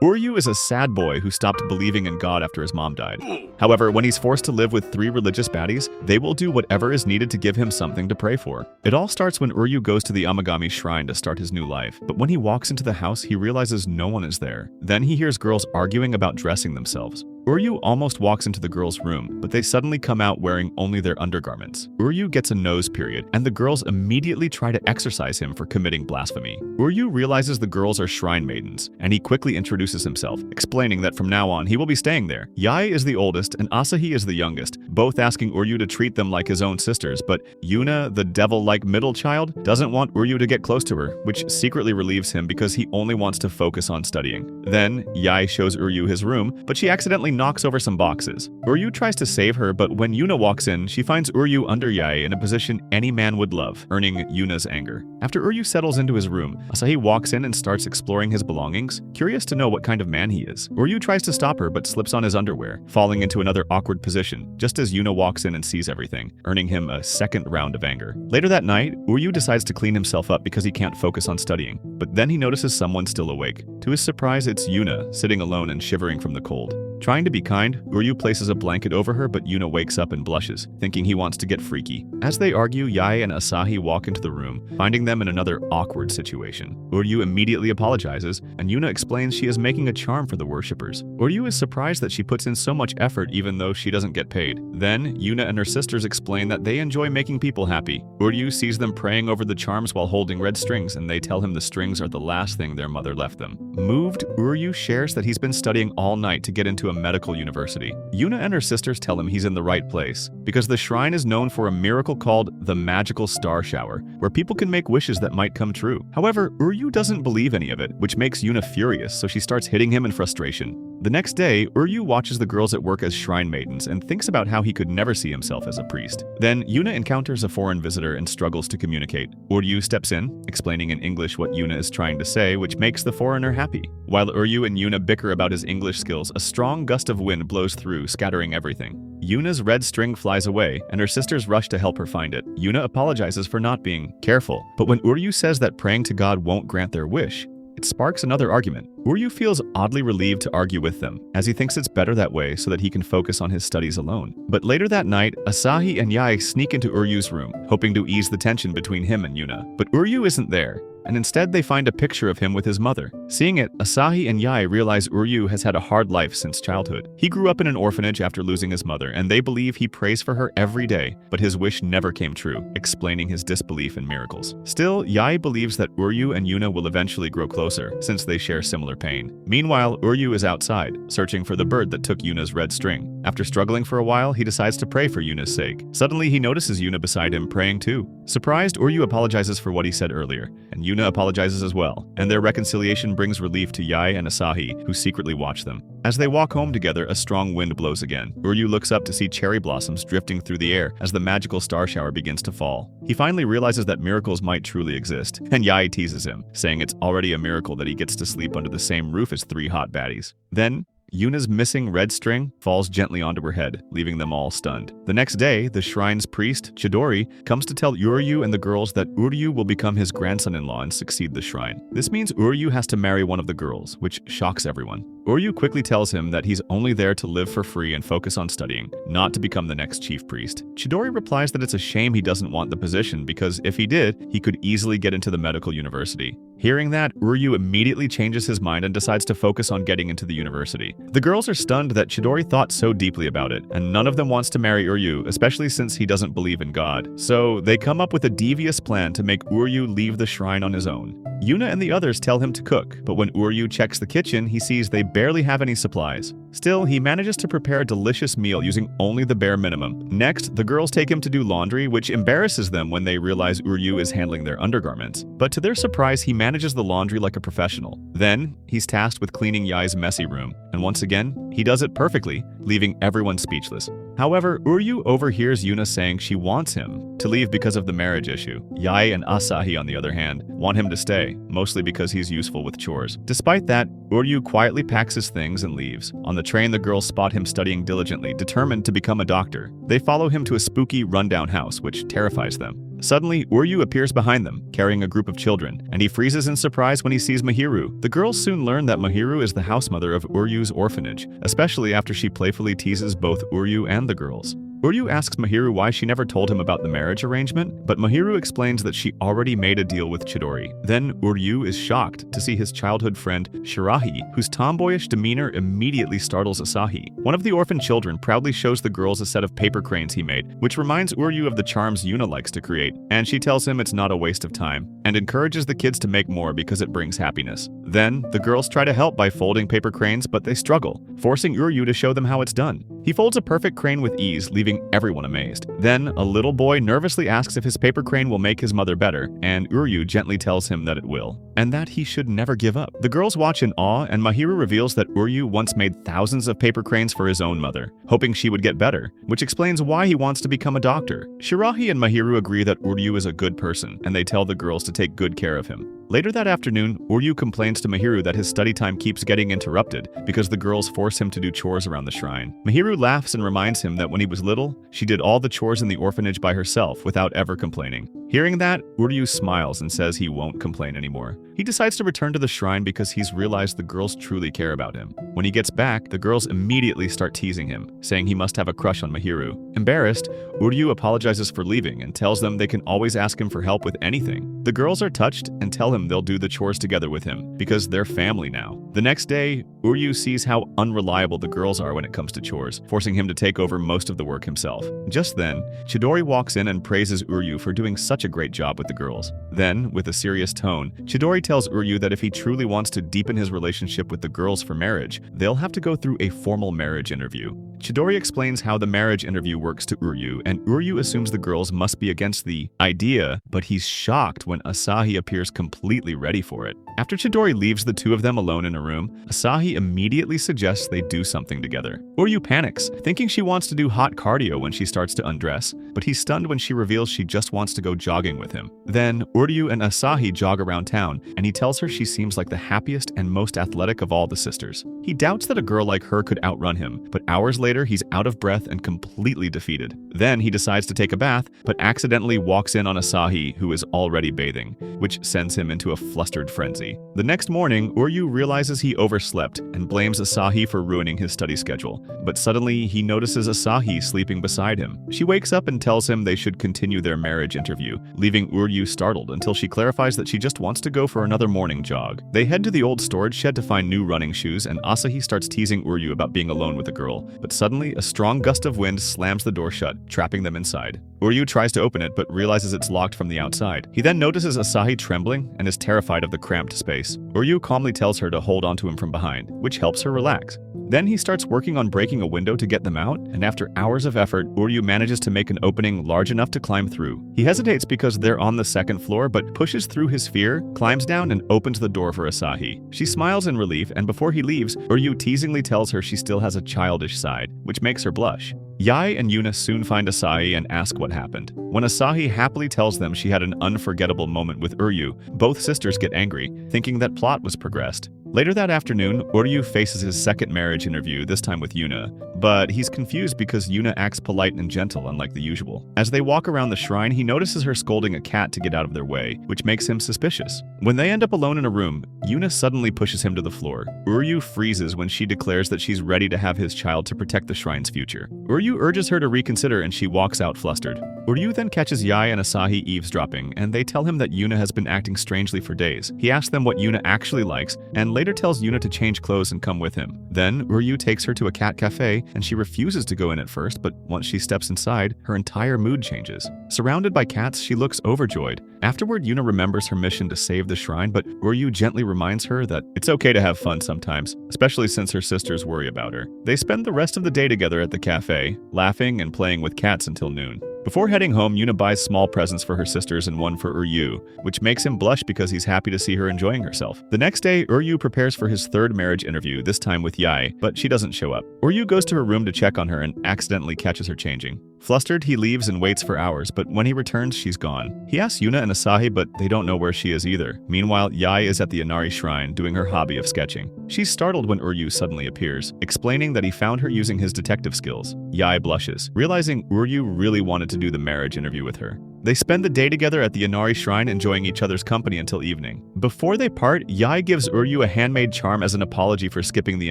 Uryu is a sad boy who stopped believing in God after his mom died. However, when he's forced to live with 3 religious baddies, they will do whatever is needed to give him something to pray for. It all starts when Uryu goes to the Amagami shrine to start his new life, but when he walks into the house, he realizes no one is there. Then he hears girls arguing about dressing themselves. Uryu almost walks into the girls' room, but they suddenly come out wearing only their undergarments. Uryu gets a nose period, and the girls immediately try to exorcise him for committing blasphemy. Uryu realizes the girls are shrine maidens, and he quickly introduces himself, explaining that from now on he will be staying there. Yae is the oldest, and Asahi is the youngest, both asking Uryu to treat them like his own sisters, but Yuna, the devil-like middle child, doesn't want Uryu to get close to her, which secretly relieves him because he only wants to focus on studying. Then, Yae shows Uryu his room, but she accidentally knocks over some boxes. Uryu tries to save her, but when Yuna walks in, she finds Uryu under Yae in a position any man would love, earning Yuna's anger. After Uryu settles into his room, Asahi walks in and starts exploring his belongings, curious to know what kind of man he is. Uryu tries to stop her but slips on his underwear, falling into another awkward position, just as Yuna walks in and sees everything, earning him a second round of anger. Later that night, Uryu decides to clean himself up because he can't focus on studying, but then he notices someone still awake. To his surprise, it's Yuna, sitting alone and shivering from the cold. Trying to be kind, Uryu places a blanket over her, but Yuna wakes up and blushes, thinking he wants to get freaky. As they argue, Yae and Asahi walk into the room, finding them in another awkward situation. Uryu immediately apologizes, and Yuna explains she is making a charm for the worshippers. Uryu is surprised that she puts in so much effort even though she doesn't get paid. Then, Yuna and her sisters explain that they enjoy making people happy. Uryu sees them praying over the charms while holding red strings, and they tell him the strings are the last thing their mother left them. Moved, Uryu shares that he's been studying all night to get into a medical university. Yuna and her sisters tell him he's in the right place, because the shrine is known for a miracle called the Magical Star Shower, where people can make wishes that might come true. However, Uryu doesn't believe any of it, which makes Yuna furious, so she starts hitting him in frustration. The next day, Uryu watches the girls at work as shrine maidens and thinks about how he could never see himself as a priest. Then, Yuna encounters a foreign visitor and struggles to communicate. Uryu steps in, explaining in English what Yuna is trying to say, which makes the foreigner happy. While Uryu and Yuna bicker about his English skills, a strong gust of wind blows through, scattering everything. Yuna's red string flies away, and her sisters rush to help her find it. Yuna apologizes for not being careful, but when Uryu says that praying to God won't grant their wish, it sparks another argument. Uryu feels oddly relieved to argue with them, as he thinks it's better that way so that he can focus on his studies alone. But later that night, Asahi and Yae sneak into Uryu's room, hoping to ease the tension between him and Yuna. But Uryu isn't there, and instead they find a picture of him with his mother. Seeing it, Asahi and Yae realize Uryu has had a hard life since childhood. He grew up in an orphanage after losing his mother, and they believe he prays for her every day, but his wish never came true, explaining his disbelief in miracles. Still, Yae believes that Uryu and Yuna will eventually grow closer, since they share similar pain. Meanwhile, Uryu is outside, searching for the bird that took Yuna's red string. After struggling for a while, he decides to pray for Yuna's sake. Suddenly, he notices Yuna beside him praying too. Surprised, Uryu apologizes for what he said earlier, and Yuna apologizes as well, and their reconciliation brings relief to Yae and Asahi, who secretly watch them. As they walk home together, a strong wind blows again. Uryu looks up to see cherry blossoms drifting through the air as the magical star shower begins to fall. He finally realizes that miracles might truly exist, and Yae teases him, saying it's already a miracle that he gets to sleep under the same roof as 3 hot baddies. Then, Yuna's missing red string falls gently onto her head, leaving them all stunned. The next day, the shrine's priest, Chidori, comes to tell Uryu and the girls that Uryu will become his grandson-in-law and succeed the shrine. This means Uryu has to marry one of the girls, which shocks everyone. Uryu quickly tells him that he's only there to live for free and focus on studying, not to become the next chief priest. Chidori replies that it's a shame he doesn't want the position because if he did, he could easily get into the medical university. Hearing that, Uryu immediately changes his mind and decides to focus on getting into the university. The girls are stunned that Chidori thought so deeply about it, and none of them wants to marry Uryu, especially since he doesn't believe in God. So they come up with a devious plan to make Uryu leave the shrine on his own. Yuna and the others tell him to cook, but when Uryu checks the kitchen, he sees they barely have any supplies. Still, he manages to prepare a delicious meal using only the bare minimum. Next, the girls take him to do laundry, which embarrasses them when they realize Uryu is handling their undergarments. But to their surprise, he manages the laundry like a professional. Then, he's tasked with cleaning Yae's messy room, and once again, he does it perfectly, leaving everyone speechless. However, Uryu overhears Yuna saying she wants him to leave because of the marriage issue. Yae and Asahi, on the other hand, want him to stay, mostly because he's useful with chores. Despite that, Uryu quietly packs his things and leaves. On the train, the girls spot him studying diligently, determined to become a doctor. They follow him to a spooky, rundown house, which terrifies them. Suddenly, Uryu appears behind them, carrying a group of children, and he freezes in surprise when he sees Mahiru. The girls soon learn that Mahiru is the house mother of Uryu's orphanage, especially after she playfully teases both Uryu and the girls. Uryu asks Mahiru why she never told him about the marriage arrangement, but Mahiru explains that she already made a deal with Chidori. Then Uryu is shocked to see his childhood friend Shirahi, whose tomboyish demeanor immediately startles Asahi. One of the orphan children proudly shows the girls a set of paper cranes he made, which reminds Uryu of the charms Yuna likes to create, and she tells him it's not a waste of time, and encourages the kids to make more because it brings happiness. Then, the girls try to help by folding paper cranes, but they struggle, forcing Uryu to show them how it's done. He folds a perfect crane with ease, leaving everyone amazed. Then, a little boy nervously asks if his paper crane will make his mother better, and Uryu gently tells him that it will, and that he should never give up. The girls watch in awe, and Mahiru reveals that Uryu once made thousands of paper cranes for his own mother, hoping she would get better, which explains why he wants to become a doctor. Shirahi and Mahiru agree that Uryu is a good person, and they tell the girls to take good care of him. Later that afternoon, Uryu complains to Mahiru that his study time keeps getting interrupted because the girls force him to do chores around the shrine. Mahiru laughs and reminds him that when he was little, she did all the chores in the orphanage by herself without ever complaining. Hearing that, Uryu smiles and says he won't complain anymore. He decides to return to the shrine because he's realized the girls truly care about him. When he gets back, the girls immediately start teasing him, saying he must have a crush on Mahiru. Embarrassed, Uryu apologizes for leaving and tells them they can always ask him for help with anything. The girls are touched and tell him they'll do the chores together with him because they're family now. The next day, Uryu sees how unreliable the girls are when it comes to chores, forcing him to take over most of the work himself. Just then, Chidori walks in and praises Uryu for doing such a great job with the girls. Then, with a serious tone, Chidori tells Uryu that if he truly wants to deepen his relationship with the girls for marriage, they'll have to go through a formal marriage interview. Chidori explains how the marriage interview works to Uryu, and Uryu assumes the girls must be against the idea, but he's shocked when Asahi appears completely ready for it. After Chidori leaves the two of them alone in a room, Asahi immediately suggests they do something together. Uryu panics, thinking she wants to do hot cardio when she starts to undress, but he's stunned when she reveals she just wants to go jogging with him. Then, Uryu and Asahi jog around town, and he tells her she seems like the happiest and most athletic of all the sisters. He doubts that a girl like her could outrun him, but hours later he's out of breath and completely defeated. Then he decides to take a bath, but accidentally walks in on Asahi, who is already bathing, which sends him into a flustered frenzy. The next morning, Uryu realizes he overslept and blames Asahi for ruining his study schedule, but suddenly he notices Asahi sleeping beside him. She wakes up and tells him they should continue their marriage interview, leaving Uryu startled until she clarifies that she just wants to go for another morning jog. They head to the old storage shed to find new running shoes, and Asahi starts teasing Uryu about being alone with a girl, but suddenly a strong gust of wind slams the door shut, trapping them inside. Uryu tries to open it but realizes it's locked from the outside. He then notices Asahi trembling and is terrified of the cramped space. Uryu calmly tells her to hold onto him from behind, which helps her relax. Then he starts working on breaking a window to get them out, and after hours of effort, Uryu manages to make an opening large enough to climb through. He hesitates because they're on the second floor, but pushes through his fear, climbs down, and opens the door for Asahi. She smiles in relief, and before he leaves, Uryu teasingly tells her she still has a childish side, which makes her blush. Yae and Yuna soon find Asahi and ask what happened. When Asahi happily tells them she had an unforgettable moment with Uryu, both sisters get angry, thinking that plot was progressed. Later that afternoon, Uryu faces his second marriage interview, this time with Yuna, but he's confused because Yuna acts polite and gentle, unlike the usual. As they walk around the shrine, he notices her scolding a cat to get out of their way, which makes him suspicious. When they end up alone in a room, Yuna suddenly pushes him to the floor. Uryu freezes when she declares that she's ready to have his child to protect the shrine's future. Uryu urges her to reconsider and she walks out flustered. Uryu then catches Yae and Asahi eavesdropping, and they tell him that Yuna has been acting strangely for days. He asks them what Yuna actually likes, and later tells Yuna to change clothes and come with him. Then, Uryu takes her to a cat cafe, and she refuses to go in at first, but once she steps inside, her entire mood changes. Surrounded by cats, she looks overjoyed. Afterward, Yuna remembers her mission to save the shrine, but Uryu gently reminds her that it's okay to have fun sometimes, especially since her sisters worry about her. They spend the rest of the day together at the cafe, laughing and playing with cats until noon. Before heading home, Yuna buys small presents for her sisters and one for Uryu, which makes him blush because he's happy to see her enjoying herself. The next day, Uryu prepares for his third marriage interview, this time with Yae, but she doesn't show up. Uryu goes to her room to check on her and accidentally catches her changing. Flustered, he leaves and waits for hours, but when he returns, she's gone. He asks Yuna and Asahi, but they don't know where she is either. Meanwhile, Yae is at the Inari shrine doing her hobby of sketching. She's startled when Uryu suddenly appears, explaining that he found her using his detective skills. Yae blushes, realizing Uryu really wanted to do the marriage interview with her. They spend the day together at the Inari shrine, enjoying each other's company until evening. Before they part, Yae gives Uryu a handmade charm as an apology for skipping the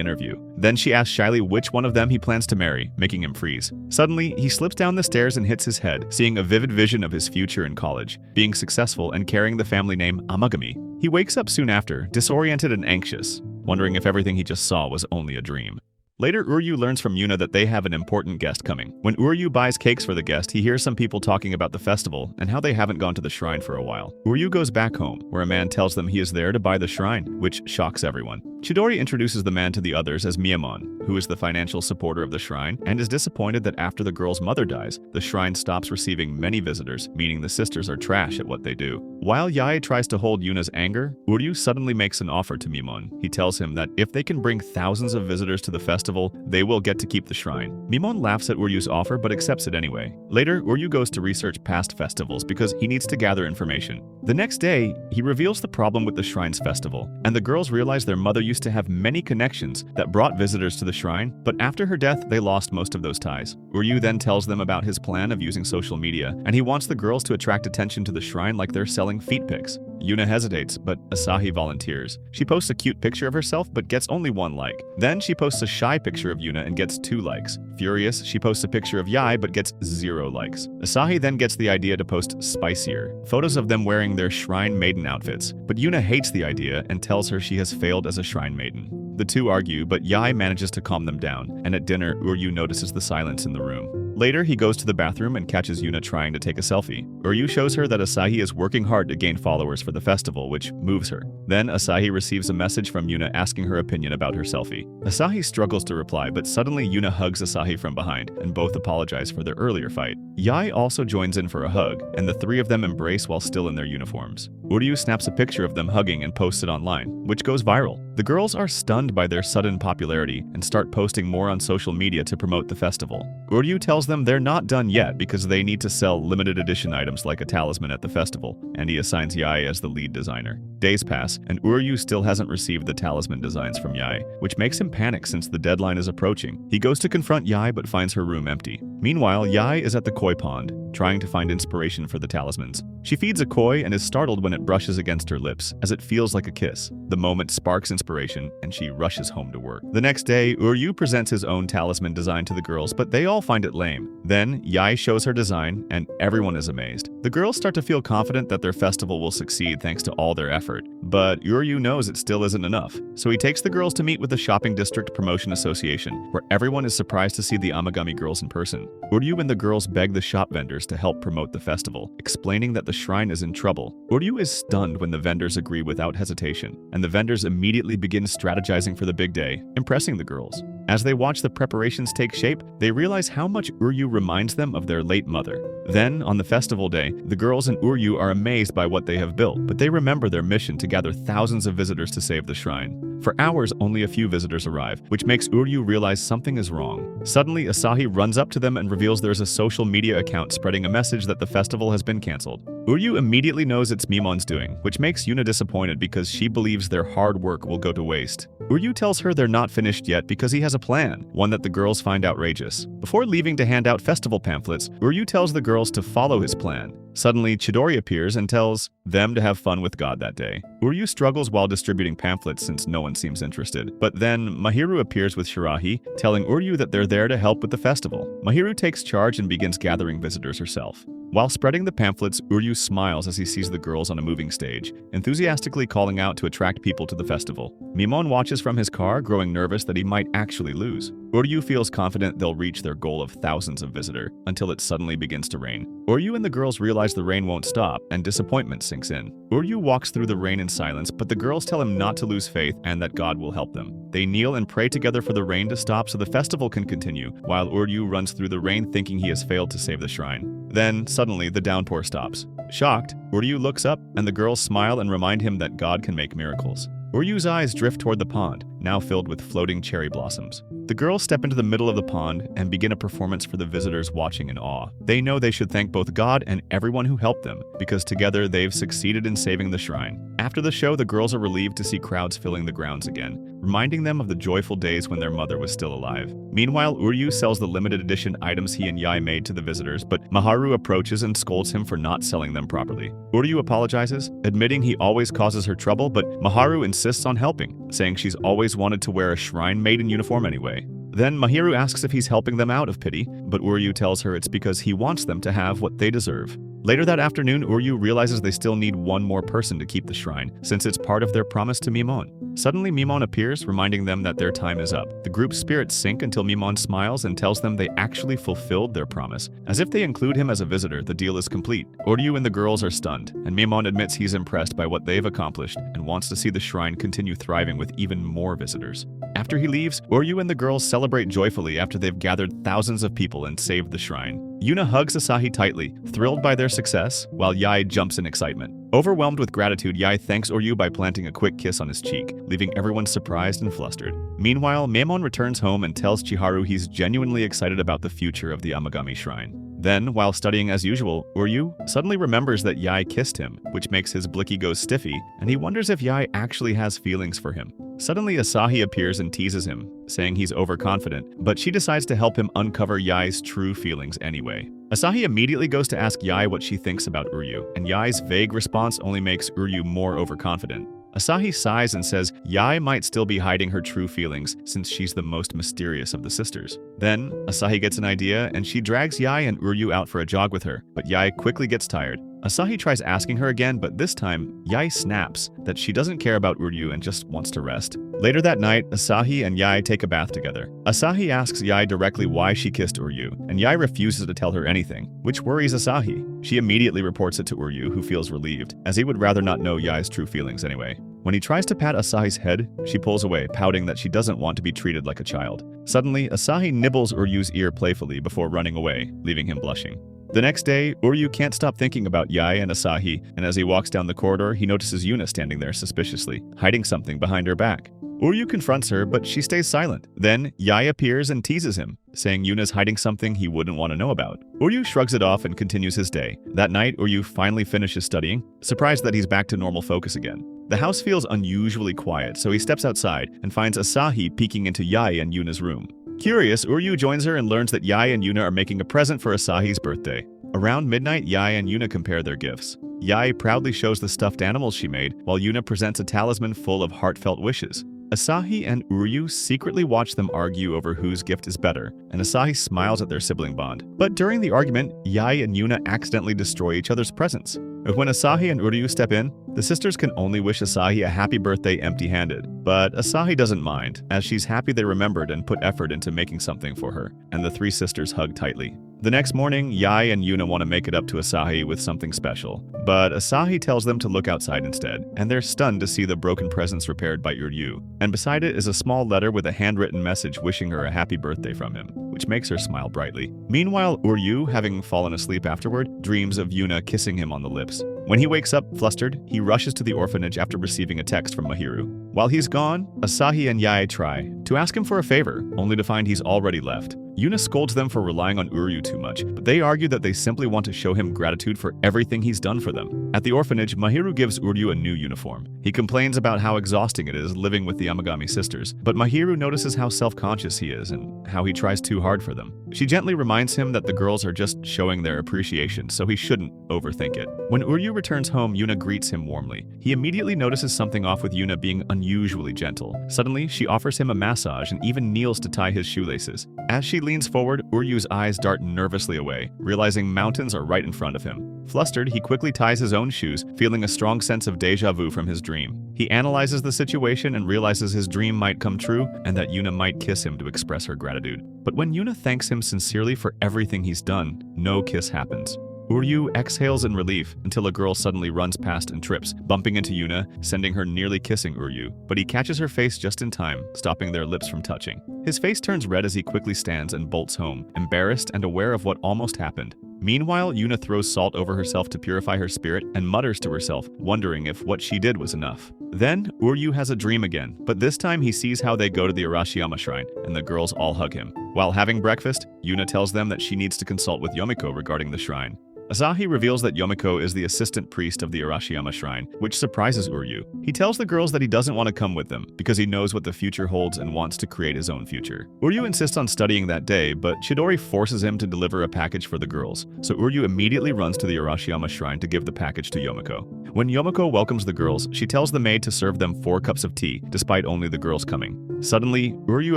interview. Then she asks shyly which one of them he plans to marry, making him freeze. Suddenly, he slips down the stairs and hits his head, seeing a vivid vision of his future in college, being successful and carrying the family name Amagami. He wakes up soon after, disoriented and anxious, wondering if everything he just saw was only a dream. Later, Uryu learns from Yuna that they have an important guest coming. When Uryu buys cakes for the guest, he hears some people talking about the festival and how they haven't gone to the shrine for a while. Uryu goes back home, where a man tells them he is there to buy the shrine, which shocks everyone. Chidori introduces the man to the others as Miyamon, who is the financial supporter of the shrine, and is disappointed that after the girl's mother dies, the shrine stops receiving many visitors, meaning the sisters are trash at what they do. While Yae tries to hold Yuna's anger, Uryu suddenly makes an offer to Mimon. He tells him that if they can bring thousands of visitors to the festival, they will get to keep the shrine. Mimon laughs at Uryu's offer but accepts it anyway. Later, Uryu goes to research past festivals because he needs to gather information. The next day, he reveals the problem with the shrine's festival, and the girls realize their mother used to have many connections that brought visitors to the shrine, but after her death, they lost most of those ties. Uryu then tells them about his plan of using social media, and he wants the girls to attract attention to the shrine like they're selling feet pics. Yuna hesitates, but Asahi volunteers. She posts a cute picture of herself but gets only 1 like. Then she posts a shy picture of Yuna and gets 2 likes. Furious, she posts a picture of Yae but gets 0 likes. Asahi then gets the idea to post spicier photos of them wearing their shrine maiden outfits, but Yuna hates the idea and tells her she has failed as a shrine maiden. The two argue, but Yae manages to calm them down, and at dinner, Uryu notices the silence in the room. Later, he goes to the bathroom and catches Yuna trying to take a selfie. Uryu shows her that Asahi is working hard to gain followers for the festival, which moves her. Then, Asahi receives a message from Yuna asking her opinion about her selfie. Asahi struggles to reply, but suddenly Yuna hugs Asahi from behind, and both apologize for their earlier fight. Yae also joins in for a hug, and the 3 of them embrace while still in their uniforms. Uryu snaps a picture of them hugging and posts it online, which goes viral. The girls are stunned by their sudden popularity and start posting more on social media to promote the festival. Uryu tells them they're not done yet because they need to sell limited edition items like a talisman at the festival, and he assigns Yae as the lead designer. Days pass, and Uryu still hasn't received the talisman designs from Yae, which makes him panic since the deadline is approaching. He goes to confront Yae but finds her room empty. Meanwhile, Yae is at the koi pond, trying to find inspiration for the talismans. She feeds a koi and is startled when it brushes against her lips, as it feels like a kiss. The moment sparks inspiration, and she rushes home to work. The next day, Uryu presents his own talisman design to the girls, but they all find it lame. Then, Yae shows her design, and everyone is amazed. The girls start to feel confident that their festival will succeed thanks to all their effort, but Uryu knows it still isn't enough. So he takes the girls to meet with the Shopping District Promotion Association, where everyone is surprised to see the Amagami girls in person. Uryu and the girls beg the shop vendors to help promote the festival, explaining that the shrine is in trouble. Uryu is stunned when the vendors agree without hesitation, and the vendors immediately begin strategizing for the big day, impressing the girls. As they watch the preparations take shape, they realize how much Uryu reminds them of their late mother. Then, on the festival day, the girls and Uryu are amazed by what they have built, but they remember their mission to gather thousands of visitors to save the shrine. For hours, only a few visitors arrive, which makes Uryu realize something is wrong. Suddenly, Asahi runs up to them and reveals there's a social media account spreading a message that the festival has been cancelled. Uryu immediately knows it's Mimon's doing, which makes Yuna disappointed because she believes their hard work will go to waste. Uryu tells her they're not finished yet because he has a plan, one that the girls find outrageous. Before leaving to hand out festival pamphlets, Uryu tells the girls to follow his plan. Suddenly, Chidori appears and tells them to have fun with God that day. Uryu struggles while distributing pamphlets since no one seems interested. But then, Mahiru appears with Shirahi, telling Uryu that they're there to help with the festival. Mahiru takes charge and begins gathering visitors herself. While spreading the pamphlets, Uryu smiles as he sees the girls on a moving stage, enthusiastically calling out to attract people to the festival. Mimon watches from his car, growing nervous that he might actually lose. Uryu feels confident they'll reach their goal of thousands of visitors, until it suddenly begins to rain. Uryu and the girls realize the rain won't stop, and disappointment sinks in. Uryu walks through the rain in silence, but the girls tell him not to lose faith and that God will help them. They kneel and pray together for the rain to stop so the festival can continue, while Uryu runs through the rain thinking he has failed to save the shrine. Then, suddenly, the downpour stops. Shocked, Uryu looks up, and the girls smile and remind him that God can make miracles. Uryu's eyes drift toward the pond, now filled with floating cherry blossoms. The girls step into the middle of the pond and begin a performance for the visitors watching in awe. They know they should thank both God and everyone who helped them, because together they've succeeded in saving the shrine. After the show, the girls are relieved to see crowds filling the grounds again. reminding them of the joyful days when their mother was still alive. Meanwhile, Uryu sells the limited edition items he and Yae made to the visitors, but Maharu approaches and scolds him for not selling them properly. Uryu apologizes, admitting he always causes her trouble, but Maharu insists on helping, saying she's always wanted to wear a shrine maiden uniform anyway. Then Mahiru asks if he's helping them out of pity, but Uryu tells her it's because he wants them to have what they deserve. Later that afternoon, Uryu realizes they still need one more person to keep the shrine, since it's part of their promise to Mimon. Suddenly, Mimon appears, reminding them that their time is up. The group's spirits sink until Mimon smiles and tells them they actually fulfilled their promise. As if they include him as a visitor, the deal is complete. Uryu and the girls are stunned, and Mimon admits he's impressed by what they've accomplished and wants to see the shrine continue thriving with even more visitors. After he leaves, Uryu and the girls celebrate joyfully after they've gathered thousands of people and saved the shrine. Yuna hugs Asahi tightly, thrilled by their success, while Yae jumps in excitement. Overwhelmed with gratitude, Yae thanks Uryu by planting a quick kiss on his cheek, leaving everyone surprised and flustered. Meanwhile, Maemon returns home and tells Chiharu he's genuinely excited about the future of the Amagami shrine. Then, while studying as usual, Uryu suddenly remembers that Yae kissed him, which makes his blicky go stiffy, and he wonders if Yae actually has feelings for him. Suddenly, Asahi appears and teases him, saying he's overconfident, but she decides to help him uncover Yae's true feelings anyway. Asahi immediately goes to ask Yae what she thinks about Uryu, and Yae's vague response only makes Uryu more overconfident. Asahi sighs and says Yae might still be hiding her true feelings since she's the most mysterious of the sisters. Then, Asahi gets an idea and she drags Yae and Uryu out for a jog with her, but Yae quickly gets tired. Asahi tries asking her again, but this time, Yae snaps that she doesn't care about Uryu and just wants to rest. Later that night, Asahi and Yae take a bath together. Asahi asks Yae directly why she kissed Uryu, and Yae refuses to tell her anything, which worries Asahi. She immediately reports it to Uryu, who feels relieved, as he would rather not know Yae's true feelings anyway. When he tries to pat Asahi's head, she pulls away, pouting that she doesn't want to be treated like a child. Suddenly, Asahi nibbles Uryu's ear playfully before running away, leaving him blushing. The next day, Uryu can't stop thinking about Yae and Asahi, and as he walks down the corridor, he notices Yuna standing there suspiciously, hiding something behind her back. Uryu confronts her, but she stays silent. Then, Yae appears and teases him, saying Yuna's hiding something he wouldn't want to know about. Uryu shrugs it off and continues his day. That night, Uryu finally finishes studying, surprised that he's back to normal focus again. The house feels unusually quiet, so he steps outside and finds Asahi peeking into Yae and Yuna's room. Curious, Uryu joins her and learns that Yae and Yuna are making a present for Asahi's birthday. Around midnight, Yae and Yuna compare their gifts. Yae proudly shows the stuffed animals she made, while Yuna presents a talisman full of heartfelt wishes. Asahi and Uryu secretly watch them argue over whose gift is better, and Asahi smiles at their sibling bond. But during the argument, Yae and Yuna accidentally destroy each other's presents. When Asahi and Uryu step in, the sisters can only wish Asahi a happy birthday empty-handed. But Asahi doesn't mind, as she's happy they remembered and put effort into making something for her, and the three sisters hug tightly. The next morning, Yae and Yuna want to make it up to Asahi with something special, but Asahi tells them to look outside instead, and they're stunned to see the broken presents repaired by Uryu. And beside it is a small letter with a handwritten message wishing her a happy birthday from him, which makes her smile brightly. Meanwhile, Uryu, having fallen asleep afterward, dreams of Yuna kissing him on the lips. When he wakes up flustered, he rushes to the orphanage after receiving a text from Mahiru. While he's gone, Asahi and Yae try to ask him for a favor, only to find he's already left. Yuna scolds them for relying on Uryu too much, but they argue that they simply want to show him gratitude for everything he's done for them. At the orphanage, Mahiru gives Uryu a new uniform. He complains about how exhausting it is living with the Amagami sisters, but Mahiru notices how self-conscious he is and how he tries too hard for them. She gently reminds him that the girls are just showing their appreciation, so he shouldn't overthink it. When Uryu returns home, Yuna greets him warmly. He immediately notices something off with Yuna being unusually gentle. Suddenly, she offers him a massage and even kneels to tie his shoelaces. As she leans forward, Uryu's eyes dart nervously away, realizing mountains are right in front of him. Flustered, he quickly ties his own shoes, feeling a strong sense of déjà vu from his dream. He analyzes the situation and realizes his dream might come true and that Yuna might kiss him to express her gratitude. But when Yuna thanks him sincerely for everything he's done, no kiss happens. Uryu exhales in relief until a girl suddenly runs past and trips, bumping into Yuna, sending her nearly kissing Uryu. But he catches her face just in time, stopping their lips from touching. His face turns red as he quickly stands and bolts home, embarrassed and aware of what almost happened. Meanwhile, Yuna throws salt over herself to purify her spirit and mutters to herself, wondering if what she did was enough. Then, Uryu has a dream again, but this time he sees how they go to the Arashiyama shrine, and the girls all hug him. While having breakfast, Yuna tells them that she needs to consult with Yomiko regarding the shrine. Asahi reveals that Yomiko is the assistant priest of the Arashiyama Shrine, which surprises Uryu. He tells the girls that he doesn't want to come with them because he knows what the future holds and wants to create his own future. Uryu insists on studying that day, but Chidori forces him to deliver a package for the girls, so Uryu immediately runs to the Arashiyama Shrine to give the package to Yomiko. When Yomiko welcomes the girls, she tells the maid to serve them 4 cups of tea, despite only the girls coming. Suddenly, Uryu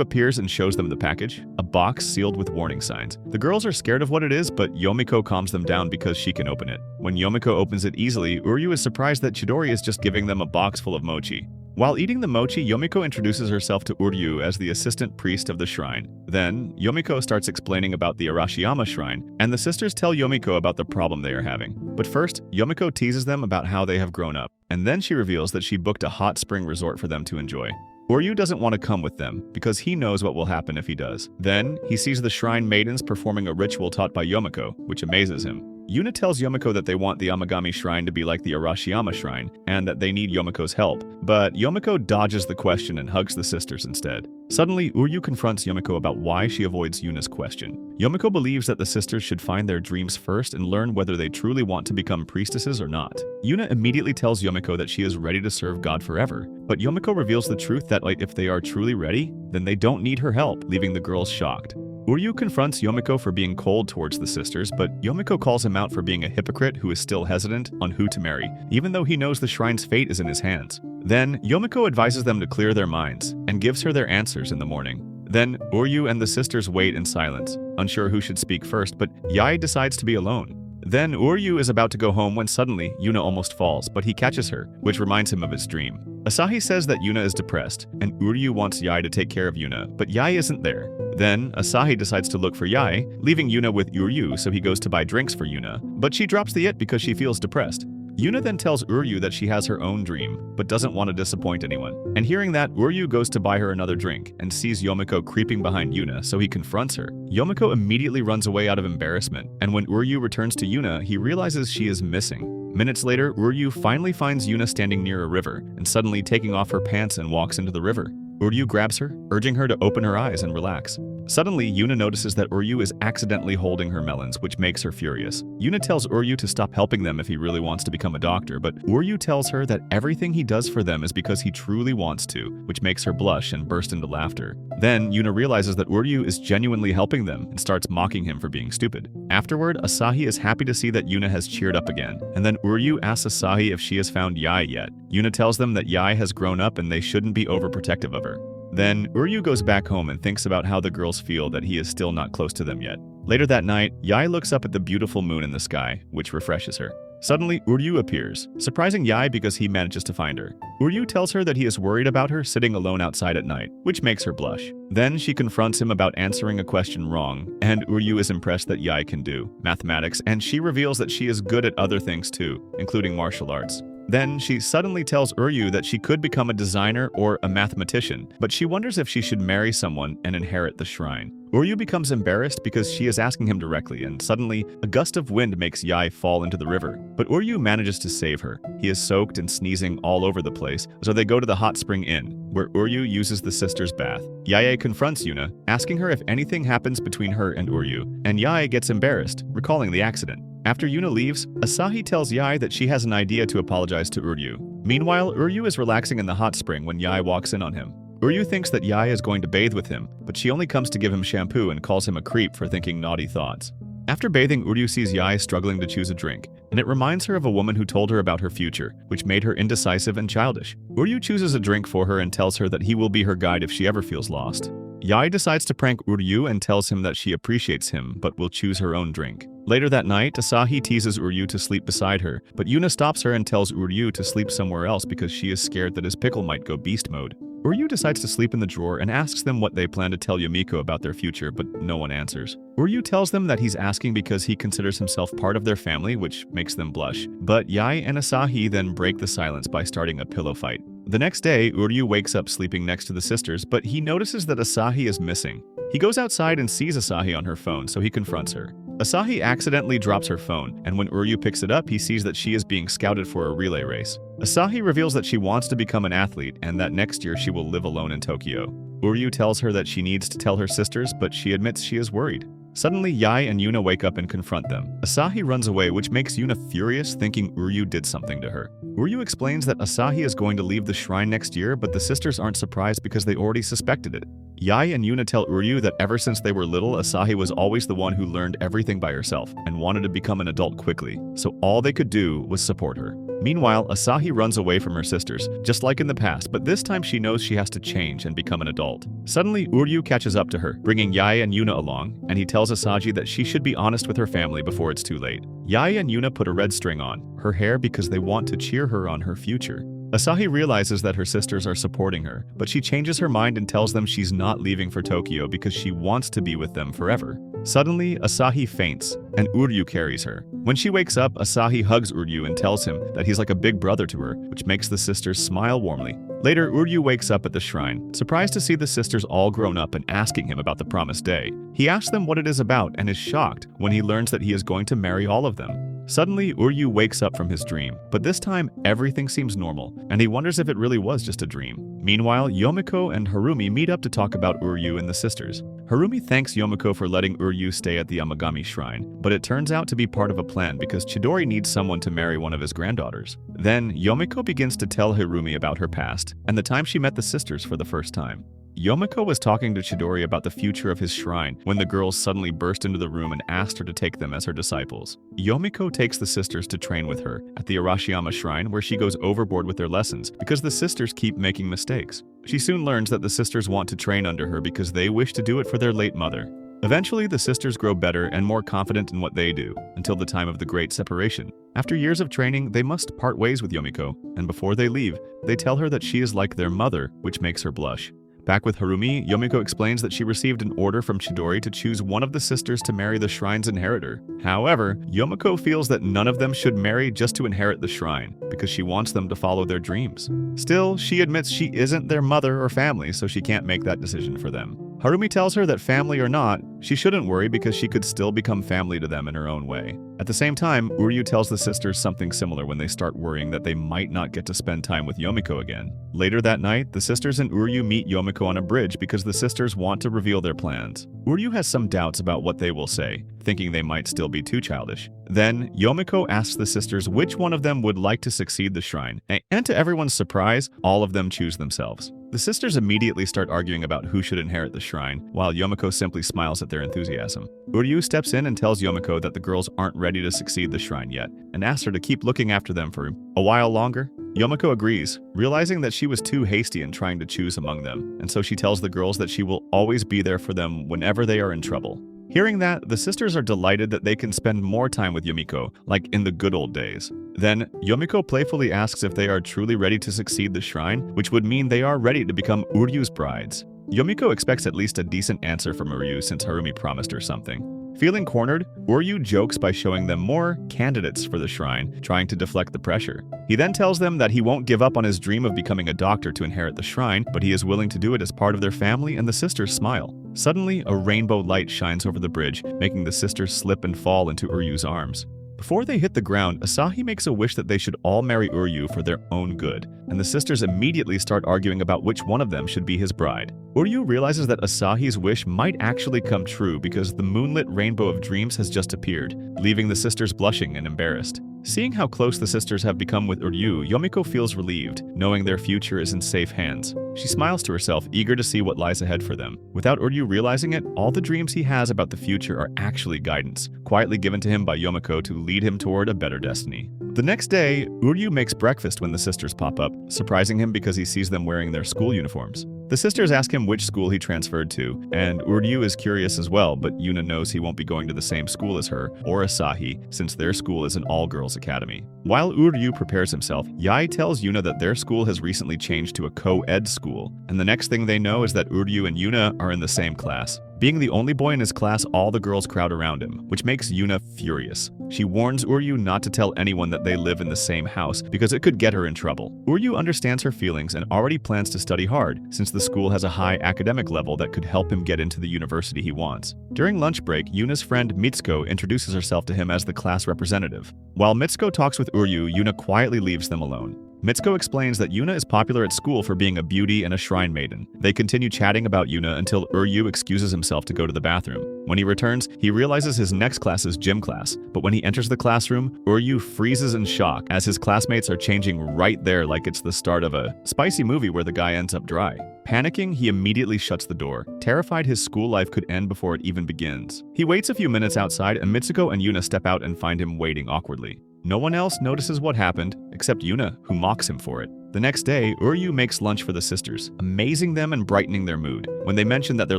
appears and shows them the package, a box sealed with warning signs. The girls are scared of what it is, but Yomiko calms them down because she can open it. When Yomiko opens it easily, Uryu is surprised that Chidori is just giving them a box full of mochi. While eating the mochi, Yomiko introduces herself to Uryu as the assistant priest of the shrine. Then, Yomiko starts explaining about the Arashiyama Shrine, and the sisters tell Yomiko about the problem they are having. But first, Yomiko teases them about how they have grown up, and then she reveals that she booked a hot spring resort for them to enjoy. Uryu doesn't want to come with them because he knows what will happen if he does. Then, he sees the shrine maidens performing a ritual taught by Yomiko, which amazes him. Yuna tells Yomiko that they want the Amagami Shrine to be like the Arashiyama Shrine, and that they need Yomiko's help, but Yomiko dodges the question and hugs the sisters instead. Suddenly, Uryu confronts Yomiko about why she avoids Yuna's question. Yomiko believes that the sisters should find their dreams first and learn whether they truly want to become priestesses or not. Yuna immediately tells Yomiko that she is ready to serve God forever, but Yomiko reveals the truth that if they are truly ready, then they don't need her help, leaving the girls shocked. Uryu confronts Yomiko for being cold towards the sisters, but Yomiko calls him out for being a hypocrite who is still hesitant on who to marry, even though he knows the shrine's fate is in his hands. Then, Yomiko advises them to clear their minds, and gives her their answers in the morning. Then, Uryu and the sisters wait in silence, unsure who should speak first, but Yae decides to be alone. Then, Uryu is about to go home when suddenly, Yuna almost falls, but he catches her, which reminds him of his dream. Asahi says that Yuna is depressed, and Uryu wants Yae to take care of Yuna, but Yae isn't there. Then, Asahi decides to look for Yae, leaving Yuna with Uryu so he goes to buy drinks for Yuna, but she drops the it because she feels depressed. Yuna then tells Uryu that she has her own dream, but doesn't want to disappoint anyone. And hearing that, Uryu goes to buy her another drink, and sees Yomiko creeping behind Yuna, so he confronts her. Yomiko immediately runs away out of embarrassment, and when Uryu returns to Yuna, he realizes she is missing. Minutes later, Uryu finally finds Yuna standing near a river, and suddenly taking off her pants and walks into the river. Uryu grabs her, urging her to open her eyes and relax. Suddenly, Yuna notices that Uryu is accidentally holding her melons, which makes her furious. Yuna tells Uryu to stop helping them if he really wants to become a doctor, but Uryu tells her that everything he does for them is because he truly wants to, which makes her blush and burst into laughter. Then, Yuna realizes that Uryu is genuinely helping them and starts mocking him for being stupid. Afterward, Asahi is happy to see that Yuna has cheered up again, and then Uryu asks Asahi if she has found Yae yet. Yuna tells them that Yae has grown up and they shouldn't be overprotective of her. Then, Uryu goes back home and thinks about how the girls feel that he is still not close to them yet. Later that night, Yae looks up at the beautiful moon in the sky, which refreshes her. Suddenly, Uryu appears, surprising Yae because he manages to find her. Uryu tells her that he is worried about her sitting alone outside at night, which makes her blush. Then she confronts him about answering a question wrong, and Uryu is impressed that Yae can do mathematics, and she reveals that she is good at other things too, including martial arts. Then she suddenly tells Uryu that she could become a designer or a mathematician, but she wonders if she should marry someone and inherit the shrine. Uryu becomes embarrassed because she is asking him directly, and suddenly, a gust of wind makes Yae fall into the river. But Uryu manages to save her. He is soaked and sneezing all over the place, so they go to the hot spring inn, where Uryu uses the sisters' bath. Yae confronts Yuna, asking her if anything happens between her and Uryu, and Yae gets embarrassed, recalling the accident. After Yuna leaves, Asahi tells Yae that she has an idea to apologize to Uryu. Meanwhile, Uryu is relaxing in the hot spring when Yae walks in on him. Uryu thinks that Yae is going to bathe with him, but she only comes to give him shampoo and calls him a creep for thinking naughty thoughts. After bathing, Uryu sees Yae struggling to choose a drink, and it reminds her of a woman who told her about her future, which made her indecisive and childish. Uryu chooses a drink for her and tells her that he will be her guide if she ever feels lost. Yae decides to prank Uryu and tells him that she appreciates him, but will choose her own drink. Later that night, Asahi teases Uryu to sleep beside her, but Yuna stops her and tells Uryu to sleep somewhere else because she is scared that his pickle might go beast mode. Uryu decides to sleep in the drawer and asks them what they plan to tell Yumiko about their future, but no one answers. Uryu tells them that he's asking because he considers himself part of their family, which makes them blush. But Yae and Asahi then break the silence by starting a pillow fight. The next day, Uryu wakes up sleeping next to the sisters, but he notices that Asahi is missing. He goes outside and sees Asahi on her phone, so he confronts her. Asahi accidentally drops her phone, and when Uryu picks it up, he sees that she is being scouted for a relay race. Asahi reveals that she wants to become an athlete and that next year she will live alone in Tokyo. Uryu tells her that she needs to tell her sisters, but she admits she is worried. Suddenly, Yae and Yuna wake up and confront them. Asahi runs away, which makes Yuna furious, thinking Uryu did something to her. Uryu explains that Asahi is going to leave the shrine next year, but the sisters aren't surprised because they already suspected it. Yae and Yuna tell Uryu that ever since they were little, Asahi was always the one who learned everything by herself and wanted to become an adult quickly, so all they could do was support her. Meanwhile, Asahi runs away from her sisters, just like in the past, but this time she knows she has to change and become an adult. Suddenly, Uryu catches up to her, bringing Yae and Yuna along, and he tells Asahi that she should be honest with her family before it's too late. Yae and Yuna put a red string on her hair because they want to cheer her on her future. Asahi realizes that her sisters are supporting her, but she changes her mind and tells them she's not leaving for Tokyo because she wants to be with them forever. Suddenly, Asahi faints, and Uryu carries her. When she wakes up, Asahi hugs Uryu and tells him that he's like a big brother to her, which makes the sisters smile warmly. Later, Uryu wakes up at the shrine, surprised to see the sisters all grown up and asking him about the promised day. He asks them what it is about and is shocked when he learns that he is going to marry all of them. Suddenly, Uryu wakes up from his dream, but this time everything seems normal, and he wonders if it really was just a dream. Meanwhile, Yomiko and Harumi meet up to talk about Uryu and the sisters. Harumi thanks Yomiko for letting Uryu stay at the Amagami shrine, but it turns out to be part of a plan because Chidori needs someone to marry one of his granddaughters. Then, Yomiko begins to tell Harumi about her past and the time she met the sisters for the first time. Yomiko was talking to Chidori about the future of his shrine when the girls suddenly burst into the room and asked her to take them as her disciples. Yomiko takes the sisters to train with her at the Arashiyama shrine, where she goes overboard with their lessons because the sisters keep making mistakes. She soon learns that the sisters want to train under her because they wish to do it for their late mother. Eventually, the sisters grow better and more confident in what they do, until the time of the Great Separation. After years of training, they must part ways with Yomiko, and before they leave, they tell her that she is like their mother, which makes her blush. Back with Harumi, Yomiko explains that she received an order from Chidori to choose one of the sisters to marry the shrine's inheritor. However, Yomiko feels that none of them should marry just to inherit the shrine, because she wants them to follow their dreams. Still, she admits she isn't their mother or family, so she can't make that decision for them. Harumi tells her that family or not, she shouldn't worry because she could still become family to them in her own way. At the same time, Uryu tells the sisters something similar when they start worrying that they might not get to spend time with Yomiko again. Later that night, the sisters and Uryu meet Yomiko on a bridge because the sisters want to reveal their plans. Uryu has some doubts about what they will say, thinking they might still be too childish. Then, Yomiko asks the sisters which one of them would like to succeed the shrine, and to everyone's surprise, all of them choose themselves. The sisters immediately start arguing about who should inherit the shrine, while Yomiko simply smiles at their enthusiasm. Uryu steps in and tells Yomiko that the girls aren't ready to succeed the shrine yet, and asks her to keep looking after them for a while longer. Yomiko agrees, realizing that she was too hasty in trying to choose among them, and so she tells the girls that she will always be there for them whenever they are in trouble. Hearing that, the sisters are delighted that they can spend more time with Yomiko, like in the good old days. Then, Yomiko playfully asks if they are truly ready to succeed the shrine, which would mean they are ready to become Uryu's brides. Yomiko expects at least a decent answer from Uryu since Harumi promised her something. Feeling cornered, Uryu jokes by showing them more candidates for the shrine, trying to deflect the pressure. He then tells them that he won't give up on his dream of becoming a doctor to inherit the shrine, but he is willing to do it as part of their family, and the sisters smile. Suddenly, a rainbow light shines over the bridge, making the sisters slip and fall into Uryu's arms. Before they hit the ground, Asahi makes a wish that they should all marry Uryu for their own good, and the sisters immediately start arguing about which one of them should be his bride. Uryu realizes that Asahi's wish might actually come true because the moonlit rainbow of dreams has just appeared, leaving the sisters blushing and embarrassed. Seeing how close the sisters have become with Uryu, Yomiko feels relieved, knowing their future is in safe hands. She smiles to herself, eager to see what lies ahead for them. Without Uryu realizing it, all the dreams he has about the future are actually guidance, quietly given to him by Yomiko to lead him toward a better destiny. The next day, Uryu makes breakfast when the sisters pop up, surprising him because he sees them wearing their school uniforms. The sisters ask him which school he transferred to, and Uryu is curious as well, but Yuna knows he won't be going to the same school as her, or Asahi, since their school is an all-girls academy. While Uryu prepares himself, Yae tells Yuna that their school has recently changed to a co-ed school, and the next thing they know is that Uryu and Yuna are in the same class. Being the only boy in his class, all the girls crowd around him, which makes Yuna furious. She warns Uryu not to tell anyone that they live in the same house because it could get her in trouble. Uryu understands her feelings and already plans to study hard, since the school has a high academic level that could help him get into the university he wants. During lunch break, Yuna's friend Mitsuko introduces herself to him as the class representative. While Mitsuko talks with Uryu, Yuna quietly leaves them alone. Mitsuko explains that Yuna is popular at school for being a beauty and a shrine maiden. They continue chatting about Yuna until Uryu excuses himself to go to the bathroom. When he returns, he realizes his next class is gym class, but when he enters the classroom, Uryu freezes in shock as his classmates are changing right there like it's the start of a spicy movie where the guy ends up dry. Panicking, he immediately shuts the door, terrified his school life could end before it even begins. He waits a few minutes outside and Mitsuko and Yuna step out and find him waiting awkwardly. No one else notices what happened, except Yuna, who mocks him for it. The next day, Uryu makes lunch for the sisters, amazing them and brightening their mood. When they mention that their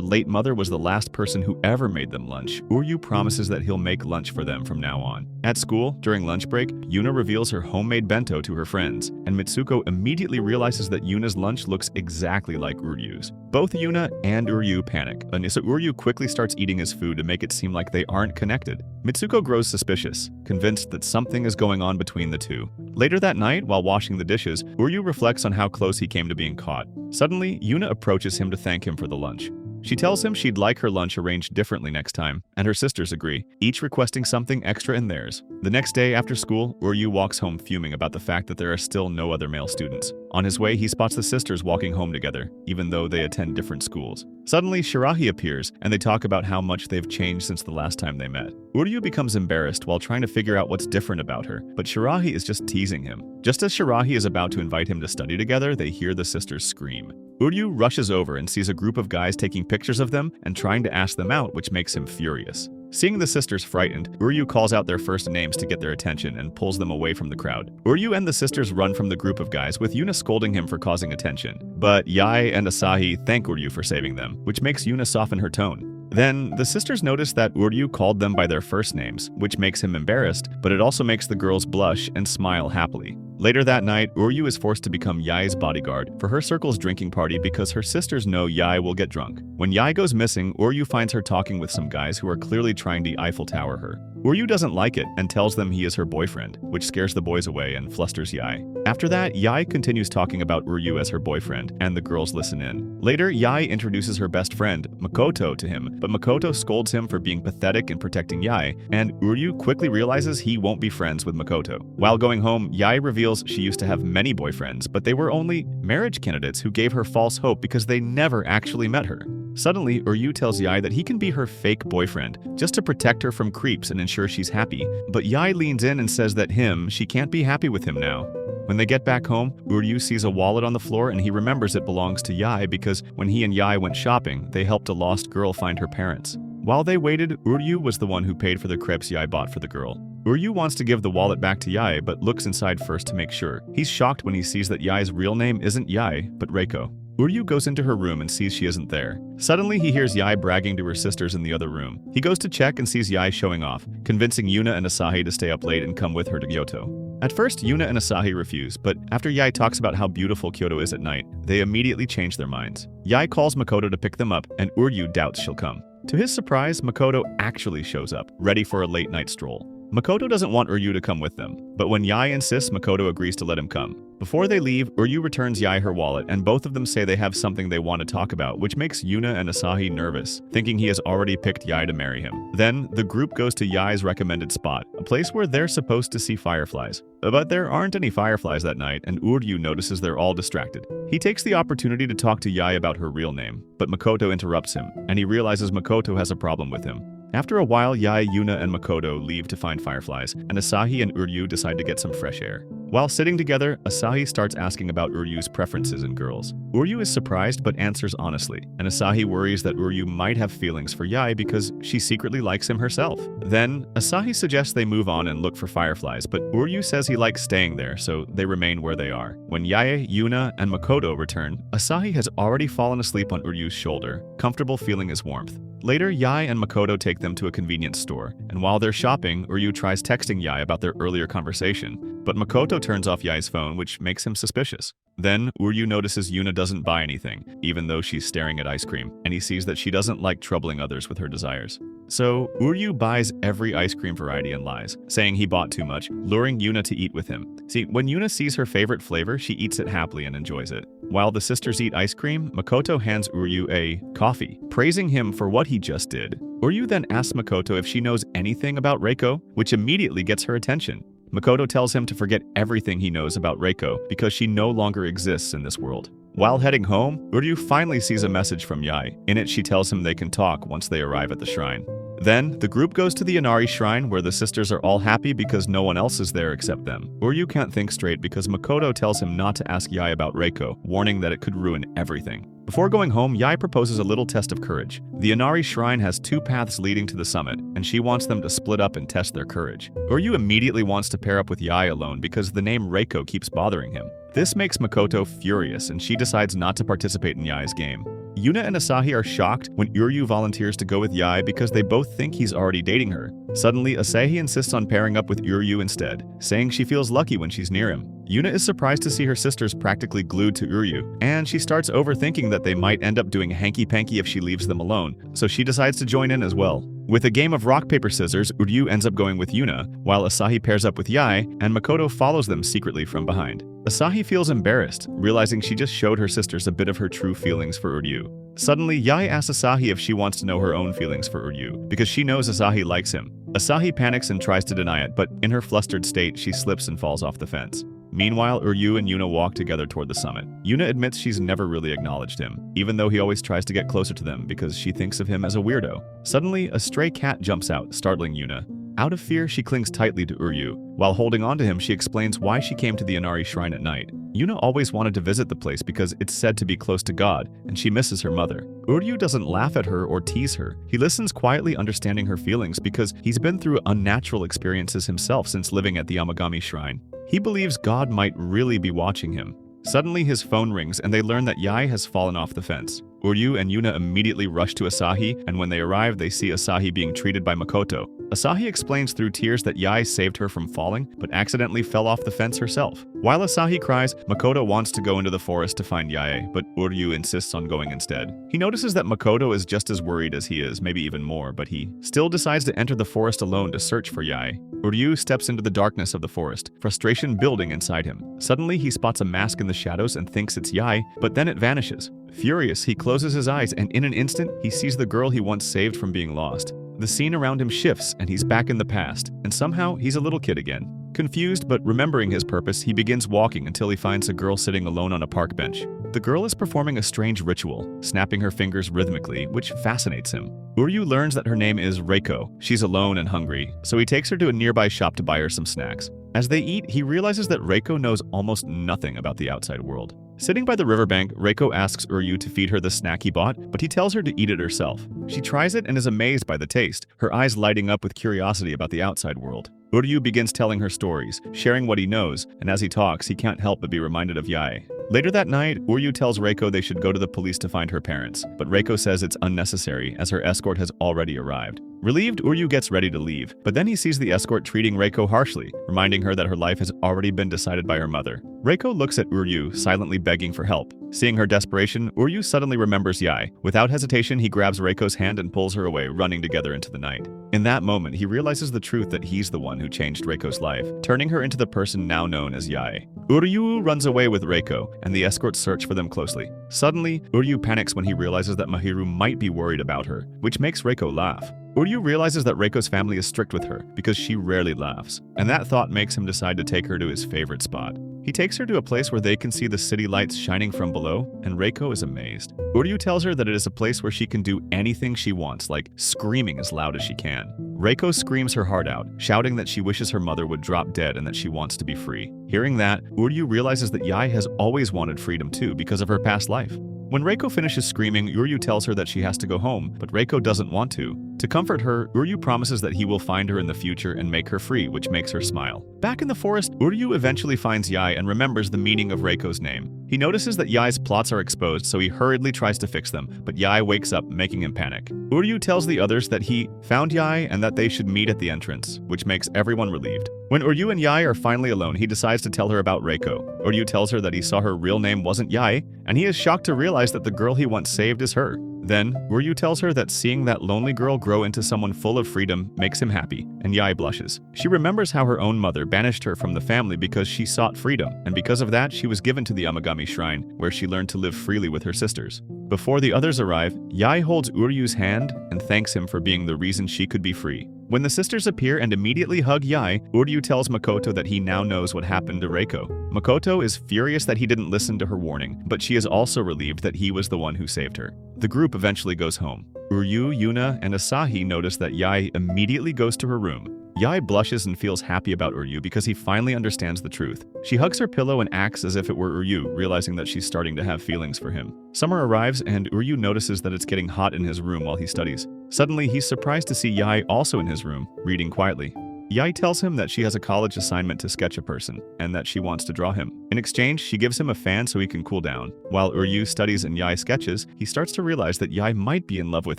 late mother was the last person who ever made them lunch, Uryu promises that he'll make lunch for them from now on. At school, during lunch break, Yuna reveals her homemade bento to her friends, and Mitsuko immediately realizes that Yuna's lunch looks exactly like Uryu's. Both Yuna and Uryu panic, and so Uryu quickly starts eating his food to make it seem like they aren't connected. Mitsuko grows suspicious, convinced that something is going on between the two. Later that night, while washing the dishes, Uryu reflects on how close he came to being caught. Suddenly, Yuna approaches him to thank him for the lunch. She tells him she'd like her lunch arranged differently next time, and her sisters agree, each requesting something extra in theirs. The next day after school, Uryu walks home fuming about the fact that there are still no other male students. On his way, he spots the sisters walking home together, even though they attend different schools. Suddenly, Shirahi appears, and they talk about how much they've changed since the last time they met. Uryu becomes embarrassed while trying to figure out what's different about her, but Shirahi is just teasing him. Just as Shirahi is about to invite him to study together, they hear the sisters scream. Uryu rushes over and sees a group of guys taking pictures of them and trying to ask them out, which makes him furious. Seeing the sisters frightened, Uryu calls out their first names to get their attention and pulls them away from the crowd. Uryu and the sisters run from the group of guys, with Yuna scolding him for causing attention. But Yae and Asahi thank Uryu for saving them, which makes Yuna soften her tone. Then, the sisters notice that Uryu called them by their first names, which makes him embarrassed, but it also makes the girls blush and smile happily. Later that night, Uryu is forced to become Yae's bodyguard for her circle's drinking party because her sisters know Yae will get drunk. When Yae goes missing, Uryu finds her talking with some guys who are clearly trying to Eiffel Tower her. Uryu doesn't like it and tells them he is her boyfriend, which scares the boys away and flusters Yae. After that, Yae continues talking about Uryu as her boyfriend, and the girls listen in. Later, Yae introduces her best friend, Makoto, to him, but Makoto scolds him for being pathetic in protecting Yae, and Uryu quickly realizes he won't be friends with Makoto. While going home, Yae reveals she used to have many boyfriends, but they were only marriage candidates who gave her false hope because they never actually met her. Suddenly, Uryu tells Yae that he can be her fake boyfriend, just to protect her from creeps and ensure she's happy, but Yae leans in and says that she can't be happy with him now. When they get back home, Uryu sees a wallet on the floor and he remembers it belongs to Yae because when he and Yae went shopping, they helped a lost girl find her parents. While they waited, Uryu was the one who paid for the crepes Yae bought for the girl. Uryu wants to give the wallet back to Yae, but looks inside first to make sure. He's shocked when he sees that Yae's real name isn't Yae, but Reiko. Uryu goes into her room and sees she isn't there. Suddenly, he hears Yae bragging to her sisters in the other room. He goes to check and sees Yae showing off, convincing Yuna and Asahi to stay up late and come with her to Kyoto. At first, Yuna and Asahi refuse, but after Yae talks about how beautiful Kyoto is at night, they immediately change their minds. Yae calls Makoto to pick them up, and Uryu doubts she'll come. To his surprise, Makoto actually shows up, ready for a late-night stroll. Makoto doesn't want Uryu to come with them, but when Yae insists, Makoto agrees to let him come. Before they leave, Uryu returns Yae her wallet, and both of them say they have something they want to talk about, which makes Yuna and Asahi nervous, thinking he has already picked Yae to marry him. Then, the group goes to Yae's recommended spot, a place where they're supposed to see fireflies. But there aren't any fireflies that night, and Uryu notices they're all distracted. He takes the opportunity to talk to Yae about her real name, but Makoto interrupts him, and he realizes Makoto has a problem with him. After a while, Yae, Yuna, and Makoto leave to find fireflies, and Asahi and Uryu decide to get some fresh air. While sitting together, Asahi starts asking about Uryu's preferences in girls. Uryu is surprised but answers honestly, and Asahi worries that Uryu might have feelings for Yae because she secretly likes him herself. Then, Asahi suggests they move on and look for fireflies, but Uryu says he likes staying there, so they remain where they are. When Yae, Yuna, and Makoto return, Asahi has already fallen asleep on Uryu's shoulder, comfortable feeling his warmth. Later, Yae and Makoto take them to a convenience store, and while they're shopping, Uryu tries texting Yae about their earlier conversation, but Makoto turns off Yae's phone, which makes him suspicious. Then, Uryu notices Yuna doesn't buy anything, even though she's staring at ice cream, and he sees that she doesn't like troubling others with her desires. So, Uryu buys every ice cream variety and lies, saying he bought too much, luring Yuna to eat with him. See, when Yuna sees her favorite flavor, she eats it happily and enjoys it. While the sisters eat ice cream, Makoto hands Uryu a coffee, praising him for what he just did. Uryu then asks Makoto if she knows anything about Reiko, which immediately gets her attention. Makoto tells him to forget everything he knows about Reiko because she no longer exists in this world. While heading home, Uryu finally sees a message from Yae. In it, she tells him they can talk once they arrive at the shrine. Then, the group goes to the Inari shrine where the sisters are all happy because no one else is there except them. Uryu can't think straight because Makoto tells him not to ask Yae about Reiko, warning that it could ruin everything. Before going home, Yae proposes a little test of courage. The Inari shrine has 2 paths leading to the summit, and she wants them to split up and test their courage. Uryu immediately wants to pair up with Yae alone because the name Reiko keeps bothering him. This makes Makoto furious, and she decides not to participate in Yae's game. Yuna and Asahi are shocked when Uryu volunteers to go with Yae because they both think he's already dating her. Suddenly, Asahi insists on pairing up with Uryu instead, saying she feels lucky when she's near him. Yuna is surprised to see her sisters practically glued to Uryu, and she starts overthinking that they might end up doing hanky-panky if she leaves them alone, so she decides to join in as well. With a game of rock, paper, scissors, Uryu ends up going with Yuna, while Asahi pairs up with Yae, and Makoto follows them secretly from behind. Asahi feels embarrassed, realizing she just showed her sisters a bit of her true feelings for Uryu. Suddenly, Yae asks Asahi if she wants to know her own feelings for Uryu, because she knows Asahi likes him. Asahi panics and tries to deny it, but in her flustered state, she slips and falls off the fence. Meanwhile, Uryu and Yuna walk together toward the summit. Yuna admits she's never really acknowledged him, even though he always tries to get closer to them because she thinks of him as a weirdo. Suddenly, a stray cat jumps out, startling Yuna. Out of fear, she clings tightly to Uryu. While holding on to him, she explains why she came to the Inari shrine at night. Yuna always wanted to visit the place because it's said to be close to God, and she misses her mother. Uryu doesn't laugh at her or tease her. He listens quietly, understanding her feelings because he's been through unnatural experiences himself since living at the Amagami shrine. He believes God might really be watching him. Suddenly, his phone rings and they learn that Yae has fallen off the fence. Uryu and Yuna immediately rush to Asahi, and when they arrive, they see Asahi being treated by Makoto. Asahi explains through tears that Yae saved her from falling, but accidentally fell off the fence herself. While Asahi cries, Makoto wants to go into the forest to find Yae, but Uryu insists on going instead. He notices that Makoto is just as worried as he is, maybe even more, but he still decides to enter the forest alone to search for Yae. Uryu steps into the darkness of the forest, frustration building inside him. Suddenly, he spots a mask in the shadows and thinks it's Yae, but then it vanishes. Furious, he closes his eyes, and in an instant, he sees the girl he once saved from being lost. The scene around him shifts, and he's back in the past, and somehow he's a little kid again. Confused but remembering his purpose, he begins walking until he finds a girl sitting alone on a park bench. The girl is performing a strange ritual, snapping her fingers rhythmically, which fascinates him. Uryu learns that her name is Reiko. She's alone and hungry, so he takes her to a nearby shop to buy her some snacks. As they eat, he realizes that Reiko knows almost nothing about the outside world. Sitting by the riverbank, Reiko asks Uryu to feed her the snack he bought, but he tells her to eat it herself. She tries it and is amazed by the taste, her eyes lighting up with curiosity about the outside world. Uryu begins telling her stories, sharing what he knows, and as he talks, he can't help but be reminded of Yae. Later that night, Uryu tells Reiko they should go to the police to find her parents, but Reiko says it's unnecessary as her escort has already arrived. Relieved, Uryu gets ready to leave, but then he sees the escort treating Reiko harshly, reminding her that her life has already been decided by her mother. Reiko looks at Uryu, silently begging for help. Seeing her desperation, Uryu suddenly remembers Yae. Without hesitation, he grabs Reiko's hand and pulls her away, running together into the night. In that moment, he realizes the truth that he's the one who changed Reiko's life, turning her into the person now known as Yae. Uryu runs away with Reiko, and the escorts search for them closely. Suddenly, Uryu panics when he realizes that Mahiru might be worried about her, which makes Reiko laugh. Uryu realizes that Reiko's family is strict with her because she rarely laughs, and that thought makes him decide to take her to his favorite spot. He takes her to a place where they can see the city lights shining from below, and Reiko is amazed. Uryu tells her that it is a place where she can do anything she wants, like screaming as loud as she can. Reiko screams her heart out, shouting that she wishes her mother would drop dead and that she wants to be free. Hearing that, Uryu realizes that Yae has always wanted freedom too because of her past life. When Reiko finishes screaming, Uryu tells her that she has to go home, but Reiko doesn't want to. To comfort her, Uryu promises that he will find her in the future and make her free, which makes her smile. Back in the forest, Uryu eventually finds Yae and remembers the meaning of Reiko's name. He notices that Yae's plots are exposed, so he hurriedly tries to fix them, but Yae wakes up, making him panic. Uryu tells the others that he found Yae and that they should meet at the entrance, which makes everyone relieved. When Uryu and Yae are finally alone, he decides to tell her about Reiko. Uryu tells her that he saw her real name wasn't Yae, and he is shocked to realize that the girl he once saved is her. Then, Uryu tells her that seeing that lonely girl grow into someone full of freedom makes him happy, and Yae blushes. She remembers how her own mother banished her from the family because she sought freedom, and because of that, she was given to the Amagami shrine, where she learned to live freely with her sisters. Before the others arrive, Yae holds Uryu's hand and thanks him for being the reason she could be free. When the sisters appear and immediately hug Yae, Uryu tells Makoto that he now knows what happened to Reiko. Makoto is furious that he didn't listen to her warning, but she is also relieved that he was the one who saved her. The group eventually goes home. Uryu, Yuna, and Asahi notice that Yae immediately goes to her room. Yae blushes and feels happy about Uryu because he finally understands the truth. She hugs her pillow and acts as if it were Uryu, realizing that she's starting to have feelings for him. Summer arrives and Uryu notices that it's getting hot in his room while he studies. Suddenly, he's surprised to see Yae also in his room, reading quietly. Yae tells him that she has a college assignment to sketch a person, and that she wants to draw him. In exchange, she gives him a fan so he can cool down. While Uryu studies and Yae sketches, he starts to realize that Yae might be in love with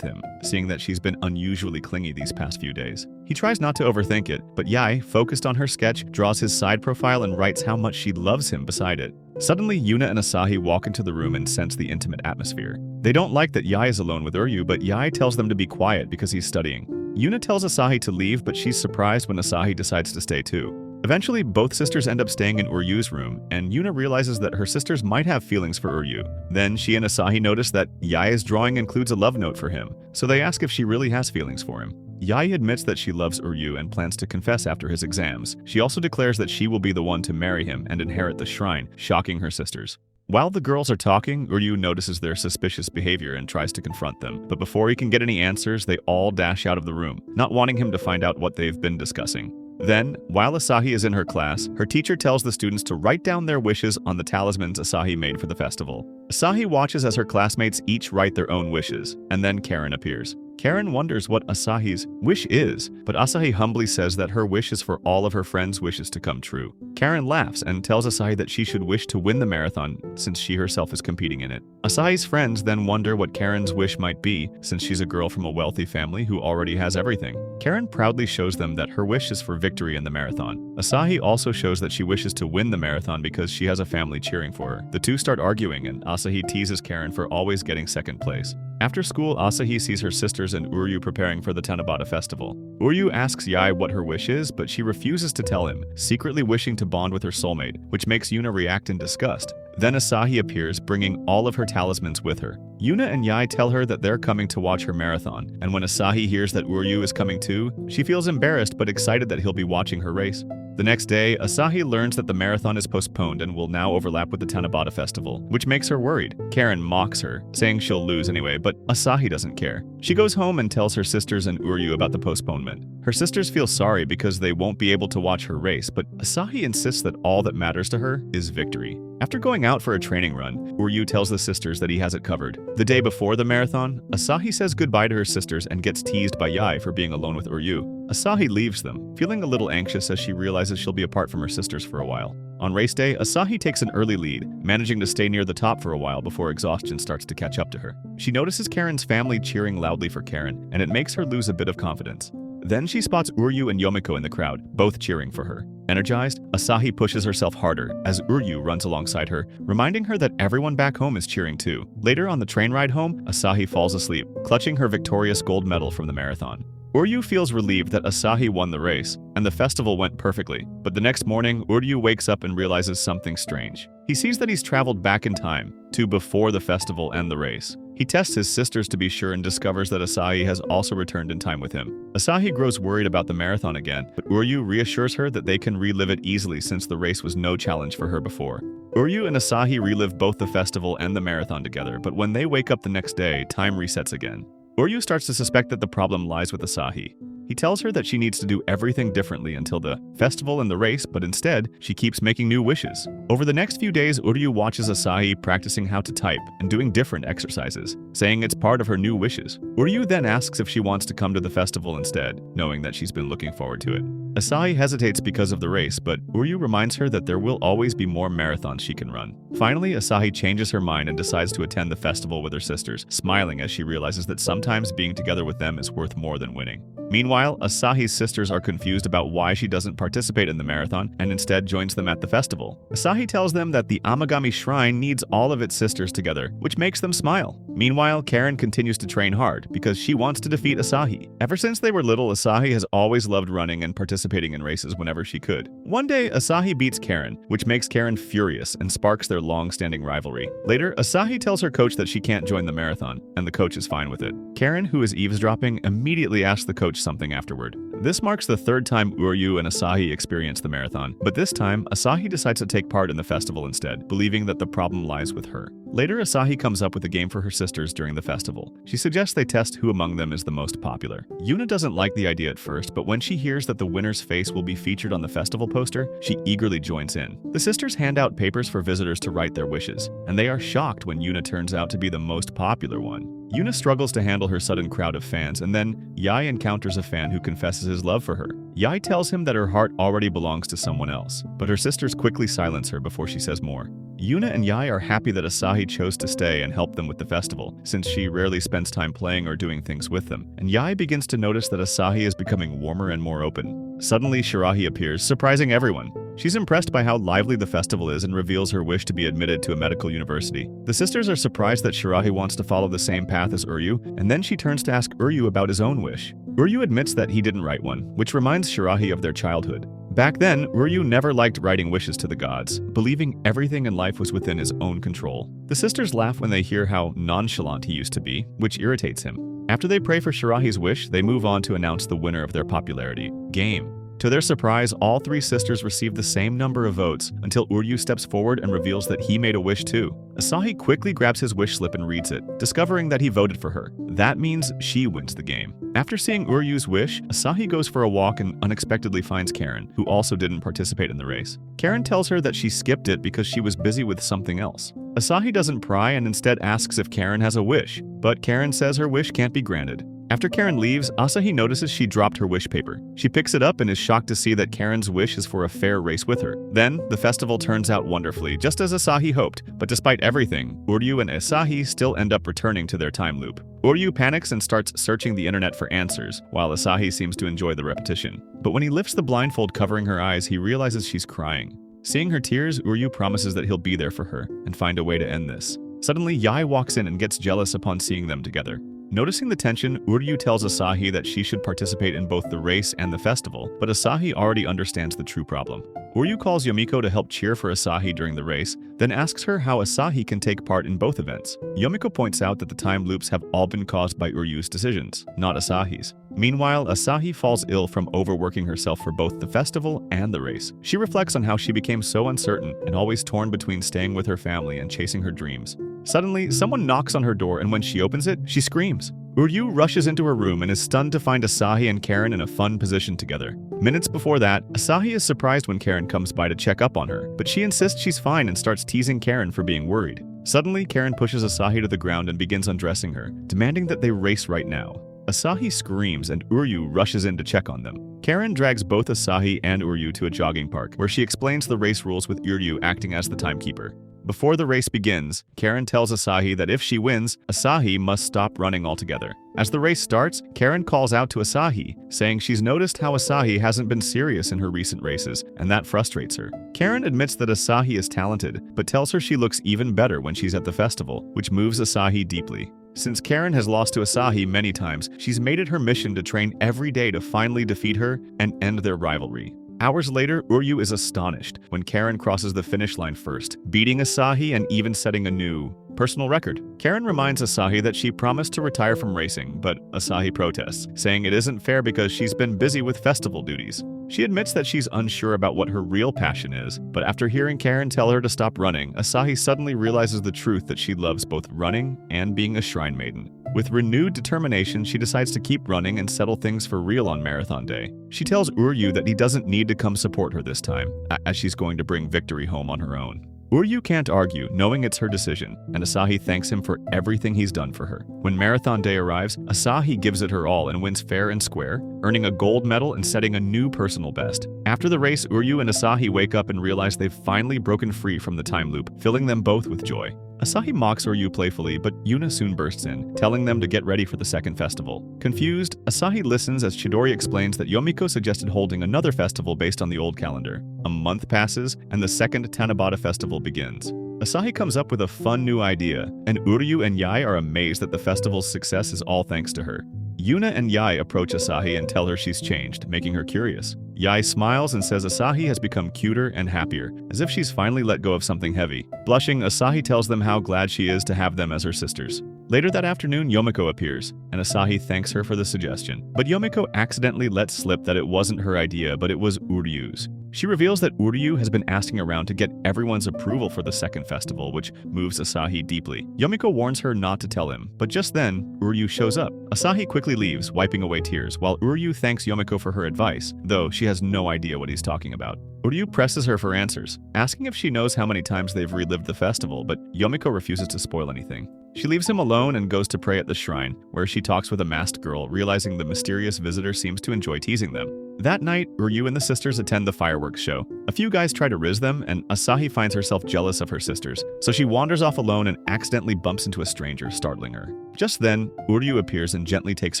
him, seeing that she's been unusually clingy these past few days. He tries not to overthink it, but Yae, focused on her sketch, draws his side profile and writes how much she loves him beside it. Suddenly, Yuna and Asahi walk into the room and sense the intimate atmosphere. They don't like that Yae is alone with Uryu, but Yae tells them to be quiet because he's studying. Yuna tells Asahi to leave, but she's surprised when Asahi decides to stay too. Eventually, both sisters end up staying in Uryu's room, and Yuna realizes that her sisters might have feelings for Uryu. Then she and Asahi notice that Yae's drawing includes a love note for him, so they ask if she really has feelings for him. Yae admits that she loves Uryu and plans to confess after his exams. She also declares that she will be the one to marry him and inherit the shrine, shocking her sisters. While the girls are talking, Uryu notices their suspicious behavior and tries to confront them. But before he can get any answers, they all dash out of the room, not wanting him to find out what they've been discussing. Then, while Asahi is in her class, her teacher tells the students to write down their wishes on the talismans Asahi made for the festival. Asahi watches as her classmates each write their own wishes, and then Karen appears. Karen wonders what Asahi's wish is, but Asahi humbly says that her wish is for all of her friends' wishes to come true. Karen laughs and tells Asahi that she should wish to win the marathon since she herself is competing in it. Asahi's friends then wonder what Karen's wish might be since she's a girl from a wealthy family who already has everything. Karen proudly shows them that her wish is for victory in the marathon. Asahi also shows that she wishes to win the marathon because she has a family cheering for her. The two start arguing and Asahi teases Karen for always getting second place. After school, Asahi sees her sisters and Uryu preparing for the Tanabata festival. Uryu asks Yae what her wish is, but she refuses to tell him, secretly wishing to bond with her soulmate, which makes Yuna react in disgust. Then Asahi appears, bringing all of her talismans with her. Yuna and Yae tell her that they're coming to watch her marathon, and when Asahi hears that Uryu is coming too, she feels embarrassed but excited that he'll be watching her race. The next day, Asahi learns that the marathon is postponed and will now overlap with the Tanabata festival, which makes her worried. Karen mocks her, saying she'll lose anyway, but Asahi doesn't care. She goes home and tells her sisters and Uryu about the postponement. Her sisters feel sorry because they won't be able to watch her race, but Asahi insists that all that matters to her is victory. After going out for a training run, Uryu tells the sisters that he has it covered. The day before the marathon, Asahi says goodbye to her sisters and gets teased by Yae for being alone with Uryu. Asahi leaves them, feeling a little anxious as she realizes she'll be apart from her sisters for a while. On race day, Asahi takes an early lead, managing to stay near the top for a while before exhaustion starts to catch up to her. She notices Karen's family cheering loudly for Karen, and it makes her lose a bit of confidence. Then she spots Uryu and Yomiko in the crowd, both cheering for her. Energized, Asahi pushes herself harder as Uryu runs alongside her, reminding her that everyone back home is cheering too. Later on the train ride home, Asahi falls asleep, clutching her victorious gold medal from the marathon. Uryu feels relieved that Asahi won the race, and the festival went perfectly. But the next morning, Uryu wakes up and realizes something strange. He sees that he's traveled back in time, to before the festival and the race. He tests his sisters to be sure and discovers that Asahi has also returned in time with him. Asahi grows worried about the marathon again, but Uryu reassures her that they can relive it easily since the race was no challenge for her before. Uryu and Asahi relive both the festival and the marathon together, but when they wake up the next day, time resets again. Uryu starts to suspect that the problem lies with Asahi. He tells her that she needs to do everything differently until the festival and the race, but instead, she keeps making new wishes. Over the next few days, Uryu watches Asahi practicing how to type and doing different exercises, saying it's part of her new wishes. Uryu then asks if she wants to come to the festival instead, knowing that she's been looking forward to it. Asahi hesitates because of the race, but Uryu reminds her that there will always be more marathons she can run. Finally, Asahi changes her mind and decides to attend the festival with her sisters, smiling as she realizes that sometimes being together with them is worth more than winning. Meanwhile, Asahi's sisters are confused about why she doesn't participate in the marathon and instead joins them at the festival. Asahi tells them that the Amagami shrine needs all of its sisters together, which makes them smile. Meanwhile, Karen continues to train hard because she wants to defeat Asahi. Ever since they were little, Asahi has always loved running and participating in races whenever she could. One day, Asahi beats Karen, which makes Karen furious and sparks their long-standing rivalry. Later, Asahi tells her coach that she can't join the marathon, and the coach is fine with it. Karen, who is eavesdropping, immediately asks the coach something afterward. This marks the third time Uryu and Asahi experience the marathon, but this time, Asahi decides to take part in the festival instead, believing that the problem lies with her. Later, Asahi comes up with a game for her sisters during the festival. She suggests they test who among them is the most popular. Yuna doesn't like the idea at first, but when she hears that the winner's face will be featured on the festival poster, she eagerly joins in. The sisters hand out papers for visitors to write their wishes, and they are shocked when Yuna turns out to be the most popular one. Yuna struggles to handle her sudden crowd of fans, and then Yai encounters a fan who confesses his love for her. Yai tells him that her heart already belongs to someone else, but her sisters quickly silence her before she says more. Yuna and Yai are happy that Asahi chose to stay and help them with the festival, since she rarely spends time playing or doing things with them, and Yai begins to notice that Asahi is becoming warmer and more open. Suddenly, Shirahi appears, surprising everyone. She's impressed by how lively the festival is and reveals her wish to be admitted to a medical university. The sisters are surprised that Shirahi wants to follow the same path as Uryu, and then she turns to ask Uryu about his own wish. Uryu admits that he didn't write one, which reminds Shirahi of their childhood. Back then, Uryu never liked writing wishes to the gods, believing everything in life was within his own control. The sisters laugh when they hear how nonchalant he used to be, which irritates him. After they pray for Shirahi's wish, they move on to announce the winner of their popularity game. To their surprise, all three sisters receive the same number of votes until Uryu steps forward and reveals that he made a wish too. Asahi quickly grabs his wish slip and reads it, discovering that he voted for her. That means she wins the game. After seeing Uryu's wish, Asahi goes for a walk and unexpectedly finds Karen, who also didn't participate in the race. Karen tells her that she skipped it because she was busy with something else. Asahi doesn't pry and instead asks if Karen has a wish, but Karen says her wish can't be granted. After Karen leaves, Asahi notices she dropped her wish paper. She picks it up and is shocked to see that Karen's wish is for a fair race with her. Then, the festival turns out wonderfully, just as Asahi hoped, but despite everything, Uryu and Asahi still end up returning to their time loop. Uryu panics and starts searching the internet for answers, while Asahi seems to enjoy the repetition. But when he lifts the blindfold covering her eyes, he realizes she's crying. Seeing her tears, Uryu promises that he'll be there for her and find a way to end this. Suddenly, Yai walks in and gets jealous upon seeing them together. Noticing the tension, Uryu tells Asahi that she should participate in both the race and the festival, but Asahi already understands the true problem. Uryu calls Yomiko to help cheer for Asahi during the race, then asks her how Asahi can take part in both events. Yomiko points out that the time loops have all been caused by Uryu's decisions, not Asahi's. Meanwhile, Asahi falls ill from overworking herself for both the festival and the race. She reflects on how she became so uncertain and always torn between staying with her family and chasing her dreams. Suddenly, someone knocks on her door, and when she opens it, she screams. Uryu rushes into her room and is stunned to find Asahi and Karen in a fun position together. Minutes before that, Asahi is surprised when Karen comes by to check up on her, but she insists she's fine and starts teasing Karen for being worried. Suddenly, Karen pushes Asahi to the ground and begins undressing her, demanding that they race right now. Asahi screams and Uryu rushes in to check on them. Karen drags both Asahi and Uryu to a jogging park, where she explains the race rules with Uryu acting as the timekeeper. Before the race begins, Karen tells Asahi that if she wins, Asahi must stop running altogether. As the race starts, Karen calls out to Asahi, saying she's noticed how Asahi hasn't been serious in her recent races, and that frustrates her. Karen admits that Asahi is talented, but tells her she looks even better when she's at the festival, which moves Asahi deeply. Since Karen has lost to Asahi many times, she's made it her mission to train every day to finally defeat her and end their rivalry. Hours later, Uryu is astonished when Karen crosses the finish line first, beating Asahi and even setting a new personal record. Karen reminds Asahi that she promised to retire from racing, but Asahi protests, saying it isn't fair because she's been busy with festival duties. She admits that she's unsure about what her real passion is, but after hearing Karen tell her to stop running, Asahi suddenly realizes the truth that she loves both running and being a shrine maiden. With renewed determination, she decides to keep running and settle things for real on Marathon Day. She tells Uryu that he doesn't need to come support her this time, as she's going to bring victory home on her own. Uryu can't argue, knowing it's her decision, and Asahi thanks him for everything he's done for her. When Marathon Day arrives, Asahi gives it her all and wins fair and square, earning a gold medal and setting a new personal best. After the race, Uryu and Asahi wake up and realize they've finally broken free from the time loop, filling them both with joy. Asahi mocks Uryu playfully, but Yuna soon bursts in, telling them to get ready for the second festival. Confused, Asahi listens as Chidori explains that Yomiko suggested holding another festival based on the old calendar. A month passes, and the second Tanabata festival begins. Asahi comes up with a fun new idea, and Uryu and Yai are amazed that the festival's success is all thanks to her. Yuna and Yai approach Asahi and tell her she's changed, making her curious. Yai smiles and says Asahi has become cuter and happier, as if she's finally let go of something heavy. Blushing, Asahi tells them how glad she is to have them as her sisters. Later that afternoon, Yomiko appears, and Asahi thanks her for the suggestion. But Yomiko accidentally lets slip that it wasn't her idea, but it was Uryu's. She reveals that Uryu has been asking around to get everyone's approval for the second festival, which moves Asahi deeply. Yomiko warns her not to tell him, but just then, Uryu shows up. Asahi quickly leaves, wiping away tears, while Uryu thanks Yomiko for her advice, though she has no idea what he's talking about. Uryu presses her for answers, asking if she knows how many times they've relived the festival, but Yomiko refuses to spoil anything. She leaves him alone and goes to pray at the shrine, where she talks with a masked girl, realizing the mysterious visitor seems to enjoy teasing them. That night, Uryu and the sisters attend the fireworks show. A few guys try to riz them, and Asahi finds herself jealous of her sisters, so she wanders off alone and accidentally bumps into a stranger, startling her. Just then, Uryu appears and gently takes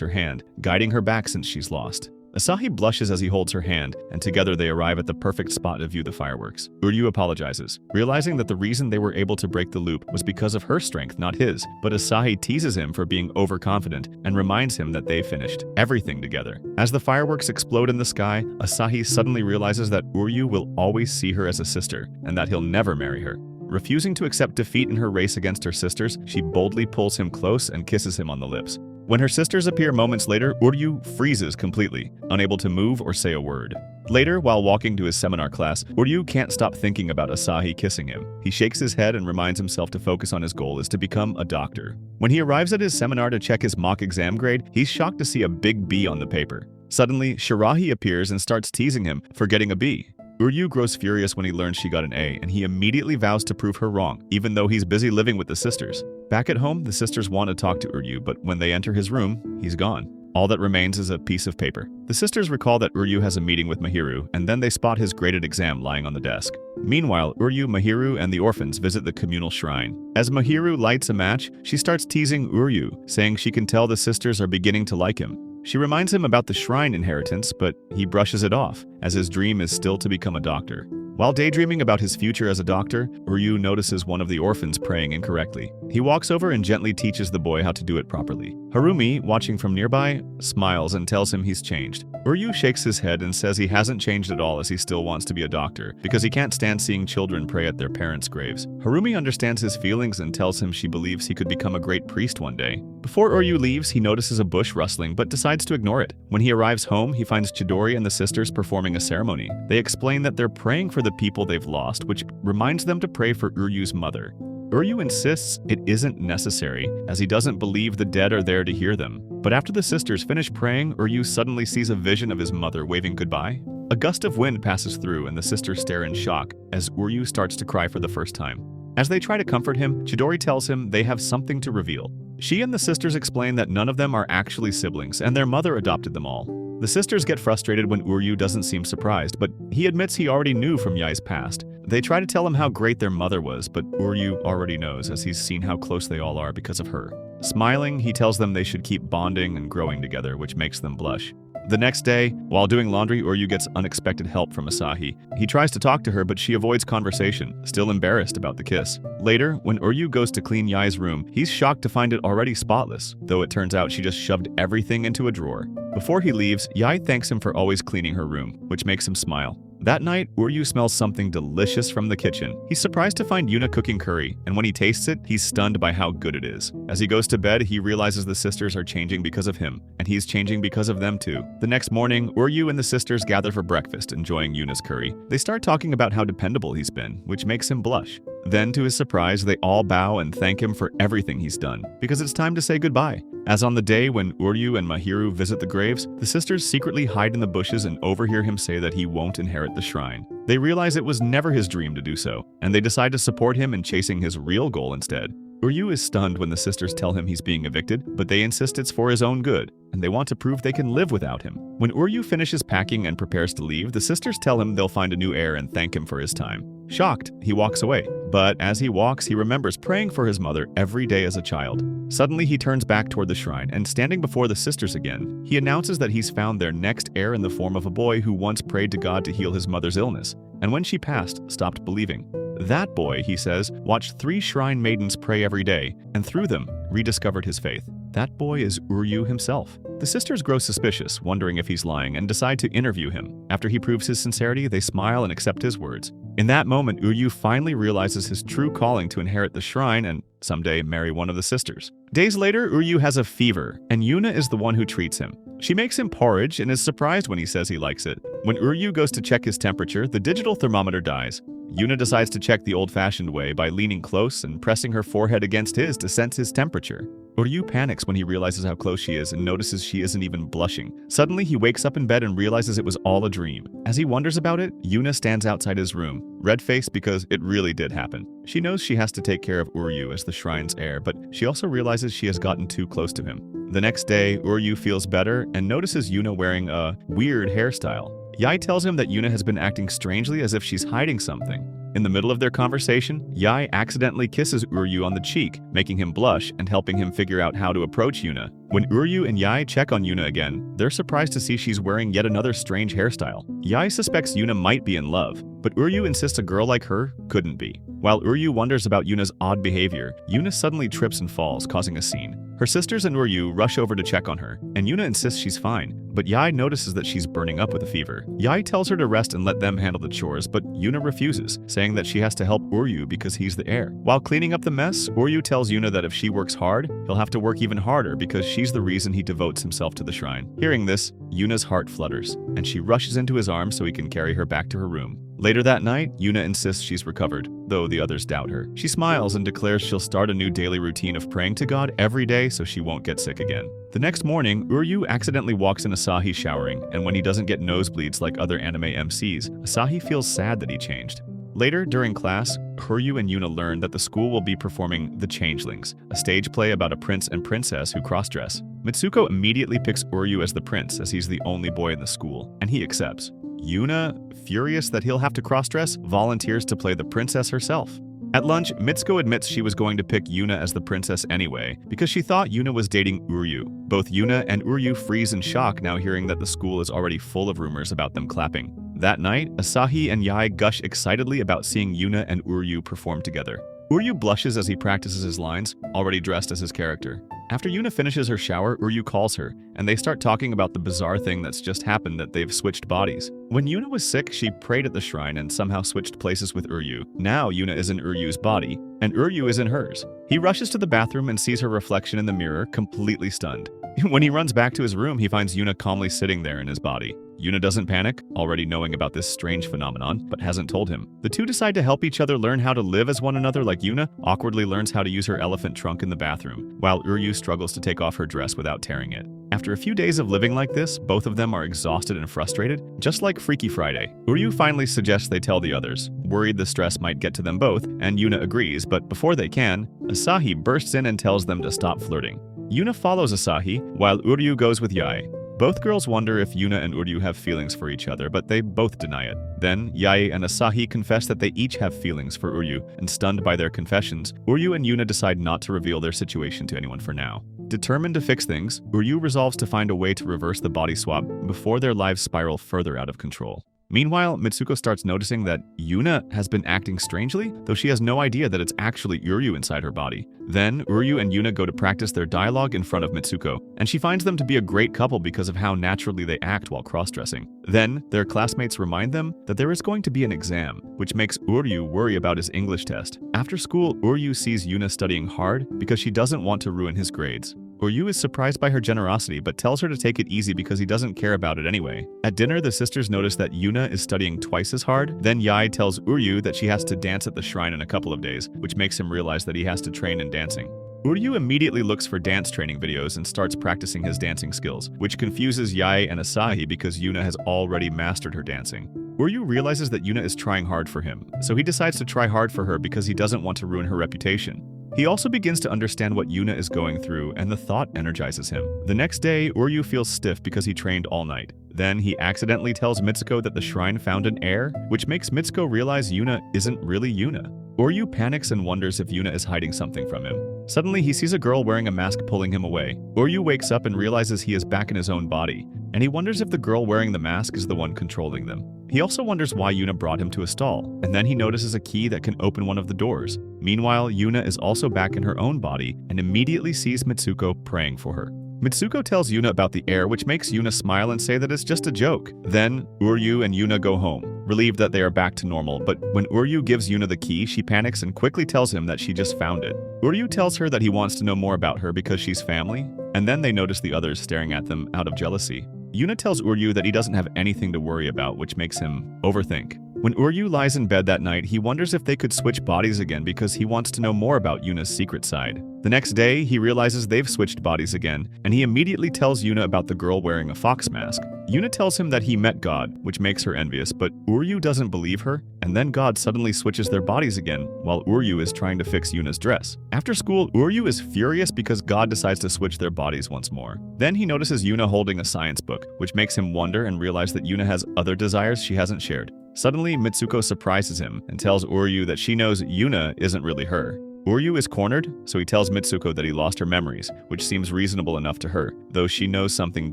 her hand, guiding her back since she's lost. Asahi blushes as he holds her hand, and together they arrive at the perfect spot to view the fireworks. Uryu apologizes, realizing that the reason they were able to break the loop was because of her strength, not his, but Asahi teases him for being overconfident and reminds him that they finished everything together. As the fireworks explode in the sky, Asahi suddenly realizes that Uryu will always see her as a sister, and that he'll never marry her. Refusing to accept defeat in her race against her sisters, she boldly pulls him close and kisses him on the lips. When her sisters appear moments later, Uryu freezes completely, unable to move or say a word. Later, while walking to his seminar class, Uryu can't stop thinking about Asahi kissing him. He shakes his head and reminds himself to focus on his goal is to become a doctor. When he arrives at his seminar to check his mock exam grade, he's shocked to see a big B on the paper. Suddenly, Shirahi appears and starts teasing him for getting a B. Uryu grows furious when he learns she got an A, and he immediately vows to prove her wrong, even though he's busy living with the sisters. Back at home, the sisters want to talk to Uryu, but when they enter his room, he's gone. All that remains is a piece of paper. The sisters recall that Uryu has a meeting with Mahiru, and then they spot his graded exam lying on the desk. Meanwhile, Uryu, Mahiru, and the orphans visit the communal shrine. As Mahiru lights a match, she starts teasing Uryu, saying she can tell the sisters are beginning to like him. She reminds him about the shrine inheritance, but he brushes it off, as his dream is still to become a doctor. While daydreaming about his future as a doctor, Uryu notices one of the orphans praying incorrectly. He walks over and gently teaches the boy how to do it properly. Harumi, watching from nearby, smiles and tells him he's changed. Uryu shakes his head and says he hasn't changed at all, as he still wants to be a doctor, because he can't stand seeing children pray at their parents' graves. Harumi understands his feelings and tells him she believes he could become a great priest one day. Before Uryu leaves, he notices a bush rustling but decides to ignore it. When he arrives home, he finds Chidori and the sisters performing a ceremony. They explain that they're praying for the people they've lost, which reminds them to pray for Uryu's mother. Uryu insists it isn't necessary, as he doesn't believe the dead are there to hear them. But after the sisters finish praying, Uryu suddenly sees a vision of his mother waving goodbye. A gust of wind passes through, and the sisters stare in shock as Uryu starts to cry for the first time. As they try to comfort him, Chidori tells him they have something to reveal. She and the sisters explain that none of them are actually siblings, and their mother adopted them all. The sisters get frustrated when Uryu doesn't seem surprised, but he admits he already knew from Yai's past. They try to tell him how great their mother was, but Uryu already knows, as he's seen how close they all are because of her. Smiling, he tells them they should keep bonding and growing together, which makes them blush. The next day, while doing laundry, Uryu gets unexpected help from Asahi. He tries to talk to her, but she avoids conversation, still embarrassed about the kiss. Later, when Uryu goes to clean Yai's room, he's shocked to find it already spotless, though it turns out she just shoved everything into a drawer. Before he leaves, Yai thanks him for always cleaning her room, which makes him smile. That night, Uryu smells something delicious from the kitchen. He's surprised to find Yuna cooking curry, and when he tastes it, he's stunned by how good it is. As he goes to bed, he realizes the sisters are changing because of him, and he's changing because of them too. The next morning, Uryu and the sisters gather for breakfast, enjoying Yuna's curry. They start talking about how dependable he's been, which makes him blush. Then, to his surprise, they all bow and thank him for everything he's done, because it's time to say goodbye. As on the day when Uryu and Mahiru visit the graves, the sisters secretly hide in the bushes and overhear him say that he won't inherit the shrine. They realize it was never his dream to do so, and they decide to support him in chasing his real goal instead. Uryu is stunned when the sisters tell him he's being evicted, but they insist it's for his own good, and they want to prove they can live without him. When Uryu finishes packing and prepares to leave, the sisters tell him they'll find a new heir and thank him for his time. Shocked, he walks away. But as he walks, he remembers praying for his mother every day as a child. Suddenly, he turns back toward the shrine, and standing before the sisters again, he announces that he's found their next heir in the form of a boy who once prayed to God to heal his mother's illness, and when she passed, stopped believing. That boy, he says, watched 3 shrine maidens pray every day, and through them, rediscovered his faith. That boy is Uryu himself. The sisters grow suspicious, wondering if he's lying, and decide to interview him. After he proves his sincerity, they smile and accept his words. In that moment, Uryu finally realizes his true calling to inherit the shrine and someday marry one of the sisters. Days later, Uryu has a fever, and Yuna is the one who treats him. She makes him porridge and is surprised when he says he likes it. When Uryu goes to check his temperature, the digital thermometer dies. Yuna decides to check the old-fashioned way by leaning close and pressing her forehead against his to sense his temperature. Uryu panics when he realizes how close she is and notices she isn't even blushing. Suddenly, he wakes up in bed and realizes it was all a dream. As he wonders about it, Yuna stands outside his room, red-faced because it really did happen. She knows she has to take care of Uryu as the shrine's heir, but she also realizes she has gotten too close to him. The next day, Uryu feels better and notices Yuna wearing a weird hairstyle. Yai tells him that Yuna has been acting strangely as if she's hiding something. In the middle of their conversation, Yai accidentally kisses Uryu on the cheek, making him blush and helping him figure out how to approach Yuna. When Uryu and Yai check on Yuna again, they're surprised to see she's wearing yet another strange hairstyle. Yai suspects Yuna might be in love, but Uryu insists a girl like her couldn't be. While Uryu wonders about Yuna's odd behavior, Yuna suddenly trips and falls, causing a scene. Her sisters and Uryu rush over to check on her, and Yuna insists she's fine, but Yai notices that she's burning up with a fever. Yai tells her to rest and let them handle the chores, but Yuna refuses, saying that she has to help Uryu because he's the heir. While cleaning up the mess, Uryu tells Yuna that if she works hard, he'll have to work even harder because she's the reason he devotes himself to the shrine. Hearing this, Yuna's heart flutters, and she rushes into his arms so he can carry her back to her room. Later that night, Yuna insists she's recovered, though the others doubt her. She smiles and declares she'll start a new daily routine of praying to God every day so she won't get sick again. The next morning, Uryu accidentally walks in Asahi showering, and when he doesn't get nosebleeds like other anime MCs, Asahi feels sad that he changed. Later, during class, Uryu and Yuna learn that the school will be performing The Changelings, a stage play about a prince and princess who cross-dress. Mitsuko immediately picks Uryu as the prince as he's the only boy in the school, and he accepts. Yuna, furious that he'll have to cross-dress, volunteers to play the princess herself. At lunch, Mitsuko admits she was going to pick Yuna as the princess anyway, because she thought Yuna was dating Uryu. Both Yuna and Uryu freeze in shock now hearing that the school is already full of rumors about them clapping. That night, Asahi and Yai gush excitedly about seeing Yuna and Uryu perform together. Uryu blushes as he practices his lines, already dressed as his character. After Yuna finishes her shower, Uryu calls her, and they start talking about the bizarre thing that's just happened that they've switched bodies. When Yuna was sick, she prayed at the shrine and somehow switched places with Uryu. Now Yuna is in Uryu's body, and Uryu is in hers. He rushes to the bathroom and sees her reflection in the mirror, completely stunned. When he runs back to his room, he finds Yuna calmly sitting there in his body. Yuna doesn't panic, already knowing about this strange phenomenon, but hasn't told him. The two decide to help each other learn how to live as one another, like Yuna awkwardly learns how to use her elephant trunk in the bathroom, while Uryu struggles to take off her dress without tearing it. After a few days of living like this, both of them are exhausted and frustrated, just like Freaky Friday. Uryu finally suggests they tell the others, worried the stress might get to them both, and Yuna agrees, but before they can, Asahi bursts in and tells them to stop flirting. Yuna follows Asahi, while Uryu goes with Yai. Both girls wonder if Yuna and Uryu have feelings for each other, but they both deny it. Then, Yai and Asahi confess that they each have feelings for Uryu, and stunned by their confessions, Uryu and Yuna decide not to reveal their situation to anyone for now. Determined to fix things, Uryu resolves to find a way to reverse the body swap before their lives spiral further out of control. Meanwhile, Mitsuko starts noticing that Yuna has been acting strangely, though she has no idea that it's actually Uryu inside her body. Then, Uryu and Yuna go to practice their dialogue in front of Mitsuko, and she finds them to be a great couple because of how naturally they act while cross-dressing. Then, their classmates remind them that there is going to be an exam, which makes Uryu worry about his English test. After school, Uryu sees Yuna studying hard because she doesn't want to ruin his grades. Uryu is surprised by her generosity but tells her to take it easy because he doesn't care about it anyway. At dinner, the sisters notice that Yuna is studying twice as hard. Then Yai tells Uryu that she has to dance at the shrine in a couple of days, which makes him realize that he has to train in dancing. Uryu immediately looks for dance training videos and starts practicing his dancing skills, which confuses Yai and Asahi because Yuna has already mastered her dancing. Uryu realizes that Yuna is trying hard for him, so he decides to try hard for her because he doesn't want to ruin her reputation. He also begins to understand what Yuna is going through, and the thought energizes him. The next day, Uryu feels stiff because he trained all night. Then he accidentally tells Mitsuko that the shrine found an heir, which makes Mitsuko realize Yuna isn't really Yuna. Uryu panics and wonders if Yuna is hiding something from him. Suddenly, he sees a girl wearing a mask pulling him away. Uryu wakes up and realizes he is back in his own body, and he wonders if the girl wearing the mask is the one controlling them. He also wonders why Yuna brought him to a stall, and then he notices a key that can open one of the doors. Meanwhile, Yuna is also back in her own body and immediately sees Mitsuko praying for her. Mitsuko tells Yuna about the air, which makes Yuna smile and say that it's just a joke. Then, Uryu and Yuna go home, relieved that they are back to normal, but when Uryu gives Yuna the key, she panics and quickly tells him that she just found it. Uryu tells her that he wants to know more about her because she's family, and then they notice the others staring at them out of jealousy. Yuna tells Uryu that he doesn't have anything to worry about, which makes him overthink. When Uryu lies in bed that night, he wonders if they could switch bodies again because he wants to know more about Yuna's secret side. The next day, he realizes they've switched bodies again, and he immediately tells Yuna about the girl wearing a fox mask. Yuna tells him that he met God, which makes her envious, but Uryu doesn't believe her, and then God suddenly switches their bodies again, while Uryu is trying to fix Yuna's dress. After school, Uryu is furious because God decides to switch their bodies once more. Then he notices Yuna holding a science book, which makes him wonder and realize that Yuna has other desires she hasn't shared. Suddenly, Mitsuko surprises him and tells Uryu that she knows Yuna isn't really her. Uryu is cornered, so he tells Mitsuko that he lost her memories, which seems reasonable enough to her, though she knows something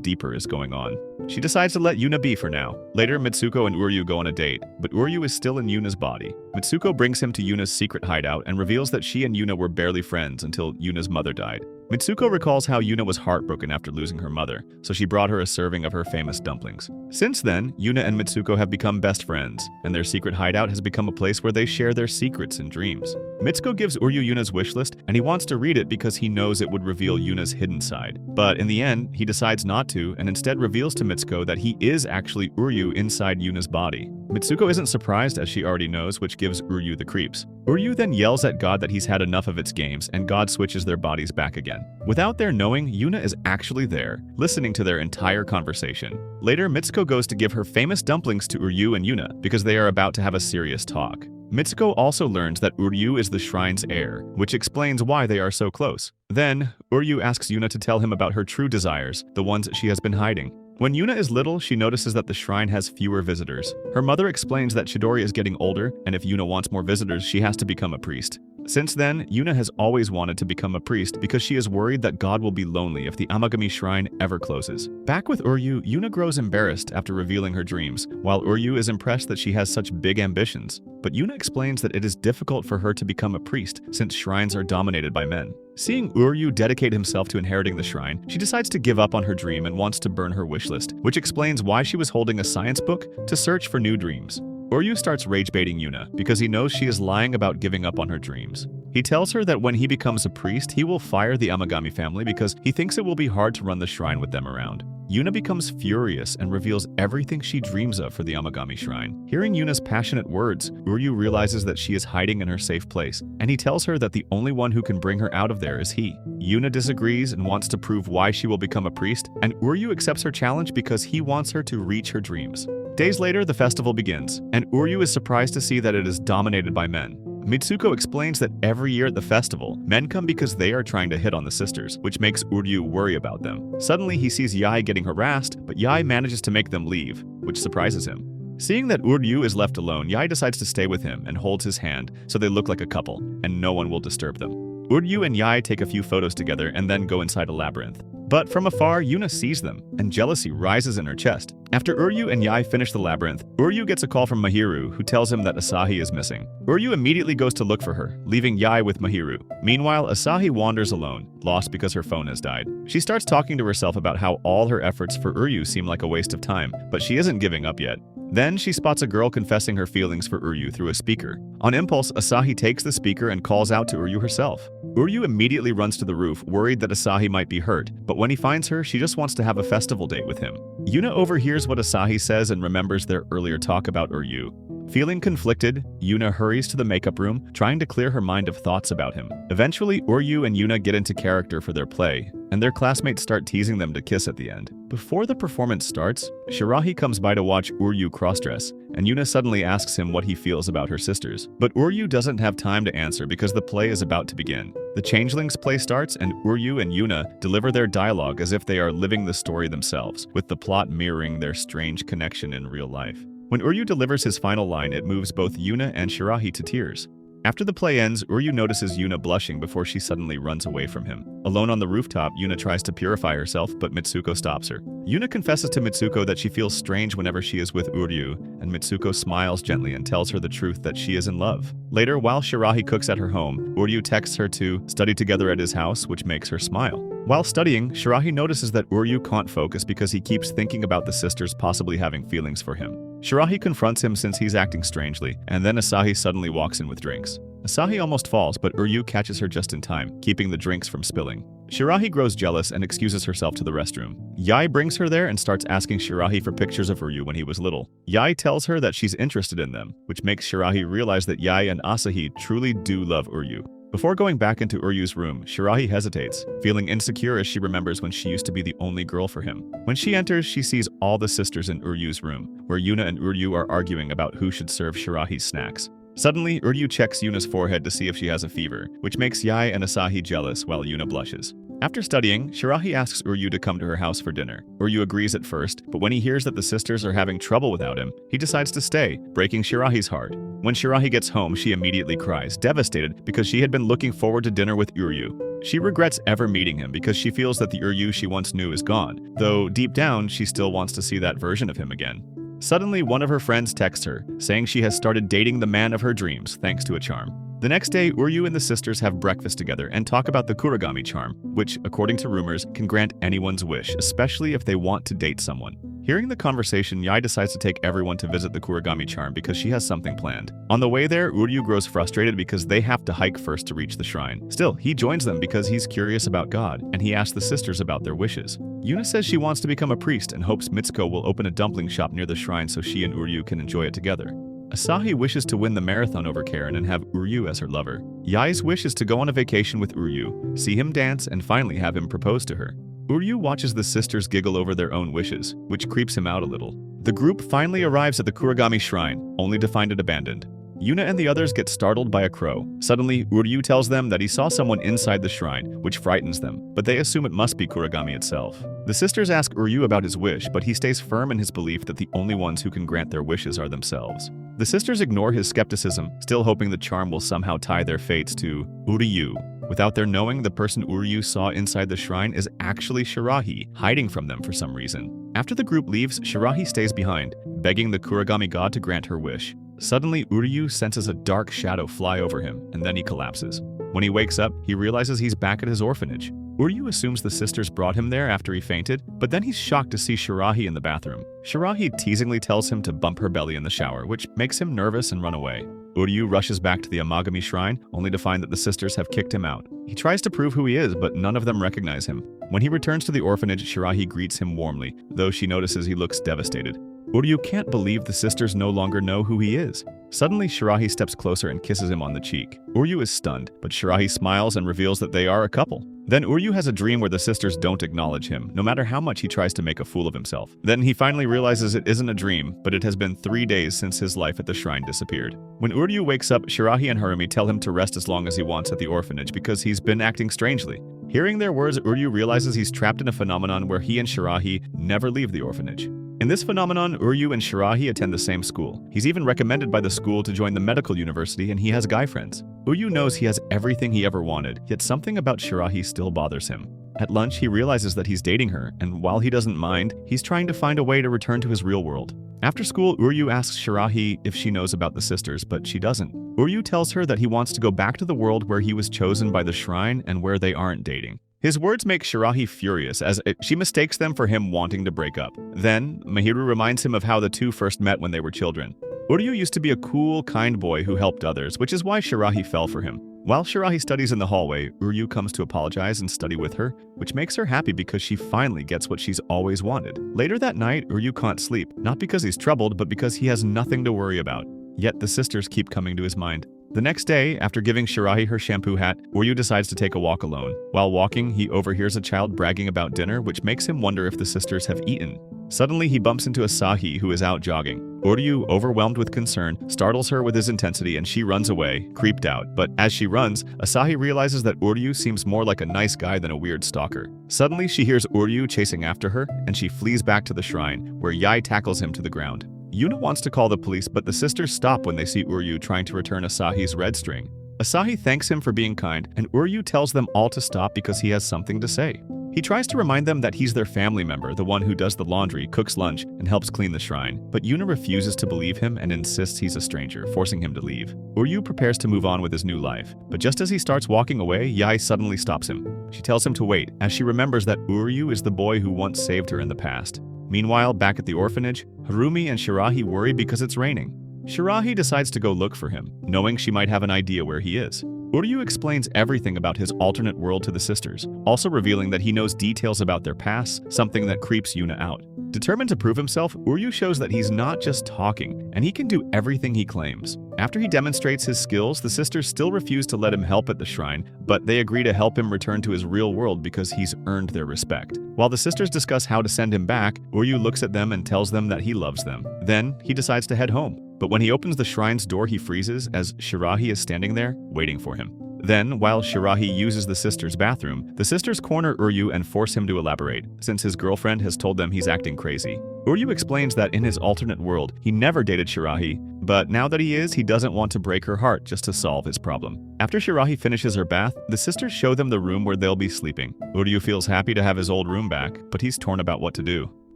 deeper is going on. She decides to let Yuna be for now. Later, Mitsuko and Uryu go on a date, but Uryu is still in Yuna's body. Mitsuko brings him to Yuna's secret hideout and reveals that she and Yuna were barely friends until Yuna's mother died. Mitsuko recalls how Yuna was heartbroken after losing her mother, so she brought her a serving of her famous dumplings. Since then, Yuna and Mitsuko have become best friends, and their secret hideout has become a place where they share their secrets and dreams. Mitsuko gives Uryu Yuna's wish list, and he wants to read it because he knows it would reveal Yuna's hidden side. But in the end, he decides not to, and instead reveals to Mitsuko that he is actually Uryu inside Yuna's body. Mitsuko isn't surprised, as she already knows, which gives Uryu the creeps. Uryu then yells at God that he's had enough of its games, and God switches their bodies back again. Without their knowing, Yuna is actually there, listening to their entire conversation. Later, Mitsuko goes to give her famous dumplings to Uryu and Yuna because they are about to have a serious talk. Mitsuko also learns that Uryu is the shrine's heir, which explains why they are so close. Then, Uryu asks Yuna to tell him about her true desires, the ones she has been hiding. When Yuna is little, she notices that the shrine has fewer visitors. Her mother explains that Chidori is getting older, and if Yuna wants more visitors, she has to become a priest. Since then, Yuna has always wanted to become a priest because she is worried that God will be lonely if the Amagami shrine ever closes. Back with Uryu, Yuna grows embarrassed after revealing her dreams, while Uryu is impressed that she has such big ambitions. But Yuna explains that it is difficult for her to become a priest since shrines are dominated by men. Seeing Uryu dedicate himself to inheriting the shrine, she decides to give up on her dream and wants to burn her wish list, which explains why she was holding a science book to search for new dreams. Uryu starts rage-baiting Yuna because he knows she is lying about giving up on her dreams. He tells her that when he becomes a priest, he will fire the Amagami family because he thinks it will be hard to run the shrine with them around. Yuna becomes furious and reveals everything she dreams of for the Amagami shrine. Hearing Yuna's passionate words, Uryu realizes that she is hiding in her safe place, and he tells her that the only one who can bring her out of there is he. Yuna disagrees and wants to prove why she will become a priest, and Uryu accepts her challenge because he wants her to reach her dreams. Days later, the festival begins, and Uryu is surprised to see that it is dominated by men. Mitsuko explains that every year at the festival, men come because they are trying to hit on the sisters, which makes Uryu worry about them. Suddenly, he sees Yae getting harassed, but Yae manages to make them leave, which surprises him. Seeing that Uryu is left alone, Yae decides to stay with him and holds his hand so they look like a couple, and no one will disturb them. Uryu and Yae take a few photos together and then go inside a labyrinth. But from afar, Yuna sees them, and jealousy rises in her chest. After Uryu and Yae finish the labyrinth, Uryu gets a call from Mahiru, who tells him that Asahi is missing. Uryu immediately goes to look for her, leaving Yae with Mahiru. Meanwhile, Asahi wanders alone, lost because her phone has died. She starts talking to herself about how all her efforts for Uryu seem like a waste of time, but she isn't giving up yet. Then she spots a girl confessing her feelings for Uryu through a speaker. On impulse, Asahi takes the speaker and calls out to Uryu herself. Uryu immediately runs to the roof, worried that Asahi might be hurt, but when he finds her, she just wants to have a festival date with him. Yuna overhears what Asahi says and remembers their earlier talk about Uryu. Feeling conflicted, Yuna hurries to the makeup room, trying to clear her mind of thoughts about him. Eventually, Uryu and Yuna get into character for their play, and their classmates start teasing them to kiss at the end. Before the performance starts, Shirahi comes by to watch Uryu crossdress, and Yuna suddenly asks him what he feels about her sisters. But Uryu doesn't have time to answer because the play is about to begin. The Changelings play starts, and Uryu and Yuna deliver their dialogue as if they are living the story themselves, with the plot mirroring their strange connection in real life. When Uryu delivers his final line, it moves both Yuna and Shirahi to tears. After the play ends, Uryu notices Yuna blushing before she suddenly runs away from him. Alone on the rooftop, Yuna tries to purify herself, but Mitsuko stops her. Yuna confesses to Mitsuko that she feels strange whenever she is with Uryu, and Mitsuko smiles gently and tells her the truth that she is in love. Later, while Shirahi cooks at her home, Uryu texts her to study together at his house, which makes her smile. While studying, Shirahi notices that Uryu can't focus because he keeps thinking about the sisters possibly having feelings for him. Shirahi confronts him since he's acting strangely, and then Asahi suddenly walks in with drinks. Asahi almost falls, but Uryu catches her just in time, keeping the drinks from spilling. Shirahi grows jealous and excuses herself to the restroom. Yai brings her there and starts asking Shirahi for pictures of Uryu when he was little. Yai tells her that she's interested in them, which makes Shirahi realize that Yai and Asahi truly do love Uryu. Before going back into Uryu's room, Shirahi hesitates, feeling insecure as she remembers when she used to be the only girl for him. When she enters, she sees all the sisters in Uryu's room, where Yuna and Uryu are arguing about who should serve Shirahi's snacks. Suddenly, Uryu checks Yuna's forehead to see if she has a fever, which makes Yai and Asahi jealous while Yuna blushes. After studying, Shirahi asks Uryu to come to her house for dinner. Uryu agrees at first, but when he hears that the sisters are having trouble without him, he decides to stay, breaking Shirahi's heart. When Shirahi gets home, she immediately cries, devastated because she had been looking forward to dinner with Uryu. She regrets ever meeting him because she feels that the Uryu she once knew is gone, though deep down she still wants to see that version of him again. Suddenly, one of her friends texts her, saying she has started dating the man of her dreams thanks to a charm. The next day, Uryu and the sisters have breakfast together and talk about the Kurogami charm, which, according to rumors, can grant anyone's wish, especially if they want to date someone. Hearing the conversation, Yai decides to take everyone to visit the Kurogami charm because she has something planned. On the way there, Uryu grows frustrated because they have to hike first to reach the shrine. Still, he joins them because he's curious about God, and he asks the sisters about their wishes. Yuna says she wants to become a priest and hopes Mitsuko will open a dumpling shop near the shrine so she and Uryu can enjoy it together. Asahi wishes to win the marathon over Karen and have Uryu as her lover. Yai's wish is to go on a vacation with Uryu, see him dance, and finally have him propose to her. Uryu watches the sisters giggle over their own wishes, which creeps him out a little. The group finally arrives at the Kurogami shrine, only to find it abandoned. Yuna and the others get startled by a crow. Suddenly, Uryu tells them that he saw someone inside the shrine, which frightens them, but they assume it must be Kurogami itself. The sisters ask Uryu about his wish, but he stays firm in his belief that the only ones who can grant their wishes are themselves. The sisters ignore his skepticism, still hoping the charm will somehow tie their fates to Uryu. Without their knowing, the person Uryu saw inside the shrine is actually Shirahi, hiding from them for some reason. After the group leaves, Shirahi stays behind, begging the Kurogami god to grant her wish. Suddenly, Uryu senses a dark shadow fly over him, and then he collapses. When he wakes up, he realizes he's back at his orphanage. Uryu assumes the sisters brought him there after he fainted, but then he's shocked to see Shirahi in the bathroom. Shirahi teasingly tells him to bump her belly in the shower, which makes him nervous and run away. Uryu rushes back to the Amagami shrine, only to find that the sisters have kicked him out. He tries to prove who he is, but none of them recognize him. When he returns to the orphanage, Shirahi greets him warmly, though she notices he looks devastated. Uryu can't believe the sisters no longer know who he is. Suddenly, Shirahi steps closer and kisses him on the cheek. Uryu is stunned, but Shirahi smiles and reveals that they are a couple. Then Uryu has a dream where the sisters don't acknowledge him, no matter how much he tries to make a fool of himself. Then he finally realizes it isn't a dream, but it has been 3 days since his life at the shrine disappeared. When Uryu wakes up, Shirahi and Harumi tell him to rest as long as he wants at the orphanage because he's been acting strangely. Hearing their words, Uryu realizes he's trapped in a phenomenon where he and Shirahi never leave the orphanage. In this phenomenon, Uryu and Shirahi attend the same school. He's even recommended by the school to join the medical university, and he has guy friends. Uryu knows he has everything he ever wanted, yet something about Shirahi still bothers him. At lunch, he realizes that he's dating her, and while he doesn't mind, he's trying to find a way to return to his real world. After school, Uryu asks Shirahi if she knows about the sisters, but she doesn't. Uryu tells her that he wants to go back to the world where he was chosen by the shrine and where they aren't dating. His words make Shirahi furious as she mistakes them for him wanting to break up. Then, Mahiru reminds him of how the two first met when they were children. Uryu used to be a cool, kind boy who helped others, which is why Shirahi fell for him. While Shirahi studies in the hallway, Uryu comes to apologize and study with her, which makes her happy because she finally gets what she's always wanted. Later that night, Uryu can't sleep, not because he's troubled, but because he has nothing to worry about. Yet the sisters keep coming to his mind. The next day, after giving Shirahi her shampoo hat, Uryu decides to take a walk alone. While walking, he overhears a child bragging about dinner, which makes him wonder if the sisters have eaten. Suddenly, he bumps into Asahi, who is out jogging. Uryu, overwhelmed with concern, startles her with his intensity and she runs away, creeped out. But as she runs, Asahi realizes that Uryu seems more like a nice guy than a weird stalker. Suddenly, she hears Uryu chasing after her, and she flees back to the shrine, where Yai tackles him to the ground. Yuna wants to call the police, but the sisters stop when they see Uryu trying to return Asahi's red string. Asahi thanks him for being kind, and Uryu tells them all to stop because he has something to say. He He tries to remind them that he's their family member, the one who does the laundry, cooks lunch, and helps clean the shrine. But Yuna refuses to believe him and insists he's a stranger, forcing him to leave. Uryu prepares to move on with his new life, but just as he starts walking away, Yae suddenly stops him. She tells him to wait, as she remembers that Uryu is the boy who once saved her in the past. Meanwhile, back at the orphanage, Harumi and Shirahi worry because it's raining. Shirahi decides to go look for him, knowing she might have an idea where he is. Uryu explains everything about his alternate world to the sisters, also revealing that he knows details about their past, something that creeps Yuna out. Determined to prove himself, Uryu shows that he's not just talking, and he can do everything he claims. After he demonstrates his skills, the sisters still refuse to let him help at the shrine, but they agree to help him return to his real world because he's earned their respect. While the sisters discuss how to send him back, Uryu looks at them and tells them that he loves them. Then, he decides to head home. But when he opens the shrine's door, he freezes as Shirahi is standing there, waiting for him. Then, while Shirahi uses the sisters' bathroom, the sisters corner Uryu and force him to elaborate, since his girlfriend has told them he's acting crazy. Uryu explains that in his alternate world, he never dated Shirahi, but now that he is, he doesn't want to break her heart just to solve his problem. After Shirahi finishes her bath, the sisters show them the room where they'll be sleeping. Uryu feels happy to have his old room back, but he's torn about what to do.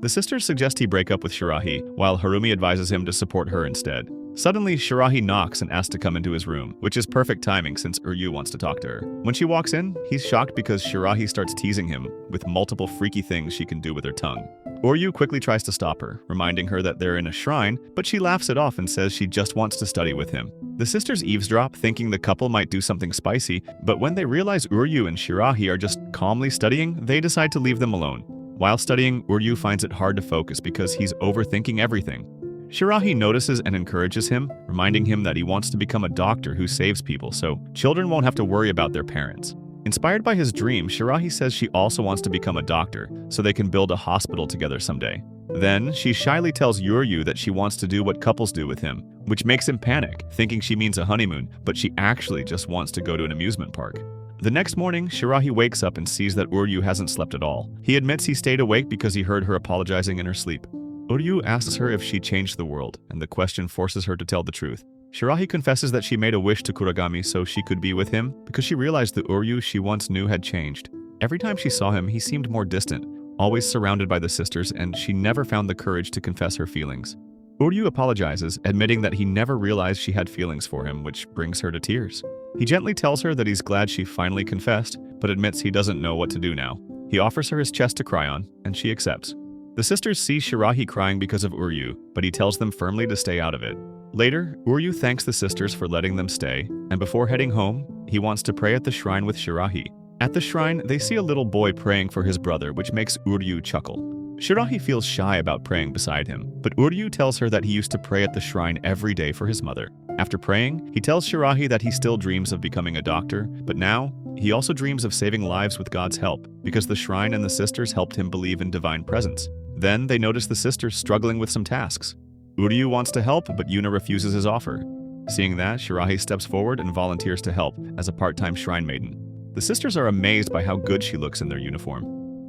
The sisters suggest he break up with Shirahi, while Harumi advises him to support her instead. Suddenly, Shirahi knocks and asks to come into his room, which is perfect timing since Uryu wants to talk to her. When she walks in, he's shocked because Shirahi starts teasing him with multiple freaky things she can do with her tongue. Uryu quickly tries to stop her, reminding her that they're in a shrine, but she laughs it off and says she just wants to study with him. The sisters eavesdrop, thinking the couple might do something spicy, but when they realize Uryu and Shirahi are just calmly studying, they decide to leave them alone. While studying, Uryu finds it hard to focus because he's overthinking everything. Shirahi notices and encourages him, reminding him that he wants to become a doctor who saves people so children won't have to worry about their parents. Inspired by his dream, Shirahi says she also wants to become a doctor so they can build a hospital together someday. Then, she shyly tells Uryu that she wants to do what couples do with him, which makes him panic, thinking she means a honeymoon, but she actually just wants to go to an amusement park. The next morning, Shirahi wakes up and sees that Uryu hasn't slept at all. He admits he stayed awake because he heard her apologizing in her sleep. Uryu asks her if she changed the world, and the question forces her to tell the truth. Shirahi confesses that she made a wish to Kuragami so she could be with him because she realized the Uryu she once knew had changed. Every time she saw him, he seemed more distant, always surrounded by the sisters, and she never found the courage to confess her feelings. Uryu apologizes, admitting that he never realized she had feelings for him, which brings her to tears. He gently tells her that he's glad she finally confessed, but admits he doesn't know what to do now. He offers her his chest to cry on, and she accepts. The sisters see Shirahi crying because of Uryu, but he tells them firmly to stay out of it. Later, Uryu thanks the sisters for letting them stay, and before heading home, he wants to pray at the shrine with Shirahi. At the shrine, they see a little boy praying for his brother, which makes Uryu chuckle. Shirahi feels shy about praying beside him, but Uryu tells her that he used to pray at the shrine every day for his mother. After praying, he tells Shirahi that he still dreams of becoming a doctor, but now, he also dreams of saving lives with God's help, because the shrine and the sisters helped him believe in divine presence. Then, they notice the sisters struggling with some tasks. Uryu wants to help, but Yuna refuses his offer. Seeing that, Shirahi steps forward and volunteers to help as a part-time shrine maiden. The sisters are amazed by how good she looks in their uniform.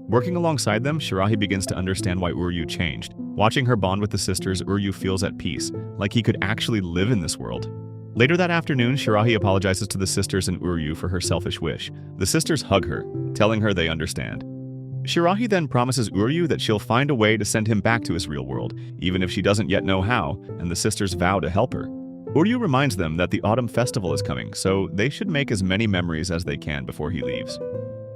Working alongside them, Shirahi begins to understand why Uryu changed. Watching her bond with the sisters, Uryu feels at peace, like he could actually live in this world. Later that afternoon, Shirahi apologizes to the sisters and Uryu for her selfish wish. The sisters hug her, telling her they understand. Shirahi then promises Uryu that she'll find a way to send him back to his real world, even if she doesn't yet know how, and the sisters vow to help her. Uryu reminds them that the autumn festival is coming, so they should make as many memories as they can before he leaves.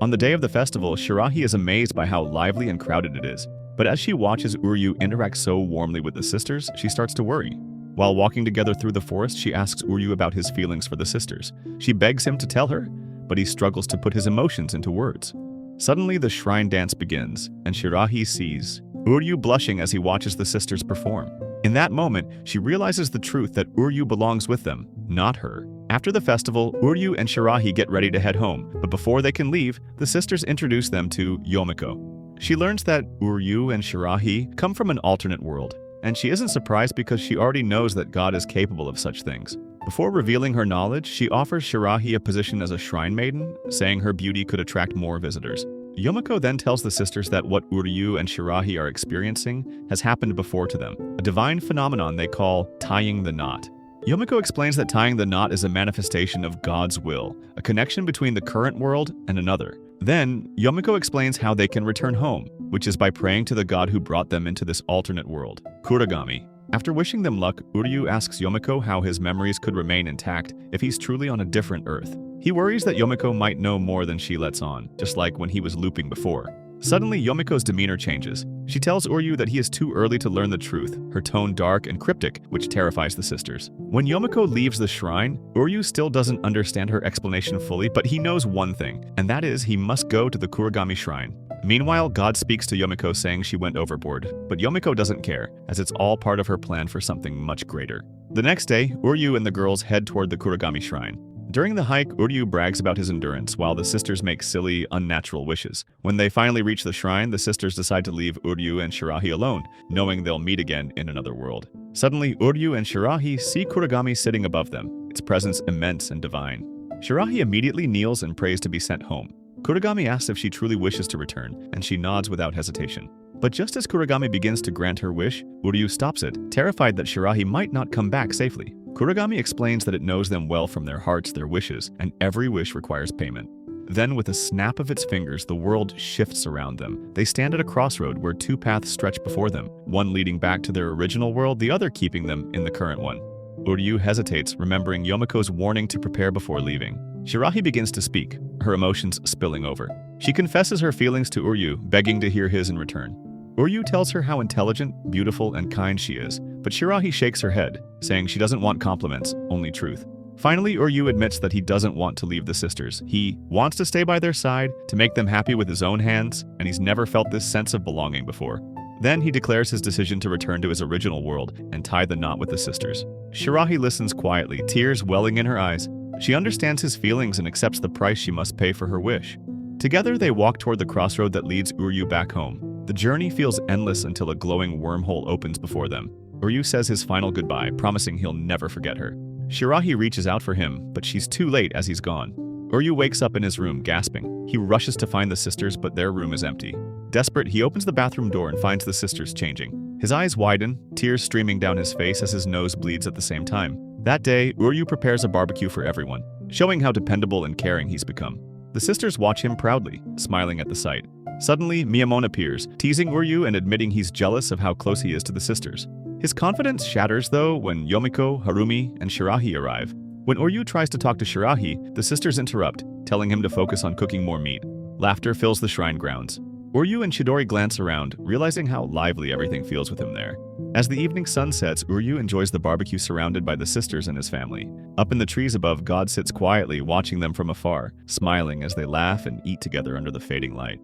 On the day of the festival, Shirahi is amazed by how lively and crowded it is, but as she watches Uryu interact so warmly with the sisters, she starts to worry. While walking together through the forest, she asks Uryu about his feelings for the sisters. She begs him to tell her, but he struggles to put his emotions into words. Suddenly, the shrine dance begins, and Shirahi sees Uryu blushing as he watches the sisters perform. In that moment, she realizes the truth that Uryu belongs with them, not her. After the festival, Uryu and Shirahi get ready to head home, but before they can leave, the sisters introduce them to Yomiko. She learns that Uryu and Shirahi come from an alternate world, and she isn't surprised because she already knows that God is capable of such things. Before revealing her knowledge, she offers Shirahi a position as a shrine maiden, saying her beauty could attract more visitors. Yomiko then tells the sisters that what Uryu and Shirahi are experiencing has happened before to them, a divine phenomenon they call tying the knot. Yomiko explains that tying the knot is a manifestation of God's will, a connection between the current world and another. Then, Yomiko explains how they can return home, which is by praying to the god who brought them into this alternate world, Kurogami. After wishing them luck, Uryu asks Yomiko how his memories could remain intact if he's truly on a different Earth. He worries that Yomiko might know more than she lets on, just like when he was looping before. Suddenly, Yomiko's demeanor changes. She tells Uryu that he is too early to learn the truth, her tone dark and cryptic, which terrifies the sisters. When Yomiko leaves the shrine, Uryu still doesn't understand her explanation fully, but he knows one thing, and that is he must go to the Kurogami shrine. Meanwhile, God speaks to Yomiko saying she went overboard, but Yomiko doesn't care, as it's all part of her plan for something much greater. The next day, Uryu and the girls head toward the Kurogami shrine. During the hike, Uryu brags about his endurance while the sisters make silly, unnatural wishes. When they finally reach the shrine, the sisters decide to leave Uryu and Shirahi alone, knowing they'll meet again in another world. Suddenly, Uryu and Shirahi see Kurogami sitting above them, its presence immense and divine. Shirahi immediately kneels and prays to be sent home. Kurogami asks if she truly wishes to return, and she nods without hesitation. But just as Kurogami begins to grant her wish, Uryu stops it, terrified that Shirahi might not come back safely. Kurogami explains that it knows them well from their hearts, their wishes, and every wish requires payment. Then, with a snap of its fingers, the world shifts around them. They stand at a crossroad where two paths stretch before them, one leading back to their original world, the other keeping them in the current one. Uryu hesitates, remembering Yomiko's warning to prepare before leaving. Shirahi begins to speak, her emotions spilling over. She confesses her feelings to Uryu, begging to hear his in return. Uryu tells her how intelligent, beautiful, and kind she is, but Shirahi shakes her head, saying she doesn't want compliments, only truth. Finally, Uryu admits that he doesn't want to leave the sisters. He wants to stay by their side, to make them happy with his own hands, and he's never felt this sense of belonging before. Then he declares his decision to return to his original world and tie the knot with the sisters. Shirahi listens quietly, tears welling in her eyes. She understands his feelings and accepts the price she must pay for her wish. Together, they walk toward the crossroad that leads Uryu back home. The journey feels endless until a glowing wormhole opens before them. Uryu says his final goodbye, promising he'll never forget her. Shirahi reaches out for him, but she's too late as he's gone. Uryu wakes up in his room, gasping. He rushes to find the sisters, but their room is empty. Desperate, he opens the bathroom door and finds the sisters changing. His eyes widen, tears streaming down his face as his nose bleeds at the same time. That day, Uryu prepares a barbecue for everyone, showing how dependable and caring he's become. The sisters watch him proudly, smiling at the sight. Suddenly, Miyamon appears, teasing Uryu and admitting he's jealous of how close he is to the sisters. His confidence shatters, though, when Yomiko, Harumi, and Shirahi arrive. When Uryu tries to talk to Shirahi, the sisters interrupt, telling him to focus on cooking more meat. Laughter fills the shrine grounds. Uryu and Chidori glance around, realizing how lively everything feels with him there. As the evening sun sets, Uryu enjoys the barbecue surrounded by the sisters and his family. Up in the trees above, God sits quietly, watching them from afar, smiling as they laugh and eat together under the fading light.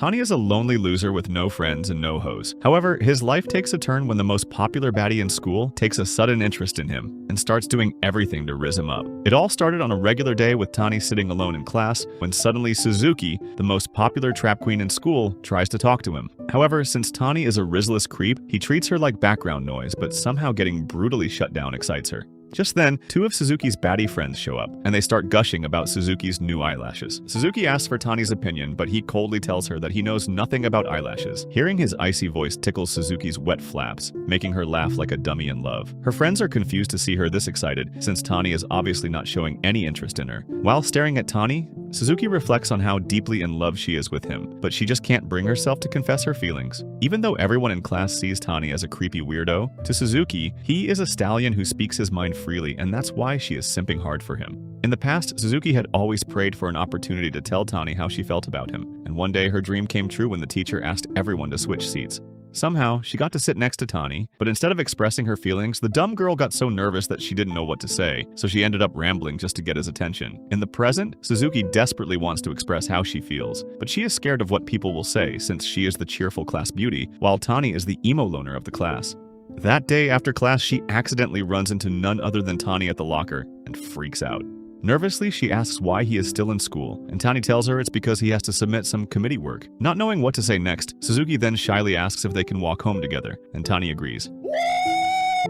Tani is a lonely loser with no friends and no hoes. However, his life takes a turn when the most popular baddie in school takes a sudden interest in him and starts doing everything to rizz him up. It all started on a regular day with Tani sitting alone in class when suddenly Suzuki, the most popular trap queen in school, tries to talk to him. However, since Tani is a rizzless creep, he treats her like background noise, but somehow getting brutally shut down excites her. Just then, two of Suzuki's baddie friends show up, and they start gushing about Suzuki's new eyelashes. Suzuki asks for Tani's opinion, but he coldly tells her that he knows nothing about eyelashes. Hearing his icy voice tickles Suzuki's wet flaps, making her laugh like a dummy in love. Her friends are confused to see her this excited, since Tani is obviously not showing any interest in her. While staring at Tani, Suzuki reflects on how deeply in love she is with him, but she just can't bring herself to confess her feelings. Even though everyone in class sees Tani as a creepy weirdo, to Suzuki, he is a stallion who speaks his mind freely, and that's why she is simping hard for him. In the past, Suzuki had always prayed for an opportunity to tell Tani how she felt about him, and one day her dream came true when the teacher asked everyone to switch seats. Somehow, she got to sit next to Tani, but instead of expressing her feelings, the dumb girl got so nervous that she didn't know what to say, so she ended up rambling just to get his attention. In the present, Suzuki desperately wants to express how she feels, but she is scared of what people will say since she is the cheerful class beauty, while Tani is the emo loner of the class. That day after class, she accidentally runs into none other than Tani at the locker and freaks out. Nervously, she asks why he is still in school, and Tani tells her it's because he has to submit some committee work. Not knowing what to say next, Suzuki then shyly asks if they can walk home together, and Tani agrees.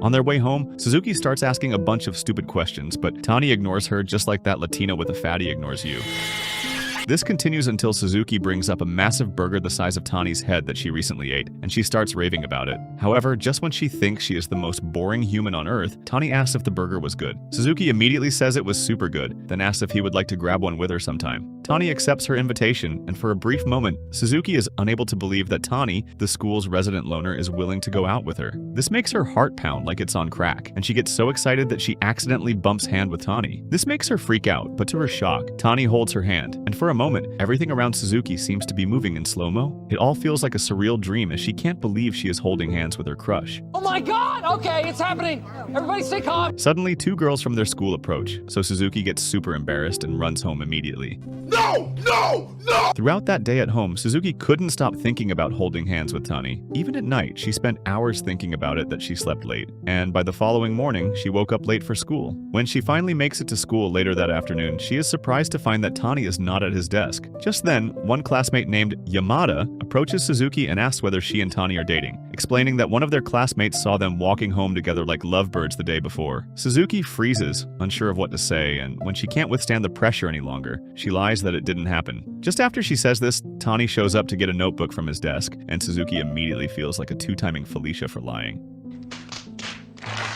On their way home, Suzuki starts asking a bunch of stupid questions, but Tani ignores her just like that Latina with a fatty ignores you. This continues until Suzuki brings up a massive burger the size of Tani's head that she recently ate, and she starts raving about it. However, just when she thinks she is the most boring human on earth, Tani asks if the burger was good. Suzuki immediately says it was super good, then asks if he would like to grab one with her sometime. Tani accepts her invitation, and for a brief moment, Suzuki is unable to believe that Tani, the school's resident loner, is willing to go out with her. This makes her heart pound like it's on crack, and she gets so excited that she accidentally bumps hand with Tani. This makes her freak out, but to her shock, Tani holds her hand, and for a moment, everything around Suzuki seems to be moving in slow-mo. It all feels like a surreal dream as she can't believe she is holding hands with her crush. Oh my god! Okay, it's happening! Everybody stay calm! Suddenly, two girls from their school approach, so Suzuki gets super embarrassed and runs home immediately. No! No! No! Throughout that day at home, Suzuki couldn't stop thinking about holding hands with Tani. Even at night, she spent hours thinking about it that she slept late, and by the following morning, she woke up late for school. When she finally makes it to school later that afternoon, she is surprised to find that Tani is not at his desk. Just then, one classmate named Yamada approaches Suzuki and asks whether she and Tani are dating, explaining that one of their classmates saw them walking home together like lovebirds the day before. Suzuki freezes, unsure of what to say, and when she can't withstand the pressure any longer, she lies that it didn't happen. Just after she says this, Tani shows up to get a notebook from his desk, and Suzuki immediately feels like a two-timing Felicia for lying.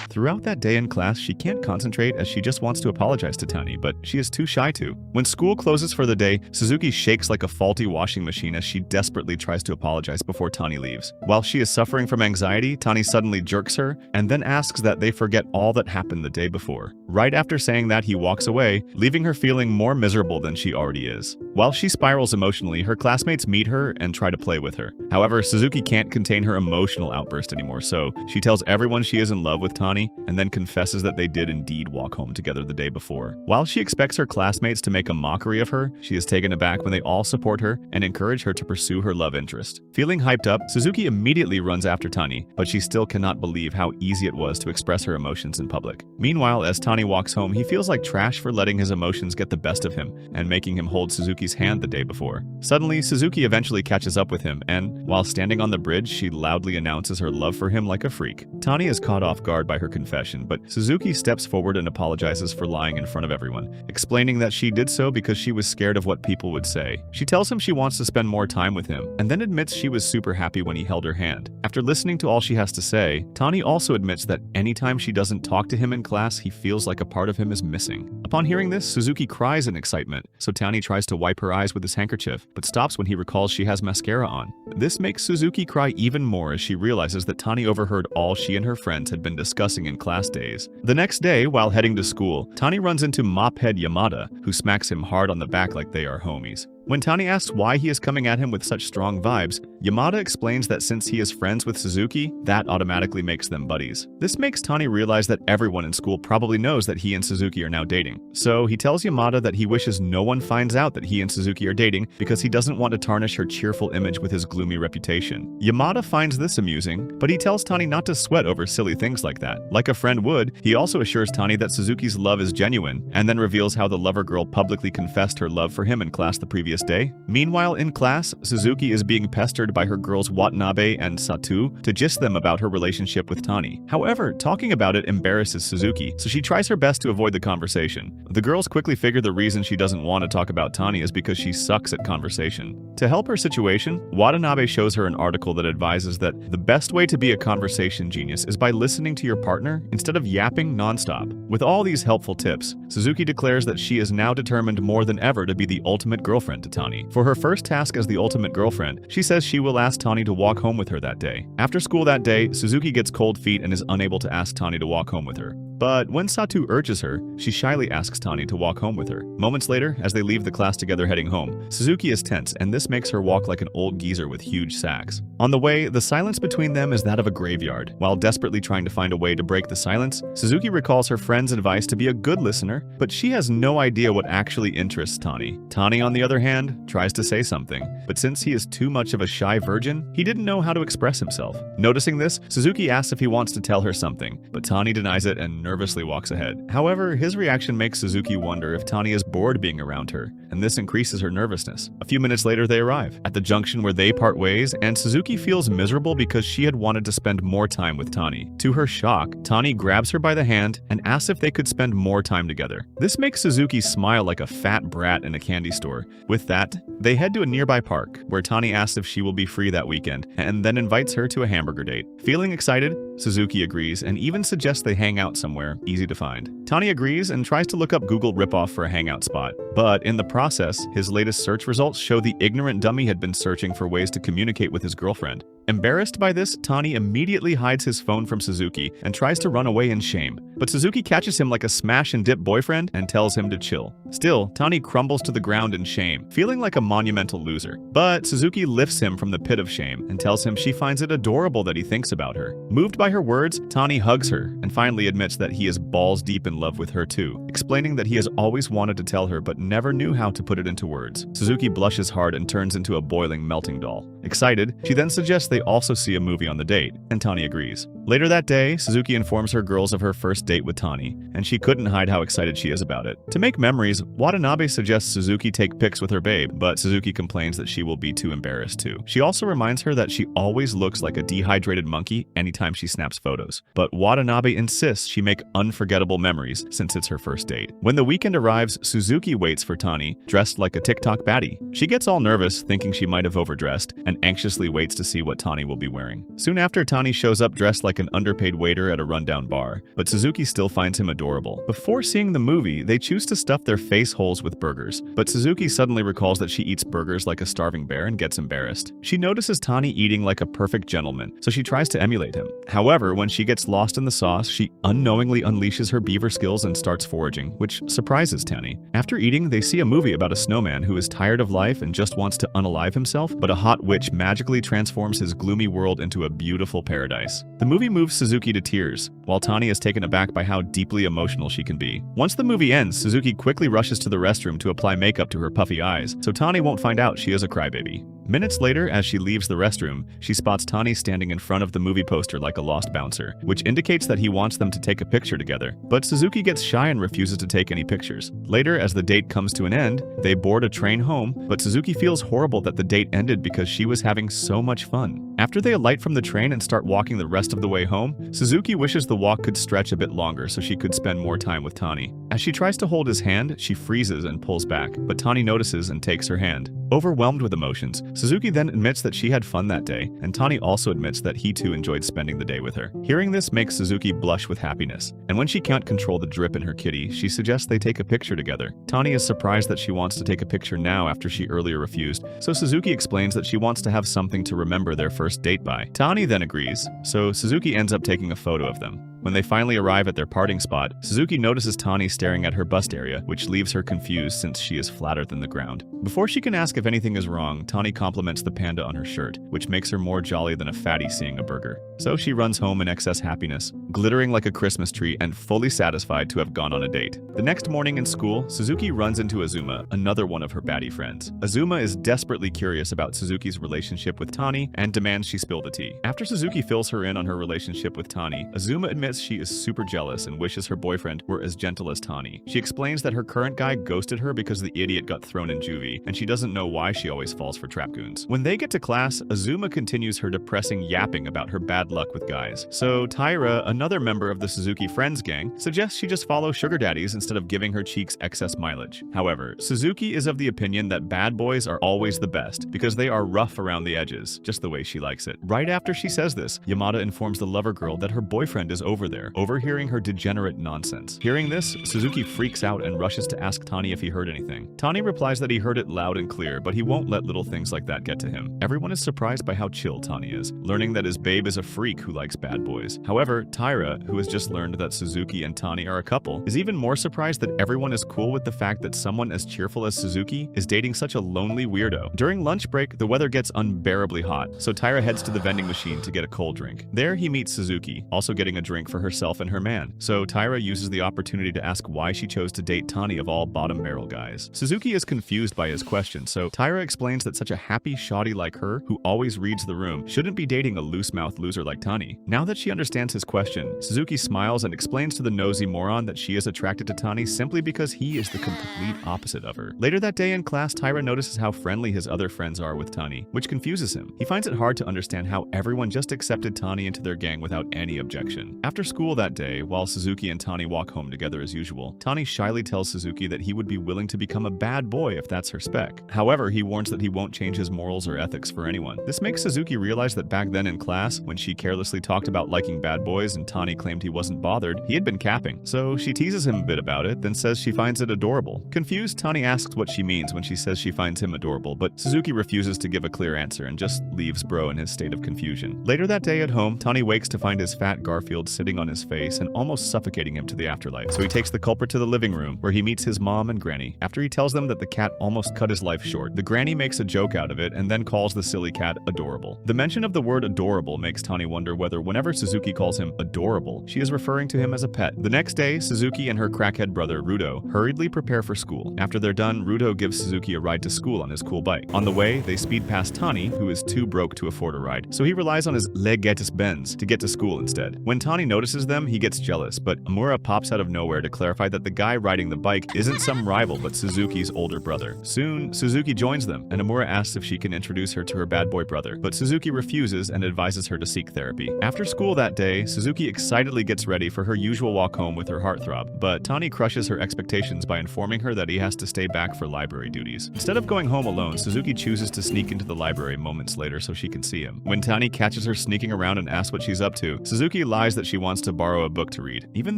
Throughout that day in class, she can't concentrate as she just wants to apologize to Tani, but she is too shy to. When school closes for the day, Suzuki shakes like a faulty washing machine as she desperately tries to apologize before Tani leaves. While she is suffering from anxiety, Tani suddenly jerks her and then asks that they forget all that happened the day before. Right after saying that, he walks away, leaving her feeling more miserable than she already is. While she spirals emotionally, her classmates meet her and try to play with her. However, Suzuki can't contain her emotional outburst anymore, so she tells everyone she is in love with Tani and then confesses that they did indeed walk home together the day before. While she expects her classmates to make a mockery of her, she is taken aback when they all support her and encourage her to pursue her love interest. Feeling hyped up, Suzuki immediately runs after Tani, but she still cannot believe how easy it was to express her emotions in public. Meanwhile, as Tani walks home, he feels like trash for letting his emotions get the best of him and making him hold Suzuki's hand the day before. Suddenly, Suzuki eventually catches up with him, and while standing on the bridge, she loudly announces her love for him like a freak. Tani is caught off guard by her confession, but Suzuki steps forward and apologizes for lying in front of everyone, explaining that she did so because she was scared of what people would say. She tells him she wants to spend more time with him, and then admits she was super happy when he held her hand. After listening to all she has to say, Tani also admits that anytime she doesn't talk to him in class, he feels like a part of him is missing. Upon hearing this, Suzuki cries in excitement, so Tani tries to wipe her eyes with his handkerchief, but stops when he recalls she has mascara on. This makes Suzuki cry even more as she realizes that Tani overheard all she and her friends had been discussing in class days. The next day, while heading to school, Tani runs into mophead Yamada, who smacks him hard on the back like they are homies. When Tani asks why he is coming at him with such strong vibes, Yamada explains that since he is friends with Suzuki, that automatically makes them buddies. This makes Tani realize that everyone in school probably knows that he and Suzuki are now dating. So he tells Yamada that he wishes no one finds out that he and Suzuki are dating because he doesn't want to tarnish her cheerful image with his gloomy reputation. Yamada finds this amusing, but he tells Tani not to sweat over silly things like that. Like a friend would, he also assures Tani that Suzuki's love is genuine, and then reveals how the lover girl publicly confessed her love for him in class the previous day. Meanwhile, in class, Suzuki is being pestered by her girls Watanabe and Satu to gist them about her relationship with Tani. However, talking about it embarrasses Suzuki, so she tries her best to avoid the conversation. The girls quickly figure the reason she doesn't want to talk about Tani is because she sucks at conversation. To help her situation, Watanabe shows her an article that advises that the best way to be a conversation genius is by listening to your partner instead of yapping nonstop. With all these helpful tips, Suzuki declares that she is now determined more than ever to be the ultimate girlfriend to Tani. For her first task as the ultimate girlfriend, she says she will ask Tani to walk home with her that day. After school that day, Suzuki gets cold feet and is unable to ask Tani to walk home with her. But when Satu urges her, she shyly asks Tani to walk home with her. Moments later, as they leave the class together heading home, Suzuki is tense, and this makes her walk like an old geezer with huge sacks. On the way, the silence between them is that of a graveyard. While desperately trying to find a way to break the silence, Suzuki recalls her friend's advice to be a good listener, but she has no idea what actually interests Tani. Tani, on the other hand, tries to say something, but since he is too much of a shy virgin, he didn't know how to express himself. Noticing this, Suzuki asks if he wants to tell her something, but Tani denies it and nervously walks ahead. However, his reaction makes Suzuki wonder if Tani is bored being around her, and this increases her nervousness. A few minutes later, they arrive at the junction where they part ways, and Suzuki feels miserable because she had wanted to spend more time with Tani. To her shock, Tani grabs her by the hand and asks if they could spend more time together. This makes Suzuki smile like a fat brat in a candy store. With that, they head to a nearby park, where Tani asks if she will be free that weekend, and then invites her to a hamburger date. Feeling excited, Suzuki agrees and even suggests they hang out somewhere easy to find. Tani agrees and tries to look up Google ripoff for a hangout spot, but in the process, his latest search results show the ignorant dummy had been searching for ways to communicate with his girlfriend. Embarrassed by this, Tani immediately hides his phone from Suzuki and tries to run away in shame. But Suzuki catches him like a smash-and-dip boyfriend and tells him to chill. Still, Tani crumbles to the ground in shame, feeling like a monumental loser. But Suzuki lifts him from the pit of shame and tells him she finds it adorable that he thinks about her. Moved by her words, Tani hugs her and finally admits that he is balls deep in love with her too, explaining that he has always wanted to tell her but never knew how to put it into words. Suzuki blushes hard and turns into a boiling melting doll. Excited, she then suggests they also see a movie on the date, and Tani agrees. Later that day, Suzuki informs her girls of her first date with Tani, and she couldn't hide how excited she is about it. To make memories, Watanabe suggests Suzuki take pics with her babe, but Suzuki complains that she will be too embarrassed to. She also reminds her that she always looks like a dehydrated monkey anytime she snaps photos. But Watanabe insists she make unforgettable memories since it's her first date. When the weekend arrives, Suzuki waits for Tani, dressed like a TikTok baddie. She gets all nervous, thinking she might have overdressed, and anxiously waits to see what Tani will be wearing. Soon after, Tani shows up dressed like an underpaid waiter at a rundown bar, but Suzuki still finds him adorable. Before seeing the movie, they choose to stuff their face holes with burgers, but Suzuki suddenly recalls that she eats burgers like a starving bear and gets embarrassed. She notices Tani eating like a perfect gentleman, so she tries to emulate him. However, when she gets lost in the sauce, she unknowingly unleashes her beaver skills and starts foraging, which surprises Tani. After eating, they see a movie about a snowman who is tired of life and just wants to unalive himself, but a hot witch magically transforms his gloomy world into a beautiful paradise. The movie moves Suzuki to tears, while Tani is taken aback by how deeply emotional she can be. Once the movie ends, Suzuki quickly rushes to the restroom to apply makeup to her puffy eyes, so Tani won't find out she is a crybaby. Minutes later, as she leaves the restroom, she spots Tani standing in front of the movie poster like a lost bouncer, which indicates that he wants them to take a picture together. But Suzuki gets shy and refuses to take any pictures. Later, as the date comes to an end, they board a train home, but Suzuki feels horrible that the date ended because she was having so much fun. After they alight from the train and start walking the rest of the way home, Suzuki wishes the walk could stretch a bit longer so she could spend more time with Tani. As she tries to hold his hand, she freezes and pulls back, but Tani notices and takes her hand. Overwhelmed with emotions, Suzuki then admits that she had fun that day, and Tani also admits that he too enjoyed spending the day with her. Hearing this makes Suzuki blush with happiness, and when she can't control the drip in her kitty, she suggests they take a picture together. Tani is surprised that she wants to take a picture now after she earlier refused, so Suzuki explains that she wants to have something to remember their first date by. Tani then agrees, so Suzuki ends up taking a photo of them. When they finally arrive at their parting spot, Suzuki notices Tani staring at her bust area, which leaves her confused since she is flatter than the ground. Before she can ask if anything is wrong, Tani compliments the panda on her shirt, which makes her more jolly than a fatty seeing a burger. So she runs home in excess happiness, glittering like a Christmas tree and fully satisfied to have gone on a date. The next morning in school, Suzuki runs into Azuma, another one of her baddie friends. Azuma is desperately curious about Suzuki's relationship with Tani and demands she spill the tea. After Suzuki fills her in on her relationship with Tani, Azuma admits she is super jealous and wishes her boyfriend were as gentle as Tani. She explains that her current guy ghosted her because the idiot got thrown in juvie, and she doesn't know why she always falls for trap goons. When they get to class, Azuma continues her depressing yapping about her bad luck with guys. So Taira, another member of the Suzuki Friends gang, suggests she just follow sugar daddies instead of giving her cheeks excess mileage. However, Suzuki is of the opinion that bad boys are always the best because they are rough around the edges, just the way she likes it. Right after she says this, Yamada informs the lover girl that her boyfriend is over there, overhearing her degenerate nonsense. Hearing this, Suzuki freaks out and rushes to ask Tani if he heard anything. Tani replies that he heard it loud and clear, but he won't let little things like that get to him. Everyone is surprised by how chill Tani is, learning that his babe is a freak who likes bad boys. However, Taira, who has just learned that Suzuki and Tani are a couple, is even more surprised that everyone is cool with the fact that someone as cheerful as Suzuki is dating such a lonely weirdo. During lunch break, the weather gets unbearably hot, so Taira heads to the vending machine to get a cold drink. There, he meets Suzuki, also getting a drink think for herself and her man. So Taira uses the opportunity to ask why she chose to date Tani of all bottom barrel guys. Suzuki is confused by his question, so Taira explains that such a happy shoddy like her, who always reads the room, shouldn't be dating a loose-mouthed loser like Tani. Now that she understands his question, Suzuki smiles and explains to the nosy moron that she is attracted to Tani simply because he is the complete opposite of her. Later that day in class, Taira notices how friendly his other friends are with Tani, which confuses him. He finds it hard to understand how everyone just accepted Tani into their gang without any objection. After school that day, while Suzuki and Tani walk home together as usual, Tani shyly tells Suzuki that he would be willing to become a bad boy if that's her spec. However, he warns that he won't change his morals or ethics for anyone. This makes Suzuki realize that back then in class, when she carelessly talked about liking bad boys and Tani claimed he wasn't bothered, he had been capping. So she teases him a bit about it, then says she finds it adorable. Confused, Tani asks what she means when she says she finds him adorable, but Suzuki refuses to give a clear answer and just leaves bro in his state of confusion. Later that day at home, Tani wakes to find his fat Garfield sitting on his face and almost suffocating him to the afterlife. So he takes the culprit to the living room, where he meets his mom and granny. After he tells them that the cat almost cut his life short, the granny makes a joke out of it and then calls the silly cat adorable. The mention of the word adorable makes Tani wonder whether whenever Suzuki calls him adorable, she is referring to him as a pet. The next day, Suzuki and her crackhead brother Rudo hurriedly prepare for school. After they're done, Rudo gives Suzuki a ride to school on his cool bike. On the way, they speed past Tani, who is too broke to afford a ride, so he relies on his Legatus Benz to get to school instead. When Tani notices them, he gets jealous, but Amura pops out of nowhere to clarify that the guy riding the bike isn't some rival but Suzuki's older brother. Soon, Suzuki joins them, and Amura asks if she can introduce her to her bad boy brother, but Suzuki refuses and advises her to seek therapy. After school that day, Suzuki excitedly gets ready for her usual walk home with her heartthrob, but Tani crushes her expectations by informing her that he has to stay back for library duties. Instead of going home alone, Suzuki chooses to sneak into the library moments later so she can see him. When Tani catches her sneaking around and asks what she's up to, Suzuki lies that she wants to borrow a book to read. Even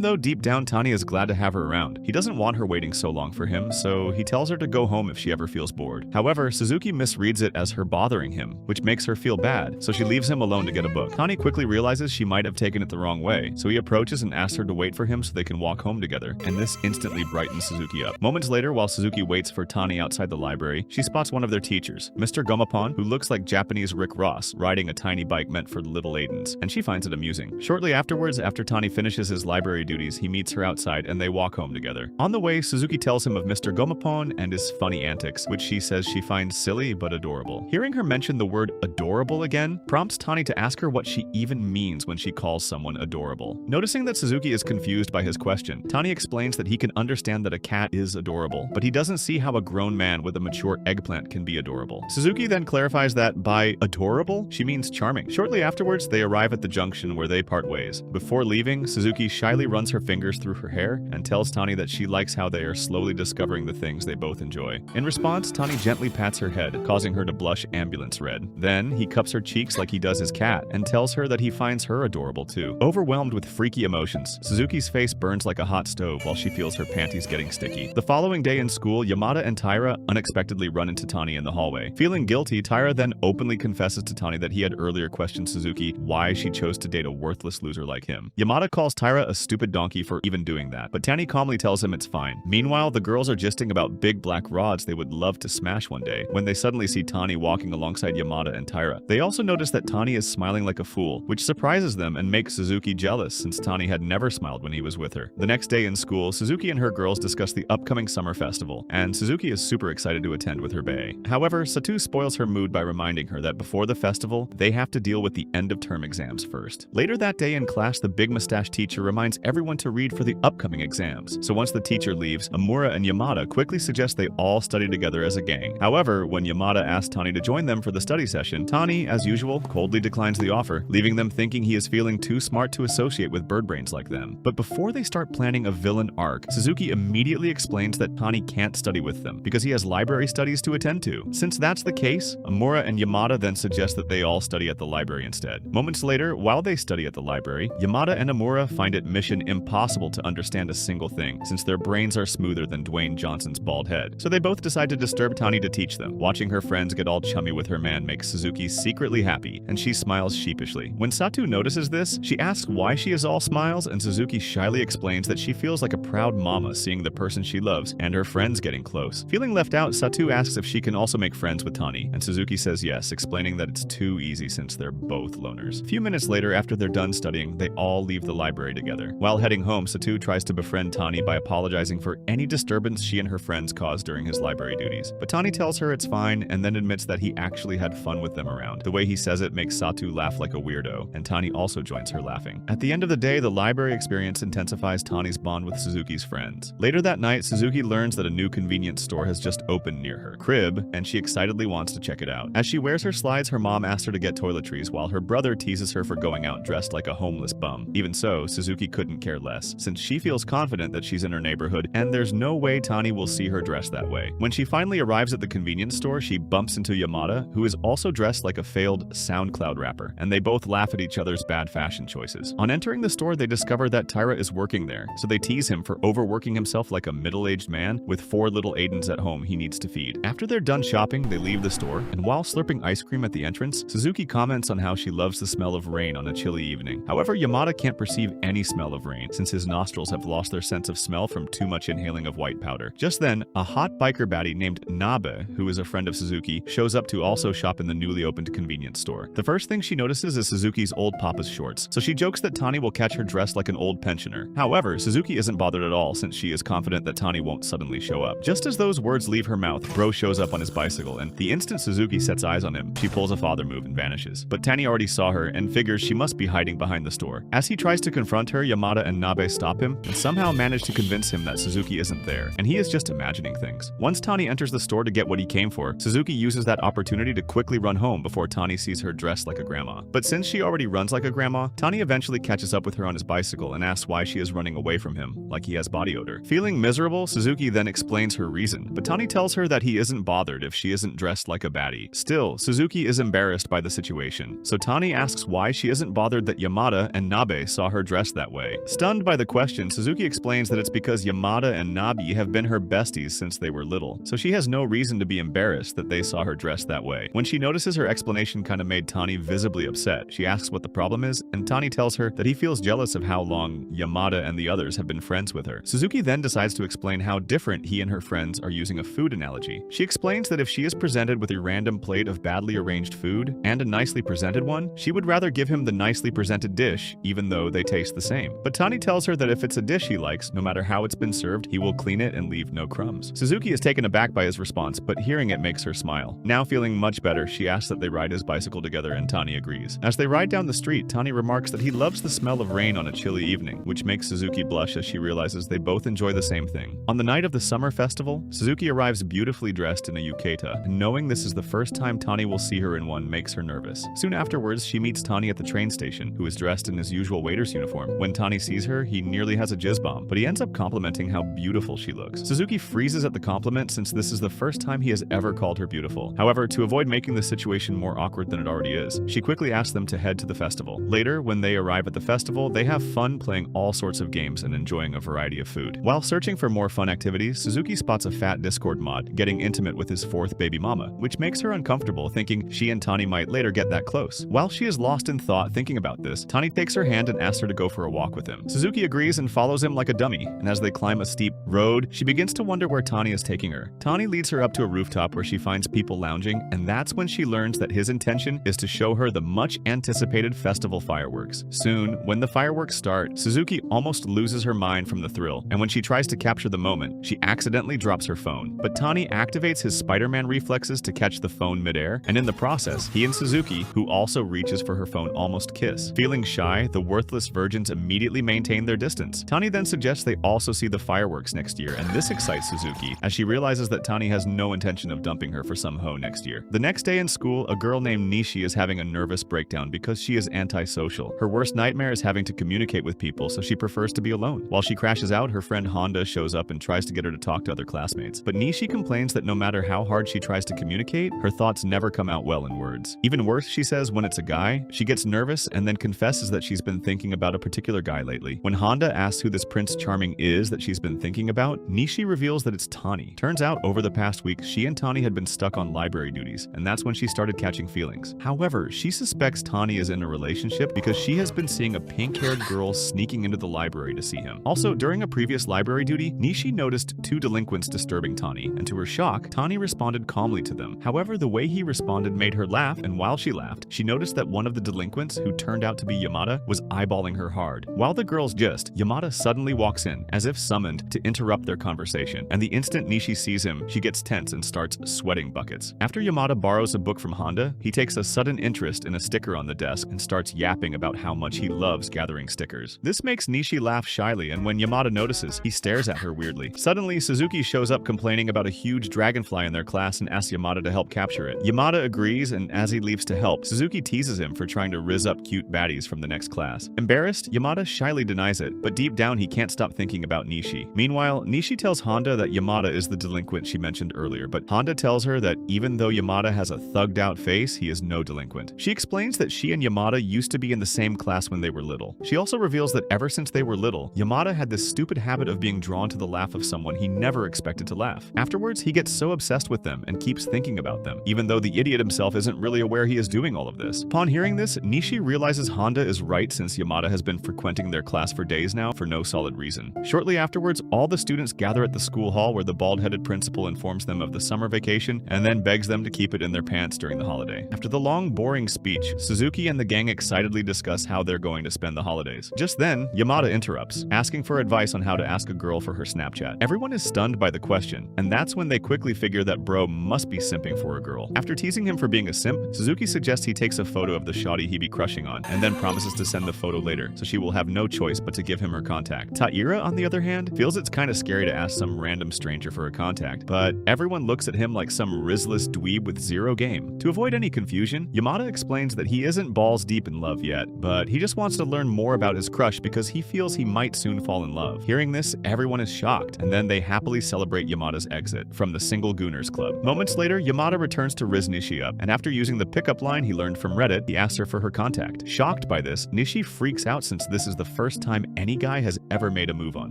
though deep down Tani is glad to have her around, he doesn't want her waiting so long for him, so he tells her to go home if she ever feels bored. However, Suzuki misreads it as her bothering him, which makes her feel bad, so she leaves him alone to get a book. Tani quickly realizes she might have taken it the wrong way, so he approaches and asks her to wait for him so they can walk home together, and this instantly brightens Suzuki up. Moments later, while Suzuki waits for Tani outside the library, she spots one of their teachers, Mr. Gomapon, who looks like Japanese Rick Ross, riding a tiny bike meant for the little Aidens, and she finds it amusing. Shortly afterwards, after Tani finishes his library duties, he meets her outside and they walk home together. On the way, Suzuki tells him of Mr. Gomapon and his funny antics, which she says she finds silly but adorable. Hearing her mention the word adorable again prompts Tani to ask her what she even means when she calls someone adorable. Noticing that Suzuki is confused by his question, Tani explains that he can understand that a cat is adorable, but he doesn't see how a grown man with a mature eggplant can be adorable. Suzuki then clarifies that by adorable, she means charming. Shortly afterwards, they arrive at the junction where they part ways. Before leaving, Suzuki shyly runs her fingers through her hair and tells Tani that she likes how they are slowly discovering the things they both enjoy. In response, Tani gently pats her head, causing her to blush ambulance red. Then, he cups her cheeks like he does his cat and tells her that he finds her adorable too. Overwhelmed with freaky emotions, Suzuki's face burns like a hot stove while she feels her panties getting sticky. The following day in school, Yamada and Taira unexpectedly run into Tani in the hallway. Feeling guilty, Taira then openly confesses to Tani that he had earlier questioned Suzuki why she chose to date a worthless loser like him. Yamada calls Taira a stupid donkey for even doing that, but Tani calmly tells him it's fine. Meanwhile, the girls are gisting about big black rods they would love to smash one day when they suddenly see Tani walking alongside Yamada and Taira. They also notice that Tani is smiling like a fool, which surprises them and makes Suzuki jealous since Tani had never smiled when he was with her. The next day in school, Suzuki and her girls discuss the upcoming summer festival, and Suzuki is super excited to attend with her bae. However, Satu spoils her mood by reminding her that before the festival, they have to deal with the end-of-term exams first. Later that day in class, the big mustache teacher reminds everyone to read for the upcoming exams. So once the teacher leaves, Amura and Yamada quickly suggest they all study together as a gang. However, when Yamada asks Tani to join them for the study session, Tani, as usual, coldly declines the offer, leaving them thinking he is feeling too smart to associate with bird brains like them. But before they start planning a villain arc, Suzuki immediately explains that Tani can't study with them because he has library studies to attend to. Since that's the case, Amura and Yamada then suggest that they all study at the library instead. Moments later, while they study at the library, Yamada and Amura find it mission impossible to understand a single thing, since their brains are smoother than Dwayne Johnson's bald head. So they both decide to disturb Tani to teach them. Watching her friends get all chummy with her man makes Suzuki secretly happy, and she smiles sheepishly. When Satu notices this, she asks why she is all smiles, and Suzuki shyly explains that she feels like a proud mama seeing the person she loves and her friends getting close. Feeling left out, Satu asks if she can also make friends with Tani, and Suzuki says yes, explaining that it's too easy since they're both loners. A few minutes later, after they're done studying, they all leave the library together. While heading home, Satu tries to befriend Tani by apologizing for any disturbance she and her friends caused during his library duties. But Tani tells her it's fine and then admits that he actually had fun with them around. The way he says it makes Satu laugh like a weirdo, and Tani also joins her laughing. At the end of the day, the library experience intensifies Tani's bond with Suzuki's friends. Later that night, Suzuki learns that a new convenience store has just opened near her crib, and she excitedly wants to check it out. As she wears her slides, her mom asks her to get toiletries, while her brother teases her for going out dressed like a homeless bum. Even so, Suzuki couldn't care less, since she feels confident that she's in her neighborhood, and there's no way Tani will see her dressed that way. When she finally arrives at the convenience store, she bumps into Yamada, who is also dressed like a failed SoundCloud rapper, and they both laugh at each other's bad fashion choices. On entering the store, they discover that Taira is working there, so they tease him for overworking himself like a middle-aged man with 4 little Aidens at home he needs to feed. After they're done shopping, they leave the store, and while slurping ice cream at the entrance, Suzuki comments on how she loves the smell of rain on a chilly evening. However, Yamada can't perceive any smell of rain, since his nostrils have lost their sense of smell from too much inhaling of white powder. Just then, a hot biker baddie named Nabe, who is a friend of Suzuki, shows up to also shop in the newly opened convenience store. The first thing she notices is Suzuki's old papa's shorts, so she jokes that Tani will catch her dressed like an old pensioner. However, Suzuki isn't bothered at all, since she is confident that Tani won't suddenly show up. Just as those words leave her mouth, Bro shows up on his bicycle, and the instant Suzuki sets eyes on him, she pulls a father move and vanishes. But Tani already saw her and figures she must be hiding behind the store. As he tries to confront her, Yamada and Nabe stop him and somehow manage to convince him that Suzuki isn't there, and he is just imagining things. Once Tani enters the store to get what he came for, Suzuki uses that opportunity to quickly run home before Tani sees her dressed like a grandma. But since she already runs like a grandma, Tani eventually catches up with her on his bicycle and asks why she is running away from him, like he has body odor. Feeling miserable, Suzuki then explains her reason, but Tani tells her that he isn't bothered if she isn't dressed like a baddie. Still, Suzuki is embarrassed by the situation, so Tani asks why she isn't bothered that Yamada and Nabe saw her dressed that way. Stunned by the question, Suzuki explains that it's because Yamada and Nabe have been her besties since they were little, so she has no reason to be embarrassed that they saw her dressed that way. When she notices her explanation kinda made Tani visibly upset, she asks what the problem is, and Tani tells her that he feels jealous of how long Yamada and the others have been friends with her. Suzuki then decides to explain how different he and her friends are using a food analogy. She explains that if she is presented with a random plate of badly arranged food and a nicely presented one, she would rather give him the nicely presented dish, even though they taste the same. But Tani tells her that if it's a dish he likes, no matter how it's been served, he will clean it and leave no crumbs. Suzuki is taken aback by his response, but hearing it makes her smile. Now feeling much better, she asks that they ride his bicycle together, and Tani agrees. As they ride down the street, Tani remarks that he loves the smell of rain on a chilly evening, which makes Suzuki blush as she realizes they both enjoy the same thing. On the night of the summer festival, Suzuki arrives beautifully dressed in a yukata, and knowing this is the first time Tani will see her in one makes her nervous. Soon afterwards, she meets Tani at the train station, who is dressed in his usual waiter's uniform. When Tani sees her, he nearly has a jizz bomb, but he ends up complimenting how beautiful she looks. Suzuki freezes at the compliment since this is the first time he has ever called her beautiful. However, to avoid making the situation more awkward than it already is, she quickly asks them to head to the festival. Later, when they arrive at the festival, they have fun playing all sorts of games and enjoying a variety of food. While searching for more fun activities, Suzuki spots a fat Discord mod getting intimate with his 4th baby mama, which makes her uncomfortable, thinking she and Tani might later get that close. While she is lost in thought thinking about this, Tani takes her hand and asks her to go for a walk with him. Suzuki agrees and follows him like a dummy, and as they climb a steep road, she begins to wonder where Tani is taking her. Tani leads her up to a rooftop where she finds people lounging, and that's when she learns that his intention is to show her the much anticipated festival fireworks. Soon, when the fireworks start, Suzuki almost loses her mind from the thrill, and when she tries to capture the moment, she accidentally drops her phone. But Tani activates his Spider-Man reflexes to catch the phone midair, and in the process, he and Suzuki, who also reaches for her phone, almost kiss. Feeling shy, the worthless virgins immediately maintain their distance. Tani then suggests they also see the fireworks next year, and this excites Suzuki, as she realizes that Tani has no intention of dumping her for some hoe next year. The next day in school, a girl named Nishi is having a nervous breakdown because she is antisocial. Her worst nightmare is having to communicate with people, so she prefers to be alone. While she crashes out, her friend Honda shows up and tries to get her to talk to other classmates. But Nishi complains that no matter how hard she tries to communicate, her thoughts never come out well in words. Even worse, she says, when it's a guy, she gets nervous and then confesses that she's been thinking about a particular guy lately. When Honda asks who this Prince Charming is that she's been thinking about, Nishi reveals that it's Tani. Turns out, over the past week, she and Tani had been stuck on library duties, and that's when she started catching feelings. However, she suspects Tani is in a relationship because she has been seeing a pink-haired girl sneaking into the library to see him. Also, during a previous library duty, Nishi noticed 2 delinquents disturbing Tani, and to her shock, Tani responded calmly to them. However, the way he responded made her laugh, and while she laughed, she noticed that one of the delinquents, who turned out to be Yamada, was eyeballing her hard. While the girls gist, Yamada suddenly walks in, as if summoned to interrupt their conversation, and the instant Nishi sees him, she gets tense and starts sweating buckets. After Yamada borrows a book from Honda, he takes a sudden interest in a sticker on the desk and starts yapping about how much he loves gathering stickers. This makes Nishi laugh shyly, and when Yamada notices, he stares at her weirdly. Suddenly, Suzuki shows up complaining about a huge dragonfly in their class and asks Yamada to help capture it. Yamada agrees, and as he leaves to help, Suzuki teases him for trying to rizz up cute baddies from the next class. Embarrassed, Yamada shyly denies it, but deep down he can't stop thinking about Nishi. Meanwhile, Nishi tells Honda that Yamada is the delinquent she mentioned earlier, but Honda tells her that even though Yamada has a thugged-out face, he is no delinquent. She explains that she and Yamada used to be in the same class when they were little. She also reveals that ever since they were little, Yamada had this stupid habit of being drawn to the laugh of someone he never expected to laugh. Afterwards, he gets so obsessed with them and keeps thinking about them, even though the idiot himself isn't really aware he is doing all of this. Upon hearing this, Nishi realizes Honda is right since Yamada has been frequenting their class for days now for no solid reason. Shortly afterwards, all the students gather at the school hall where the bald-headed principal informs them of the summer vacation and then begs them to keep it in their pants during the holiday. After the long, boring speech, Suzuki and the gang excitedly discuss how they're going to spend the holidays. Just then, Yamada interrupts, asking for advice on how to ask a girl for her Snapchat. Everyone is stunned by the question, and that's when they quickly figure that bro must be simping for a girl. After teasing him for being a simp, Suzuki suggests he takes a photo of the shawty he be crushing on, and then promises to send the photo later, so she will have no choice but to give him her contact. Taira, on the other hand, feels it's kinda scary to ask some random stranger for a contact, but everyone looks at him like some rizless dweeb with zero game. To avoid any confusion, Yamada explains that he isn't balls deep in love yet, but he just wants to learn more about his crush because he feels he might soon fall in love. Hearing this, everyone is shocked, and then they happily celebrate Yamada's exit from the Single Gooners Club. Moments later, Yamada returns to rizz Nishi up, and after using the pickup line he learned from Reddit, he asks her for her contact. Shocked by this, Nishi freaks out since this is the first time any guy has ever made a move on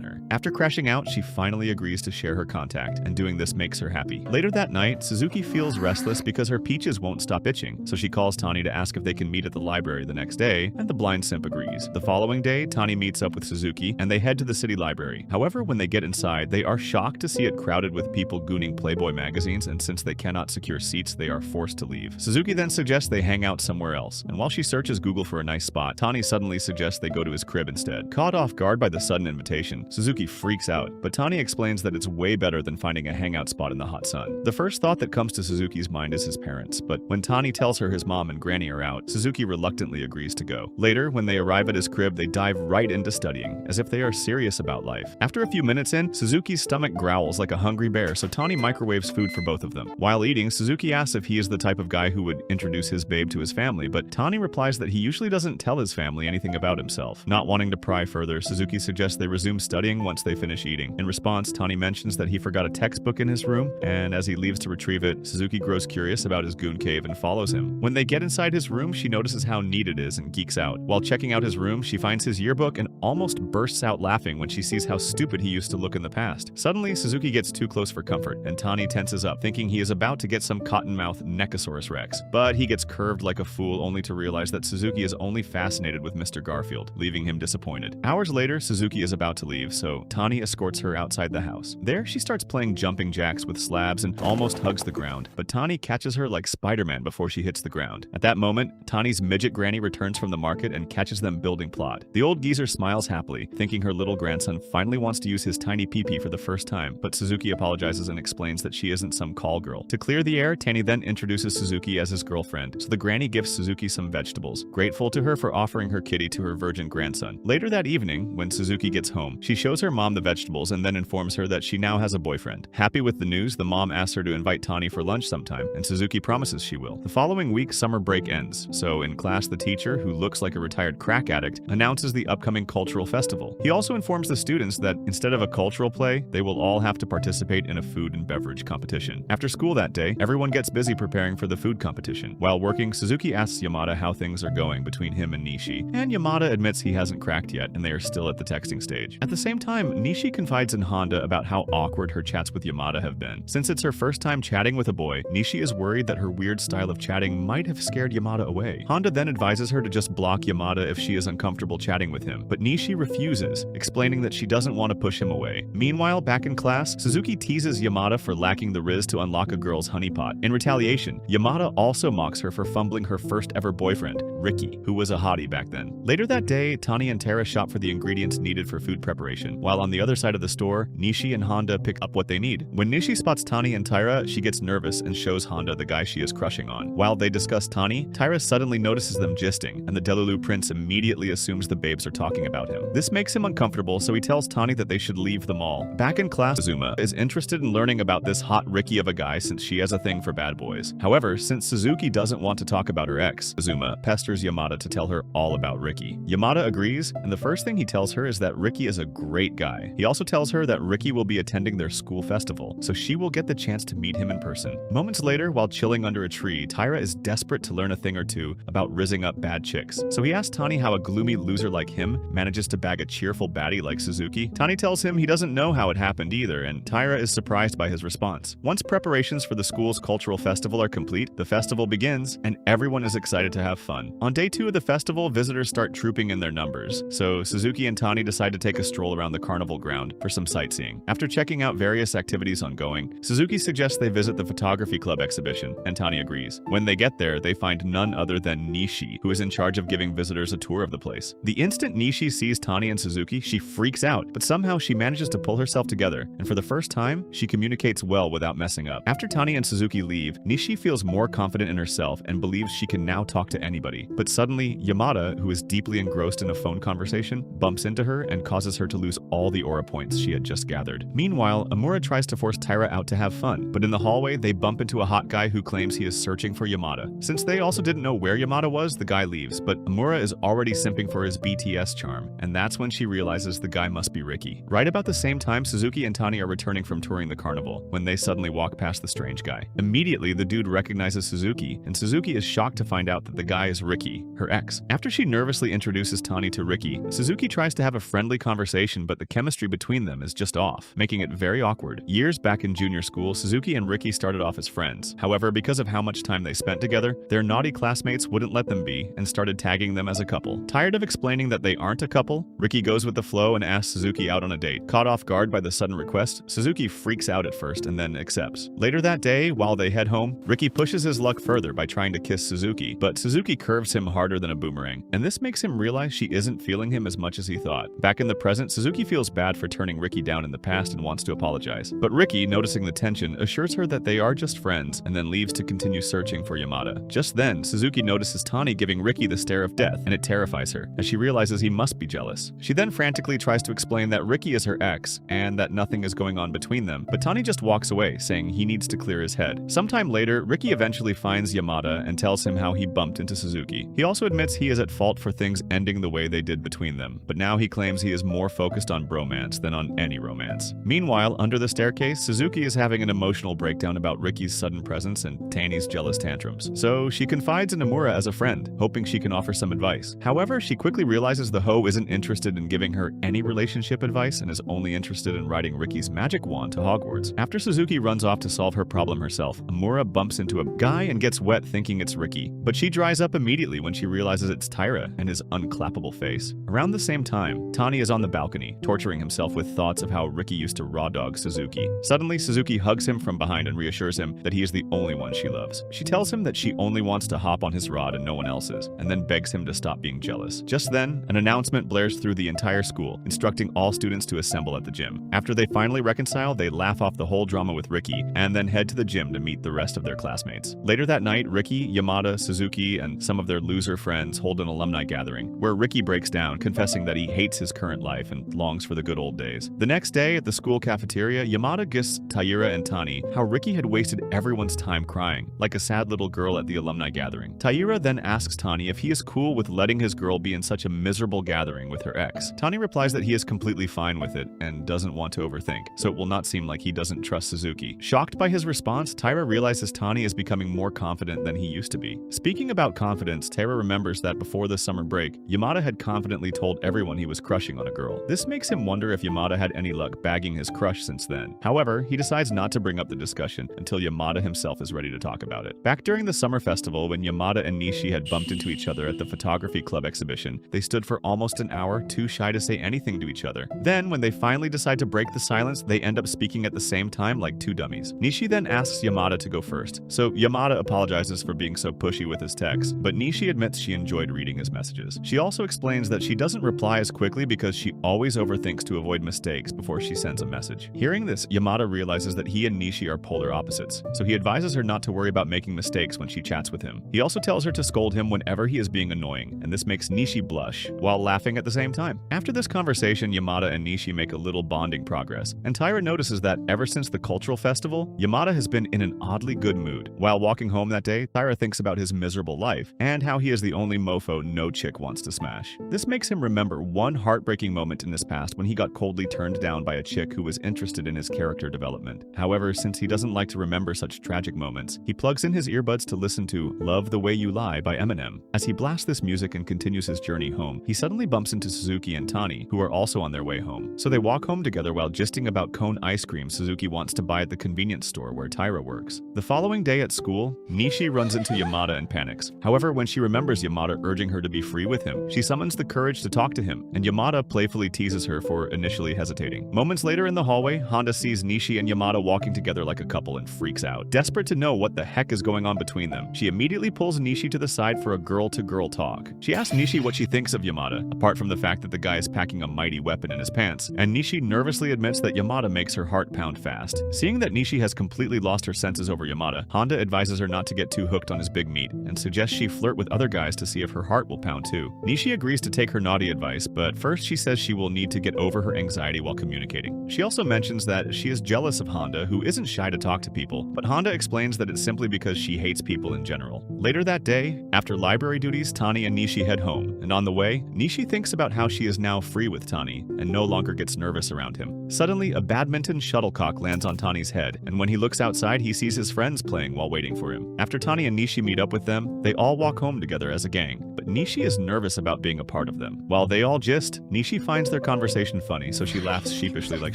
her. After crashing out, she finally agrees to share her contact, and doing this makes her happy. Later that night, Suzuki feels restless because her peaches won't stop itching, so she calls Tani to ask if they can meet at the library the next day, and the blind simp agrees. The following day, Tani meets up with Suzuki, and they head to the city library. However, when they get inside, they are shocked to see it crowded with people gooning Playboy magazines, and since they cannot secure seats, they are forced to leave. Suzuki then suggests they hang out somewhere else, and while she searches Google for a nice spot, Tani suddenly suggests they go to his crib instead. Caught off guard by the sudden invitation, Suzuki freaks out, but Tani explains that it's way better than finding a hangout spot in the hot sun. The first thought that comes to Suzuki's mind is his parents, but when Tani tells her his mom and granny are out, Suzuki reluctantly agrees to go. Later, when they arrive at his crib, they dive right into studying, as if they are serious about life. After a few minutes in, Suzuki's stomach growls like a hungry bear, so Tani microwaves food for both of them. While eating, Suzuki asks if he is the type of guy who would introduce his babe to his family, but Tani replies that he usually doesn't tell his family anything about himself. Not wanting to pry further, Suzuki suggests they resume studying once they finish eating. In response, Tani mentions that he forgot a textbook in his room, and as he leaves to retrieve it, Suzuki grows curious about his goon cave and follows him. When they get inside his room, she notices how neat it is and geeks out. While checking out his room, she finds his yearbook and almost bursts out laughing when she sees how stupid he used to look in the past. Suddenly, Suzuki gets too close for comfort, and Tani tenses up, thinking he is about to get some cottonmouth Nechosaurus Rex. But he gets curved like a fool, only to realize that Suzuki is only fascinated with Mr. Garfield, leaving him disappointed. Hours later, Suzuki is about to leave, so Tani escorts her outside the house. There, she starts playing jumping jacks with slabs and almost hugs the ground, but Tani catches her like Spider-Man before she hits the ground. At that moment, Tani's midget granny returns from the market and catches them building plot. The old geezer smiles happily, thinking her little grandson finally wants to use his tiny pee-pee for the first time, but Suzuki apologizes and explains that she isn't some call girl. To clear the air, Tani then introduces Suzuki as his girlfriend, so the granny gives Suzuki some vegetables, grateful to her for offering her kitty to her virgin grandson. Later that evening, when Suzuki gets home, she shows her mom the vegetables and then informs her that she now has a boyfriend. Happy with the news, the mom asks her to invite Tani for lunch sometime, and Suzuki promises she will. The following week, summer break ends, so in class the teacher, who looks like a retired crack addict, announces the upcoming cultural festival. He also informs the students that instead of a cultural play, they will all have to participate in a food and beverage competition. After school that day, everyone gets busy preparing for the food competition. While working, Suzuki asks Yamada how things are going between him and Nishi, and Yamada admits he hasn't cracked yet and they are still at the texting stage. At the same time, Nishi confides in Honda about how awkward her chats with Yamada have been. Since it's her first time chatting with a boy, Nishi is worried that her weird style of chatting might have scared Yamada away. Honda then advises her to just block Yamada if she is uncomfortable chatting with him, but Nishi refuses, explaining that she doesn't want to push him away. Meanwhile, back in class, Suzuki teases Yamada for lacking the riz to unlock a girl's honeypot. In retaliation, Yamada also mocks her for fumbling her first ever boyfriend, Ricky, who was a hottie back back then. Later that day, Tani and Tara shop for the ingredients needed for food preparation, while on the other side of the store, Nishi and Honda pick up what they need. When Nishi spots Tani and Taira, she gets nervous and shows Honda the guy she is crushing on. While they discuss Tani, Taira suddenly notices them gisting, and the Delulu prince immediately assumes the babes are talking about him. This makes him uncomfortable, so he tells Tani that they should leave the mall. Back in class, Azuma is interested in learning about this hot Ricky of a guy since she has a thing for bad boys. However, since Suzuki doesn't want to talk about her ex, Azuma pesters Yamada to tell her all about Ricky. Yamada agrees, and the first thing he tells her is that Ricky is a great guy. He also tells her that Ricky will be attending their school festival, so she will get the chance to meet him in person. Moments later, while chilling under a tree, Taira is desperate to learn a thing or two about rizzing up bad chicks. So he asks Tani how a gloomy loser like him manages to bag a cheerful baddie like Suzuki. Tani tells him he doesn't know how it happened either, and Taira is surprised by his response. Once preparations for the school's cultural festival are complete, the festival begins, and everyone is excited to have fun. On day 2 of the festival, visitors start trooping in their numbers, so Suzuki and Tani decide to take a stroll around the carnival ground for some sightseeing. After checking out various activities ongoing, Suzuki suggests they visit the photography club exhibition, and Tani agrees. When they get there, they find none other than Nishi, who is in charge of giving visitors a tour of the place. The instant Nishi sees Tani and Suzuki, she freaks out, but somehow she manages to pull herself together, and for the first time, she communicates well without messing up. After Tani and Suzuki leave, Nishi feels more confident in herself and believes she can now talk to anybody. But suddenly, Yamada, who is deeply engrossed in a phone conversation, bumps into her and causes her to lose all the aura points she had just gathered. Meanwhile, Amura tries to force Taira out to have fun, but in the hallway, they bump into a hot guy who claims he is searching for Yamada. Since they also didn't know where Yamada was, the guy leaves, but Amura is already simping for his BTS charm, and that's when she realizes the guy must be Ricky. Right about the same time, Suzuki and Tani are returning from touring the carnival, when they suddenly walk past the strange guy. Immediately, the dude recognizes Suzuki, and Suzuki is shocked to find out that the guy is Ricky, her ex. After she nervously introduces Tani to Ricky, Suzuki tries to have a friendly conversation, but the chemistry between them is just off, making it very awkward. Years back in junior school, Suzuki and Ricky started off as friends. However, because of how much time they spent together, their naughty classmates wouldn't let them be and started tagging them as a couple. Tired of explaining that they aren't a couple, Ricky goes with the flow and asks Suzuki out on a date. Caught off guard by the sudden request, Suzuki freaks out at first and then accepts. Later that day, while they head home, Ricky pushes his luck further by trying to kiss Suzuki, but Suzuki curves him harder than a boomerang, and this makes him realize she isn't feeling him as much as he thought. Back in the present, Suzuki feels bad for turning Ricky down in the past and wants to apologize. But Ricky, noticing the tension, assures her that they are just friends and then leaves to continue searching for Yamada. Just then, Suzuki notices Tani giving Ricky the stare of death, and it terrifies her, as she realizes he must be jealous. She then frantically tries to explain that Ricky is her ex and that nothing is going on between them, but Tani just walks away, saying he needs to clear his head. Sometime later, Ricky eventually finds Yamada and tells him how he bumped into Suzuki. He also admits he is at fault for things ending the way they did between them, but now he claims he is more focused on bromance than on any romance. Meanwhile, under the staircase, Suzuki is having an emotional breakdown about Ricky's sudden presence and Tani's jealous tantrums. So she confides in Amura as a friend, hoping she can offer some advice. However, she quickly realizes the hoe isn't interested in giving her any relationship advice and is only interested in riding Ricky's magic wand to Hogwarts. After Suzuki runs off to solve her problem herself, Amura bumps into a guy and gets wet thinking it's Ricky, but she dries up immediately when she realizes it's Taira and his unclappable face. Around the same time, Tani is on the balcony, torturing himself with thoughts of how Ricky used to raw dog Suzuki. Suddenly, Suzuki hugs him from behind and reassures him that he is the only one she loves. She tells him that she only wants to hop on his rod and no one else's, and then begs him to stop being jealous. Just then, an announcement blares through the entire school, instructing all students to assemble at the gym. After they finally reconcile, they laugh off the whole drama with Ricky, and then head to the gym to meet the rest of their classmates. Later that night, Ricky, Yamada, Suzuki, and some of their loser friends hold an alumni gathering, where Ricky breaks down, confessing that he hates his current life and longs for the good old days. The next day, at the school cafeteria, Yamada gifts Taira and Tani how Ricky had wasted everyone's time crying, like a sad little girl at the alumni gathering. Taira then asks Tani if he is cool with letting his girl be in such a miserable gathering with her ex. Tani replies that he is completely fine with it and doesn't want to overthink, so it will not seem like he doesn't trust Suzuki. Shocked by his response, Taira realizes Tani is becoming more confident than he used to be. Speaking about confidence, Taira remembers that before the summer break, Yamada had confidently told everyone he was crushing on a girl. This makes him wonder if Yamada had any luck bagging his crush since then. However, he decides not to bring up the discussion until Yamada himself is ready to talk about it. Back during the summer festival, when Yamada and Nishi had bumped into each other at the photography club exhibition, they stood for almost an hour, too shy to say anything to each other. Then, when they finally decide to break the silence, they end up speaking at the same time like two dummies. Nishi then asks Yamada to go first, so Yamada apologizes for being so pushy with his text, but Nishi admits she enjoyed reading reading his messages. She also explains that she doesn't reply as quickly because she always overthinks to avoid mistakes before she sends a message. Hearing this, Yamada realizes that he and Nishi are polar opposites, so he advises her not to worry about making mistakes when she chats with him. He also tells her to scold him whenever he is being annoying, and this makes Nishi blush, while laughing at the same time. After this conversation, Yamada and Nishi make a little bonding progress, and Taira notices that ever since the cultural festival, Yamada has been in an oddly good mood. While walking home that day, Taira thinks about his miserable life, and how he is the only mofo no chick wants to smash. This makes him remember one heartbreaking moment in his past when he got coldly turned down by a chick who was interested in his character development. However, since he doesn't like to remember such tragic moments, he plugs in his earbuds to listen to Love the Way You Lie by Eminem. As he blasts this music and continues his journey home, he suddenly bumps into Suzuki and Tani, who are also on their way home. So they walk home together while gisting about cone ice cream Suzuki wants to buy at the convenience store where Taira works. The following day at school, Nishi runs into Yamada and panics. However, when she remembers Yamada urging her to be free with him, she summons the courage to talk to him, and Yamada playfully teases her for initially hesitating. Moments later in the hallway, Honda sees Nishi and Yamada walking together like a couple and freaks out. Desperate to know what the heck is going on between them, she immediately pulls Nishi to the side for a girl-to-girl talk. She asks Nishi what she thinks of Yamada, apart from the fact that the guy is packing a mighty weapon in his pants, and Nishi nervously admits that Yamada makes her heart pound fast. Seeing that Nishi has completely lost her senses over Yamada, Honda advises her not to get too hooked on his big meat, and suggests she flirt with other guys to see if her heart will pound too. Nishi agrees to take her naughty advice, but first she says she will need to get over her anxiety while communicating. She also mentions that she is jealous of Honda, who isn't shy to talk to people, but Honda explains that it's simply because she hates people in general. Later that day, after library duties, Tani and Nishi head home, and on the way, Nishi thinks about how she is now free with Tani, and no longer gets nervous around him. Suddenly, a badminton shuttlecock lands on Tani's head, and when he looks outside, he sees his friends playing while waiting for him. After Tani and Nishi meet up with them, they all walk home together as a gang, but Nishi is nervous about being a part of them. While they all gist, Nishi finds their conversation funny, so she laughs sheepishly like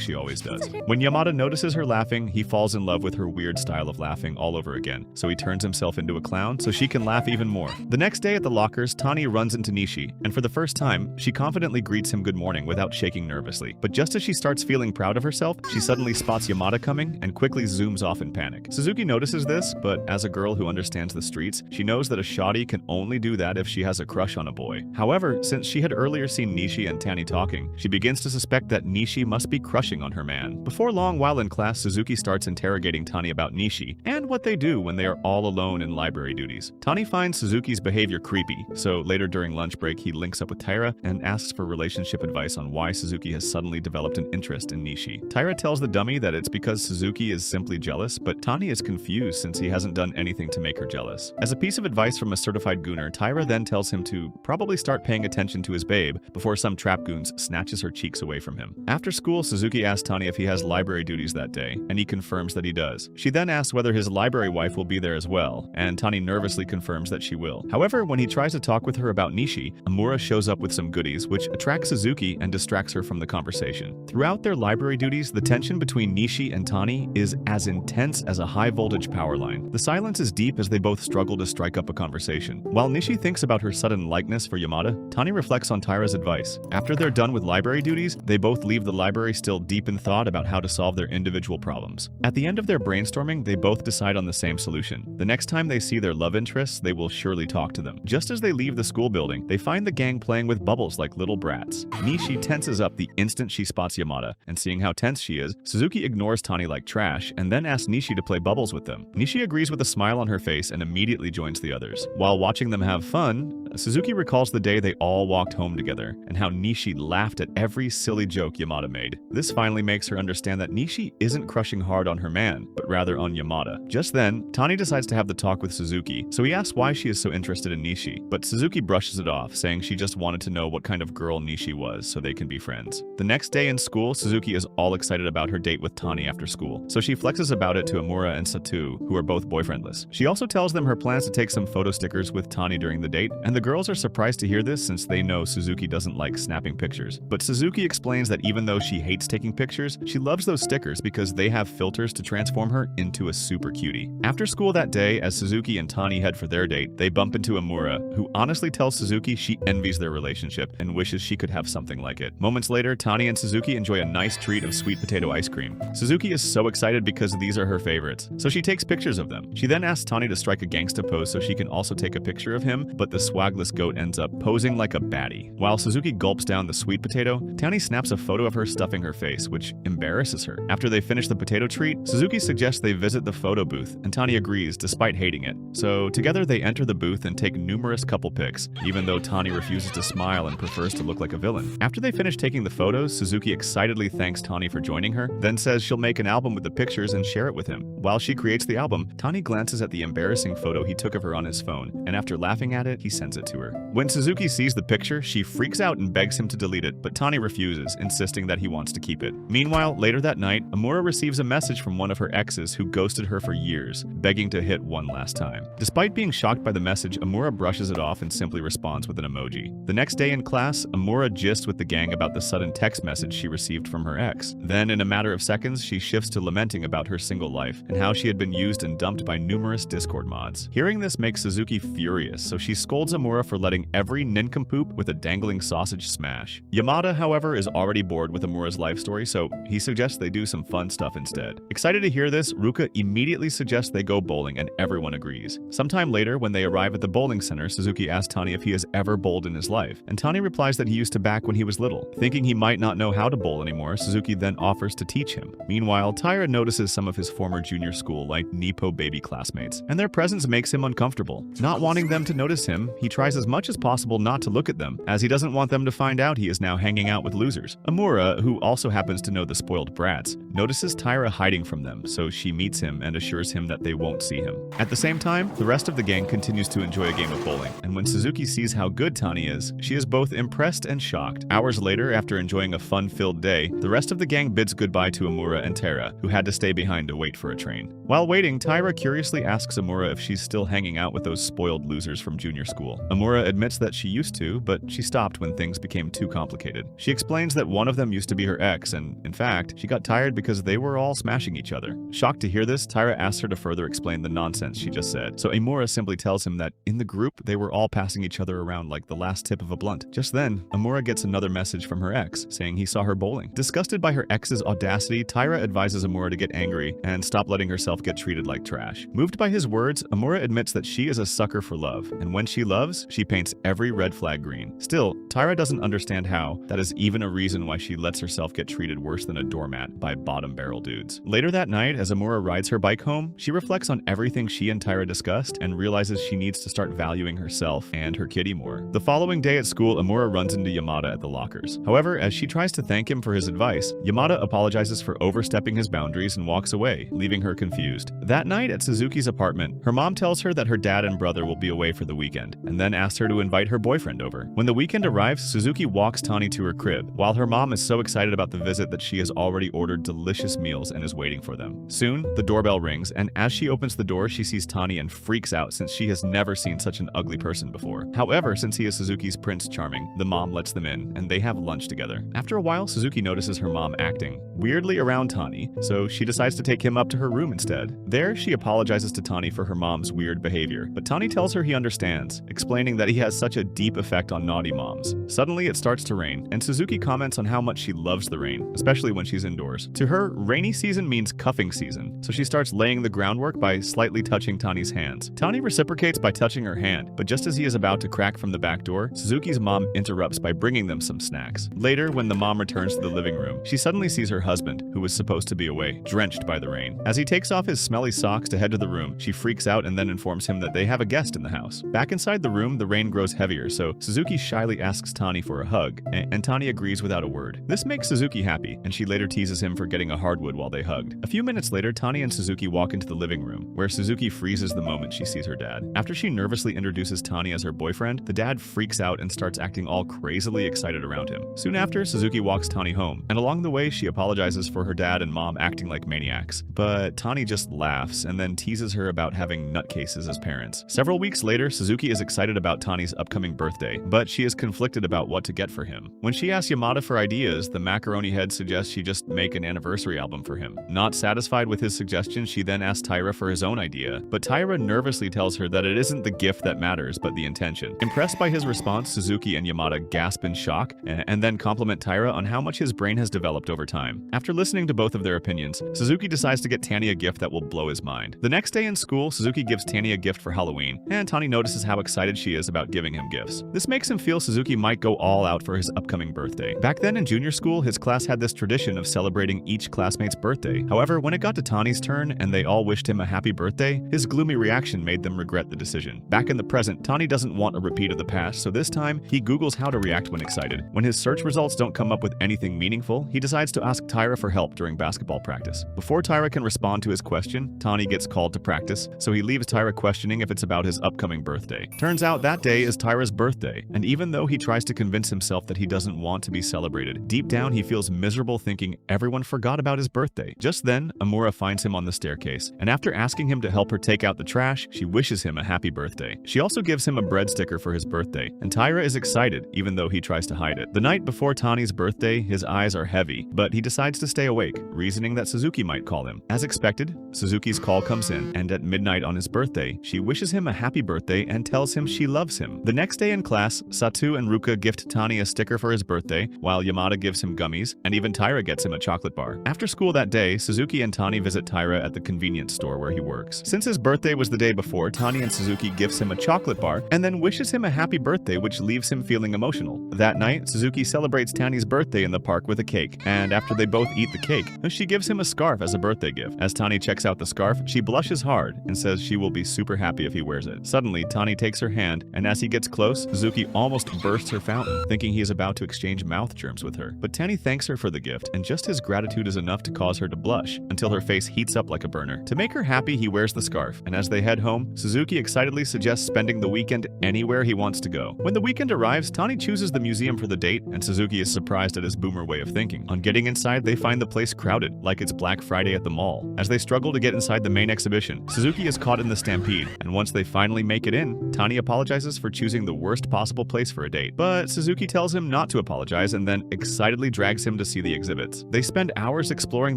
she always does. When Yamada notices her laughing, he falls in love with her weird style of laughing all over again, so he turns himself into a clown so she can laugh even more. The next day at the lockers, Tani runs into Nishi, and for the first time, she confidently greets him good morning without shaking nervously. But just as she starts feeling proud of herself, she suddenly spots Yamada coming and quickly zooms off in panic. Suzuki notices this, but as a girl who understands the streets, she knows that a shoddy can only do that if she has a crush on a boy. However, since she had earlier seen Nishi and Tani talking, she begins to suspect that Nishi must be crushing on her man. Before long, while in class, Suzuki starts interrogating Tani about Nishi and what they do when they are all alone in library duties. Tani finds Suzuki's behavior creepy, so later during lunch break, he links up with Taira and asks for relationship advice on why Suzuki has suddenly developed an interest in Nishi. Taira tells the dummy that it's because Suzuki is simply jealous, but Tani is confused since he hasn't done anything to make her jealous. As a piece of advice from a certified gooner, Taira then tells him to probably start paying attention to his babe before some trap goons snatches her cheeks away from him. After school, Suzuki asks Tani if he has library duties that day, and he confirms that he does. She then asks whether his library wife will be there as well, and Tani nervously confirms that she will. However, when he tries to talk with her about Nishi, Amura shows up with some goodies, which attracts Suzuki and distracts her from the conversation. Throughout their library duties, the tension between Nishi and Tani is as intense as a high-voltage power line. The silence is deep as they both struggle to strike up a conversation. While Nishi thinks about her sudden likeness for Yamada, Tani reflects on Taira's advice. After they're done with library duties, they both leave the library still deep in thought about how to solve their individual problems. At the end of their brainstorming, they both decide on the same solution. The next time they see their love interests, they will surely talk to them. Just as they leave the school building, they find the gang playing with bubbles like little brats. Nishi tenses up the instant she spots Yamada, and seeing how tense she is, Suzuki ignores Tani like trash and then asks Nishi to play bubbles with them. Nishi agrees with a smile on her face and immediately joins the others. While watching them have fun, Suzuki recalls the day they all walked home together and how Nishi laughed at every silly joke Yamada made. This finally makes her understand that Nishi isn't crushing hard on her man, but rather on Yamada. Just then, Tani decides to have the talk with Suzuki, so he asks why she is so interested in Nishi, but Suzuki brushes it off, saying she just wanted to know what kind of girl Nishi was so they can be friends. The next day in school, Suzuki is all excited about her date with Tani after school, so she flexes about it to Amura and Satu, who are both boyfriendless. She also tells them her plans to take some photo stickers with Tani during the date, and the girls are surprised to hear this since they know Suzuki doesn't like snapping pictures. But Suzuki explains that even though she hates taking pictures, she loves those stickers because they have filters to transform her into a super cutie. After school that day, as Suzuki and Tani head for their date, they bump into Amura, who honestly tells Suzuki she envies their relationship and wishes she could have something like it. Moments later, Tani and Suzuki enjoy a nice treat of sweet potato ice cream. Suzuki is so excited because these are her favorites, so she takes pictures of them. She then asks Tani to strike a gangsta pose so she can also take a picture of him, but the swag swagless goat ends up posing like a baddie. While Suzuki gulps down the sweet potato, Tani snaps a photo of her stuffing her face, which embarrasses her. After they finish the potato treat, Suzuki suggests they visit the photo booth, and Tani agrees despite hating it. So together they enter the booth and take numerous couple pics, even though Tani refuses to smile and prefers to look like a villain. After they finish taking the photos, Suzuki excitedly thanks Tani for joining her, then says she'll make an album with the pictures and share it with him. While she creates the album, Tani glances at the embarrassing photo he took of her on his phone, and after laughing at it, he sends it to her. When Suzuki sees the picture, she freaks out and begs him to delete it, but Tani refuses, insisting that he wants to keep it. Meanwhile, later that night, Amura receives a message from one of her exes who ghosted her for years, begging to hit one last time. Despite being shocked by the message, Amura brushes it off and simply responds with an emoji. The next day in class, Amura gists with the gang about the sudden text message she received from her ex. Then, in a matter of seconds, she shifts to lamenting about her single life and how she had been used and dumped by numerous Discord mods. Hearing this makes Suzuki furious, so she scolds Amura for letting every nincompoop with a dangling sausage smash. Yamada, however, is already bored with Amura's life story, so he suggests they do some fun stuff instead. Excited to hear this, Ruka immediately suggests they go bowling, and everyone agrees. Sometime later, when they arrive at the bowling center, Suzuki asks Tani if he has ever bowled in his life, and Tani replies that he used to back when he was little. Thinking he might not know how to bowl anymore, Suzuki then offers to teach him. Meanwhile, Taira notices some of his former junior school, like Nippo baby classmates, and their presence makes him uncomfortable. Not wanting them to notice him, he tries as much as possible not to look at them, as he doesn't want them to find out he is now hanging out with losers. Amura, who also happens to know the spoiled brats, notices Taira hiding from them, so she meets him and assures him that they won't see him. At the same time, the rest of the gang continues to enjoy a game of bowling, and when Suzuki sees how good Tani is, she is both impressed and shocked. Hours later, after enjoying a fun-filled day, the rest of the gang bids goodbye to Amura and Tara, who had to stay behind to wait for a train. While waiting, Taira curiously asks Amura if she's still hanging out with those spoiled losers from junior school. Amura admits that she used to, but she stopped when things became too complicated. She explains that one of them used to be her ex, and in fact, she got tired because they were all smashing each other. Shocked to hear this, Taira asks her to further explain the nonsense she just said, so Amura simply tells him that in the group, they were all passing each other around like the last tip of a blunt. Just then, Amura gets another message from her ex, saying he saw her bowling. Disgusted by her ex's audacity, Taira advises Amura to get angry and stop letting herself get treated like trash. Moved by his words, Amura admits that she is a sucker for love, and when she loves, she paints every red flag green. Still, Taira doesn't understand how that is even a reason why she lets herself get treated worse than a doormat by bottom-barrel dudes. Later that night, as Amura rides her bike home, she reflects on everything she and Taira discussed and realizes she needs to start valuing herself and her kitty more. The following day at school, Amura runs into Yamada at the lockers. However, as she tries to thank him for his advice, Yamada apologizes for overstepping his boundaries and walks away, leaving her confused. That night at Suzuki's apartment, her mom tells her that her dad and brother will be away for the weekend, and then asks her to invite her boyfriend over. When the weekend arrives, Suzuki walks Tani to her crib, while her mom is so excited about the visit that she has already ordered delicious meals and is waiting for them. Soon, the doorbell rings, and as she opens the door, she sees Tani and freaks out since she has never seen such an ugly person before. However, since he is Suzuki's Prince Charming, the mom lets them in, and they have lunch together. After a while, Suzuki notices her mom acting weirdly around Tani, so she decides to take him up to her room instead. There, she apologizes to Tani for her mom's weird behavior, but Tani tells her he understands, explaining that he has such a deep effect on naughty moms. Suddenly, it starts to rain, and Suzuki comments on how much she loves the rain, especially when she's indoors. To her, rainy season means cuffing season, so she starts laying the groundwork by slightly touching Tani's hands. Tani reciprocates by touching her hand, but just as he is about to crack from the back door, Suzuki's mom interrupts by bringing them some snacks. Later, when the mom returns to the living room, she suddenly sees her husband, who was supposed to be away, drenched by the rain. As he takes off his smelly socks to head to the room, she freaks out and then informs him that they have a guest in the house. Back inside the room, the rain grows heavier, so Suzuki shyly asks Tani for a hug, and Tani agrees without a word. This makes Suzuki happy, and she later teases him for getting a hardwood while they hugged. A few minutes later, Tani and Suzuki walk into the living room, where Suzuki freezes the moment she sees her dad. After she nervously introduces Tani as her boyfriend, the dad freaks out and starts acting all crazily excited around him. Soon after, Suzuki walks Tani home, and along the way, she apologizes for her dad and mom acting like maniacs. But Tani just laughs and then teases her about having nutcases as parents. Several weeks later, Suzuki is excited about Tani's upcoming birthday, but she is conflicted about what to get for him. When she asks Yamada for ideas, the macaroni head suggests she just make an anniversary anniversary album for him. Not satisfied with his suggestion, she then asks Taira for his own idea, but Taira nervously tells her that it isn't the gift that matters, but the intention. Impressed by his response, Suzuki and Yamada gasp in shock and then compliment Taira on how much his brain has developed over time. After listening to both of their opinions, Suzuki decides to get Tani a gift that will blow his mind. The next day in school, Suzuki gives Tani a gift for Halloween, and Tani notices how excited she is about giving him gifts. This makes him feel Suzuki might go all out for his upcoming birthday. Back then in junior school, his class had this tradition of celebrating each classmate's birthday. However, when it got to Tani's turn and they all wished him a happy birthday, his gloomy reaction made them regret the decision. Back in the present, Tani doesn't want a repeat of the past, so this time, he Googles how to react when excited. When his search results don't come up with anything meaningful, he decides to ask Taira for help during basketball practice. Before Taira can respond to his question, Tani gets called to practice, so he leaves Taira questioning if it's about his upcoming birthday. Turns out that day is Taira's birthday, and even though he tries to convince himself that he doesn't want to be celebrated, deep down he feels miserable thinking everyone forgot about his birthday. Just then, Amura finds him on the staircase, and after asking him to help her take out the trash, she wishes him a happy birthday. She also gives him a bread sticker for his birthday, and Taira is excited, even though he tries to hide it. The night before Tani's birthday, his eyes are heavy, but he decides to stay awake, reasoning that Suzuki might call him. As expected, Suzuki's call comes in, and at midnight on his birthday, she wishes him a happy birthday and tells him she loves him. The next day in class, Satu and Ruka gift Tani a sticker for his birthday, while Yamada gives him gummies, and even Taira gets him a chocolate bar. After school that day, Suzuki and Tani visit Taira at the convenience store where he works. Since his birthday was the day before, Tani and Suzuki gives him a chocolate bar, and then wishes him a happy birthday, which leaves him feeling emotional. That night, Suzuki celebrates Tani's birthday in the park with a cake, and after they both eat the cake, she gives him a scarf as a birthday gift. As Tani checks out the scarf, she blushes hard and says she will be super happy if he wears it. Suddenly, Tani takes her hand, and as he gets close, Suzuki almost bursts her fountain, thinking he is about to exchange mouth germs with her. But Tani thanks her for the gift, and just his gratitude is enough to cause her to blush, until her face heats up like a burner. To make her happy, he wears the scarf, and as they head home, Suzuki excitedly suggests spending the weekend anywhere he wants to go. When the weekend arrives, Tani chooses the museum for the date, and Suzuki is surprised at his boomer way of thinking. On getting inside, they find the place crowded, like it's Black Friday at the mall. As they struggle to get inside the main exhibition, Suzuki is caught in the stampede, and once they finally make it in, Tani apologizes for choosing the worst possible place for a date. But Suzuki tells him not to apologize and then excitedly drags him to see the exhibits. They spend hours exploring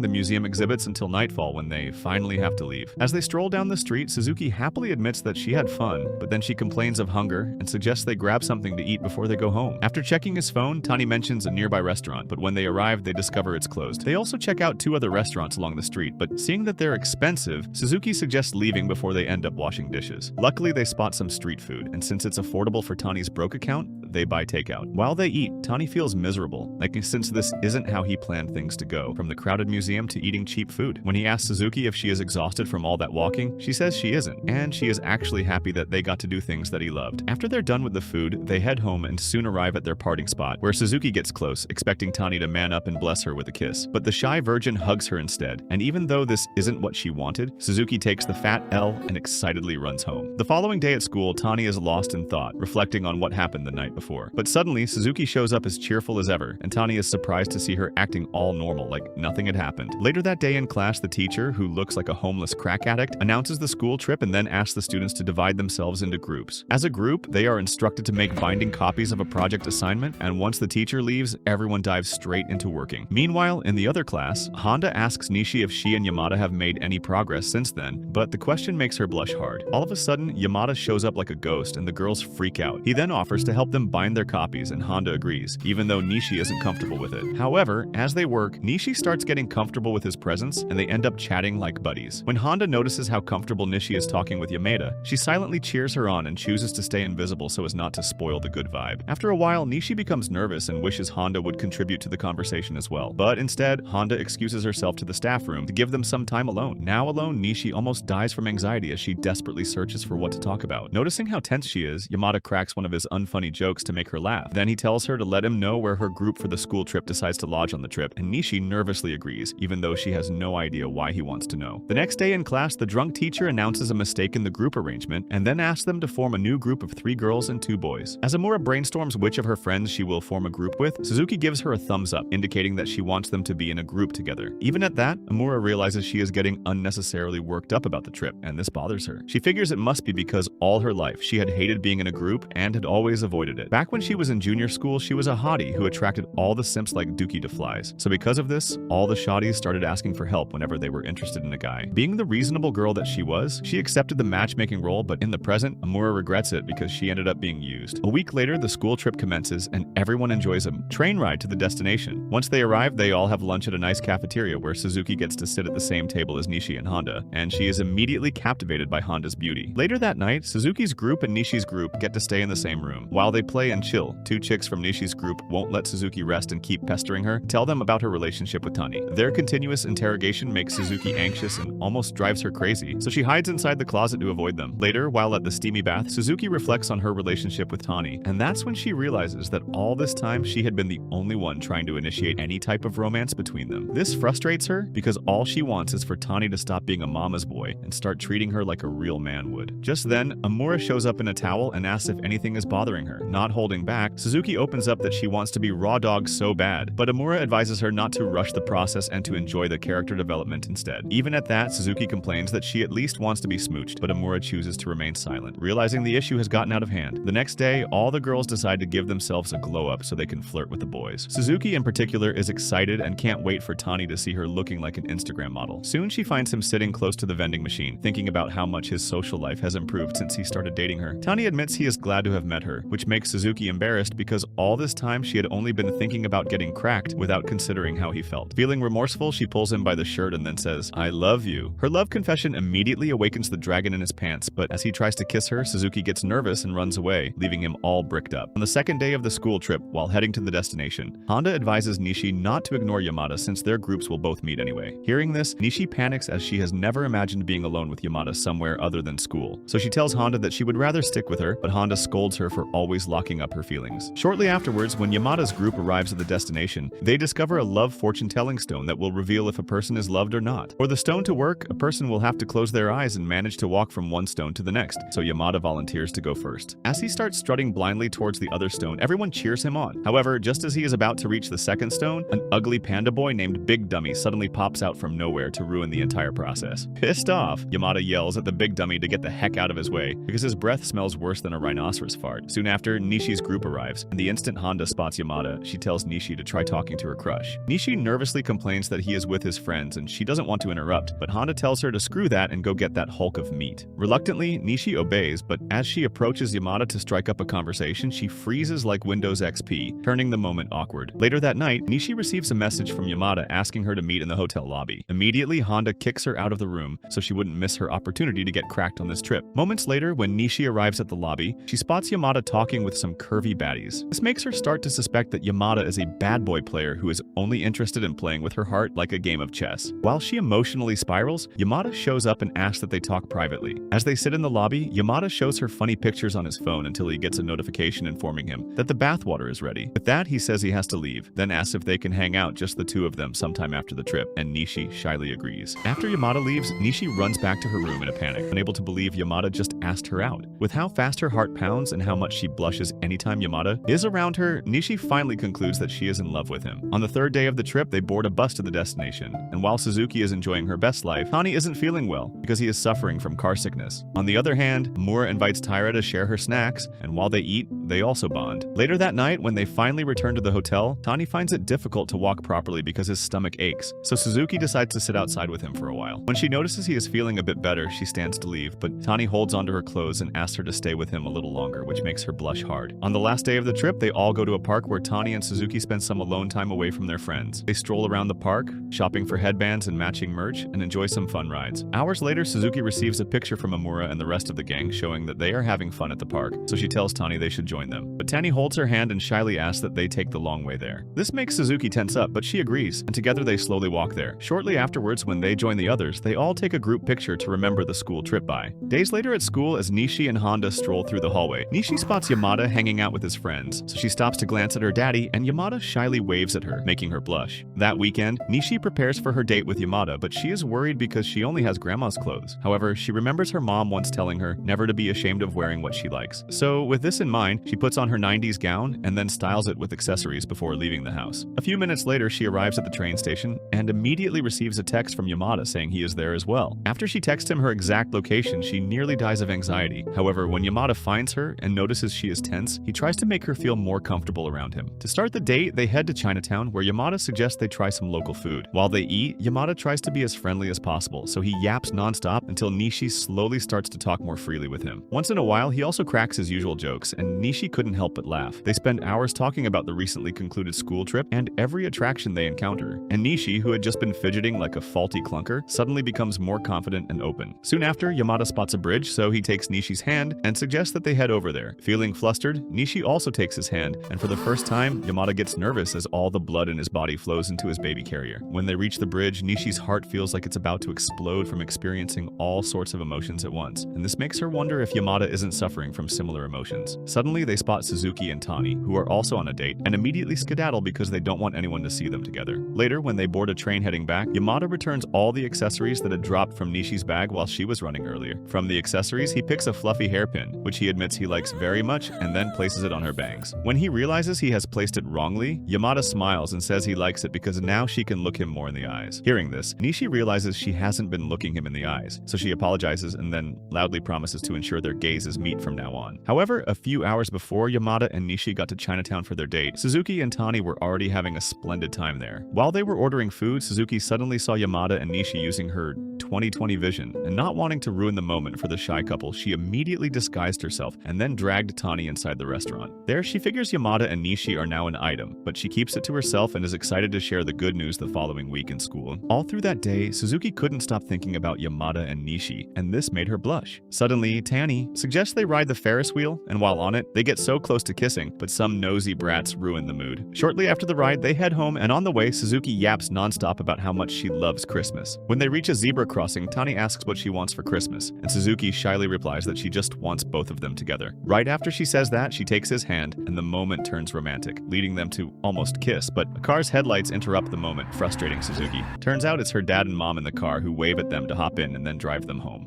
the museum exhibits until nightfall when they finally have to leave. As they stroll down the street, Suzuki happily admits that she had fun, but then she complains of hunger and suggests they grab something to eat before they go home. After checking his phone, Tani mentions a nearby restaurant, but when they arrive, they discover it's closed. They also check out 2 other restaurants along the street, but seeing that they're expensive, Suzuki suggests leaving before they end up washing dishes. Luckily, they spot some street food, and since it's affordable for Tani's broke account, they buy takeout. While they eat, Tani feels miserable, since this isn't how he planned things to go, from the crowded museum to eating cheap food. When he asks Suzuki if she is exhausted from all that walking, she says she isn't, and she is actually happy that they got to do things that he loved. After they're done with the food, they head home and soon arrive at their parting spot, where Suzuki gets close, expecting Tani to man up and bless her with a kiss. But the shy virgin hugs her instead, and even though this isn't what she wanted, Suzuki takes the fat L and excitedly runs home. The following day at school, Tani is lost in thought, reflecting on what happened the night before. But suddenly, Suzuki shows up as cheerful as ever, and Tani is surprised to see her acting all normal, like nothing had happened. Later that day in class, the teacher, who looks like a homeless crack addict, announces the school trip and then asks the students to divide themselves into groups. As a group, they are instructed to make binding copies of a project assignment, and once the teacher leaves, everyone dives straight into working. Meanwhile, in the other class, Honda asks Nishi if she and Yamada have made any progress since then, but the question makes her blush hard. All of a sudden, Yamada shows up like a ghost, and the girls freak out. He then offers to help them bind their copies, and Honda agrees, even though Nishi isn't comfortable with it. However, as they work, Nishi starts getting comfortable with his presence, and they end up chatting like buddies. When Honda notices how comfortable Nishi is talking with Yamada, she silently cheers her on and chooses to stay invisible so as not to spoil the good vibe. After a while, Nishi becomes nervous and wishes Honda would contribute to the conversation as well. But instead, Honda excuses herself to the staff room to give them some time alone. Now alone, Nishi almost dies from anxiety as she desperately searches for what to talk about. Noticing how tense she is, Yamada cracks one of his unfunny jokes to make her laugh. Then he tells her to let him know where her group for the school trip decides to lodge on the trip, and Nishi nervously agrees, even though she has no idea why he wants to know. The next day in class, the drunk teacher announces a mistake in the group arrangement and then asks them to form a new group of 3 girls and 2 boys. As Amura brainstorms which of her friends she will form a group with, Suzuki gives her a thumbs up, indicating that she wants them to be in a group together. Even at that, Amura realizes she is getting unnecessarily worked up about the trip, and this bothers her. She figures it must be because all her life she had hated being in a group and had always avoided it. Back when she was in junior school, she was a hottie who attracted all the simps like Dookie to flies. So because of this, all the shotties started asking for help whenever they were interested in a guy. Being the reasonable girl that she was, she accepted the matchmaking role, but in the present, Amura regrets it because she ended up being used. A week later, the school trip commences and everyone enjoys a train ride to the destination. Once they arrive, they all have lunch at a nice cafeteria where Suzuki gets to sit at the same table as Nishi and Honda, and she is immediately captivated by Honda's beauty. Later that night, Suzuki's group and Nishi's group get to stay in the same room. While they play and chill, two chicks from Nishi's group won't let Suzuki rest and keep pestering her, tell them about her relationship with Tani. Their continuous interrogation makes Suzuki anxious and almost drives her crazy, so she hides inside the closet to avoid them. Later, while at the steamy bath, Suzuki reflects on her relationship with Tani, and that's when she realizes that all this time she had been the only one trying to initiate any type of romance between them. This frustrates her because all she wants is for Tani to stop being a mama's boy and start treating her like a real man would. Just then, Amura shows up in a towel and asks if anything is bothering her. Not holding back, Suzuki opens up that she wants to be raw dog so bad, but Amura advises her not to rush the process and to enjoy the character development instead. Even at that, Suzuki complains that she at least wants to be smooched, but Amura chooses to remain silent, realizing the issue has gotten out of hand. The next day, all the girls decide to give themselves a glow-up so they can flirt with the boys. Suzuki in particular is excited and can't wait for Tani to see her looking like an Instagram model. Soon she finds him sitting close to the vending machine, thinking about how much his social life has improved since he started dating her. Tani admits he is glad to have met her, which makes Suzuki embarrassed because all this time she had only been thinking about getting cracked without considering how he felt. Feeling remorseful, she pulls him by the shirt and then says, "I love you." Her love confession immediately awakens the dragon in his pants, but as he tries to kiss her, Suzuki gets nervous and runs away, leaving him all bricked up. On the second day of the school trip, while heading to the destination, Honda advises Nishi not to ignore Yamada since their groups will both meet anyway. Hearing this, Nishi panics as she has never imagined being alone with Yamada somewhere other than school. So she tells Honda that she would rather stick with her, but Honda scolds her for always locking up her feelings. Shortly afterwards, when Yamada's group arrives at the destination, they discover a love fortune-telling stone that will reveal if a person is loved or not. For the stone to work, a person will have to close their eyes and manage to walk from one stone to the next, so Yamada volunteers to go first. As he starts strutting blindly towards the other stone, everyone cheers him on. However, just as he is about to reach the second stone, an ugly panda boy named Big Dummy suddenly pops out from nowhere to ruin the entire process. Pissed off, Yamada yells at the Big Dummy to get the heck out of his way because his breath smells worse than a rhinoceros fart. Soon after, Nishi's group arrives, and the instant Honda spots Yamada, she tells Nishi to try talking to her crush. Nishi nervously complains that he is with his friends and she doesn't want to interrupt, but Honda tells her to screw that and go get that hulk of meat. Reluctantly, Nishi obeys, but as she approaches Yamada to strike up a conversation, she freezes like Windows XP, turning the moment awkward. Later that night, Nishi receives a message from Yamada asking her to meet in the hotel lobby. Immediately, Honda kicks her out of the room so she wouldn't miss her opportunity to get cracked on this trip. Moments later, when Nishi arrives at the lobby, she spots Yamada talking with some curvy baddies. This makes her start to suspect that Yamada is a bad boy player who is only interested in playing with her heart like a game of chess. While she emotionally spirals, Yamada shows up and asks that they talk privately. As they sit in the lobby, Yamada shows her funny pictures on his phone until he gets a notification informing him that the bathwater is ready. With that, he says he has to leave, then asks if they can hang out just the two of them sometime after the trip, and Nishi shyly agrees. After Yamada leaves, Nishi runs back to her room in a panic, unable to believe Yamada just asked her out. With how fast her heart pounds and how much she blushes anytime Yamada is around her, Nishi finally concludes that she is in love with him. On the third day of the trip, they board a bus to the destination, and while Suzuki is enjoying her best life, Tani isn't feeling well because he is suffering from car sickness. On the other hand, Mura invites Taira to share her snacks, and while they eat, they also bond. Later that night, when they finally return to the hotel, Tani finds it difficult to walk properly because his stomach aches, so Suzuki decides to sit outside with him for a while. When she notices he is feeling a bit better, she stands to leave, but Tani holds onto her clothes and asks her to stay with him a little longer, which makes her blush hard. On the last day of the trip, they all go to a park where Tani and Suzuki spend some alone time away from their friends. They stroll around the park, shopping for headbands and matching merch, and enjoy some fun rides. Hours later, Suzuki receives a picture from Amura and the rest of the gang showing that they are having fun at the park, so she tells Tani they should join them. But Tani holds her hand and shyly asks that they take the long way there. This makes Suzuki tense up, but she agrees, and together they slowly walk there. Shortly afterwards, when they join the others, they all take a group picture to remember the school trip by. Days later at school, as Nishi and Honda stroll through the hallway, Nishi spots Yamada hanging out with his friends, so she stops to glance at her daddy, and Yamada shyly waves at her, making her blush. That weekend, Nishi prepares for her date with Yamada, but she is worried because she only has grandma's clothes. However, she remembers her mom once telling her never to be ashamed of wearing what she likes. So, with this in mind, She puts on her 90s gown and then styles it with accessories before leaving the house. A few minutes later, she arrives at the train station and immediately receives a text from Yamada saying he is there as well. After she texts him her exact location, she nearly dies of anxiety. However, when Yamada finds her and notices she is tense, he tries to make her feel more comfortable around him. To start the date, they head to Chinatown, where Yamada suggests they try some local food. While they eat, Yamada tries to be as friendly as possible, so he yaps nonstop until Nishi slowly starts to talk more freely with him. Once in a while, he also cracks his usual jokes, and Nishi couldn't help but laugh. They spend hours talking about the recently concluded school trip and every attraction they encounter, and Nishi, who had just been fidgeting like a faulty clunker, suddenly becomes more confident and open. Soon after, Yamada spots a bridge, so he takes Nishi's hand and suggests that they head over there. Feeling flustered, Nishi also takes his hand, and for the first time, Yamada gets nervous as all the blood in his body flows into his baby carrier. When they reach the bridge, Nishi's heart feels like it's about to explode from experiencing all sorts of emotions at once, and this makes her wonder if Yamada isn't suffering from similar emotions. Suddenly, they spot Suzuki and Tani, who are also on a date, and immediately skedaddle because they don't want anyone to see them together. Later, when they board a train heading back, Yamada returns all the accessories that had dropped from Nishi's bag while she was running earlier. From the accessories, he picks a fluffy hairpin, which he admits he likes very much, and then places it on her bangs. When he realizes he has placed it wrongly, Yamada smiles and says he likes it because now she can look him more in the eyes. Hearing this, Nishi realizes she hasn't been looking him in the eyes, so she apologizes and then loudly promises to ensure their gazes meet from now on. However, a few hours before Yamada and Nishi got to Chinatown for their date, Suzuki and Tani were already having a splendid time there. While they were ordering food, Suzuki suddenly saw Yamada and Nishi using her 20/20 vision, and not wanting to ruin the moment for the shy couple, she immediately disguised herself and then dragged Tani inside the restaurant. There, she figures Yamada and Nishi are now an item, but she keeps it to herself and is excited to share the good news the following week in school. All through that day, Suzuki couldn't stop thinking about Yamada and Nishi, and this made her blush. Suddenly, Tani suggests they ride the Ferris wheel, and while on it, they get so close to kissing, but some nosy brats ruin the mood. Shortly after the ride, they head home, and on the way, Suzuki yaps nonstop about how much she loves Christmas. When they reach a zebra crossing, Tani asks what she wants for Christmas, and Suzuki shyly replies that she just wants both of them together. Right after she says that, she takes his hand, and the moment turns romantic, leading them to almost kiss, but a car's headlights interrupt the moment, frustrating Suzuki. Turns out it's her dad and mom in the car who wave at them to hop in and then drive them home.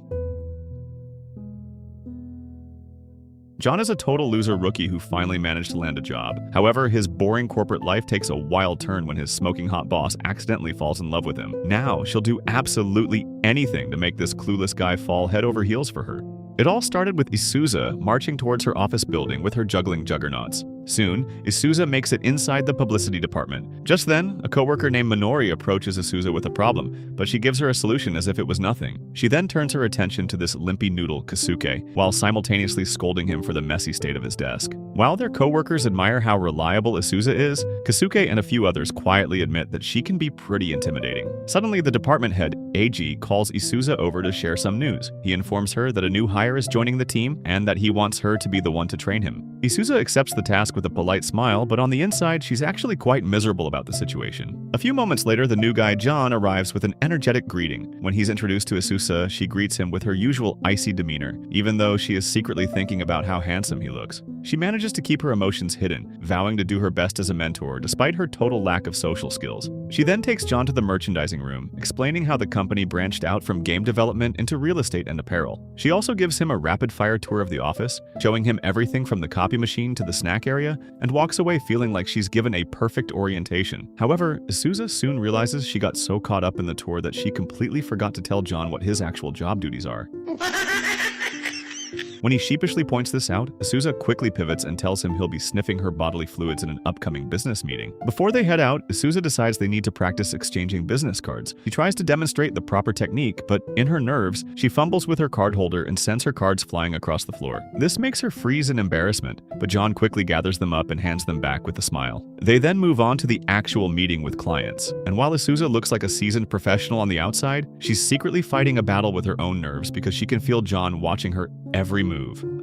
John is a total loser rookie who finally managed to land a job. However, his boring corporate life takes a wild turn when his smoking hot boss accidentally falls in love with him. Now, she'll do absolutely anything to make this clueless guy fall head over heels for her. It all started with Isuza marching towards her office building with her juggling juggernauts. Soon, Isuza makes it inside the publicity department. Just then, a coworker named Minori approaches Isuza with a problem, but she gives her a solution as if it was nothing. She then turns her attention to this limpy noodle, Kasuke, while simultaneously scolding him for the messy state of his desk. While their coworkers admire how reliable Isuza is, Kasuke and a few others quietly admit that she can be pretty intimidating. Suddenly, the department head, Eiji, calls Isuza over to share some news. He informs her that a new hire is joining the team and that he wants her to be the one to train him. Isuza accepts the task with a polite smile, but on the inside, she's actually quite miserable about the situation. A few moments later, the new guy, John, arrives with an energetic greeting. When he's introduced to Isuza, she greets him with her usual icy demeanor, even though she is secretly thinking about how handsome he looks. She manages to keep her emotions hidden, vowing to do her best as a mentor despite her total lack of social skills. She then takes John to the merchandising room, explaining how the company branched out from game development into real estate and apparel. She also gives him a rapid-fire tour of the office, showing him everything from the copy machine to the snack area, and walks away feeling like she's given a perfect orientation. However, Isuza soon realizes she got so caught up in the tour that she completely forgot to tell John what his actual job duties are. When he sheepishly points this out, Isuza quickly pivots and tells him he'll be sniffing her bodily fluids in an upcoming business meeting. Before they head out, Isuza decides they need to practice exchanging business cards. She tries to demonstrate the proper technique, but in her nerves, she fumbles with her card holder and sends her cards flying across the floor. This makes her freeze in embarrassment, but John quickly gathers them up and hands them back with a smile. They then move on to the actual meeting with clients, and while Isuza looks like a seasoned professional on the outside, she's secretly fighting a battle with her own nerves because she can feel John watching her every move.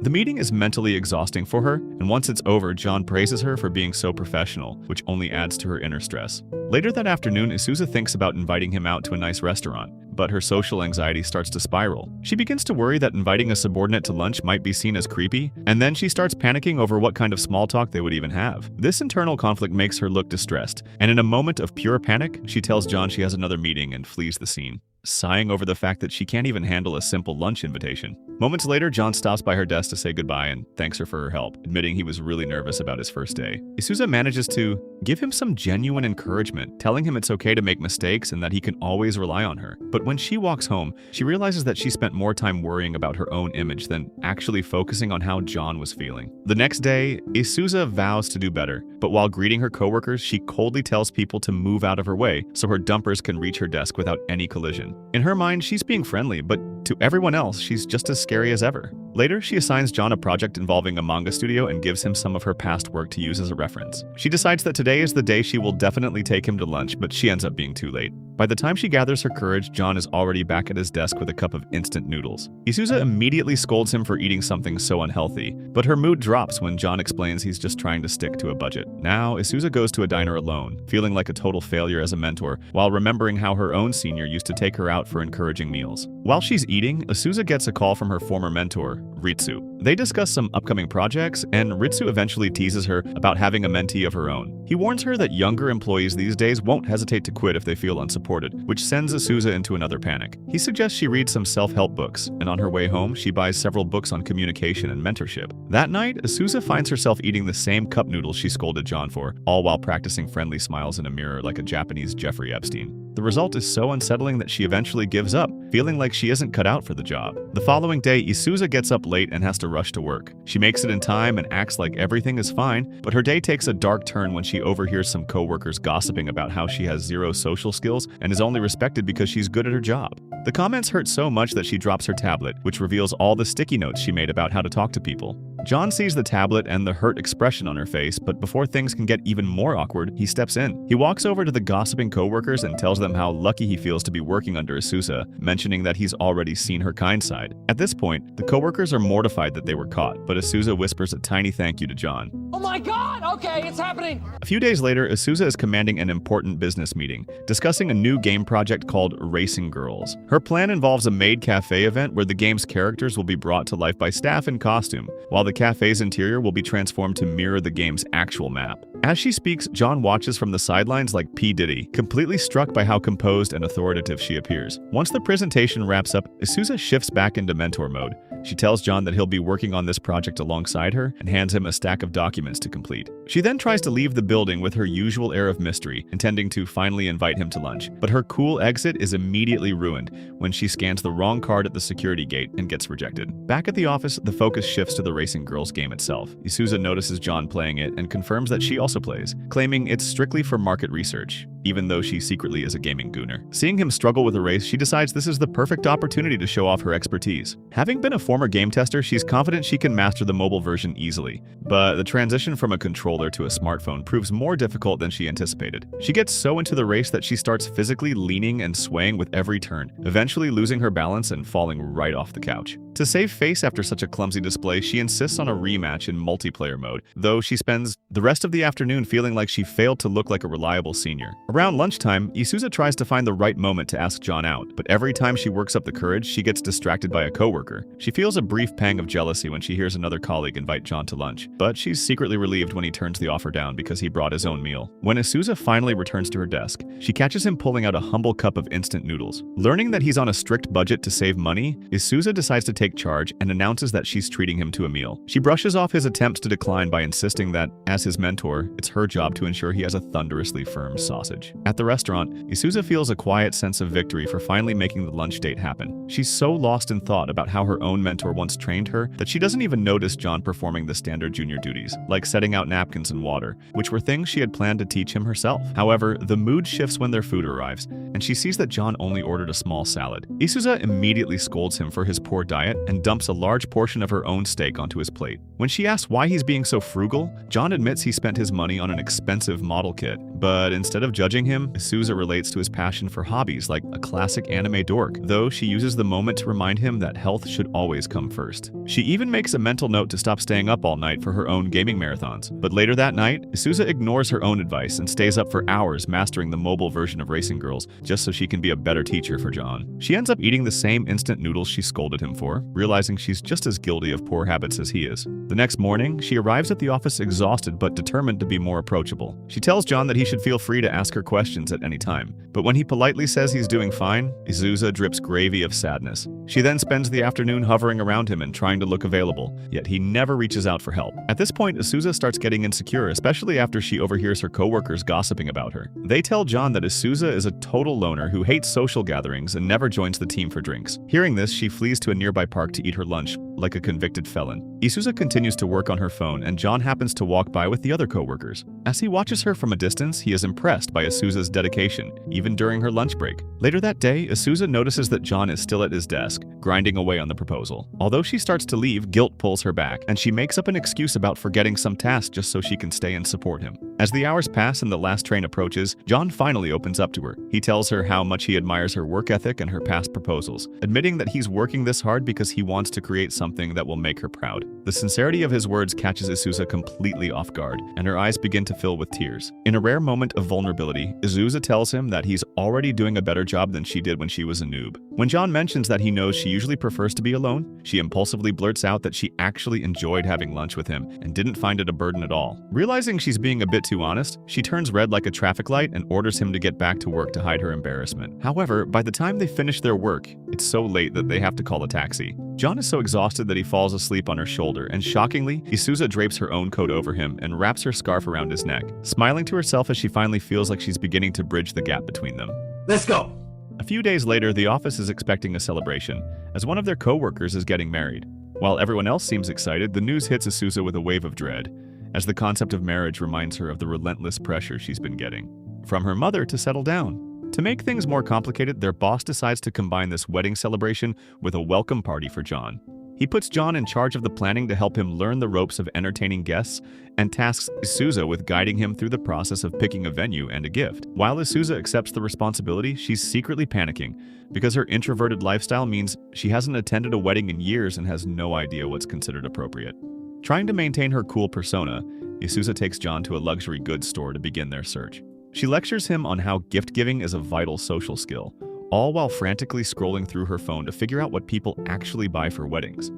The meeting is mentally exhausting for her, and once it's over, John praises her for being so professional, which only adds to her inner stress. Later that afternoon, Isuza thinks about inviting him out to a nice restaurant, but her social anxiety starts to spiral. She begins to worry that inviting a subordinate to lunch might be seen as creepy, and then she starts panicking over what kind of small talk they would even have. This internal conflict makes her look distressed, and in a moment of pure panic, she tells John she has another meeting and flees the scene. sighing over the fact that she can't even handle a simple lunch invitation. Moments later, John stops by her desk to say goodbye and thanks her for her help, admitting he was really nervous about his first day. Isuza manages to give him some genuine encouragement, telling him it's okay to make mistakes and that he can always rely on her. But when she walks home, she realizes that she spent more time worrying about her own image than actually focusing on how John was feeling. The next day, Isuza vows to do better, but while greeting her coworkers, she coldly tells people to move out of her way so her dumpers can reach her desk without any collision. In her mind, she's being friendly, but to everyone else, she's just as scary as ever. Later, she assigns John a project involving a manga studio and gives him some of her past work to use as a reference. She decides that today is the day she will definitely take him to lunch, but she ends up being too late. By the time she gathers her courage, John is already back at his desk with a cup of instant noodles. Isuza immediately scolds him for eating something so unhealthy, but her mood drops when John explains he's just trying to stick to a budget. Now, Isuza goes to a diner alone, feeling like a total failure as a mentor, while remembering how her own senior used to take her out for encouraging meals. While she's eating, Isuza gets a call from her former mentor, Ritsu. They discuss some upcoming projects, and Ritsu eventually teases her about having a mentee of her own. He warns her that younger employees these days won't hesitate to quit if they feel unsupported, which sends Isuza into another panic. He suggests she read some self-help books, and on her way home, she buys several books on communication and mentorship. That night, Isuza finds herself eating the same cup noodles she scolded John for, all while practicing friendly smiles in a mirror like a Japanese Jeffrey Epstein. The result is so unsettling that she eventually gives up, feeling like she isn't cut out for the job. The following day, Isuza gets up late and has to rush to work. She makes it in time and acts like everything is fine, but her day takes a dark turn when she overhears some coworkers gossiping about how she has zero social skills and is only respected because she's good at her job. The comments hurt so much that she drops her tablet, which reveals all the sticky notes she made about how to talk to people. John sees the tablet and the hurt expression on her face, but before things can get even more awkward, he steps in. He walks over to the gossiping coworkers and tells them how lucky he feels to be working under Isuza, mentioning that he's already seen her kind side. At this point, the coworkers are mortified that they were caught, but Isuza whispers a tiny thank you to John. Oh my God! Okay, it's happening! A few days later, Isuza is commanding an important business meeting, discussing a new game project called Racing Girls. Her plan involves a maid cafe event where the game's characters will be brought to life by staff in costume, while the cafe's interior will be transformed to mirror the game's actual map. As she speaks, John watches from the sidelines like P. Diddy, completely struck by how composed and authoritative she appears. Once the presentation wraps up, Isuza shifts back into mentor mode. She tells John that he'll be working on this project alongside her and hands him a stack of documents to complete. She then tries to leave the building with her usual air of mystery, intending to finally invite him to lunch. But her cool exit is immediately ruined when she scans the wrong card at the security gate and gets rejected. Back at the office, the focus shifts to the Racing Girls game itself. Isuza notices John playing it and confirms that she also plays, claiming it's strictly for market research, even though she secretly is a gaming gooner. Seeing him struggle with a race, she decides this is the perfect opportunity to show off her expertise. Having been a former game tester, she's confident she can master the mobile version easily, but the transition from a controller to a smartphone proves more difficult than she anticipated. She gets so into the race that she starts physically leaning and swaying with every turn, eventually losing her balance and falling right off the couch. To save face after such a clumsy display, she insists on a rematch in multiplayer mode, though she spends the rest of the afternoon feeling like she failed to look like a reliable senior. Around lunchtime, Isuza tries to find the right moment to ask John out, but every time she works up the courage, she gets distracted by a coworker. She feels a brief pang of jealousy when she hears another colleague invite John to lunch, but she's secretly relieved when he turns the offer down because he brought his own meal. When Isuza finally returns to her desk, she catches him pulling out a humble cup of instant noodles. Learning that he's on a strict budget to save money, Isuza decides to take charge and announces that she's treating him to a meal. She brushes off his attempts to decline by insisting that, as his mentor, it's her job to ensure he has a thunderously firm sausage. At the restaurant, Isuza feels a quiet sense of victory for finally making the lunch date happen. She's so lost in thought about how her own mentor once trained her that she doesn't even notice John performing the standard junior duties, like setting out napkins and water, which were things she had planned to teach him herself. However, the mood shifts when their food arrives, and she sees that John only ordered a small salad. Isuza immediately scolds him for his poor diet and dumps a large portion of her own steak onto his plate. When she asks why he's being so frugal, John admits he spent his money on an expensive model kit. But instead of judging him, Isuza relates to his passion for hobbies like a classic anime dork, though she uses the moment to remind him that health should always come first. She even makes a mental note to stop staying up all night for her own gaming marathons. But later that night, Isuza ignores her own advice and stays up for hours mastering the mobile version of Racing Girls just so she can be a better teacher for John. She ends up eating the same instant noodles she scolded him for, realizing she's just as guilty of poor habits as he is. The next morning, she arrives at the office exhausted but determined to be more approachable. She tells John that he should feel free to ask her questions at any time. But when he politely says he's doing fine, Isuza drips gravy of sadness. She then spends the afternoon hovering around him and trying to look available, yet he never reaches out for help. At this point, Isuza starts getting insecure, especially after she overhears her coworkers gossiping about her. They tell John that Isuza is a total loner who hates social gatherings and never joins the team for drinks. Hearing this, she flees to a nearby park to eat her lunch, like a convicted felon. Isuza continues to work on her phone, and John happens to walk by with the other coworkers. As he watches her from a distance, he is impressed by Isuza's dedication, even during her lunch break. Later that day, Isuza notices that John is still at his desk, grinding away on the proposal. Although she starts to leave, guilt pulls her back, and she makes up an excuse about forgetting some task just so she can stay and support him. As the hours pass and the last train approaches, John finally opens up to her. He tells her how much he admires her work ethic and her past proposals, admitting that he's working this hard because he wants to create something that will make her proud. The sincerity of his words catches Isuza completely off guard, and her eyes begin to fill with tears. In a rare moment of vulnerability, Isuza tells him that he's already doing a better job than she did when she was a noob. When John mentions that he knows she usually prefers to be alone, she impulsively blurts out that she actually enjoyed having lunch with him and didn't find it a burden at all. Realizing she's being a bit too honest, she turns red like a traffic light and orders him to get back to work to hide her embarrassment. However, by the time they finish their work, it's so late that they have to call a taxi. John is so exhausted that he falls asleep on her shoulder, and shockingly, Isuza drapes her own coat over him and wraps her scarf around his neck, smiling to herself as she finally feels like she's beginning to bridge the gap between them. Let's go. A few days later, the office is expecting a celebration, as one of their co-workers is getting married. While everyone else seems excited, the news hits Isuza with a wave of dread, as the concept of marriage reminds her of the relentless pressure she's been getting from her mother to settle down. To make things more complicated, their boss decides to combine this wedding celebration with a welcome party for John. He puts John in charge of the planning to help him learn the ropes of entertaining guests and tasks Isuza with guiding him through the process of picking a venue and a gift. While Isuza accepts the responsibility, she's secretly panicking because her introverted lifestyle means she hasn't attended a wedding in years and has no idea what's considered appropriate. Trying to maintain her cool persona, Isuza takes John to a luxury goods store to begin their search. She lectures him on how gift-giving is a vital social skill, all while frantically scrolling through her phone to figure out what people actually buy for weddings.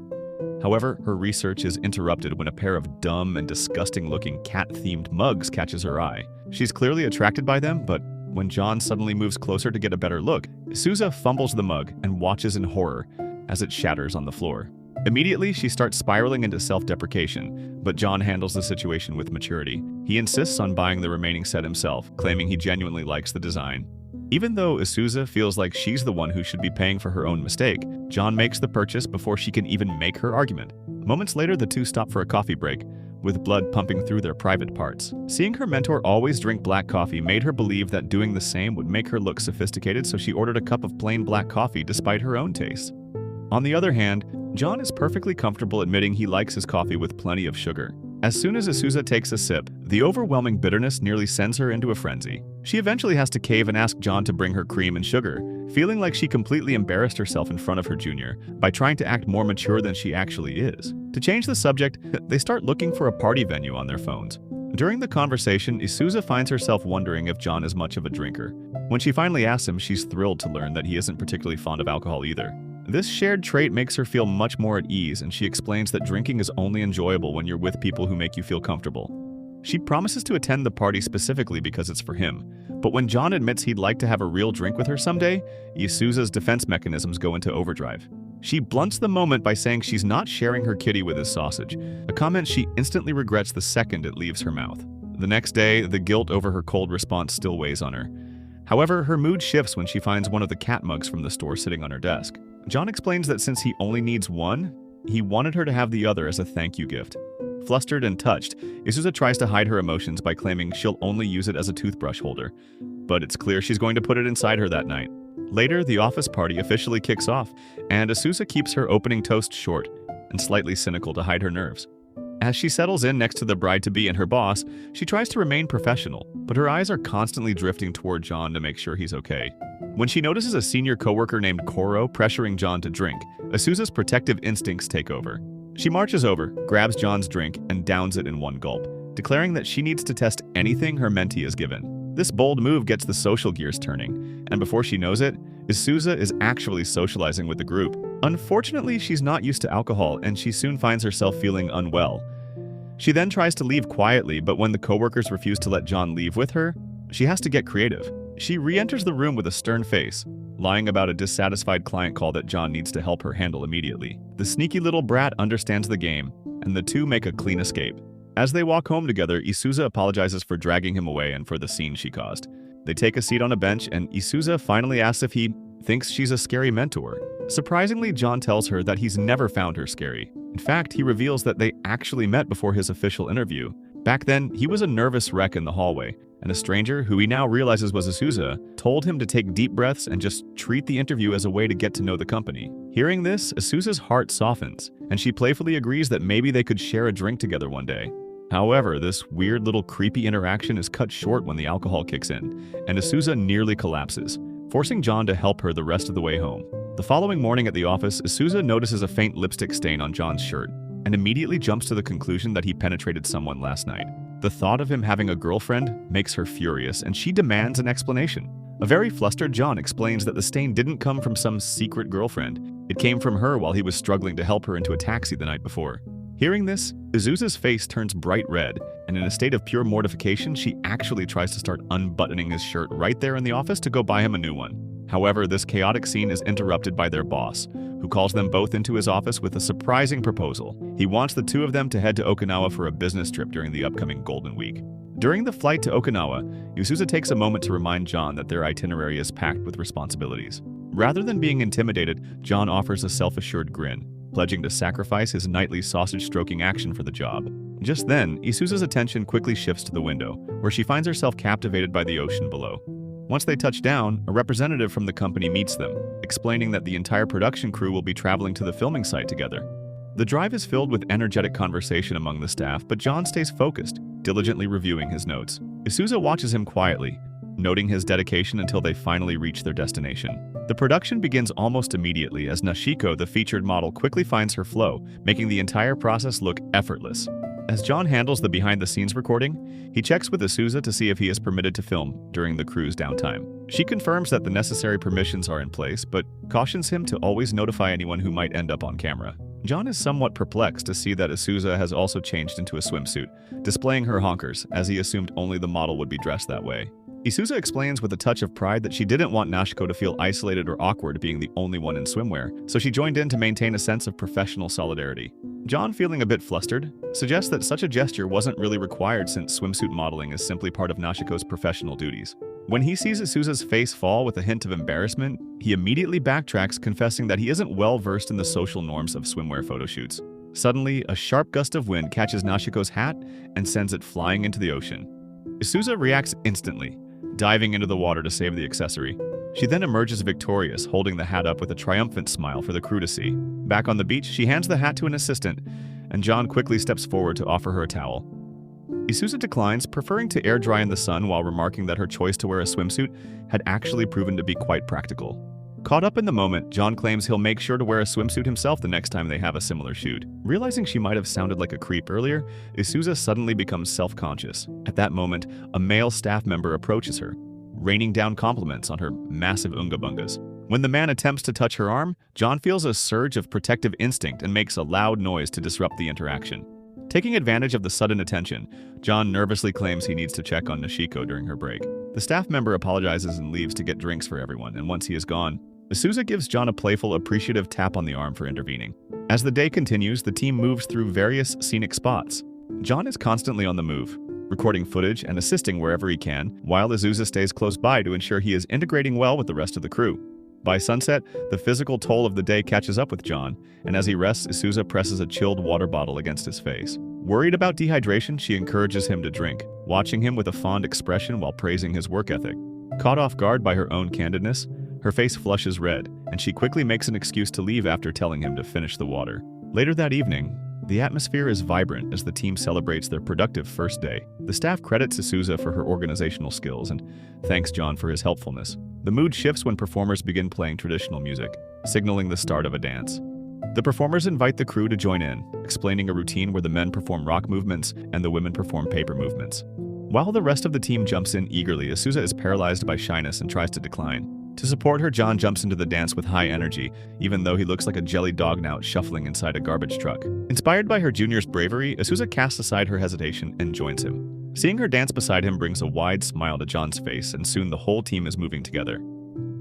However, her research is interrupted when a pair of dumb and disgusting-looking cat-themed mugs catches her eye. She's clearly attracted by them, but when John suddenly moves closer to get a better look, Isuza fumbles the mug and watches in horror as it shatters on the floor. Immediately, she starts spiraling into self-deprecation, but John handles the situation with maturity. He insists on buying the remaining set himself, claiming he genuinely likes the design. Even though Isuza feels like she's the one who should be paying for her own mistake, John makes the purchase before she can even make her argument. Moments later, the two stop for a coffee break, with blood pumping through their private parts. Seeing her mentor always drink black coffee made her believe that doing the same would make her look sophisticated, so she ordered a cup of plain black coffee despite her own taste. On the other hand, John is perfectly comfortable admitting he likes his coffee with plenty of sugar. As soon as Isuza takes a sip, the overwhelming bitterness nearly sends her into a frenzy. She eventually has to cave and ask John to bring her cream and sugar, feeling like she completely embarrassed herself in front of her junior by trying to act more mature than she actually is. To change the subject, they start looking for a party venue on their phones. During the conversation, Isuza finds herself wondering if John is much of a drinker. When she finally asks him, she's thrilled to learn that he isn't particularly fond of alcohol either. This shared trait makes her feel much more at ease, and she explains that drinking is only enjoyable when you're with people who make you feel comfortable. She promises to attend the party specifically because it's for him, but when John admits he'd like to have a real drink with her someday, Isuza's defense mechanisms go into overdrive. She blunts the moment by saying she's not sharing her kitty with his sausage, a comment she instantly regrets the second it leaves her mouth. The next day, the guilt over her cold response still weighs on her. However, her mood shifts when she finds one of the cat mugs from the store sitting on her desk. John explains that since he only needs one, he wanted her to have the other as a thank you gift. Flustered and touched, Isuza tries to hide her emotions by claiming she'll only use it as a toothbrush holder, but it's clear she's going to put it inside her that night. Later, the office party officially kicks off, and Isuza keeps her opening toast short and slightly cynical to hide her nerves. As she settles in next to the bride-to-be and her boss, she tries to remain professional, but her eyes are constantly drifting toward John to make sure he's okay. When she notices a senior coworker named Koro pressuring John to drink, Isuza's protective instincts take over. She marches over, grabs John's drink, and downs it in one gulp, declaring that she needs to test anything her mentee is given. This bold move gets the social gears turning, and before she knows it, Isuza is actually socializing with the group. Unfortunately, she's not used to alcohol, and she soon finds herself feeling unwell. She then tries to leave quietly, but when the coworkers refuse to let John leave with her, she has to get creative. She re-enters the room with a stern face, lying about a dissatisfied client call that John needs to help her handle immediately. The sneaky little brat understands the game, and the two make a clean escape. As they walk home together, Isuza apologizes for dragging him away and for the scene she caused. They take a seat on a bench, and Isuza finally asks if he thinks she's a scary mentor. Surprisingly, John tells her that he's never found her scary. In fact, he reveals that they actually met before his official interview. Back then, he was a nervous wreck in the hallway, and a stranger, who he now realizes was Isuza, told him to take deep breaths and just treat the interview as a way to get to know the company. Hearing this, Isuza's heart softens, and she playfully agrees that maybe they could share a drink together one day. However, this weird little creepy interaction is cut short when the alcohol kicks in, and Isuza nearly collapses, forcing John to help her the rest of the way home. The following morning at the office, Isuza notices a faint lipstick stain on John's shirt, and immediately jumps to the conclusion that he penetrated someone last night. The thought of him having a girlfriend makes her furious, and she demands an explanation. A very flustered John explains that the stain didn't come from some secret girlfriend. It came from her while he was struggling to help her into a taxi the night before. Hearing this, Isuza's face turns bright red, and in a state of pure mortification, she actually tries to start unbuttoning his shirt right there in the office to go buy him a new one. However, this chaotic scene is interrupted by their boss, who calls them both into his office with a surprising proposal. He wants the two of them to head to Okinawa for a business trip during the upcoming Golden Week. During the flight to Okinawa, Isuza takes a moment to remind John that their itinerary is packed with responsibilities. Rather than being intimidated, John offers a self-assured grin, pledging to sacrifice his nightly sausage-stroking action for the job. Just then, Isuza's attention quickly shifts to the window, where she finds herself captivated by the ocean below. Once they touch down, a representative from the company meets them, explaining that the entire production crew will be traveling to the filming site together. The drive is filled with energetic conversation among the staff, but John stays focused, diligently reviewing his notes. Isuza watches him quietly, noting his dedication until they finally reach their destination. The production begins almost immediately as Nashiko, the featured model, quickly finds her flow, making the entire process look effortless. As John handles the behind-the-scenes recording, he checks with Isuza to see if he is permitted to film during the crew's downtime. She confirms that the necessary permissions are in place, but cautions him to always notify anyone who might end up on camera. John is somewhat perplexed to see that Isuza has also changed into a swimsuit, displaying her honkers, as he assumed only the model would be dressed that way. Isuza explains with a touch of pride that she didn't want Nashiko to feel isolated or awkward being the only one in swimwear, so she joined in to maintain a sense of professional solidarity. John, feeling a bit flustered, suggests that such a gesture wasn't really required since swimsuit modeling is simply part of Nashiko's professional duties. When he sees Isuza's face fall with a hint of embarrassment, he immediately backtracks, confessing that he isn't well versed in the social norms of swimwear photoshoots. Suddenly, a sharp gust of wind catches Nashiko's hat and sends it flying into the ocean. Isuza reacts instantly, diving into the water to save the accessory. She then emerges victorious, holding the hat up with a triumphant smile for the crew to see. Back on the beach, she hands the hat to an assistant, and John quickly steps forward to offer her a towel. Isuza declines, preferring to air dry in the sun while remarking that her choice to wear a swimsuit had actually proven to be quite practical. Caught up in the moment, John claims he'll make sure to wear a swimsuit himself the next time they have a similar shoot. Realizing she might have sounded like a creep earlier, Isuza suddenly becomes self-conscious. At that moment, a male staff member approaches her, raining down compliments on her massive unga-bungas. When the man attempts to touch her arm, John feels a surge of protective instinct and makes a loud noise to disrupt the interaction. Taking advantage of the sudden attention, John nervously claims he needs to check on Nashiko during her break. The staff member apologizes and leaves to get drinks for everyone, and once he is gone, Isuza gives John a playful, appreciative tap on the arm for intervening. As the day continues, the team moves through various scenic spots. John is constantly on the move, recording footage and assisting wherever he can, while Isuza stays close by to ensure he is integrating well with the rest of the crew. By sunset, the physical toll of the day catches up with John, and as he rests, Isuza presses a chilled water bottle against his face. Worried about dehydration, she encourages him to drink, watching him with a fond expression while praising his work ethic. Caught off guard by her own candidness, her face flushes red, and she quickly makes an excuse to leave after telling him to finish the water. Later that evening, the atmosphere is vibrant as the team celebrates their productive first day. The staff credits Isuza for her organizational skills and thanks John for his helpfulness. The mood shifts when performers begin playing traditional music, signaling the start of a dance. The performers invite the crew to join in, explaining a routine where the men perform rock movements and the women perform paper movements. While the rest of the team jumps in eagerly, Isuza is paralyzed by shyness and tries to decline. To support her, John jumps into the dance with high energy, even though he looks like a jelly dog now shuffling inside a garbage truck. Inspired by her junior's bravery, Asusa casts aside her hesitation and joins him. Seeing her dance beside him brings a wide smile to John's face, and soon the whole team is moving together.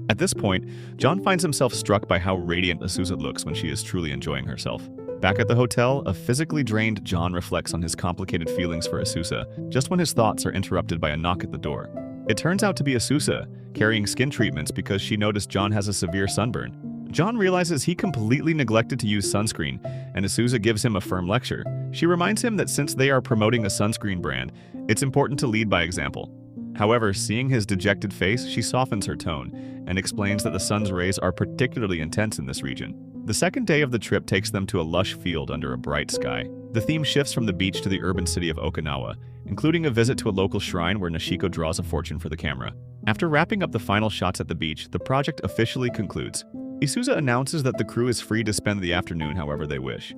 At this point, John finds himself struck by how radiant Asusa looks when she is truly enjoying herself. Back at the hotel, a physically drained John reflects on his complicated feelings for Asusa, just when his thoughts are interrupted by a knock at the door. It turns out to be Asusa, carrying skin treatments because she noticed John has a severe sunburn. John realizes he completely neglected to use sunscreen, and Asusa gives him a firm lecture. She reminds him that since they are promoting a sunscreen brand, it's important to lead by example. However, seeing his dejected face, she softens her tone and explains that the sun's rays are particularly intense in this region. The second day of the trip takes them to a lush field under a bright sky. The theme shifts from the beach to the urban city of Okinawa, including a visit to a local shrine where Nishiko draws a fortune for the camera. After wrapping up the final shots at the beach, the project officially concludes. Asusa announces that the crew is free to spend the afternoon however they wish.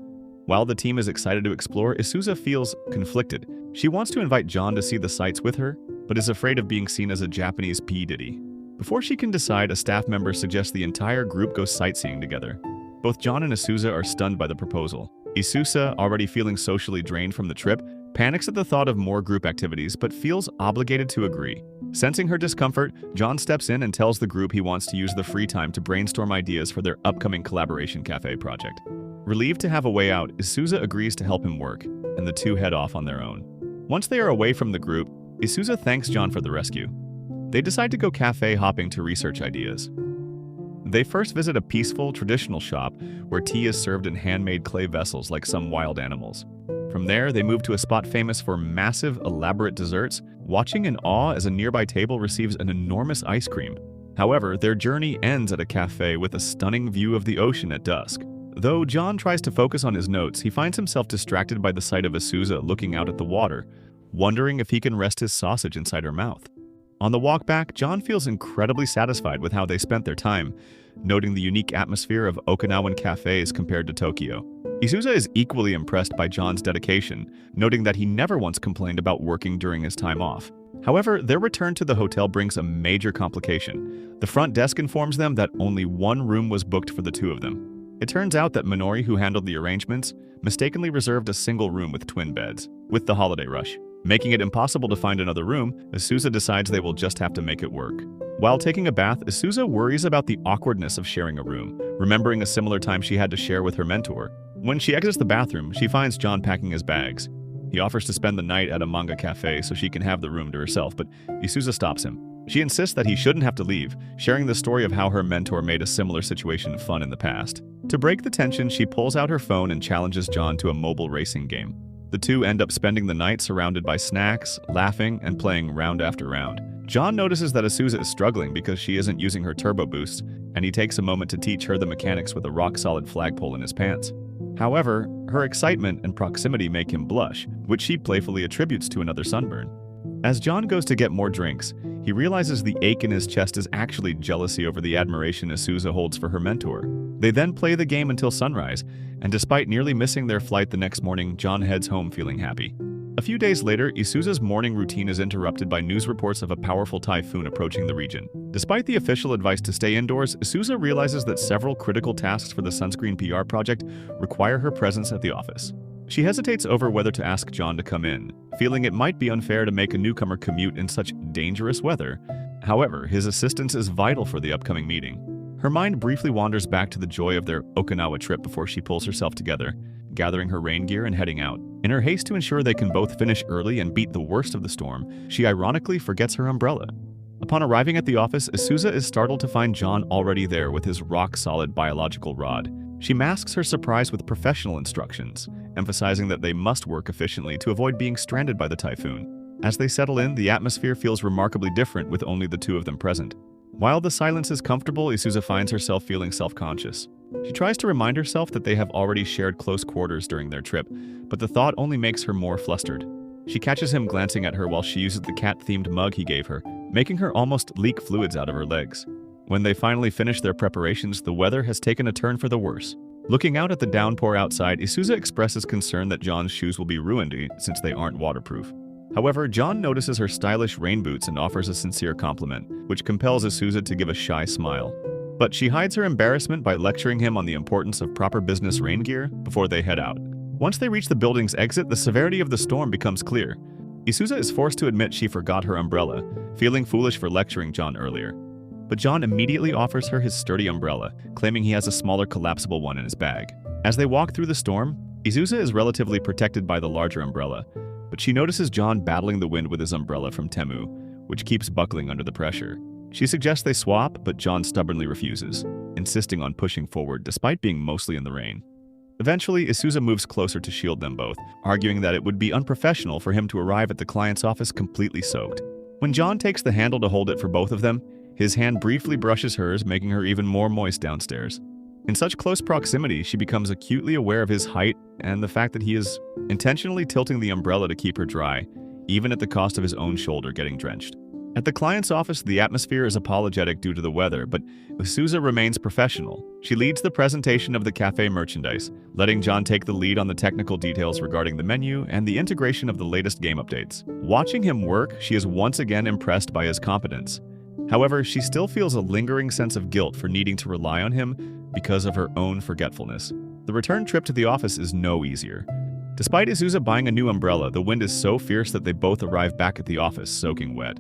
While the team is excited to explore, Asusa feels conflicted. She wants to invite John to see the sights with her, but is afraid of being seen as a Japanese P. Diddy. Before she can decide, a staff member suggests the entire group go sightseeing together. Both John and Asusa are stunned by the proposal. Asusa, already feeling socially drained from the trip, panics at the thought of more group activities but feels obligated to agree. Sensing her discomfort, John steps in and tells the group he wants to use the free time to brainstorm ideas for their upcoming collaboration cafe project. Relieved to have a way out, Asusa agrees to help him work, and the two head off on their own. Once they are away from the group, Asusa thanks John for the rescue. They decide to go cafe hopping to research ideas. They first visit a peaceful, traditional shop where tea is served in handmade clay vessels like some wild animals. From there, they move to a spot famous for massive, elaborate desserts, watching in awe as a nearby table receives an enormous ice cream. However, their journey ends at a cafe with a stunning view of the ocean at dusk. Though John tries to focus on his notes, he finds himself distracted by the sight of Asusa looking out at the water, wondering if he can rest his sausage inside her mouth. On the walk back, John feels incredibly satisfied with how they spent their time, noting the unique atmosphere of Okinawan cafes compared to Tokyo. Asusa is equally impressed by John's dedication, noting that he never once complained about working during his time off. However, their return to the hotel brings a major complication. The front desk informs them that only one room was booked for the two of them. It turns out that Minori, who handled the arrangements, mistakenly reserved a single room with twin beds. With the holiday rush making it impossible to find another room, Asusa decides they will just have to make it work. While taking a bath, Asusa worries about the awkwardness of sharing a room, remembering a similar time she had to share with her mentor. When she exits the bathroom, she finds John packing his bags. He offers to spend the night at a manga cafe so she can have the room to herself, but Asusa stops him. She insists that he shouldn't have to leave, sharing the story of how her mentor made a similar situation fun in the past. To break the tension, she pulls out her phone and challenges John to a mobile racing game. The two end up spending the night surrounded by snacks, laughing, and playing round after round. John notices that Asusa is struggling because she isn't using her turbo boost, and he takes a moment to teach her the mechanics with a rock-solid flagpole in his pants. However, her excitement and proximity make him blush, which she playfully attributes to another sunburn. As John goes to get more drinks, he realizes the ache in his chest is actually jealousy over the admiration Asusa holds for her mentor. They then play the game until sunrise, and despite nearly missing their flight the next morning, John heads home feeling happy. A few days later, Asusa's morning routine is interrupted by news reports of a powerful typhoon approaching the region. Despite the official advice to stay indoors, Asusa realizes that several critical tasks for the sunscreen PR project require her presence at the office. She hesitates over whether to ask John to come in, feeling it might be unfair to make a newcomer commute in such dangerous weather. However, his assistance is vital for the upcoming meeting. Her mind briefly wanders back to the joy of their Okinawa trip before she pulls herself together, gathering her rain gear and heading out. In her haste to ensure they can both finish early and beat the worst of the storm, she ironically forgets her umbrella. Upon arriving at the office, Asusa is startled to find John already there with his rock-solid biological rod. She masks her surprise with professional instructions, emphasizing that they must work efficiently to avoid being stranded by the typhoon. As they settle in, the atmosphere feels remarkably different with only the two of them present. While the silence is comfortable, Asusa finds herself feeling self-conscious. She tries to remind herself that they have already shared close quarters during their trip, but the thought only makes her more flustered. She catches him glancing at her while she uses the cat-themed mug he gave her, making her almost leak fluids out of her legs. When they finally finish their preparations, the weather has taken a turn for the worse. Looking out at the downpour outside, Asusa expresses concern that John's shoes will be ruined since they aren't waterproof. However, John notices her stylish rain boots and offers a sincere compliment, which compels Isuza to give a shy smile. But she hides her embarrassment by lecturing him on the importance of proper business rain gear before they head out. Once they reach the building's exit, the severity of the storm becomes clear. Isuza is forced to admit she forgot her umbrella, feeling foolish for lecturing John earlier. But John immediately offers her his sturdy umbrella, claiming he has a smaller collapsible one in his bag. As they walk through the storm, Isuza is relatively protected by the larger umbrella, but she notices John battling the wind with his umbrella from Temu, which keeps buckling under the pressure. She suggests they swap, but John stubbornly refuses, insisting on pushing forward despite being mostly in the rain. Eventually, Isuza moves closer to shield them both, arguing that it would be unprofessional for him to arrive at the client's office completely soaked. When John takes the handle to hold it for both of them, his hand briefly brushes hers, making her even more moist downstairs. In such close proximity, she becomes acutely aware of his height and the fact that he is intentionally tilting the umbrella to keep her dry, even at the cost of his own shoulder getting drenched. At the client's office, the atmosphere is apologetic due to the weather, but Isuza remains professional. She leads the presentation of the cafe merchandise, letting John take the lead on the technical details regarding the menu and the integration of the latest game updates. Watching him work, she is once again impressed by his competence. However, she still feels a lingering sense of guilt for needing to rely on him because of her own forgetfulness. The return trip to the office is no easier. Despite Isuza buying a new umbrella, the wind is so fierce that they both arrive back at the office soaking wet.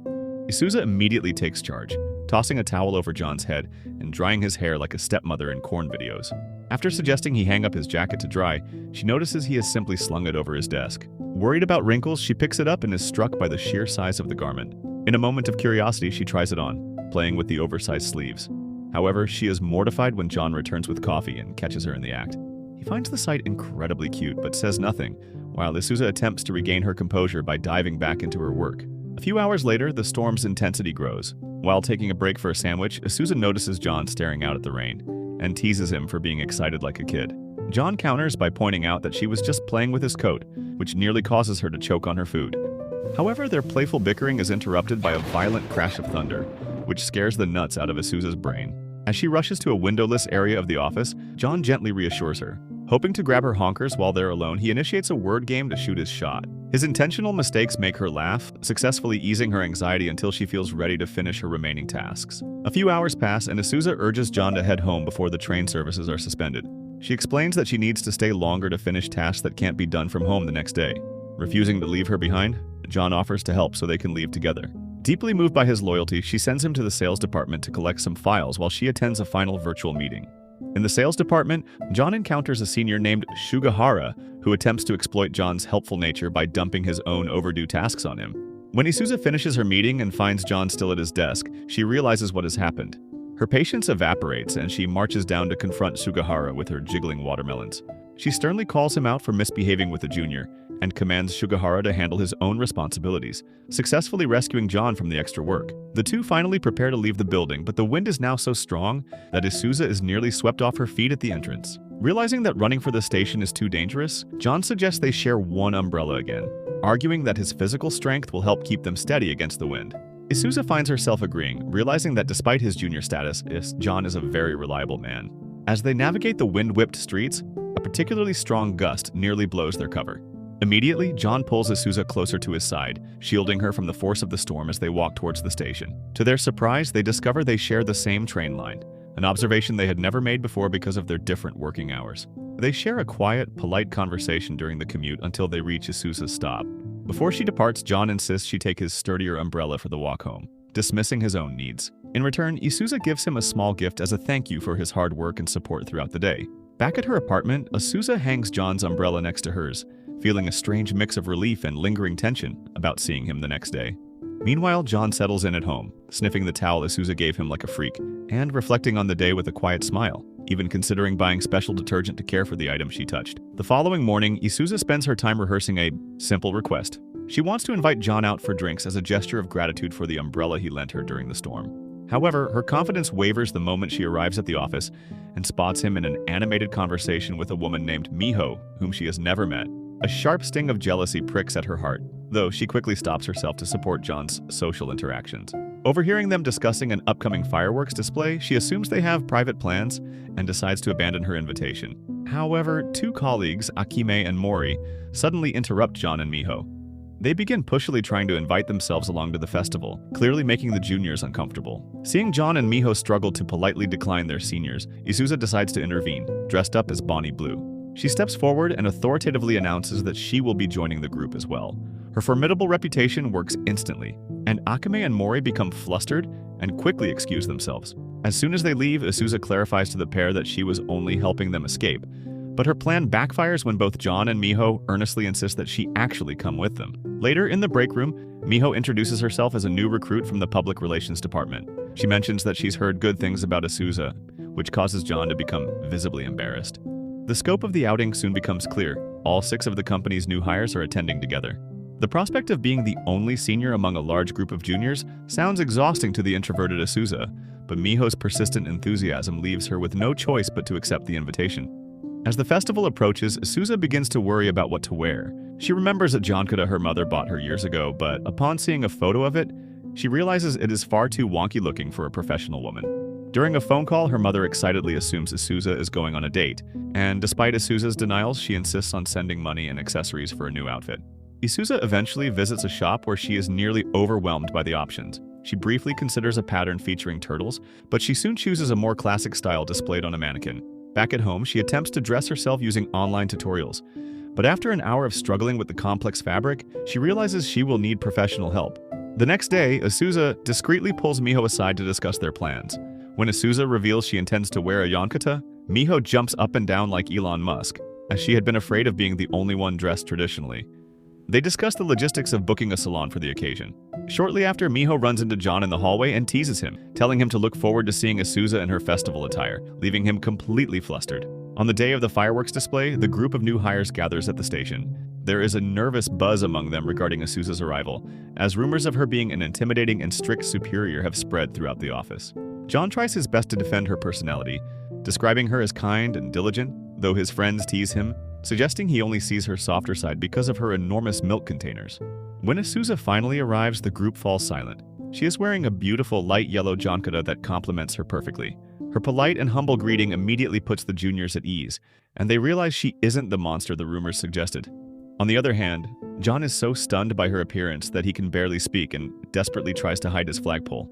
Isuza immediately takes charge, tossing a towel over John's head and drying his hair like a stepmother in corn videos. After suggesting he hang up his jacket to dry, she notices he has simply slung it over his desk. Worried about wrinkles, she picks it up and is struck by the sheer size of the garment. In a moment of curiosity, she tries it on, playing with the oversized sleeves. However, she is mortified when John returns with coffee and catches her in the act. He finds the sight incredibly cute but says nothing, while Isuza attempts to regain her composure by diving back into her work. A few hours later, the storm's intensity grows. While taking a break for a sandwich, Isuza notices John staring out at the rain and teases him for being excited like a kid. John counters by pointing out that she was just playing with his coat, which nearly causes her to choke on her food. However, their playful bickering is interrupted by a violent crash of thunder, which scares the nuts out of Isuza's brain. As she rushes to a windowless area of the office, John gently reassures her. Hoping to grab her honkers while they're alone, he initiates a word game to shoot his shot. His intentional mistakes make her laugh, successfully easing her anxiety until she feels ready to finish her remaining tasks. A few hours pass, and Isuza urges John to head home before the train services are suspended. She explains that she needs to stay longer to finish tasks that can't be done from home the next day. Refusing to leave her behind, John offers to help so they can leave together. Deeply moved by his loyalty, she sends him to the sales department to collect some files while she attends a final virtual meeting. In the sales department, John encounters a senior named Sugahara, who attempts to exploit John's helpful nature by dumping his own overdue tasks on him. When Isuza finishes her meeting and finds John still at his desk, she realizes what has happened. Her patience evaporates and she marches down to confront Sugahara with her jiggling watermelons. She sternly calls him out for misbehaving with the junior and commands Sugahara to handle his own responsibilities, successfully rescuing John from the extra work. The two finally prepare to leave the building, but the wind is now so strong that Isuza is nearly swept off her feet at the entrance. Realizing that running for the station is too dangerous, John suggests they share one umbrella again, arguing that his physical strength will help keep them steady against the wind. Isuza finds herself agreeing, realizing that despite his junior status, John is a very reliable man. As they navigate the wind-whipped streets, a particularly strong gust nearly blows their cover. Immediately, John pulls Isuza closer to his side, shielding her from the force of the storm as they walk towards the station. To their surprise, they discover they share the same train line, an observation they had never made before because of their different working hours. They share a quiet, polite conversation during the commute until they reach Isuza's stop. Before she departs, John insists she take his sturdier umbrella for the walk home, dismissing his own needs. In return, Isuza gives him a small gift as a thank you for his hard work and support throughout the day. Back at her apartment, Isuza hangs John's umbrella next to hers, feeling a strange mix of relief and lingering tension about seeing him the next day. Meanwhile, John settles in at home, sniffing the towel Isuza gave him like a freak, and reflecting on the day with a quiet smile, even considering buying special detergent to care for the item she touched. The following morning, Isuza spends her time rehearsing a simple request. She wants to invite John out for drinks as a gesture of gratitude for the umbrella he lent her during the storm. However, her confidence wavers the moment she arrives at the office and spots him in an animated conversation with a woman named Miho, whom she has never met. A sharp sting of jealousy pricks at her heart, though she quickly stops herself to support John's social interactions. Overhearing them discussing an upcoming fireworks display, she assumes they have private plans and decides to abandon her invitation. However, two colleagues, Akime and Mori, suddenly interrupt John and Miho. They begin pushily trying to invite themselves along to the festival, clearly making the juniors uncomfortable. Seeing John and Miho struggle to politely decline their seniors, Isuza decides to intervene, dressed up as Bonnie Blue. She steps forward and authoritatively announces that she will be joining the group as well. Her formidable reputation works instantly, and Akame and Mori become flustered and quickly excuse themselves. As soon as they leave, Isuza clarifies to the pair that she was only helping them escape, but her plan backfires when both John and Miho earnestly insist that she actually come with them. Later, in the break room, Miho introduces herself as a new recruit from the public relations department. She mentions that she's heard good things about Isuza, which causes John to become visibly embarrassed. The scope of the outing soon becomes clear. All 6 of the company's new hires are attending together. The prospect of being the only senior among a large group of juniors sounds exhausting to the introverted Isuza, but Miho's persistent enthusiasm leaves her with no choice but to accept the invitation. As the festival approaches, Isuza begins to worry about what to wear. She remembers a jankata her mother bought her years ago, but upon seeing a photo of it, she realizes it is far too wonky looking for a professional woman. During a phone call, her mother excitedly assumes Isuza is going on a date, and despite Isuza's denials, she insists on sending money and accessories for a new outfit. Isuza eventually visits a shop where she is nearly overwhelmed by the options. She briefly considers a pattern featuring turtles, but she soon chooses a more classic style displayed on a mannequin. Back at home, she attempts to dress herself using online tutorials. But after an hour of struggling with the complex fabric, she realizes she will need professional help. The next day, Isuza discreetly pulls Miho aside to discuss their plans. When Isuza reveals she intends to wear a yankata, Miho jumps up and down like Elon Musk, as she had been afraid of being the only one dressed traditionally. They discuss the logistics of booking a salon for the occasion. Shortly after, Miho runs into John in the hallway and teases him, telling him to look forward to seeing Isuza in her festival attire, leaving him completely flustered. On the day of the fireworks display, the group of new hires gathers at the station. There is a nervous buzz among them regarding Isuza's arrival, as rumors of her being an intimidating and strict superior have spread throughout the office. John tries his best to defend her personality, describing her as kind and diligent, though his friends tease him, suggesting he only sees her softer side because of her enormous milk containers. When Isuza finally arrives, the group falls silent. She is wearing a beautiful light yellow jankata that complements her perfectly. Her polite and humble greeting immediately puts the juniors at ease, and they realize she isn't the monster the rumors suggested. On the other hand, John is so stunned by her appearance that he can barely speak and desperately tries to hide his flagpole.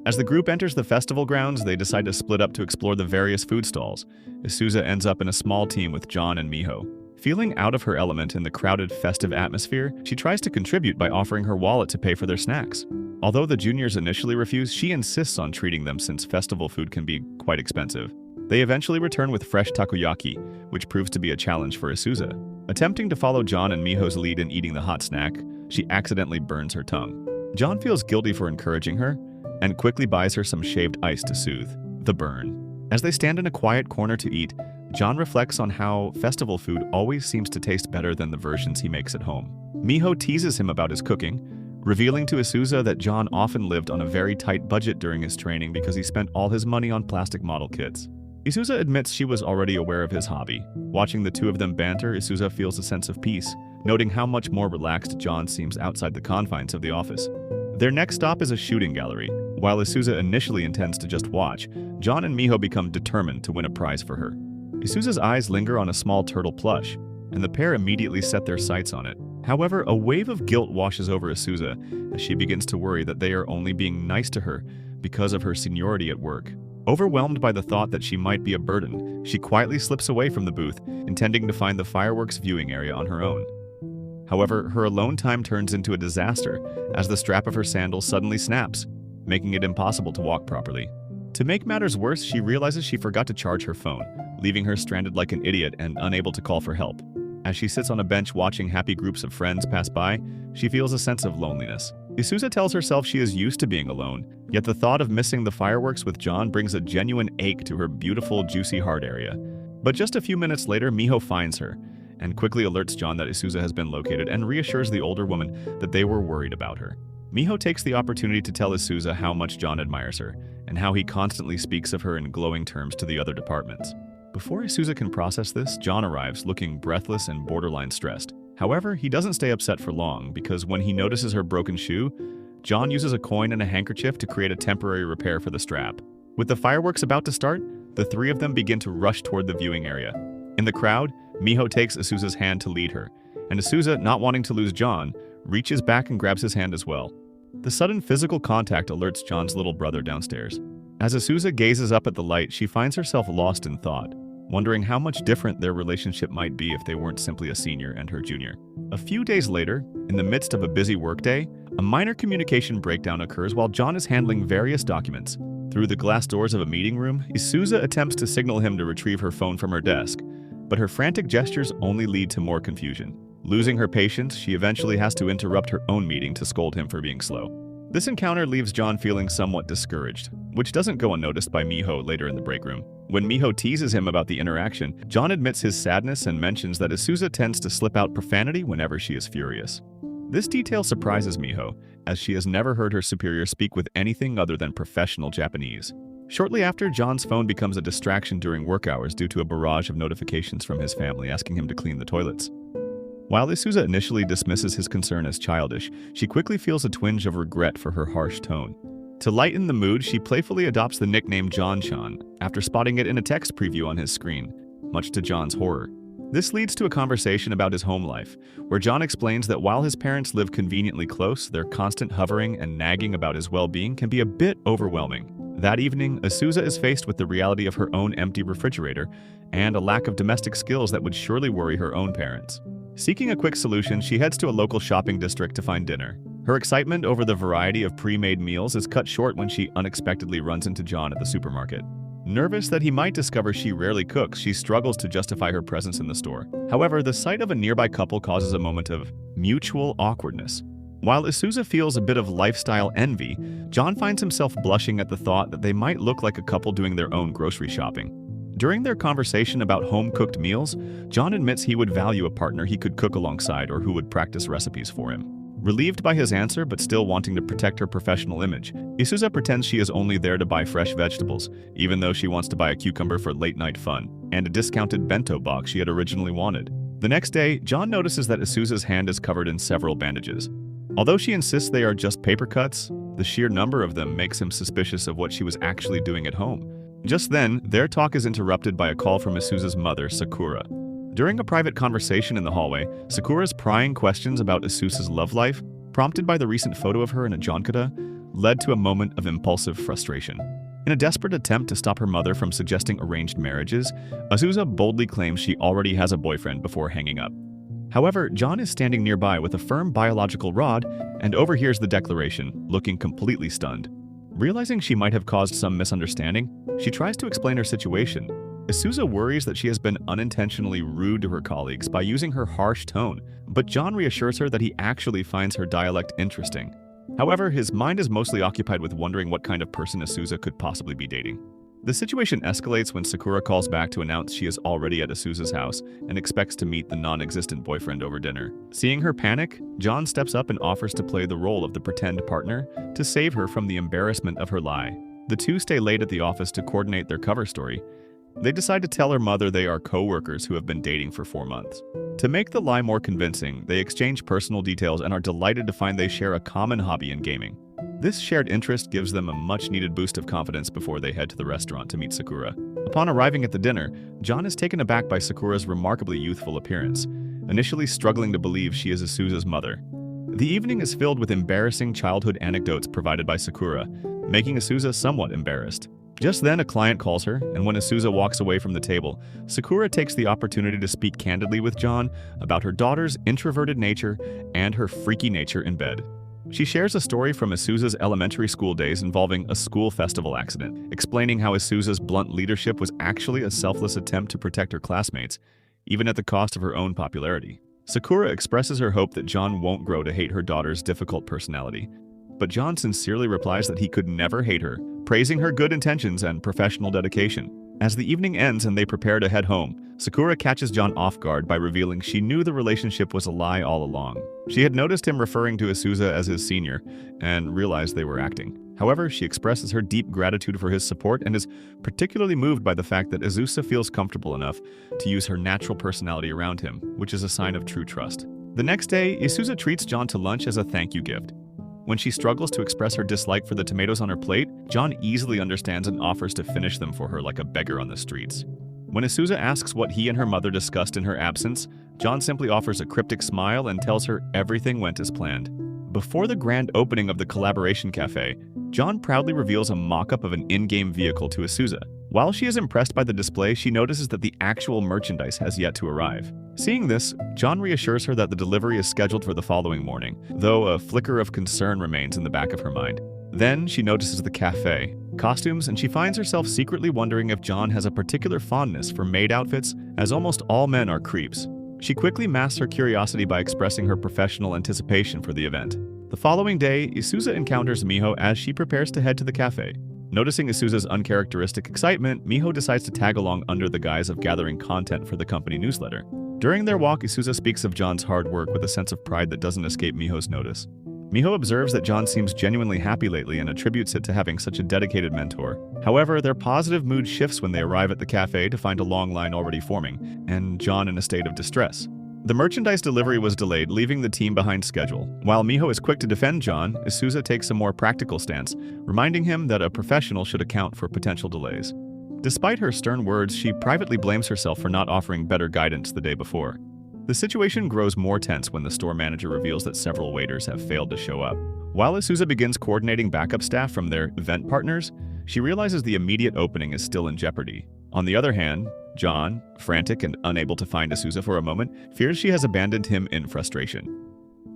As the group enters the festival grounds, they decide to split up to explore the various food stalls. Isuza ends up in a small team with John and Miho. Feeling out of her element in the crowded, festive atmosphere, she tries to contribute by offering her wallet to pay for their snacks. Although the juniors initially refuse, she insists on treating them since festival food can be quite expensive. They eventually return with fresh takoyaki, which proves to be a challenge for Isuza. Attempting to follow John and Miho's lead in eating the hot snack, she accidentally burns her tongue. John feels guilty for encouraging her, and quickly buys her some shaved ice to soothe the burn. As they stand in a quiet corner to eat, John reflects on how festival food always seems to taste better than the versions he makes at home. Miho teases him about his cooking, revealing to Isuza that John often lived on a very tight budget during his training because he spent all his money on plastic model kits. Isuza admits she was already aware of his hobby. Watching the two of them banter, Isuza feels a sense of peace, noting how much more relaxed John seems outside the confines of the office. Their next stop is a shooting gallery. While Isuza initially intends to just watch, John and Miho become determined to win a prize for her. Isuza's eyes linger on a small turtle plush, and the pair immediately set their sights on it. However, a wave of guilt washes over Isuza as she begins to worry that they are only being nice to her because of her seniority at work. Overwhelmed by the thought that she might be a burden, she quietly slips away from the booth, intending to find the fireworks viewing area on her own. However, her alone time turns into a disaster as the strap of her sandal suddenly snaps, making it impossible to walk properly. To make matters worse, she realizes she forgot to charge her phone, leaving her stranded like an idiot and unable to call for help. As she sits on a bench watching happy groups of friends pass by, she feels a sense of loneliness. Isuza tells herself she is used to being alone, yet the thought of missing the fireworks with John brings a genuine ache to her beautiful, juicy heart area. But just a few minutes later, Miho finds her, and quickly alerts John that Isuza has been located and reassures the older woman that they were worried about her. Miho takes the opportunity to tell Isuza how much John admires her, and how he constantly speaks of her in glowing terms to the other departments. Before Isuza can process this, John arrives, looking breathless and borderline stressed. However, he doesn't stay upset for long, because when he notices her broken shoe, John uses a coin and a handkerchief to create a temporary repair for the strap. With the fireworks about to start, the three of them begin to rush toward the viewing area. In the crowd, Miho takes Isuza's hand to lead her, and Isuza, not wanting to lose John, reaches back and grabs his hand as well. The sudden physical contact alerts John's little brother downstairs. As Asusa gazes up at the light, she finds herself lost in thought, wondering how much different their relationship might be if they weren't simply a senior and her junior. A few days later, in the midst of a busy workday, a minor communication breakdown occurs while John is handling various documents. Through the glass doors of a meeting room, Asusa attempts to signal him to retrieve her phone from her desk, but her frantic gestures only lead to more confusion. Losing her patience, she eventually has to interrupt her own meeting to scold him for being slow. This encounter leaves John feeling somewhat discouraged, which doesn't go unnoticed by Miho later in the break room. When Miho teases him about the interaction, John admits his sadness and mentions that Asusa tends to slip out profanity whenever she is furious. This detail surprises Miho, as she has never heard her superior speak with anything other than professional Japanese. Shortly after, John's phone becomes a distraction during work hours due to a barrage of notifications from his family asking him to clean the toilets. While Asusa initially dismisses his concern as childish, she quickly feels a twinge of regret for her harsh tone. To lighten the mood, she playfully adopts the nickname John-chan after spotting it in a text preview on his screen, much to John's horror. This leads to a conversation about his home life, where John explains that while his parents live conveniently close, their constant hovering and nagging about his well-being can be a bit overwhelming. That evening, Asusa is faced with the reality of her own empty refrigerator and a lack of domestic skills that would surely worry her own parents. Seeking a quick solution, she heads to a local shopping district to find dinner. Her excitement over the variety of pre-made meals is cut short when she unexpectedly runs into John at the supermarket. Nervous that he might discover she rarely cooks, she struggles to justify her presence in the store. However, the sight of a nearby couple causes a moment of mutual awkwardness. While Asusa feels a bit of lifestyle envy, John finds himself blushing at the thought that they might look like a couple doing their own grocery shopping. During their conversation about home-cooked meals, John admits he would value a partner he could cook alongside or who would practice recipes for him. Relieved by his answer but still wanting to protect her professional image, Asusa pretends she is only there to buy fresh vegetables, even though she wants to buy a cucumber for late-night fun, and a discounted bento box she had originally wanted. The next day, John notices that Asusa's hand is covered in several bandages. Although she insists they are just paper cuts, the sheer number of them makes him suspicious of what she was actually doing at home. Just then, their talk is interrupted by a call from Asusa's mother, Sakura. During a private conversation in the hallway, Sakura's prying questions about Asusa's love life, prompted by the recent photo of her in a Jonkata, led to a moment of impulsive frustration. In a desperate attempt to stop her mother from suggesting arranged marriages, Asusa boldly claims she already has a boyfriend before hanging up. However, John is standing nearby with a firm biological rod and overhears the declaration, looking completely stunned. Realizing she might have caused some misunderstanding, she tries to explain her situation. Asusa worries that she has been unintentionally rude to her colleagues by using her harsh tone, but John reassures her that he actually finds her dialect interesting. However, his mind is mostly occupied with wondering what kind of person Asusa could possibly be dating. The situation escalates when Sakura calls back to announce she is already at Asusa's house and expects to meet the non-existent boyfriend over dinner. Seeing her panic, John steps up and offers to play the role of the pretend partner to save her from the embarrassment of her lie. The two stay late at the office to coordinate their cover story. They decide to tell her mother they are co-workers who have been dating for 4 months. To make the lie more convincing, they exchange personal details and are delighted to find they share a common hobby in gaming. This shared interest gives them a much-needed boost of confidence before they head to the restaurant to meet Sakura. Upon arriving at the dinner, John is taken aback by Sakura's remarkably youthful appearance, initially struggling to believe she is Asusa's mother. The evening is filled with embarrassing childhood anecdotes provided by Sakura, making Asusa somewhat embarrassed. Just then, a client calls her, and when Asusa walks away from the table, Sakura takes the opportunity to speak candidly with John about her daughter's introverted nature and her freaky nature in bed. She shares a story from Asusa's elementary school days involving a school festival accident, explaining how Asusa's blunt leadership was actually a selfless attempt to protect her classmates, even at the cost of her own popularity. Sakura expresses her hope that John won't grow to hate her daughter's difficult personality, but John sincerely replies that he could never hate her, praising her good intentions and professional dedication. As the evening ends and they prepare to head home, Sakura catches John off guard by revealing she knew the relationship was a lie all along. She had noticed him referring to Asusa as his senior and realized they were acting. However, she expresses her deep gratitude for his support and is particularly moved by the fact that Asusa feels comfortable enough to use her natural personality around him, which is a sign of true trust. The next day, Asusa treats John to lunch as a thank you gift. When she struggles to express her dislike for the tomatoes on her plate, John easily understands and offers to finish them for her like a beggar on the streets. When Asusa asks what he and her mother discussed in her absence, John simply offers a cryptic smile and tells her everything went as planned. Before the grand opening of the collaboration cafe, John proudly reveals a mock-up of an in-game vehicle to Isuza. While she is impressed by the display, she notices that the actual merchandise has yet to arrive. Seeing this, John reassures her that the delivery is scheduled for the following morning, though a flicker of concern remains in the back of her mind. Then she notices the cafe, costumes, and she finds herself secretly wondering if John has a particular fondness for maid outfits, as almost all men are creeps. She quickly masks her curiosity by expressing her professional anticipation for the event. The following day, Isuza encounters Miho as she prepares to head to the cafe. Noticing Isuza's uncharacteristic excitement, Miho decides to tag along under the guise of gathering content for the company newsletter. During their walk, Isuza speaks of John's hard work with a sense of pride that doesn't escape Miho's notice. Miho observes that John seems genuinely happy lately and attributes it to having such a dedicated mentor. However, their positive mood shifts when they arrive at the cafe to find a long line already forming, and John in a state of distress. The merchandise delivery was delayed, leaving the team behind schedule. While Miho is quick to defend John, Isuza takes a more practical stance, reminding him that a professional should account for potential delays. Despite her stern words, she privately blames herself for not offering better guidance the day before. The situation grows more tense when the store manager reveals that several waiters have failed to show up. While Isuza begins coordinating backup staff from their event partners, she realizes the immediate opening is still in jeopardy. On the other hand, John, frantic and unable to find Isuza for a moment, fears she has abandoned him in frustration.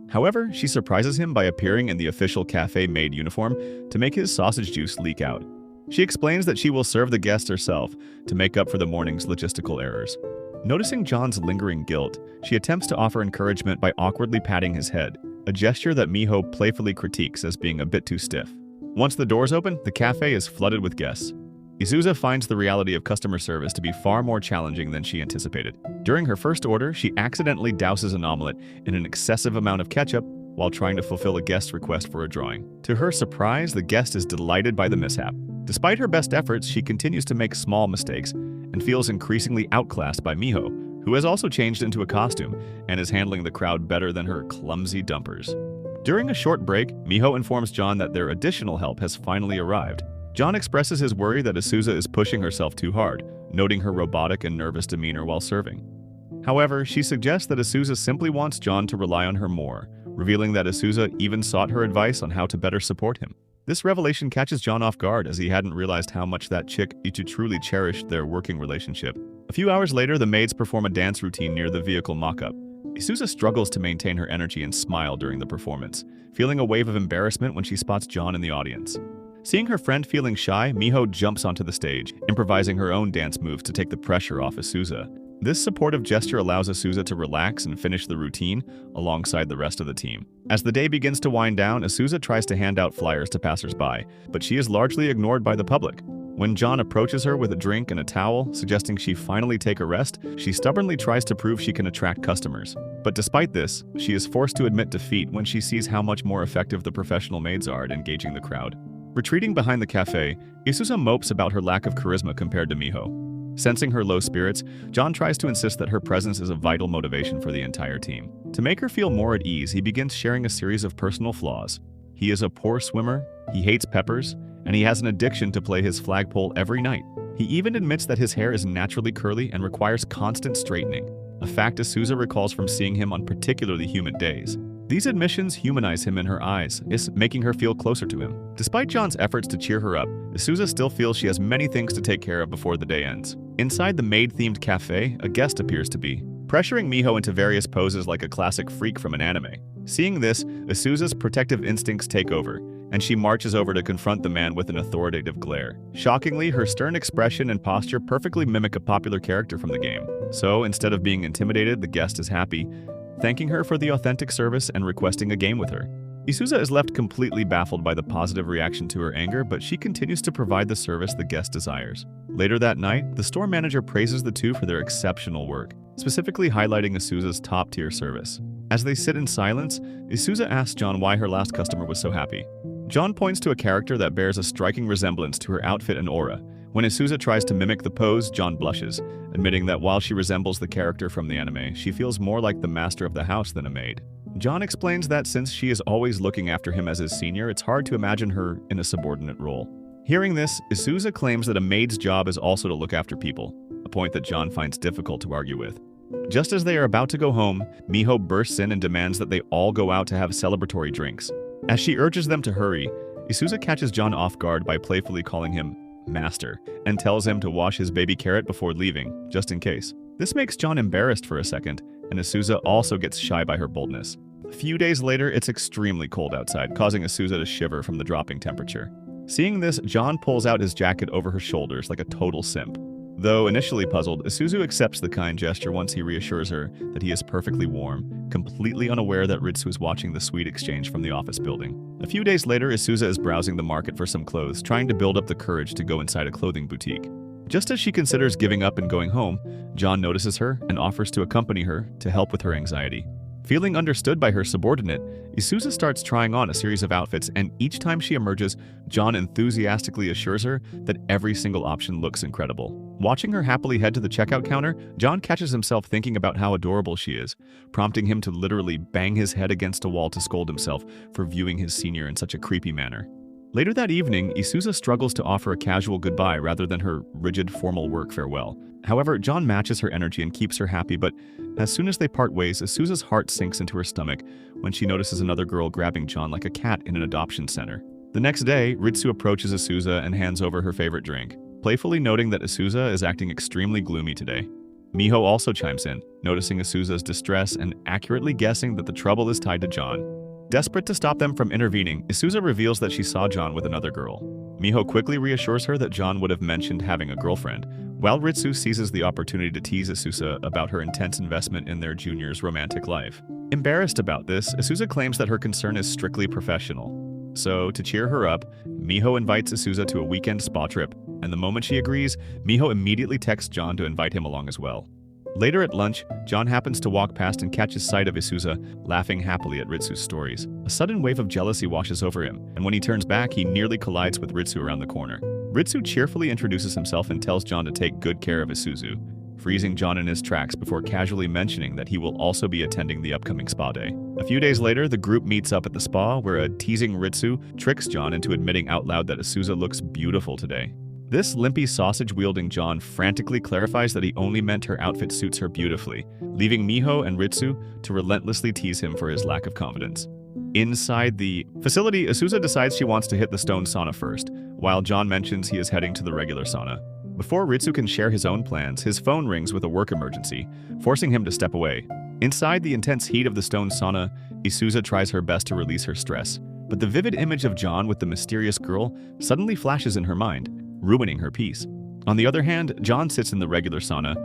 However, she surprises him by appearing in the official cafe maid uniform to make his sausage juice leak out. She explains that she will serve the guests herself to make up for the morning's logistical errors. Noticing John's lingering guilt, she attempts to offer encouragement by awkwardly patting his head, a gesture that Miho playfully critiques as being a bit too stiff. Once the doors open, the cafe is flooded with guests. Isuza finds the reality of customer service to be far more challenging than she anticipated. During her first order, she accidentally douses an omelet in an excessive amount of ketchup while trying to fulfill a guest's request for a drawing. To her surprise, the guest is delighted by the mishap. Despite her best efforts, she continues to make small mistakes and feels increasingly outclassed by Miho, who has also changed into a costume and is handling the crowd better than her clumsy dumpers. During a short break, Miho informs John that their additional help has finally arrived. John expresses his worry that Isuza is pushing herself too hard, noting her robotic and nervous demeanor while serving. However, she suggests that Isuza simply wants John to rely on her more, revealing that Isuza even sought her advice on how to better support him. This revelation catches John off guard, as he hadn't realized how much that chick truly cherished their working relationship. A few hours later, the maids perform a dance routine near the vehicle mock-up. Isuza struggles to maintain her energy and smile during the performance, feeling a wave of embarrassment when she spots John in the audience. Seeing her friend feeling shy, Miho jumps onto the stage, improvising her own dance moves to take the pressure off Isuza. This supportive gesture allows Isuza to relax and finish the routine alongside the rest of the team. As the day begins to wind down, Isuza tries to hand out flyers to passers-by, but she is largely ignored by the public. When John approaches her with a drink and a towel, suggesting she finally take a rest, she stubbornly tries to prove she can attract customers. But despite this, she is forced to admit defeat when she sees how much more effective the professional maids are at engaging the crowd. Retreating behind the cafe, Isuza mopes about her lack of charisma compared to Miho. Sensing her low spirits, John tries to insist that her presence is a vital motivation for the entire team. To make her feel more at ease, he begins sharing a series of personal flaws. He is a poor swimmer, he hates peppers, and he has an addiction to play his flagpole every night. He even admits that his hair is naturally curly and requires constant straightening, a fact Isuza recalls from seeing him on particularly humid days. These admissions humanize him in her eyes, making her feel closer to him. Despite John's efforts to cheer her up, Isuza still feels she has many things to take care of before the day ends. Inside the maid-themed cafe, a guest appears to be, pressuring Miho into various poses like a classic freak from an anime. Seeing this, Isuza's protective instincts take over, and she marches over to confront the man with an authoritative glare. Shockingly, her stern expression and posture perfectly mimic a popular character from the game. So, instead of being intimidated, the guest is happy, thanking her for the authentic service and requesting a game with her. Isuza is left completely baffled by the positive reaction to her anger, but she continues to provide the service the guest desires. Later that night, the store manager praises the two for their exceptional work, specifically highlighting Isuza's top-tier service. As they sit in silence, Isuza asks John why her last customer was so happy. John points to a character that bears a striking resemblance to her outfit and aura. When Isuza tries to mimic the pose, John blushes, admitting that while she resembles the character from the anime, she feels more like the master of the house than a maid. John explains that since she is always looking after him as his senior, it's hard to imagine her in a subordinate role. Hearing this, Isuza claims that a maid's job is also to look after people, a point that John finds difficult to argue with. Just as they are about to go home, Miho bursts in and demands that they all go out to have celebratory drinks. As she urges them to hurry, Isuza catches John off guard by playfully calling him Master and tells him to wash his baby carrot before leaving, just in case. This makes John embarrassed for a second, and Isuza also gets shy by her boldness. A few days later, it's extremely cold outside, causing Isuza to shiver from the dropping temperature. Seeing this, John pulls out his jacket over her shoulders like a total simp. Though initially puzzled, Isuzu accepts the kind gesture once he reassures her that he is perfectly warm, completely unaware that Ritsu is watching the sweet exchange from the office building. A few days later, Isuza is browsing the market for some clothes, trying to build up the courage to go inside a clothing boutique. Just as she considers giving up and going home, John notices her and offers to accompany her to help with her anxiety. Feeling understood by her subordinate, Isuza starts trying on a series of outfits, and each time she emerges, John enthusiastically assures her that every single option looks incredible. Watching her happily head to the checkout counter, John catches himself thinking about how adorable she is, prompting him to literally bang his head against a wall to scold himself for viewing his senior in such a creepy manner. Later that evening, Isuza struggles to offer a casual goodbye rather than her rigid formal work farewell. However, John matches her energy and keeps her happy, but as soon as they part ways, Isuza's heart sinks into her stomach when she notices another girl grabbing John like a cat in an adoption center. The next day, Ritsu approaches Isuza and hands over her favorite drink, playfully noting that Isuza is acting extremely gloomy today. Miho also chimes in, noticing Isuza's distress and accurately guessing that the trouble is tied to John. Desperate to stop them from intervening, Isuza reveals that she saw John with another girl. Miho quickly reassures her that John would have mentioned having a girlfriend, while Ritsu seizes the opportunity to tease Isuza about her intense investment in their junior's romantic life. Embarrassed about this, Isuza claims that her concern is strictly professional. So, to cheer her up, Miho invites Isuza to a weekend spa trip, and the moment she agrees, Miho immediately texts John to invite him along as well. Later at lunch, John happens to walk past and catches sight of Isuza, laughing happily at Ritsu's stories. A sudden wave of jealousy washes over him, and when he turns back, he nearly collides with Ritsu around the corner. Ritsu cheerfully introduces himself and tells John to take good care of Isuzu, freezing John in his tracks before casually mentioning that he will also be attending the upcoming spa day. A few days later, the group meets up at the spa, where a teasing Ritsu tricks John into admitting out loud that Isuza looks beautiful today. This limpy sausage-wielding John frantically clarifies that he only meant her outfit suits her beautifully, leaving Miho and Ritsu to relentlessly tease him for his lack of confidence. Inside the facility, Isuza decides she wants to hit the stone sauna first, while John mentions he is heading to the regular sauna. Before Ritsu can share his own plans, his phone rings with a work emergency, forcing him to step away. Inside the intense heat of the stone sauna, Isuza tries her best to release her stress, but the vivid image of John with the mysterious girl suddenly flashes in her mind, ruining her peace. On the other hand, John sits in the regular sauna,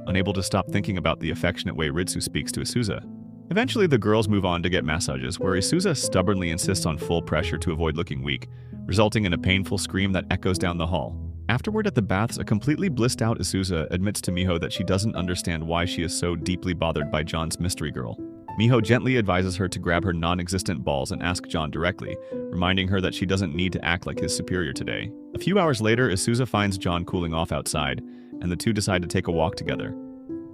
unable to stop thinking about the affectionate way Ritsu speaks to Isuza. Eventually, the girls move on to get massages, where Isuza stubbornly insists on full pressure to avoid looking weak, resulting in a painful scream that echoes down the hall. Afterward at the baths, a completely blissed out Isuza admits to Miho that she doesn't understand why she is so deeply bothered by John's mystery girl. Miho gently advises her to grab her non-existent balls and ask John directly, reminding her that she doesn't need to act like his superior today. A few hours later, Isuza finds John cooling off outside, and the two decide to take a walk together.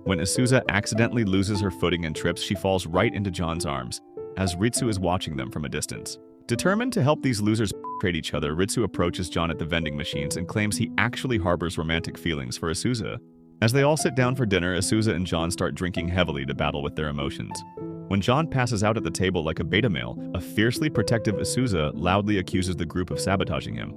When Isuza accidentally loses her footing and trips, she falls right into John's arms, as Ritsu is watching them from a distance. Determined to help these losers trade each other, Ritsu approaches John at the vending machines and claims he actually harbors romantic feelings for Isuza. As they all sit down for dinner, Isuza and John start drinking heavily to battle with their emotions. When John passes out at the table like a beta male, a fiercely protective Isuza loudly accuses the group of sabotaging him.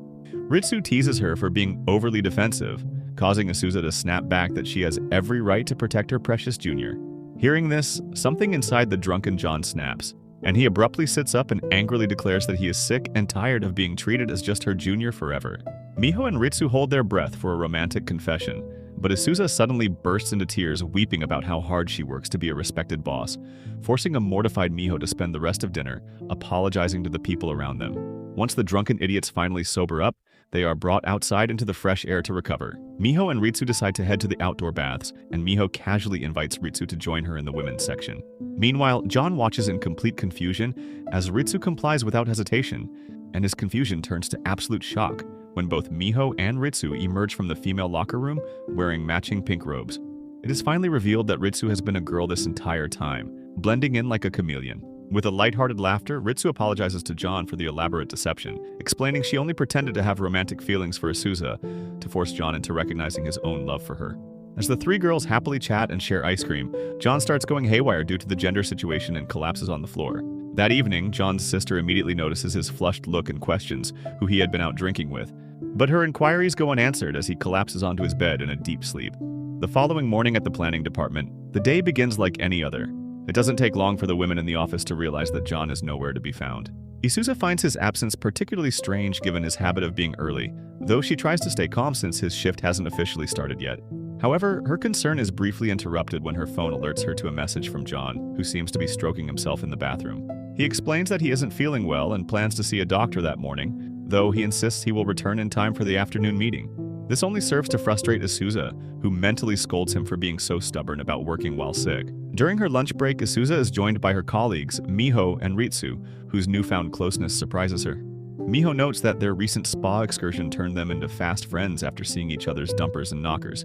Ritsu teases her for being overly defensive, causing Isuza to snap back that she has every right to protect her precious junior. Hearing this, something inside the drunken John snaps, and he abruptly sits up and angrily declares that he is sick and tired of being treated as just her junior forever. Miho and Ritsu hold their breath for a romantic confession, but Isuza suddenly bursts into tears, weeping about how hard she works to be a respected boss, forcing a mortified Miho to spend the rest of dinner apologizing to the people around them. Once the drunken idiots finally sober up, they are brought outside into the fresh air to recover. Miho and Ritsu decide to head to the outdoor baths, and Miho casually invites Ritsu to join her in the women's section. Meanwhile, John watches in complete confusion as Ritsu complies without hesitation, and his confusion turns to absolute shock when both Miho and Ritsu emerge from the female locker room wearing matching pink robes. It is finally revealed that Ritsu has been a girl this entire time, blending in like a chameleon. With a lighthearted laughter, Ritsu apologizes to John for the elaborate deception, explaining she only pretended to have romantic feelings for Isuza to force John into recognizing his own love for her. As the three girls happily chat and share ice cream, John starts going haywire due to the gender situation and collapses on the floor. That evening, John's sister immediately notices his flushed look and questions who he had been out drinking with. But her inquiries go unanswered as he collapses onto his bed in a deep sleep. The following morning at the planning department, the day begins like any other. It doesn't take long for the women in the office to realize that John is nowhere to be found. Isuza finds his absence particularly strange given his habit of being early, though she tries to stay calm since his shift hasn't officially started yet. However, her concern is briefly interrupted when her phone alerts her to a message from John, who seems to be stroking himself in the bathroom. He explains that he isn't feeling well and plans to see a doctor that morning, though he insists he will return in time for the afternoon meeting. This only serves to frustrate Isuza, who mentally scolds him for being so stubborn about working while sick. During her lunch break, Isuza is joined by her colleagues, Miho and Ritsu, whose newfound closeness surprises her. Miho notes that their recent spa excursion turned them into fast friends after seeing each other's dumpers and knockers,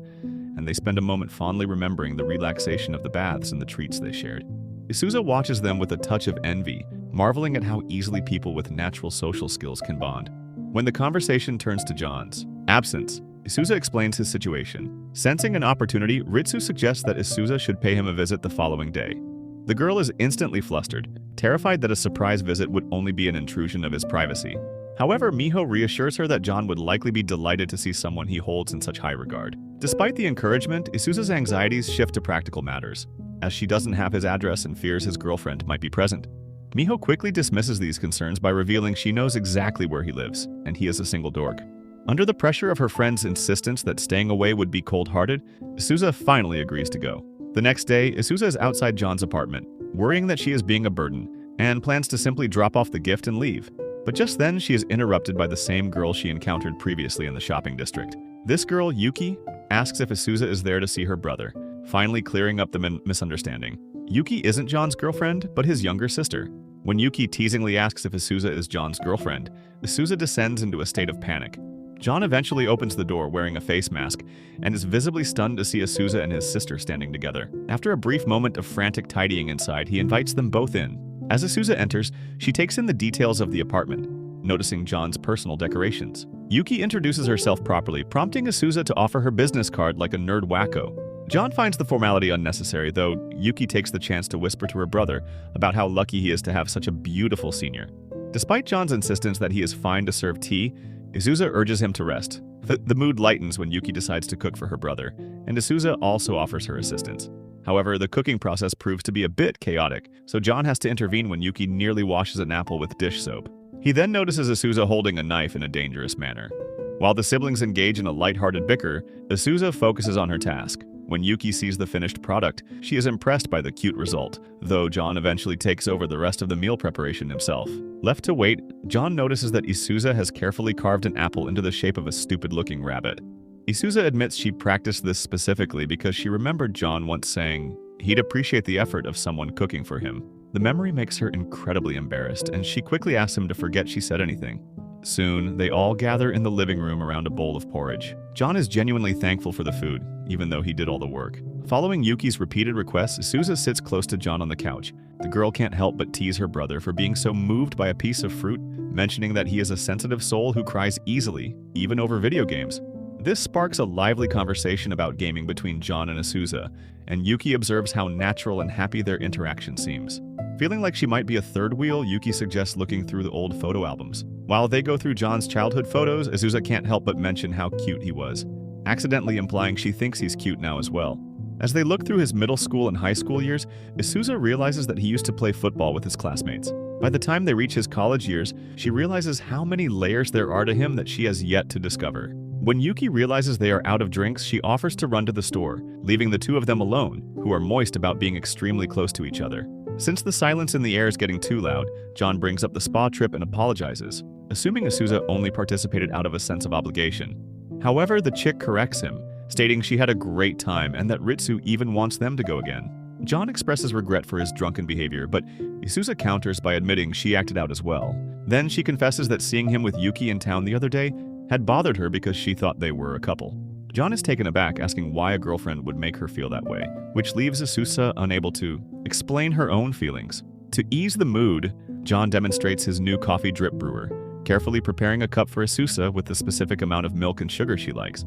and they spend a moment fondly remembering the relaxation of the baths and the treats they shared. Isuza watches them with a touch of envy, marveling at how easily people with natural social skills can bond. When the conversation turns to John's absence, Isuza explains his situation. Sensing an opportunity, Ritsu suggests that Isuza should pay him a visit the following day. The girl is instantly flustered, terrified that a surprise visit would only be an intrusion of his privacy. However, Miho reassures her that John would likely be delighted to see someone he holds in such high regard. Despite the encouragement, Isuza's anxieties shift to practical matters, as she doesn't have his address and fears his girlfriend might be present. Miho quickly dismisses these concerns by revealing she knows exactly where he lives, and he is a single dork. Under the pressure of her friend's insistence that staying away would be cold-hearted, Isuza finally agrees to go. The next day, Isuza is outside John's apartment, worrying that she is being a burden, and plans to simply drop off the gift and leave. But just then, she is interrupted by the same girl she encountered previously in the shopping district. This girl, Yuki, asks if Isuza is there to see her brother, finally clearing up the misunderstanding. Yuki isn't John's girlfriend, but his younger sister. When Yuki teasingly asks if Isuza is John's girlfriend, Isuza descends into a state of panic. John eventually opens the door wearing a face mask and is visibly stunned to see Isuza and his sister standing together. After a brief moment of frantic tidying inside, he invites them both in. As Isuza enters, she takes in the details of the apartment, noticing John's personal decorations. Yuki introduces herself properly, prompting Isuza to offer her business card like a nerd wacko. John finds the formality unnecessary, though Yuki takes the chance to whisper to her brother about how lucky he is to have such a beautiful senior. Despite John's insistence that he is fine to serve tea, Isuza urges him to rest. The mood lightens when Yuki decides to cook for her brother, and Isuza also offers her assistance. However, the cooking process proves to be a bit chaotic, so John has to intervene when Yuki nearly washes an apple with dish soap. He then notices Isuza holding a knife in a dangerous manner. While the siblings engage in a lighthearted bicker, Isuza focuses on her task. When Yuki sees the finished product, she is impressed by the cute result, though John eventually takes over the rest of the meal preparation himself. Left to wait, John notices that Isuza has carefully carved an apple into the shape of a stupid-looking rabbit. Isuza admits she practiced this specifically because she remembered John once saying he'd appreciate the effort of someone cooking for him. The memory makes her incredibly embarrassed, and she quickly asks him to forget she said anything. Soon, they all gather in the living room around a bowl of porridge. John is genuinely thankful for the food, even though he did all the work. Following Yuki's repeated requests, Isuza sits close to John on the couch. The girl can't help but tease her brother for being so moved by a piece of fruit, mentioning that he is a sensitive soul who cries easily, even over video games. This sparks a lively conversation about gaming between John and Isuza, and Yuki observes how natural and happy their interaction seems. Feeling like she might be a third wheel, Yuki suggests looking through the old photo albums. While they go through John's childhood photos, Isuza can't help but mention how cute he was, accidentally implying she thinks he's cute now as well. As they look through his middle school and high school years, Isuza realizes that he used to play football with his classmates. By the time they reach his college years, she realizes how many layers there are to him that she has yet to discover. When Yuki realizes they are out of drinks, she offers to run to the store, leaving the two of them alone, who are moist about being extremely close to each other. Since the silence in the air is getting too loud, John brings up the spa trip and apologizes, assuming Isuza only participated out of a sense of obligation. However, the chick corrects him, stating she had a great time and that Ritsu even wants them to go again. John expresses regret for his drunken behavior, but Isuza counters by admitting she acted out as well. Then she confesses that seeing him with Yuki in town the other day had bothered her because she thought they were a couple. John is taken aback, asking why a girlfriend would make her feel that way, which leaves Isuza unable to explain her own feelings. To ease the mood, John demonstrates his new coffee drip brewer, carefully preparing a cup for Isuza with the specific amount of milk and sugar she likes.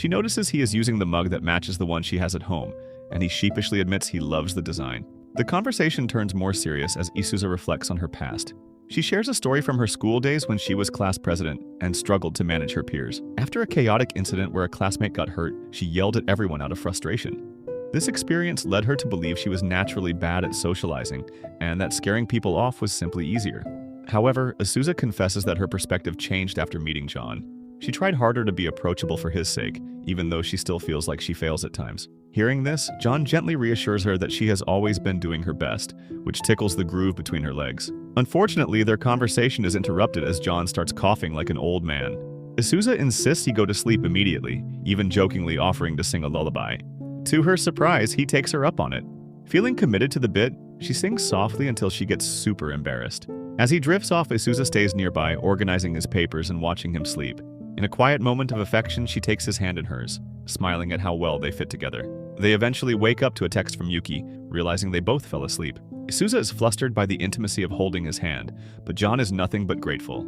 She notices he is using the mug that matches the one she has at home, and he sheepishly admits he loves the design. The conversation turns more serious as Isuza reflects on her past. She shares a story from her school days when she was class president and struggled to manage her peers. After a chaotic incident where a classmate got hurt, she yelled at everyone out of frustration. This experience led her to believe she was naturally bad at socializing and that scaring people off was simply easier. However, Isuza confesses that her perspective changed after meeting John. She tried harder to be approachable for his sake, even though she still feels like she fails at times. Hearing this, John gently reassures her that she has always been doing her best, which tickles the groove between her legs. Unfortunately, their conversation is interrupted as John starts coughing like an old man. Isuza insists he go to sleep immediately, even jokingly offering to sing a lullaby. To her surprise, he takes her up on it. Feeling committed to the bit, she sings softly until she gets super embarrassed. As he drifts off, Isuza stays nearby, organizing his papers and watching him sleep. In a quiet moment of affection, she takes his hand in hers, smiling at how well they fit together. They eventually wake up to a text from Yuki, realizing they both fell asleep. Isuza is flustered by the intimacy of holding his hand, but John is nothing but grateful.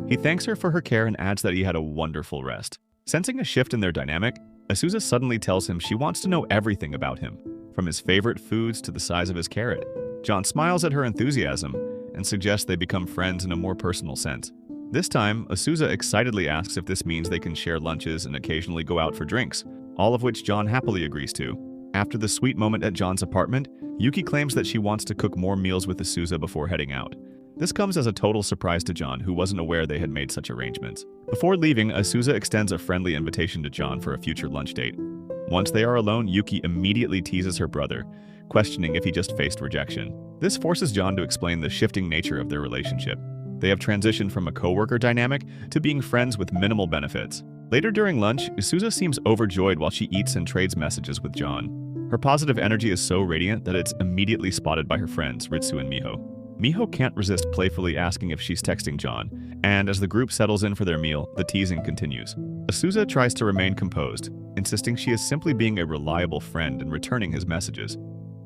He thanks her for her care and adds that he had a wonderful rest. Sensing a shift in their dynamic, Isuza suddenly tells him she wants to know everything about him, from his favorite foods to the size of his carrot. John smiles at her enthusiasm and suggests they become friends in a more personal sense. This time, Isuza excitedly asks if this means they can share lunches and occasionally go out for drinks, all of which John happily agrees to. After the sweet moment at John's apartment, Yuki claims that she wants to cook more meals with Isuza before heading out. This comes as a total surprise to John, who wasn't aware they had made such arrangements. Before leaving, Isuza extends a friendly invitation to John for a future lunch date. Once they are alone, Yuki immediately teases her brother, questioning if he just faced rejection. This forces John to explain the shifting nature of their relationship. They have transitioned from a coworker dynamic to being friends with minimal benefits. Later during lunch, Isuza seems overjoyed while she eats and trades messages with John. Her positive energy is so radiant that it's immediately spotted by her friends, Ritsu and Miho. Miho can't resist playfully asking if she's texting John, and as the group settles in for their meal, the teasing continues. Isuza tries to remain composed, insisting she is simply being a reliable friend and returning his messages.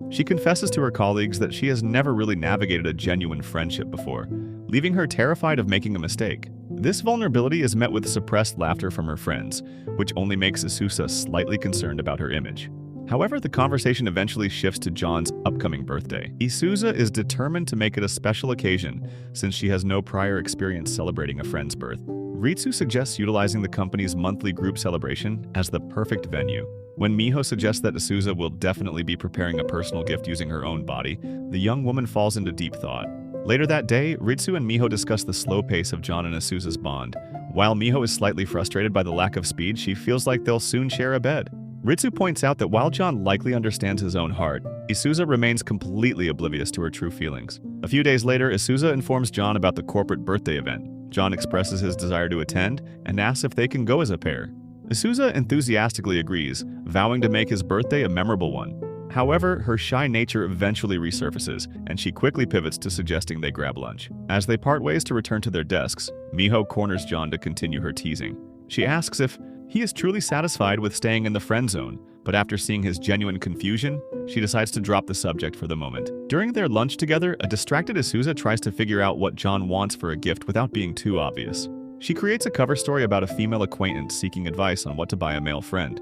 She confesses to her colleagues that she has never really navigated a genuine friendship before, leaving her terrified of making a mistake. This vulnerability is met with suppressed laughter from her friends, which only makes Isuza slightly concerned about her image. However, the conversation eventually shifts to John's upcoming birthday. Isuza is determined to make it a special occasion since she has no prior experience celebrating a friend's birth. Ritsu suggests utilizing the company's monthly group celebration as the perfect venue. When Miho suggests that Isuza will definitely be preparing a personal gift using her own body, the young woman falls into deep thought. Later that day, Ritsu and Miho discuss the slow pace of John and Isuza's bond. While Miho is slightly frustrated by the lack of speed, she feels like they'll soon share a bed. Ritsu points out that while John likely understands his own heart, Isuza remains completely oblivious to her true feelings. A few days later, Isuza informs John about the corporate birthday event. John expresses his desire to attend and asks if they can go as a pair. Isuza enthusiastically agrees, vowing to make his birthday a memorable one. However, her shy nature eventually resurfaces, and she quickly pivots to suggesting they grab lunch. As they part ways to return to their desks, Miho corners John to continue her teasing. She asks if he is truly satisfied with staying in the friend zone, but after seeing his genuine confusion, she decides to drop the subject for the moment. During their lunch together, a distracted Isuza tries to figure out what John wants for a gift without being too obvious. She creates a cover story about a female acquaintance seeking advice on what to buy a male friend.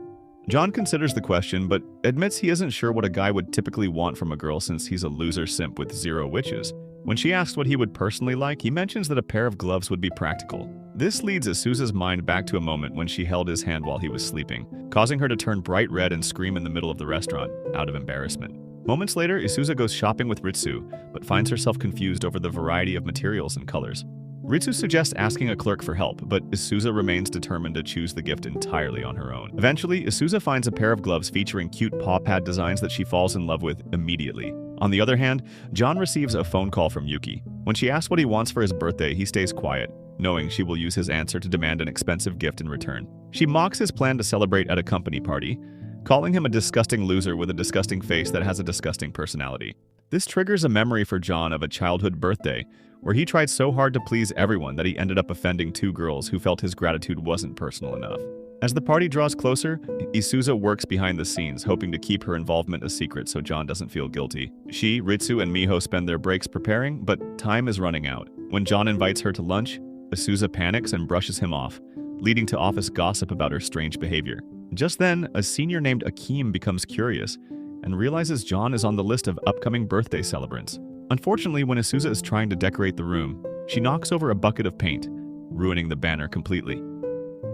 John considers the question, but admits he isn't sure what a guy would typically want from a girl since he's a loser simp with 0 wishes. When she asks what he would personally like, he mentions that a pair of gloves would be practical. This leads Isuza's mind back to a moment when she held his hand while he was sleeping, causing her to turn bright red and scream in the middle of the restaurant, out of embarrassment. Moments later, Isuza goes shopping with Ritsu, but finds herself confused over the variety of materials and colors. Ritsu suggests asking a clerk for help, but Isuza remains determined to choose the gift entirely on her own. Eventually, Isuza finds a pair of gloves featuring cute paw pad designs that she falls in love with immediately. On the other hand, John receives a phone call from Yuki. When she asks what he wants for his birthday, he stays quiet, knowing she will use his answer to demand an expensive gift in return. She mocks his plan to celebrate at a company party, calling him a disgusting loser with a disgusting face that has a disgusting personality. This triggers a memory for John of a childhood birthday, where he tried so hard to please everyone that he ended up offending 2 girls who felt his gratitude wasn't personal enough. As the party draws closer, Isuza works behind the scenes, hoping to keep her involvement a secret so John doesn't feel guilty. She, Ritsu, and Miho spend their breaks preparing, but time is running out. When John invites her to lunch, Isuza panics and brushes him off, leading to office gossip about her strange behavior. Just then, a senior named Akeem becomes curious and realizes John is on the list of upcoming birthday celebrants. Unfortunately, when Isuza is trying to decorate the room, she knocks over a bucket of paint, ruining the banner completely.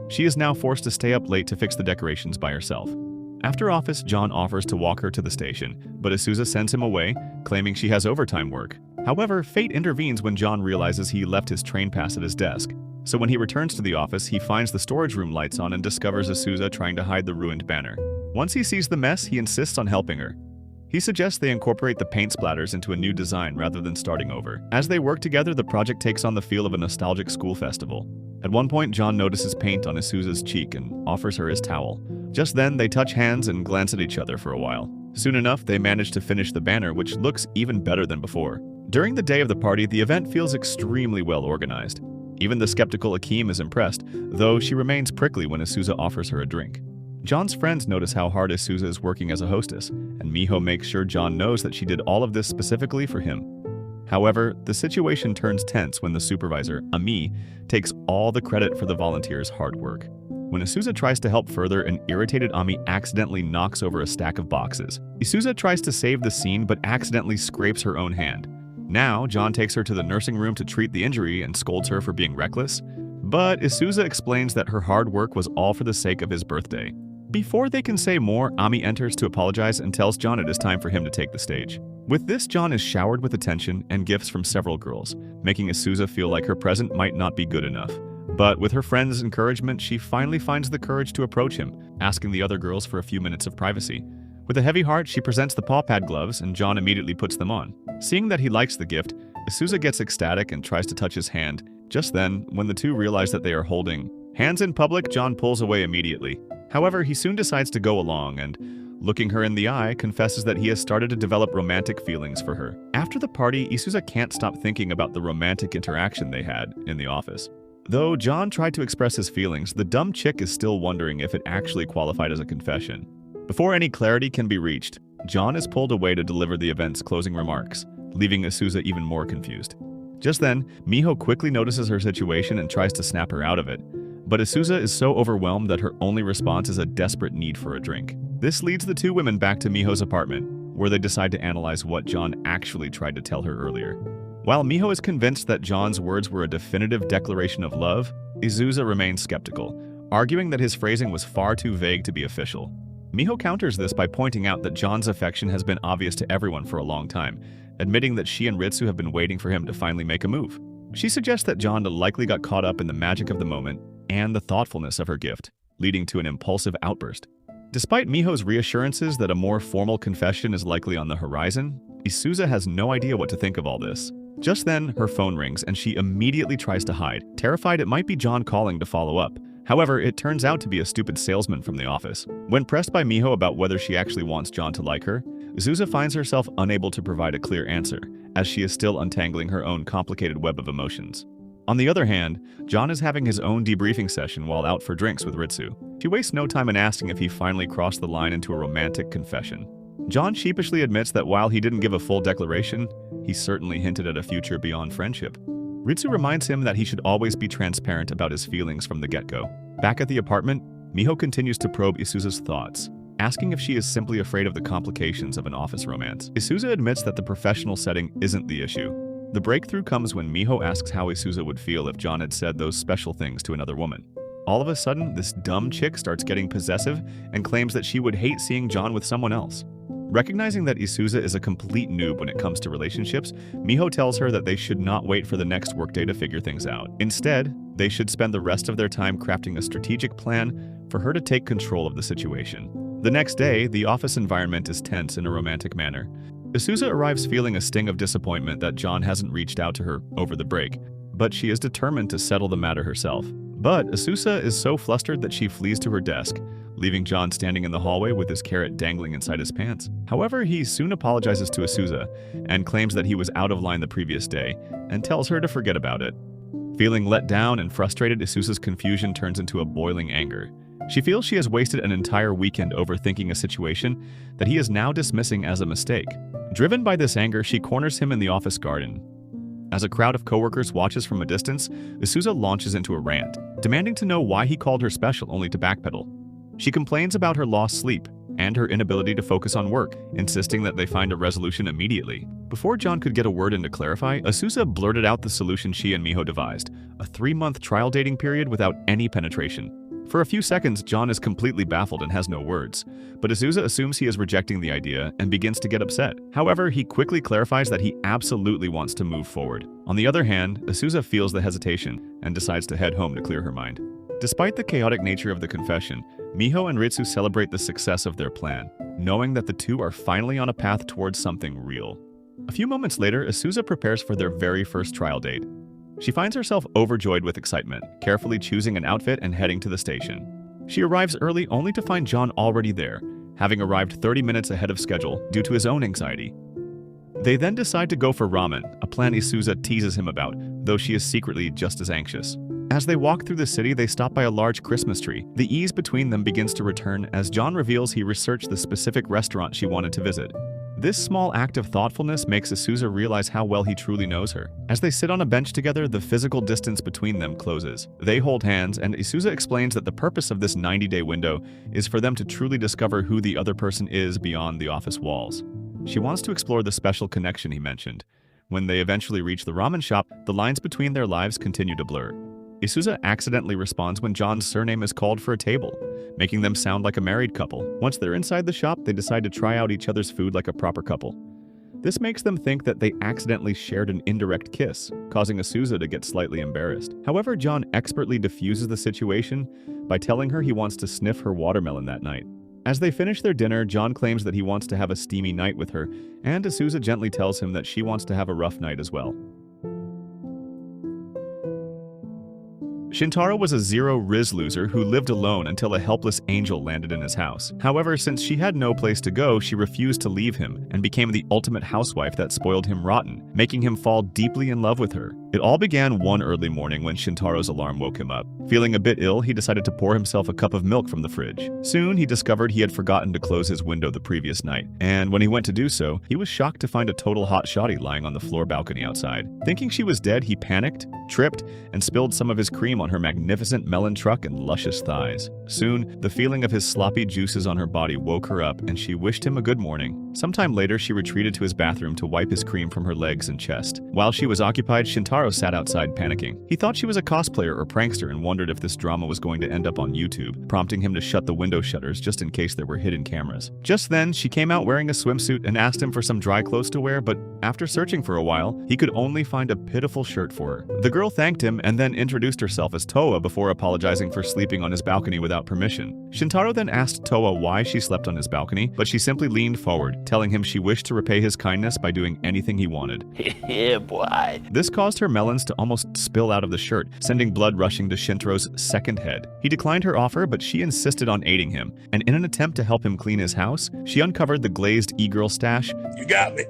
She is now forced to stay up late to fix the decorations by herself. After office, John offers to walk her to the station, but Isuza sends him away, claiming she has overtime work. However, fate intervenes when John realizes he left his train pass at his desk. So when he returns to the office, he finds the storage room lights on and discovers Isuza trying to hide the ruined banner. Once he sees the mess, he insists on helping her. He suggests they incorporate the paint splatters into a new design rather than starting over. As they work together, the project takes on the feel of a nostalgic school festival. At one point, John notices paint on Isuza's cheek and offers her his towel. Just then, they touch hands and glance at each other for a while. Soon enough, they manage to finish the banner, which looks even better than before. During the day of the party, the event feels extremely well organized. Even the skeptical Akeem is impressed, though she remains prickly when Isuza offers her a drink. John's friends notice how hard Isuza is working as a hostess, and Miho makes sure John knows that she did all of this specifically for him. However, the situation turns tense when the supervisor, Ami, takes all the credit for the volunteers' hard work. When Isuza tries to help further, an irritated Ami accidentally knocks over a stack of boxes. Isuza tries to save the scene but accidentally scrapes her own hand. Now, John takes her to the nursing room to treat the injury and scolds her for being reckless. But Isuza explains that her hard work was all for the sake of his birthday. Before they can say more, Ami enters to apologize and tells John it is time for him to take the stage. With this, John is showered with attention and gifts from several girls, making Isuza feel like her present might not be good enough. But with her friend's encouragement, she finally finds the courage to approach him, asking the other girls for a few minutes of privacy. With a heavy heart, she presents the paw pad gloves, and John immediately puts them on. Seeing that he likes the gift, Isuza gets ecstatic and tries to touch his hand. Just then, when the two realize that they are holding hands in public, John pulls away immediately. However, he soon decides to go along and, looking her in the eye, confesses that he has started to develop romantic feelings for her. After the party, Isuza can't stop thinking about the romantic interaction they had in the office. Though John tried to express his feelings, the dumb chick is still wondering if it actually qualified as a confession. Before any clarity can be reached, John is pulled away to deliver the event's closing remarks, leaving Isuza even more confused. Just then, Miho quickly notices her situation and tries to snap her out of it. But Isuza is so overwhelmed that her only response is a desperate need for a drink. This leads the two women back to Miho's apartment, where they decide to analyze what John actually tried to tell her earlier. While Miho is convinced that John's words were a definitive declaration of love, Isuza remains skeptical, arguing that his phrasing was far too vague to be official. Miho counters this by pointing out that John's affection has been obvious to everyone for a long time, admitting that she and Ritsu have been waiting for him to finally make a move. She suggests that John likely got caught up in the magic of the moment and the thoughtfulness of her gift, leading to an impulsive outburst. Despite Miho's reassurances that a more formal confession is likely on the horizon, Isuza has no idea what to think of all this. Just then, her phone rings and she immediately tries to hide, terrified it might be John calling to follow up. However, it turns out to be a stupid salesman from the office. When pressed by Miho about whether she actually wants John to like her, Isuza finds herself unable to provide a clear answer, as she is still untangling her own complicated web of emotions. On the other hand, John is having his own debriefing session while out for drinks with Ritsu. She wastes no time in asking if he finally crossed the line into a romantic confession. John sheepishly admits that while he didn't give a full declaration, he certainly hinted at a future beyond friendship. Ritsu reminds him that he should always be transparent about his feelings from the get-go. Back at the apartment, Miho continues to probe Isuza's thoughts, asking if she is simply afraid of the complications of an office romance. Isuza admits that the professional setting isn't the issue. The breakthrough comes when Miho asks how Isuza would feel if John had said those special things to another woman. All of a sudden, this dumb chick starts getting possessive and claims that she would hate seeing John with someone else. Recognizing that Isuza is a complete noob when it comes to relationships, Miho tells her that they should not wait for the next workday to figure things out. Instead, they should spend the rest of their time crafting a strategic plan for her to take control of the situation. The next day, the office environment is tense in a romantic manner. Isuza arrives feeling a sting of disappointment that John hasn't reached out to her over the break, but she is determined to settle the matter herself. But Isuza is so flustered that she flees to her desk, leaving John standing in the hallway with his carrot dangling inside his pants. However, he soon apologizes to Isuza and claims that he was out of line the previous day and tells her to forget about it. Feeling let down and frustrated, Isuza's confusion turns into a boiling anger. She feels she has wasted an entire weekend overthinking a situation that he is now dismissing as a mistake. Driven by this anger, she corners him in the office garden. As a crowd of coworkers watches from a distance, Isuza launches into a rant, demanding to know why he called her special only to backpedal. She complains about her lost sleep and her inability to focus on work, insisting that they find a resolution immediately. Before John could get a word in to clarify, Asusa blurted out the solution she and Miho devised, a 3-month trial dating period without any penetration. For a few seconds, John is completely baffled and has no words, but Asusa assumes he is rejecting the idea and begins to get upset. However, he quickly clarifies that he absolutely wants to move forward. On the other hand, Asusa feels the hesitation and decides to head home to clear her mind. Despite the chaotic nature of the confession, Miho and Ritsu celebrate the success of their plan, knowing that the two are finally on a path towards something real. A few moments later, Asusa prepares for their very first trial date. She finds herself overjoyed with excitement, carefully choosing an outfit and heading to the station. She arrives early only to find John already there, having arrived 30 minutes ahead of schedule due to his own anxiety. They then decide to go for ramen, a plan Asusa teases him about, though she is secretly just as anxious. As they walk through the city, they stop by a large Christmas tree. The ease between them begins to return as John reveals he researched the specific restaurant she wanted to visit. This small act of thoughtfulness makes Asusa realize how well he truly knows her. As they sit on a bench together, the physical distance between them closes. They hold hands, and Asusa explains that the purpose of this 90-day window is for them to truly discover who the other person is beyond the office walls. She wants to explore the special connection he mentioned. When they eventually reach the ramen shop, the lines between their lives continue to blur. Asusa accidentally responds when John's surname is called for a table, making them sound like a married couple. Once they're inside the shop, they decide to try out each other's food like a proper couple. This makes them think that they accidentally shared an indirect kiss, causing Asusa to get slightly embarrassed. However, John expertly diffuses the situation by telling her he wants to sniff her watermelon that night. As they finish their dinner, John claims that he wants to have a steamy night with her, and Asusa gently tells him that she wants to have a rough night as well. Shintaro was a zero-riz loser who lived alone until a helpless angel landed in his house. However, since she had no place to go, she refused to leave him and became the ultimate housewife that spoiled him rotten, making him fall deeply in love with her. It all began one early morning when Shintaro's alarm woke him up. Feeling a bit ill, he decided to pour himself a cup of milk from the fridge. Soon, he discovered he had forgotten to close his window the previous night, and when he went to do so, he was shocked to find a total hotshotty lying on the floor balcony outside. Thinking she was dead, he panicked, tripped, and spilled some of his cream on her magnificent melon truck and luscious thighs. Soon, the feeling of his sloppy juices on her body woke her up, and she wished him a good morning. Sometime later, she retreated to his bathroom to wipe his cream from her legs and chest. While she was occupied, Shintaro sat outside panicking. He thought she was a cosplayer or prankster and wondered if this drama was going to end up on YouTube, prompting him to shut the window shutters just in case there were hidden cameras. Just then, she came out wearing a swimsuit and asked him for some dry clothes to wear, but after searching for a while, he could only find a pitiful shirt for her. The girl thanked him and then introduced herself as Toa before apologizing for sleeping on his balcony without permission. Shintaro then asked Toa why she slept on his balcony, but she simply leaned forward, telling him she wished to repay his kindness by doing anything he wanted. Yeah, boy. This caused her melons to almost spill out of the shirt, sending blood rushing to Shintaro's second head. He declined her offer, but she insisted on aiding him, and in an attempt to help him clean his house, she uncovered the glazed e-girl stash. You got me.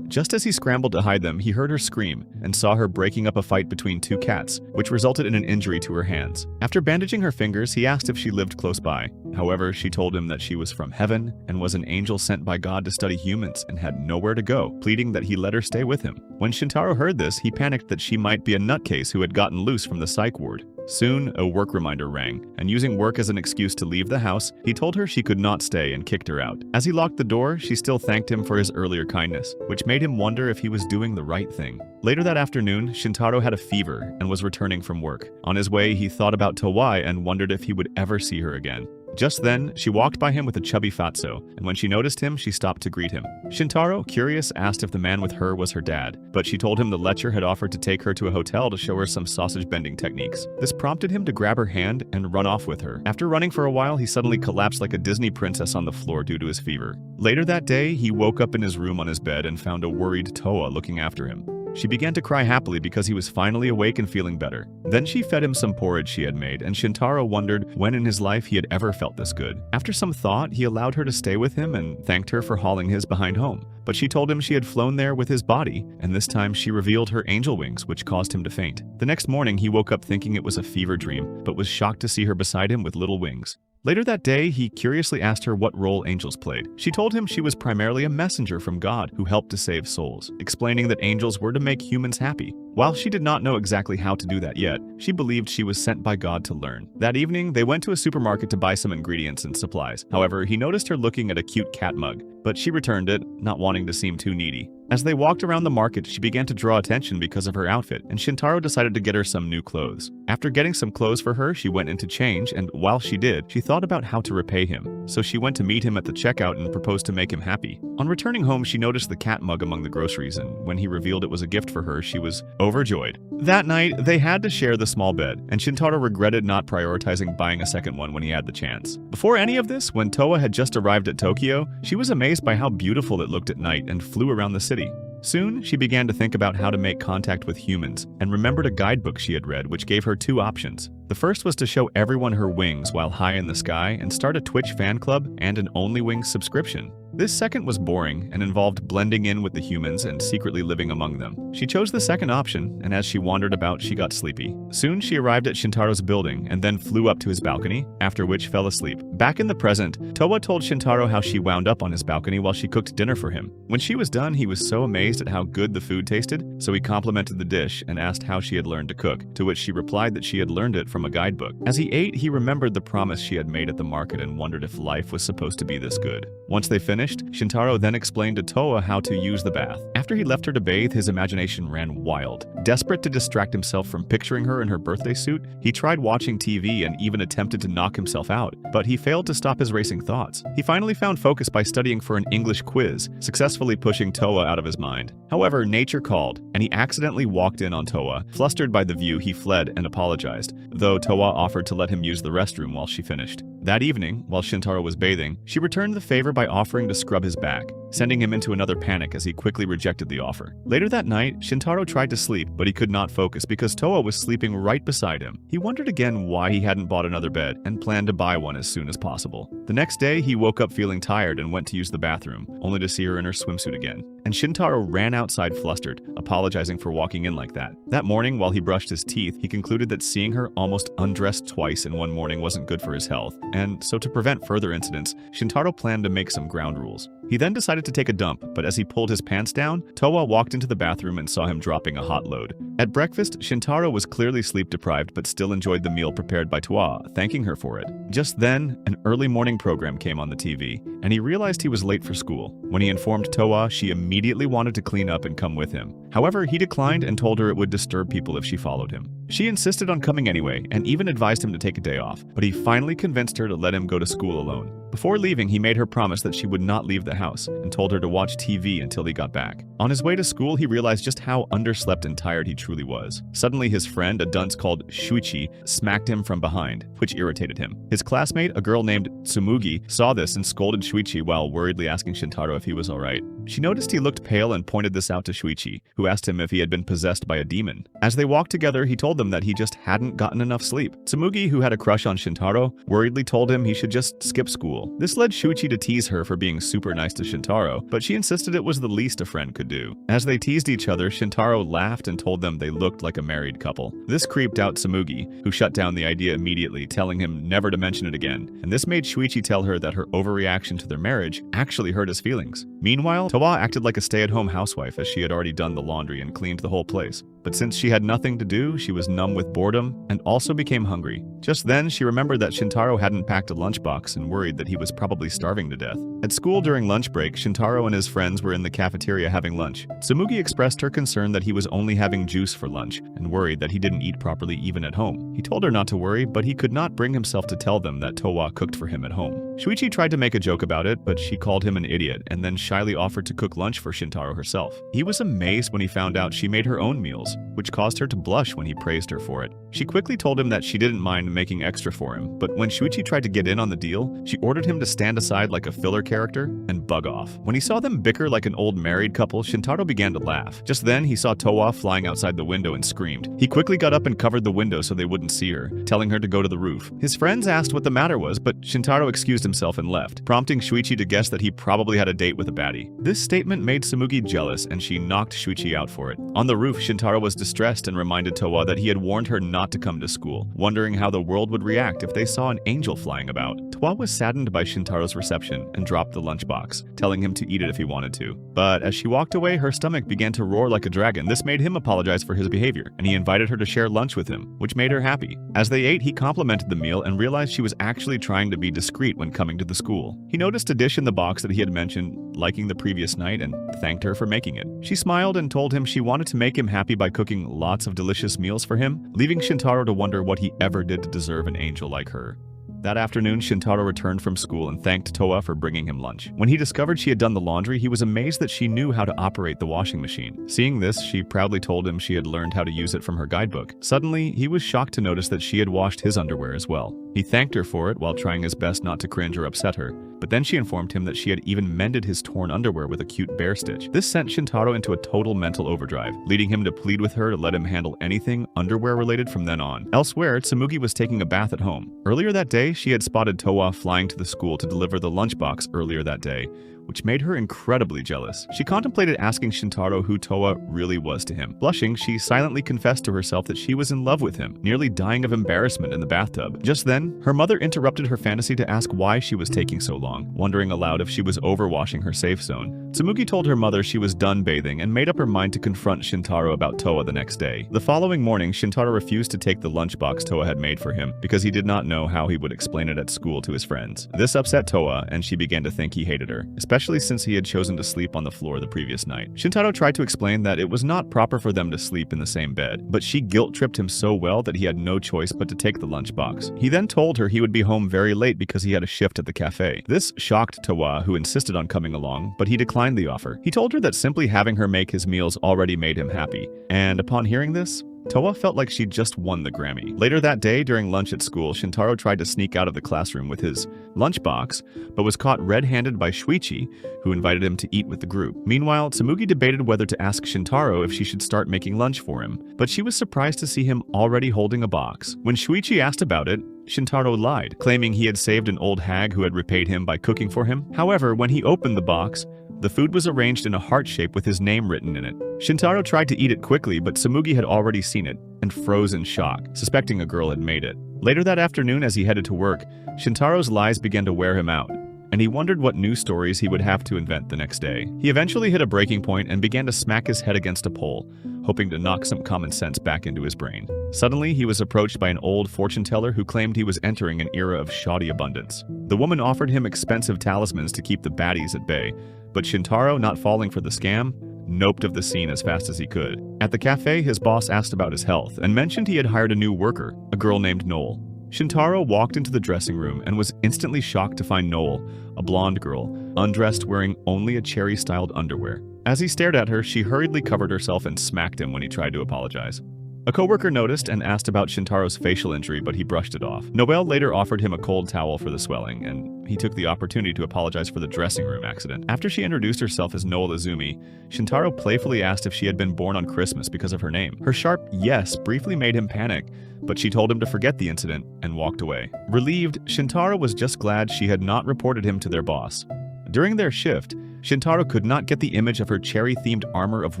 Just as he scrambled to hide them, he heard her scream and saw her breaking up a fight between two cats, which resulted in an injury to her hands. After bandaging her fingers, he asked if she lived close by. However, she told him that she was from heaven and was an angel sent by God to study humans and had nowhere to go, pleading that he let her stay with him. When Shintaro heard this, he panicked that she might be a nutcase who had gotten loose from the psych ward. Soon, a work reminder rang, and using work as an excuse to leave the house, he told her she could not stay and kicked her out. As he locked the door, she still thanked him for his earlier kindness, which made him wonder if he was doing the right thing. Later that afternoon, Shintaro had a fever and was returning from work. On his way, he thought about Towai and wondered if he would ever see her again. Just then, she walked by him with a chubby fatso, and when she noticed him, she stopped to greet him. Shintaro, curious, asked if the man with her was her dad, but she told him the lecher had offered to take her to a hotel to show her some sausage-bending techniques. This prompted him to grab her hand and run off with her. After running for a while, he suddenly collapsed like a Disney princess on the floor due to his fever. Later that day, he woke up in his room on his bed and found a worried Toa looking after him. She began to cry happily because he was finally awake and feeling better. Then she fed him some porridge she had made, and Shintaro wondered when in his life he had ever felt this good. After some thought, he allowed her to stay with him and thanked her for hauling his behind home. But she told him she had flown there with his body, and this time she revealed her angel wings, which caused him to faint. The next morning, he woke up thinking it was a fever dream, but was shocked to see her beside him with little wings. Later that day, he curiously asked her what role angels played. She told him she was primarily a messenger from God who helped to save souls, explaining that angels were to make humans happy. While she did not know exactly how to do that yet, she believed she was sent by God to learn. That evening, they went to a supermarket to buy some ingredients and supplies. However, he noticed her looking at a cute cat mug, but she returned it, not wanting to seem too needy. As they walked around the market, she began to draw attention because of her outfit, and Shintaro decided to get her some new clothes. After getting some clothes for her, she went in to change, and while she did, she thought about how to repay him. So she went to meet him at the checkout and proposed to make him happy. On returning home, she noticed the cat mug among the groceries, and when he revealed it was a gift for her, she was overjoyed. That night, they had to share the small bed, and Shintaro regretted not prioritizing buying a second one when he had the chance. Before any of this, when Towa had just arrived at Tokyo, she was amazed by how beautiful it looked at night and flew around the city. Soon, she began to think about how to make contact with humans and remembered a guidebook she had read which gave her two options. The first was to show everyone her wings while high in the sky and start a Twitch fan club and an Only Wings subscription. This second was boring and involved blending in with the humans and secretly living among them. She chose the second option, and as she wandered about, she got sleepy. Soon, she arrived at Shintaro's building and then flew up to his balcony, after which fell asleep. Back in the present, Towa told Shintaro how she wound up on his balcony while she cooked dinner for him. When she was done, he was so amazed at how good the food tasted, so he complimented the dish and asked how she had learned to cook, to which she replied that she had learned it from a guidebook. As he ate, he remembered the promise she had made at the market and wondered if life was supposed to be this good. Once they finished, Shintaro then explained to Towa how to use the bath. After he left her to bathe, his imagination ran wild. Desperate to distract himself from picturing her in her birthday suit, he tried watching TV and even attempted to knock himself out, but he failed to stop his racing thoughts. He finally found focus by studying for an English quiz, successfully pushing Towa out of his mind. However, nature called, and he accidentally walked in on Towa. Flustered by the view, he fled and apologized, though Towa offered to let him use the restroom while she finished. That evening, while Shintaro was bathing, she returned the favor by offering to scrub his back, sending him into another panic as he quickly rejected the offer. Later that night, Shintaro tried to sleep, but he could not focus because Towa was sleeping right beside him. He wondered again why he hadn't bought another bed and planned to buy one as soon as possible. The next day, he woke up feeling tired and went to use the bathroom, only to see her in her swimsuit again. And Shintaro ran outside flustered, apologizing for walking in like that. That morning, while he brushed his teeth, he concluded that seeing her almost undressed twice in one morning wasn't good for his health, and so to prevent further incidents, Shintaro planned to make some ground rules. He then decided to take a dump, but as he pulled his pants down, Towa walked into the bathroom and saw him dropping a hot load. At breakfast, Shintaro was clearly sleep-deprived but still enjoyed the meal prepared by Towa, thanking her for it. Just then, an early morning program came on the TV, and he realized he was late for school. When he informed Towa, she immediately wanted to clean up and come with him. However, he declined and told her it would disturb people if she followed him. She insisted on coming anyway, and even advised him to take a day off, but he finally convinced her to let him go to school alone. Before leaving, he made her promise that she would not leave the house, and told her to watch TV until he got back. On his way to school, he realized just how underslept and tired he truly was. Suddenly, his friend, a dunce called Shuichi, smacked him from behind, which irritated him. His classmate, a girl named Tsumugi, saw this and scolded Shuichi while worriedly asking Shintaro if he was alright. She noticed he looked pale and pointed this out to Shuichi, who asked him if he had been possessed by a demon. As they walked together, he told them that he just hadn't gotten enough sleep. Tsumugi, who had a crush on Shintaro, worriedly told him he should just skip school. This led Shuichi to tease her for being super nice to Shintaro, but she insisted it was the least a friend could do. As they teased each other, Shintaro laughed and told them they looked like a married couple. This creeped out Tsumugi, who shut down the idea immediately, telling him never to mention it again, and this made Shuichi tell her that her overreaction to their marriage actually hurt his feelings. Meanwhile, Towa acted like a stay-at-home housewife as she had already done the laundry and cleaned the whole place. But since she had nothing to do, she was numb with boredom and also became hungry. Just then, she remembered that Shintaro hadn't packed a lunchbox and worried that he was probably starving to death. At school during lunch break, Shintaro and his friends were in the cafeteria having lunch. Tsumugi expressed her concern that he was only having juice for lunch and worried that he didn't eat properly even at home. He told her not to worry, but he could not bring himself to tell them that Towa cooked for him at home. Shuichi tried to make a joke about it, but she called him an idiot and then shyly offered to cook lunch for Shintaro herself. He was amazed when he found out she made her own meals, which caused her to blush when he praised her for it. She quickly told him that she didn't mind making extra for him, but when Shuichi tried to get in on the deal, she ordered him to stand aside like a filler character and bug off. When he saw them bicker like an old married couple, Shintaro began to laugh. Just then, he saw Towa flying outside the window and screamed. He quickly got up and covered the window so they wouldn't see her, telling her to go to the roof. His friends asked what the matter was, but Shintaro excused himself and left, prompting Shuichi to guess that he probably had a date with a baddie. This statement made Tsumugi jealous, and she knocked Shuichi out for it. On the roof, Shintaro was distressed and reminded Towa that he had warned her not to come to school, wondering how the world would react if they saw an angel flying about. Toa was saddened by Shintaro's reception and dropped the lunchbox, telling him to eat it if he wanted to. But as she walked away, her stomach began to roar like a dragon. This made him apologize for his behavior, and he invited her to share lunch with him, which made her happy. As they ate, he complimented the meal and realized she was actually trying to be discreet when coming to the school. He noticed a dish in the box that he had mentioned liking the previous night and thanked her for making it. She smiled and told him she wanted to make him happy by cooking lots of delicious meals for him, leaving Shintaro to wonder what he ever did to deserve an angel like her. That afternoon, Shintaro returned from school and thanked Toa for bringing him lunch. When he discovered she had done the laundry, he was amazed that she knew how to operate the washing machine. Seeing this, she proudly told him she had learned how to use it from her guidebook. Suddenly, he was shocked to notice that she had washed his underwear as well. He thanked her for it while trying his best not to cringe or upset her, but then she informed him that she had even mended his torn underwear with a cute bear stitch. This sent Shintaro into a total mental overdrive, leading him to plead with her to let him handle anything underwear-related from then on. Elsewhere, Tsumugi was taking a bath at home. Earlier that day, she had spotted Toa flying to the school to deliver the lunchbox earlier that day, which made her incredibly jealous. She contemplated asking Shintaro who Toa really was to him. Blushing, she silently confessed to herself that she was in love with him, nearly dying of embarrassment in the bathtub. Just then, her mother interrupted her fantasy to ask why she was taking so long, wondering aloud if she was overwashing her safe zone. Tsumugi told her mother she was done bathing and made up her mind to confront Shintaro about Toa the next day. The following morning, Shintaro refused to take the lunchbox Toa had made for him because he did not know how he would explain it at school to his friends. This upset Toa, and she began to think he hated her, especially since he had chosen to sleep on the floor the previous night. Shintaro tried to explain that it was not proper for them to sleep in the same bed, but she guilt-tripped him so well that he had no choice but to take the lunchbox. He then told her he would be home very late because he had a shift at the cafe. This shocked Toa, who insisted on coming along, but he declined the offer. He told her that simply having her make his meals already made him happy, and upon hearing this, Toa felt like she'd just won the Grammy. Later that day, during lunch at school, Shintaro tried to sneak out of the classroom with his lunchbox, but was caught red-handed by Shuichi, who invited him to eat with the group. Meanwhile, Tsumugi debated whether to ask Shintaro if she should start making lunch for him, but she was surprised to see him already holding a box. When Shuichi asked about it, Shintaro lied, claiming he had saved an old hag who had repaid him by cooking for him. However, when he opened the box, the food was arranged in a heart shape with his name written in it. Shintaro tried to eat it quickly, but Tsumugi had already seen it and froze in shock, suspecting a girl had made it. Later that afternoon, as he headed to work, Shintaro's lies began to wear him out, and he wondered what new stories he would have to invent the next day. He eventually hit a breaking point and began to smack his head against a pole, hoping to knock some common sense back into his brain. Suddenly, he was approached by an old fortune teller who claimed he was entering an era of shoddy abundance. The woman offered him expensive talismans to keep the baddies at bay, but Shintaro, not falling for the scam, noped of the scene as fast as he could. At the cafe, his boss asked about his health and mentioned he had hired a new worker, a girl named Noel. Shintaro walked into the dressing room and was instantly shocked to find Noel, a blonde girl, undressed wearing only a cherry-styled underwear. As he stared at her, she hurriedly covered herself and smacked him when he tried to apologize. A coworker noticed and asked about Shintaro's facial injury, but he brushed it off. Noel later offered him a cold towel for the swelling, and he took the opportunity to apologize for the dressing room accident. After she introduced herself as Noel Izumi, Shintaro playfully asked if she had been born on Christmas because of her name. Her sharp yes briefly made him panic, but she told him to forget the incident and walked away. Relieved, Shintaro was just glad she had not reported him to their boss. During their shift, Shintaro could not get the image of her cherry-themed armor of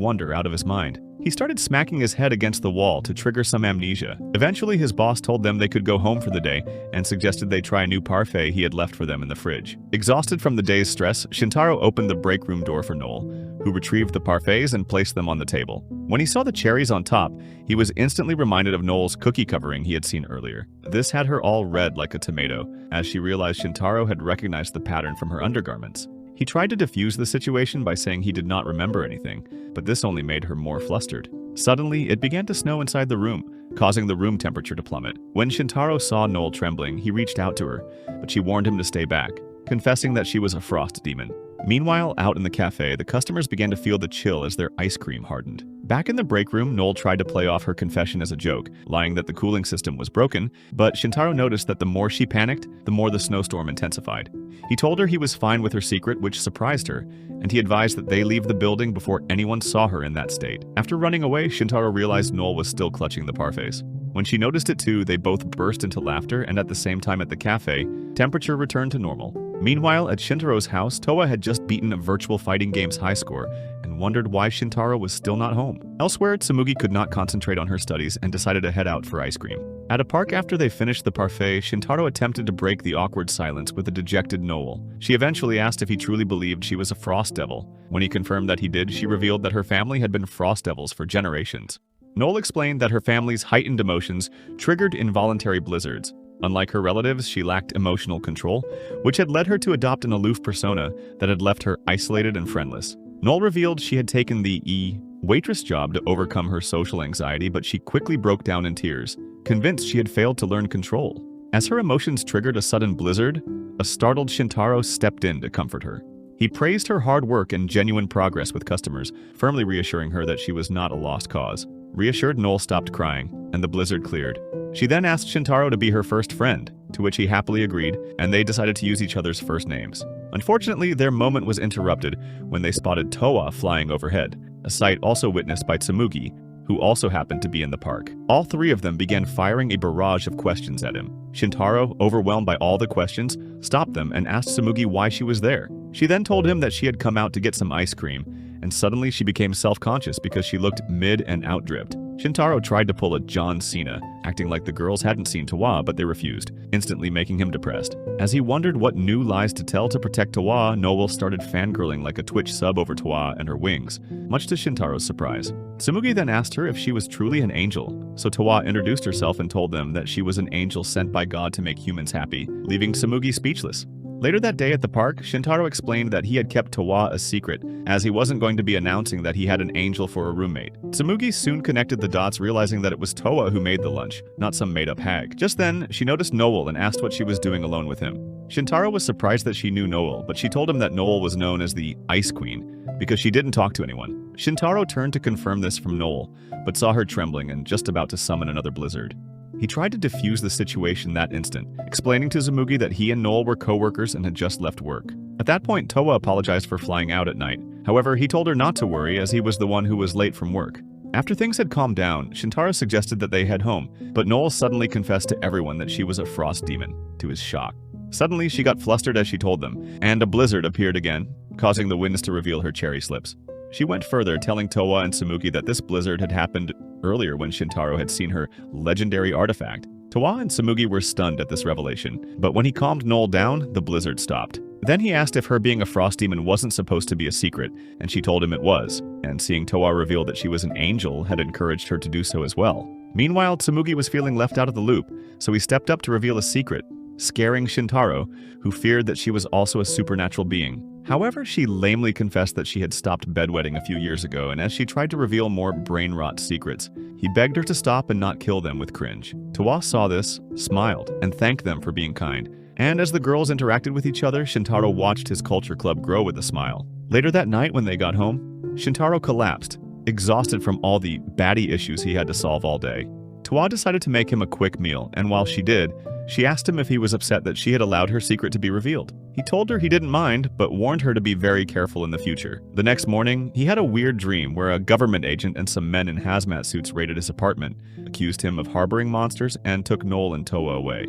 wonder out of his mind. He started smacking his head against the wall to trigger some amnesia. Eventually, his boss told them they could go home for the day and suggested they try a new parfait he had left for them in the fridge. Exhausted from the day's stress, Shintaro opened the break room door for Noel, who retrieved the parfaits and placed them on the table. When he saw the cherries on top, he was instantly reminded of Noel's cookie covering he had seen earlier. This had her all red like a tomato, as she realized Shintaro had recognized the pattern from her undergarments. He tried to defuse the situation by saying he did not remember anything, but this only made her more flustered. Suddenly, it began to snow inside the room, causing the room temperature to plummet. When Shintaro saw Noel trembling, he reached out to her, but she warned him to stay back, confessing that she was a frost demon. Meanwhile, out in the cafe, the customers began to feel the chill as their ice cream hardened. Back in the break room, Noel tried to play off her confession as a joke, lying that the cooling system was broken, but Shintaro noticed that the more she panicked, the more the snowstorm intensified. He told her he was fine with her secret, which surprised her, and he advised that they leave the building before anyone saw her in that state. After running away, Shintaro realized Noel was still clutching the parfaits. When she noticed it too, they both burst into laughter, and at the same time at the cafe, temperature returned to normal. Meanwhile, at Shintaro's house, Toa had just beaten a virtual fighting game's high score and and wondered why Shintaro was still not home. Elsewhere, Tsumugi could not concentrate on her studies and decided to head out for ice cream. At a park after they finished the parfait, Shintaro attempted to break the awkward silence with a dejected Noel. She eventually asked if he truly believed she was a frost devil. When he confirmed that he did, she revealed that her family had been frost devils for generations. Noel explained that her family's heightened emotions triggered involuntary blizzards. Unlike her relatives, she lacked emotional control, which had led her to adopt an aloof persona that had left her isolated and friendless. Noel revealed she had taken the waitress job to overcome her social anxiety, but she quickly broke down in tears, convinced she had failed to learn control. As her emotions triggered a sudden blizzard, a startled Shintaro stepped in to comfort her. He praised her hard work and genuine progress with customers, firmly reassuring her that she was not a lost cause. Reassured, Noel stopped crying, and the blizzard cleared. She then asked Shintaro to be her first friend, to which he happily agreed, and they decided to use each other's first names. Unfortunately, their moment was interrupted when they spotted Towa flying overhead, a sight also witnessed by Tsumugi, who also happened to be in the park. All three of them began firing a barrage of questions at him. Shintaro, overwhelmed by all the questions, stopped them and asked Tsumugi why she was there. She then told him that she had come out to get some ice cream, and suddenly she became self-conscious because she looked mid and outdripped. Shintaro tried to pull a John Cena, acting like the girls hadn't seen Towa, but they refused, instantly making him depressed. As he wondered what new lies to tell to protect Towa, Noel started fangirling like a Twitch sub over Towa and her wings, much to Shintaro's surprise. Tsumugi then asked her if she was truly an angel, so Towa introduced herself and told them that she was an angel sent by God to make humans happy, leaving Tsumugi speechless. Later that day at the park, Shintaro explained that he had kept Towa a secret, as he wasn't going to be announcing that he had an angel for a roommate. Tsumugi soon connected the dots, realizing that it was Towa who made the lunch, not some made-up hag. Just then, she noticed Noel and asked what she was doing alone with him. Shintaro was surprised that she knew Noel, but she told him that Noel was known as the Ice Queen, because she didn't talk to anyone. Shintaro turned to confirm this from Noel, but saw her trembling and just about to summon another blizzard. He tried to defuse the situation that instant, explaining to Tsumugi that he and Noel were co-workers and had just left work. At that point, Towa apologized for flying out at night. However, he told her not to worry as he was the one who was late from work. After things had calmed down, Shintaro suggested that they head home, but Noel suddenly confessed to everyone that she was a frost demon, to his shock. Suddenly, she got flustered as she told them, and a blizzard appeared again, causing the winds to reveal her cherry slips. She went further, telling Towa and Tsumugi that this blizzard had happened earlier when Shintaro had seen her legendary artifact. Towa and Tsumugi were stunned at this revelation, but when he calmed Noel down, the blizzard stopped. Then he asked if her being a frost demon wasn't supposed to be a secret, and she told him it was, and seeing Towa reveal that she was an angel had encouraged her to do so as well. Meanwhile, Tsumugi was feeling left out of the loop, so he stepped up to reveal a secret, scaring Shintaro, who feared that she was also a supernatural being. However, she lamely confessed that she had stopped bedwetting a few years ago, and as she tried to reveal more brain-rot secrets, he begged her to stop and not kill them with cringe. Towa saw this, smiled, and thanked them for being kind. And as the girls interacted with each other, Shintaro watched his culture club grow with a smile. Later that night when they got home, Shintaro collapsed, exhausted from all the baddie issues he had to solve all day. Towa decided to make him a quick meal, and while she did, she asked him if he was upset that she had allowed her secret to be revealed. He told her he didn't mind, but warned her to be very careful in the future. The next morning, he had a weird dream where a government agent and some men in hazmat suits raided his apartment, accused him of harboring monsters, and took Noel and Towa away.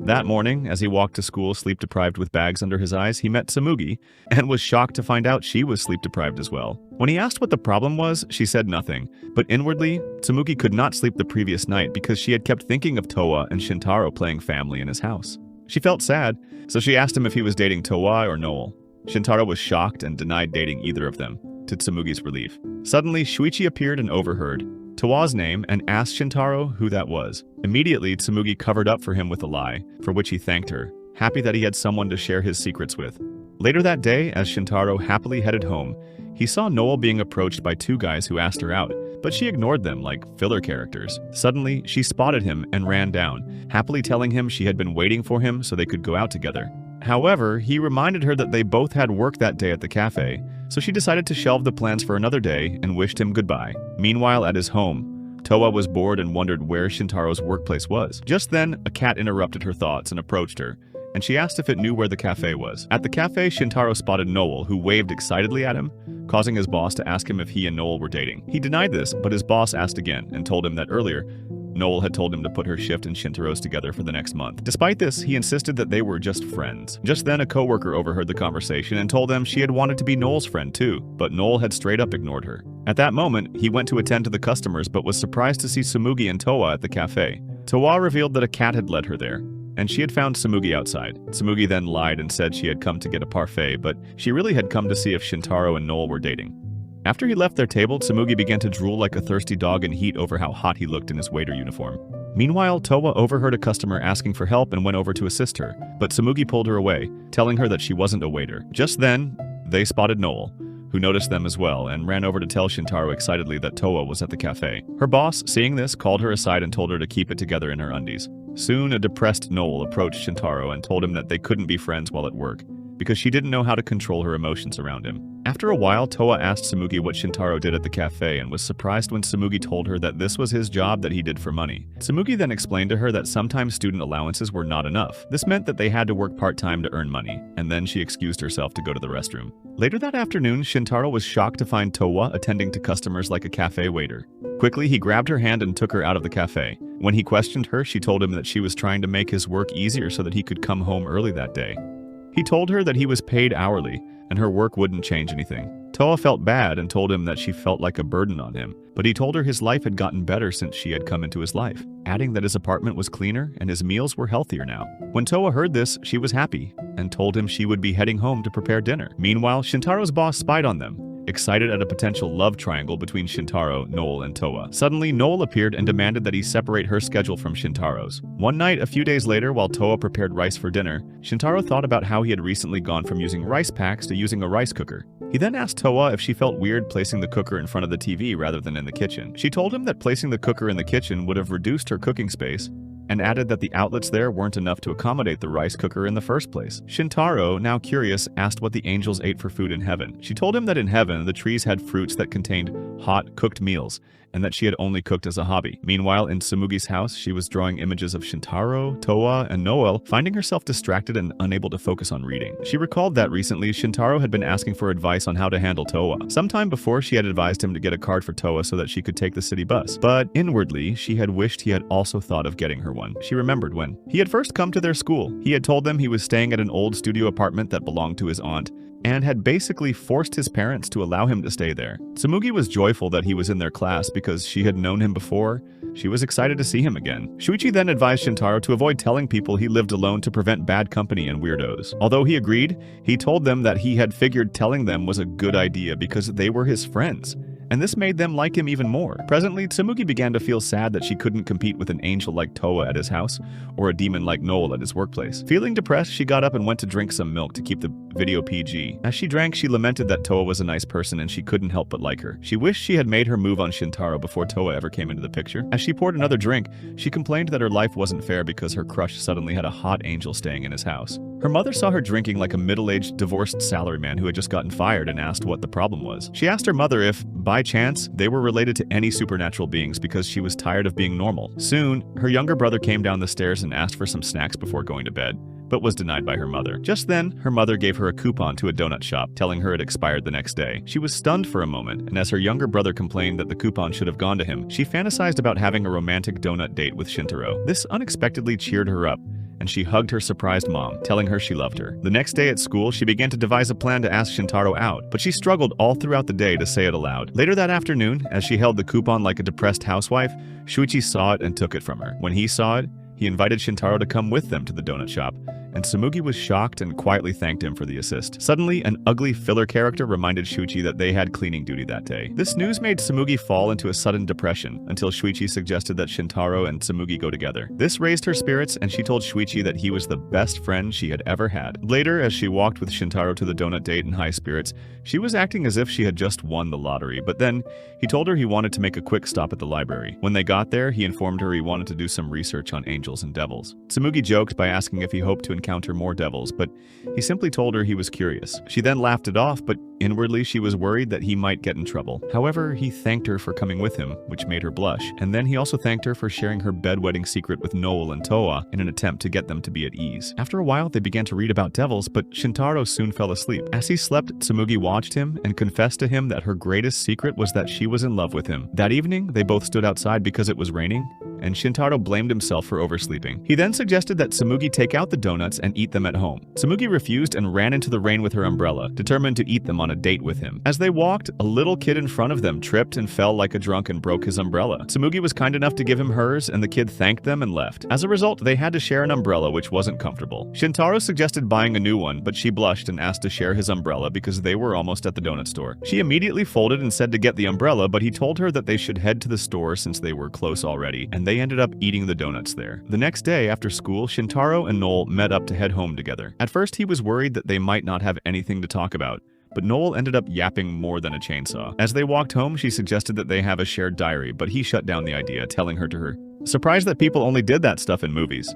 That morning, as he walked to school sleep-deprived with bags under his eyes, he met Tsumugi, and was shocked to find out she was sleep-deprived as well. When he asked what the problem was, she said nothing, but inwardly, Tsumugi could not sleep the previous night because she had kept thinking of Towa and Shintaro playing family in his house. She felt sad, so she asked him if he was dating Towa or Noel. Shintaro was shocked and denied dating either of them, to Tsumugi's relief. Suddenly, Shuichi appeared and overheard Towa's name and asked Shintaro who that was. Immediately, Tsumugi covered up for him with a lie, for which he thanked her, happy that he had someone to share his secrets with. Later that day, as Shintaro happily headed home, he saw Noel being approached by two guys who asked her out, but she ignored them like filler characters. Suddenly, she spotted him and ran down, happily telling him she had been waiting for him so they could go out together. However, he reminded her that they both had work that day at the cafe, so she decided to shelve the plans for another day and wished him goodbye. Meanwhile, at his home, Towa was bored and wondered where Shintaro's workplace was. Just then, a cat interrupted her thoughts and approached her, and she asked if it knew where the cafe was. At the cafe, Shintaro spotted Noel, who waved excitedly at him, causing his boss to ask him if he and Noel were dating. He denied this, but his boss asked again and told him that earlier, Noel had told him to put her shift and Shintaro's together for the next month. Despite this, he insisted that they were just friends. Just then, a coworker overheard the conversation and told them she had wanted to be Noel's friend too, but Noel had straight up ignored her. At that moment, he went to attend to the customers but was surprised to see Tsumugi and Towa at the cafe. Towa revealed that a cat had led her there, and she had found Tsumugi outside. Tsumugi then lied and said she had come to get a parfait, but she really had come to see if Shintaro and Noel were dating. After he left their table, Tsumugi began to drool like a thirsty dog in heat over how hot he looked in his waiter uniform. Meanwhile, Towa overheard a customer asking for help and went over to assist her, but Tsumugi pulled her away, telling her that she wasn't a waiter. Just then, they spotted Noel, who noticed them as well and ran over to tell Shintaro excitedly that Towa was at the cafe. Her boss, seeing this, called her aside and told her to keep it together in her undies. Soon, a depressed Noel approached Shintaro and told him that they couldn't be friends while at work, because she didn't know how to control her emotions around him. After a while, Towa asked Tsumugi what Shintaro did at the cafe and was surprised when Tsumugi told her that this was his job that he did for money. Tsumugi then explained to her that sometimes student allowances were not enough. This meant that they had to work part-time to earn money, and then she excused herself to go to the restroom. Later that afternoon, Shintaro was shocked to find Towa attending to customers like a cafe waiter. Quickly, he grabbed her hand and took her out of the cafe. When he questioned her, she told him that she was trying to make his work easier so that he could come home early that day. He told her that he was paid hourly, and her work wouldn't change anything. Towa felt bad and told him that she felt like a burden on him, but he told her his life had gotten better since she had come into his life, adding that his apartment was cleaner and his meals were healthier now. When Towa heard this, she was happy and told him she would be heading home to prepare dinner. Meanwhile, Shintaro's boss spied on them, excited at a potential love triangle between Shintaro, Noel, and Towa. Suddenly, Noel appeared and demanded that he separate her schedule from Shintaro's. One night, a few days later, while Towa prepared rice for dinner, Shintaro thought about how he had recently gone from using rice packs to using a rice cooker. He then asked Towa if she felt weird placing the cooker in front of the TV rather than in the kitchen. She told him that placing the cooker in the kitchen would have reduced her cooking space, and added that the outlets there weren't enough to accommodate the rice cooker in the first place. Shintaro, now curious, asked what the angels ate for food in heaven. She told him that in heaven, the trees had fruits that contained hot, cooked meals, and that she had only cooked as a hobby. Meanwhile, in Tsumugi's house, she was drawing images of Shintaro, Towa, and Noel, finding herself distracted and unable to focus on reading. She recalled that recently, Shintaro had been asking for advice on how to handle Towa. Sometime before, she had advised him to get a card for Towa so that she could take the city bus, but inwardly, she had wished he had also thought of getting her one. She remembered when he had first come to their school. He had told them he was staying at an old studio apartment that belonged to his aunt, and had basically forced his parents to allow him to stay there. Tsumugi was joyful that he was in their class because she had known him before. She was excited to see him again. Shuichi then advised Shintaro to avoid telling people he lived alone to prevent bad company and weirdos. Although he agreed, he told them that he had figured telling them was a good idea because they were his friends, and this made them like him even more. Presently, Tsumugi began to feel sad that she couldn't compete with an angel like Towa at his house, or a demon like Noel at his workplace. Feeling depressed, she got up and went to drink some milk to keep the video PG. As she drank, she lamented that Towa was a nice person and she couldn't help but like her. She wished she had made her move on Shintaro before Towa ever came into the picture. As she poured another drink, she complained that her life wasn't fair because her crush suddenly had a hot angel staying in his house. Her mother saw her drinking like a middle-aged, divorced salaryman who had just gotten fired and asked what the problem was. She asked her mother if, by chance, they were related to any supernatural beings because she was tired of being normal. Soon, her younger brother came down the stairs and asked for some snacks before going to bed, but was denied by her mother. Just then, her mother gave her a coupon to a donut shop, telling her it expired the next day. She was stunned for a moment, and as her younger brother complained that the coupon should have gone to him, she fantasized about having a romantic donut date with Shintaro. This unexpectedly cheered her up, and she hugged her surprised mom, telling her she loved her. The next day at school, she began to devise a plan to ask Shintaro out, but she struggled all throughout the day to say it aloud. Later that afternoon, as she held the coupon like a depressed housewife, Shuichi saw it and took it from her. When he saw it, he invited Shintaro to come with them to the donut shop, and Tsumugi was shocked and quietly thanked him for the assist. Suddenly, an ugly filler character reminded Shuichi that they had cleaning duty that day. This news made Tsumugi fall into a sudden depression until Shuichi suggested that Shintaro and Tsumugi go together. This raised her spirits, and she told Shuichi that he was the best friend she had ever had. Later, as she walked with Shintaro to the donut date in high spirits, she was acting as if she had just won the lottery, but then he told her he wanted to make a quick stop at the library. When they got there, he informed her he wanted to do some research on angels and devils. Tsumugi joked by asking if he hoped to encounter more devils, but he simply told her he was curious. She then laughed it off, but Inwardly, she was worried that he might get in trouble. However, he thanked her for coming with him, which made her blush, and then he also thanked her for sharing her bedwetting secret with Noel and Toa in an attempt to get them to be at ease. After a while, they began to read about devils, but Shintaro soon fell asleep. As he slept, Tsumugi watched him and confessed to him that her greatest secret was that she was in love with him. That evening, they both stood outside because it was raining, and Shintaro blamed himself for oversleeping. He then suggested that Tsumugi take out the donuts and eat them at home. Tsumugi refused and ran into the rain with her umbrella, determined to eat them on a date with him. As they walked, a little kid in front of them tripped and fell like a drunk and broke his umbrella. Tsumugi was kind enough to give him hers, and the kid thanked them and left. As a result, they had to share an umbrella, which wasn't comfortable. Shintaro suggested buying a new one, but she blushed and asked to share his umbrella because they were almost at the donut store. She immediately folded and said to get the umbrella, but he told her that they should head to the store since they were close already, and they ended up eating the donuts there. The next day, after school, Shintaro and Noel met up to head home together. At first, he was worried that they might not have anything to talk about, but Noel ended up yapping more than a chainsaw. As they walked home, she suggested that they have a shared diary, but he shut down the idea, telling her to her surprised that people only did that stuff in movies.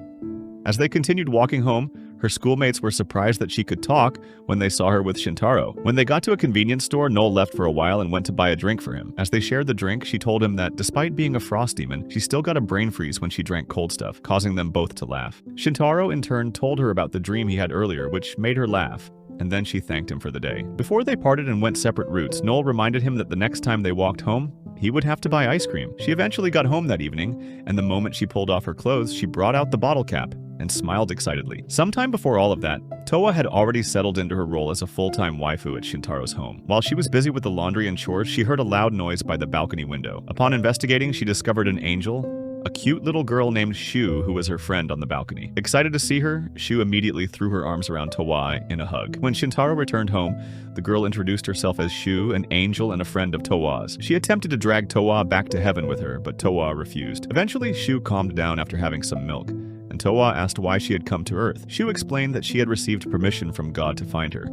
As they continued walking home, her schoolmates were surprised that she could talk when they saw her with Shintaro. When they got to a convenience store, Noel left for a while and went to buy a drink for him. As they shared the drink, she told him that despite being a frost demon, she still got a brain freeze when she drank cold stuff, causing them both to laugh. Shintaro in turn told her about the dream he had earlier, which made her laugh, and then she thanked him for the day. Before they parted and went separate routes, Noel reminded him that the next time they walked home, he would have to buy ice cream. She eventually got home that evening, and the moment she pulled off her clothes, she brought out the bottle cap and smiled excitedly. Sometime before all of that, Toa had already settled into her role as a full-time waifu at Shintaro's home. While she was busy with the laundry and chores, she heard a loud noise by the balcony window. Upon investigating, she discovered an angel, a cute little girl named Shu, who was her friend on the balcony. Excited to see her, Shu immediately threw her arms around Toa in a hug. When Shintaro returned home, the girl introduced herself as Shu, an angel and a friend of Toa's. She attempted to drag Toa back to heaven with her, but Toa refused. Eventually, Shu calmed down after having some milk, and Toa asked why she had come to Earth. Shu explained that she had received permission from God to find her,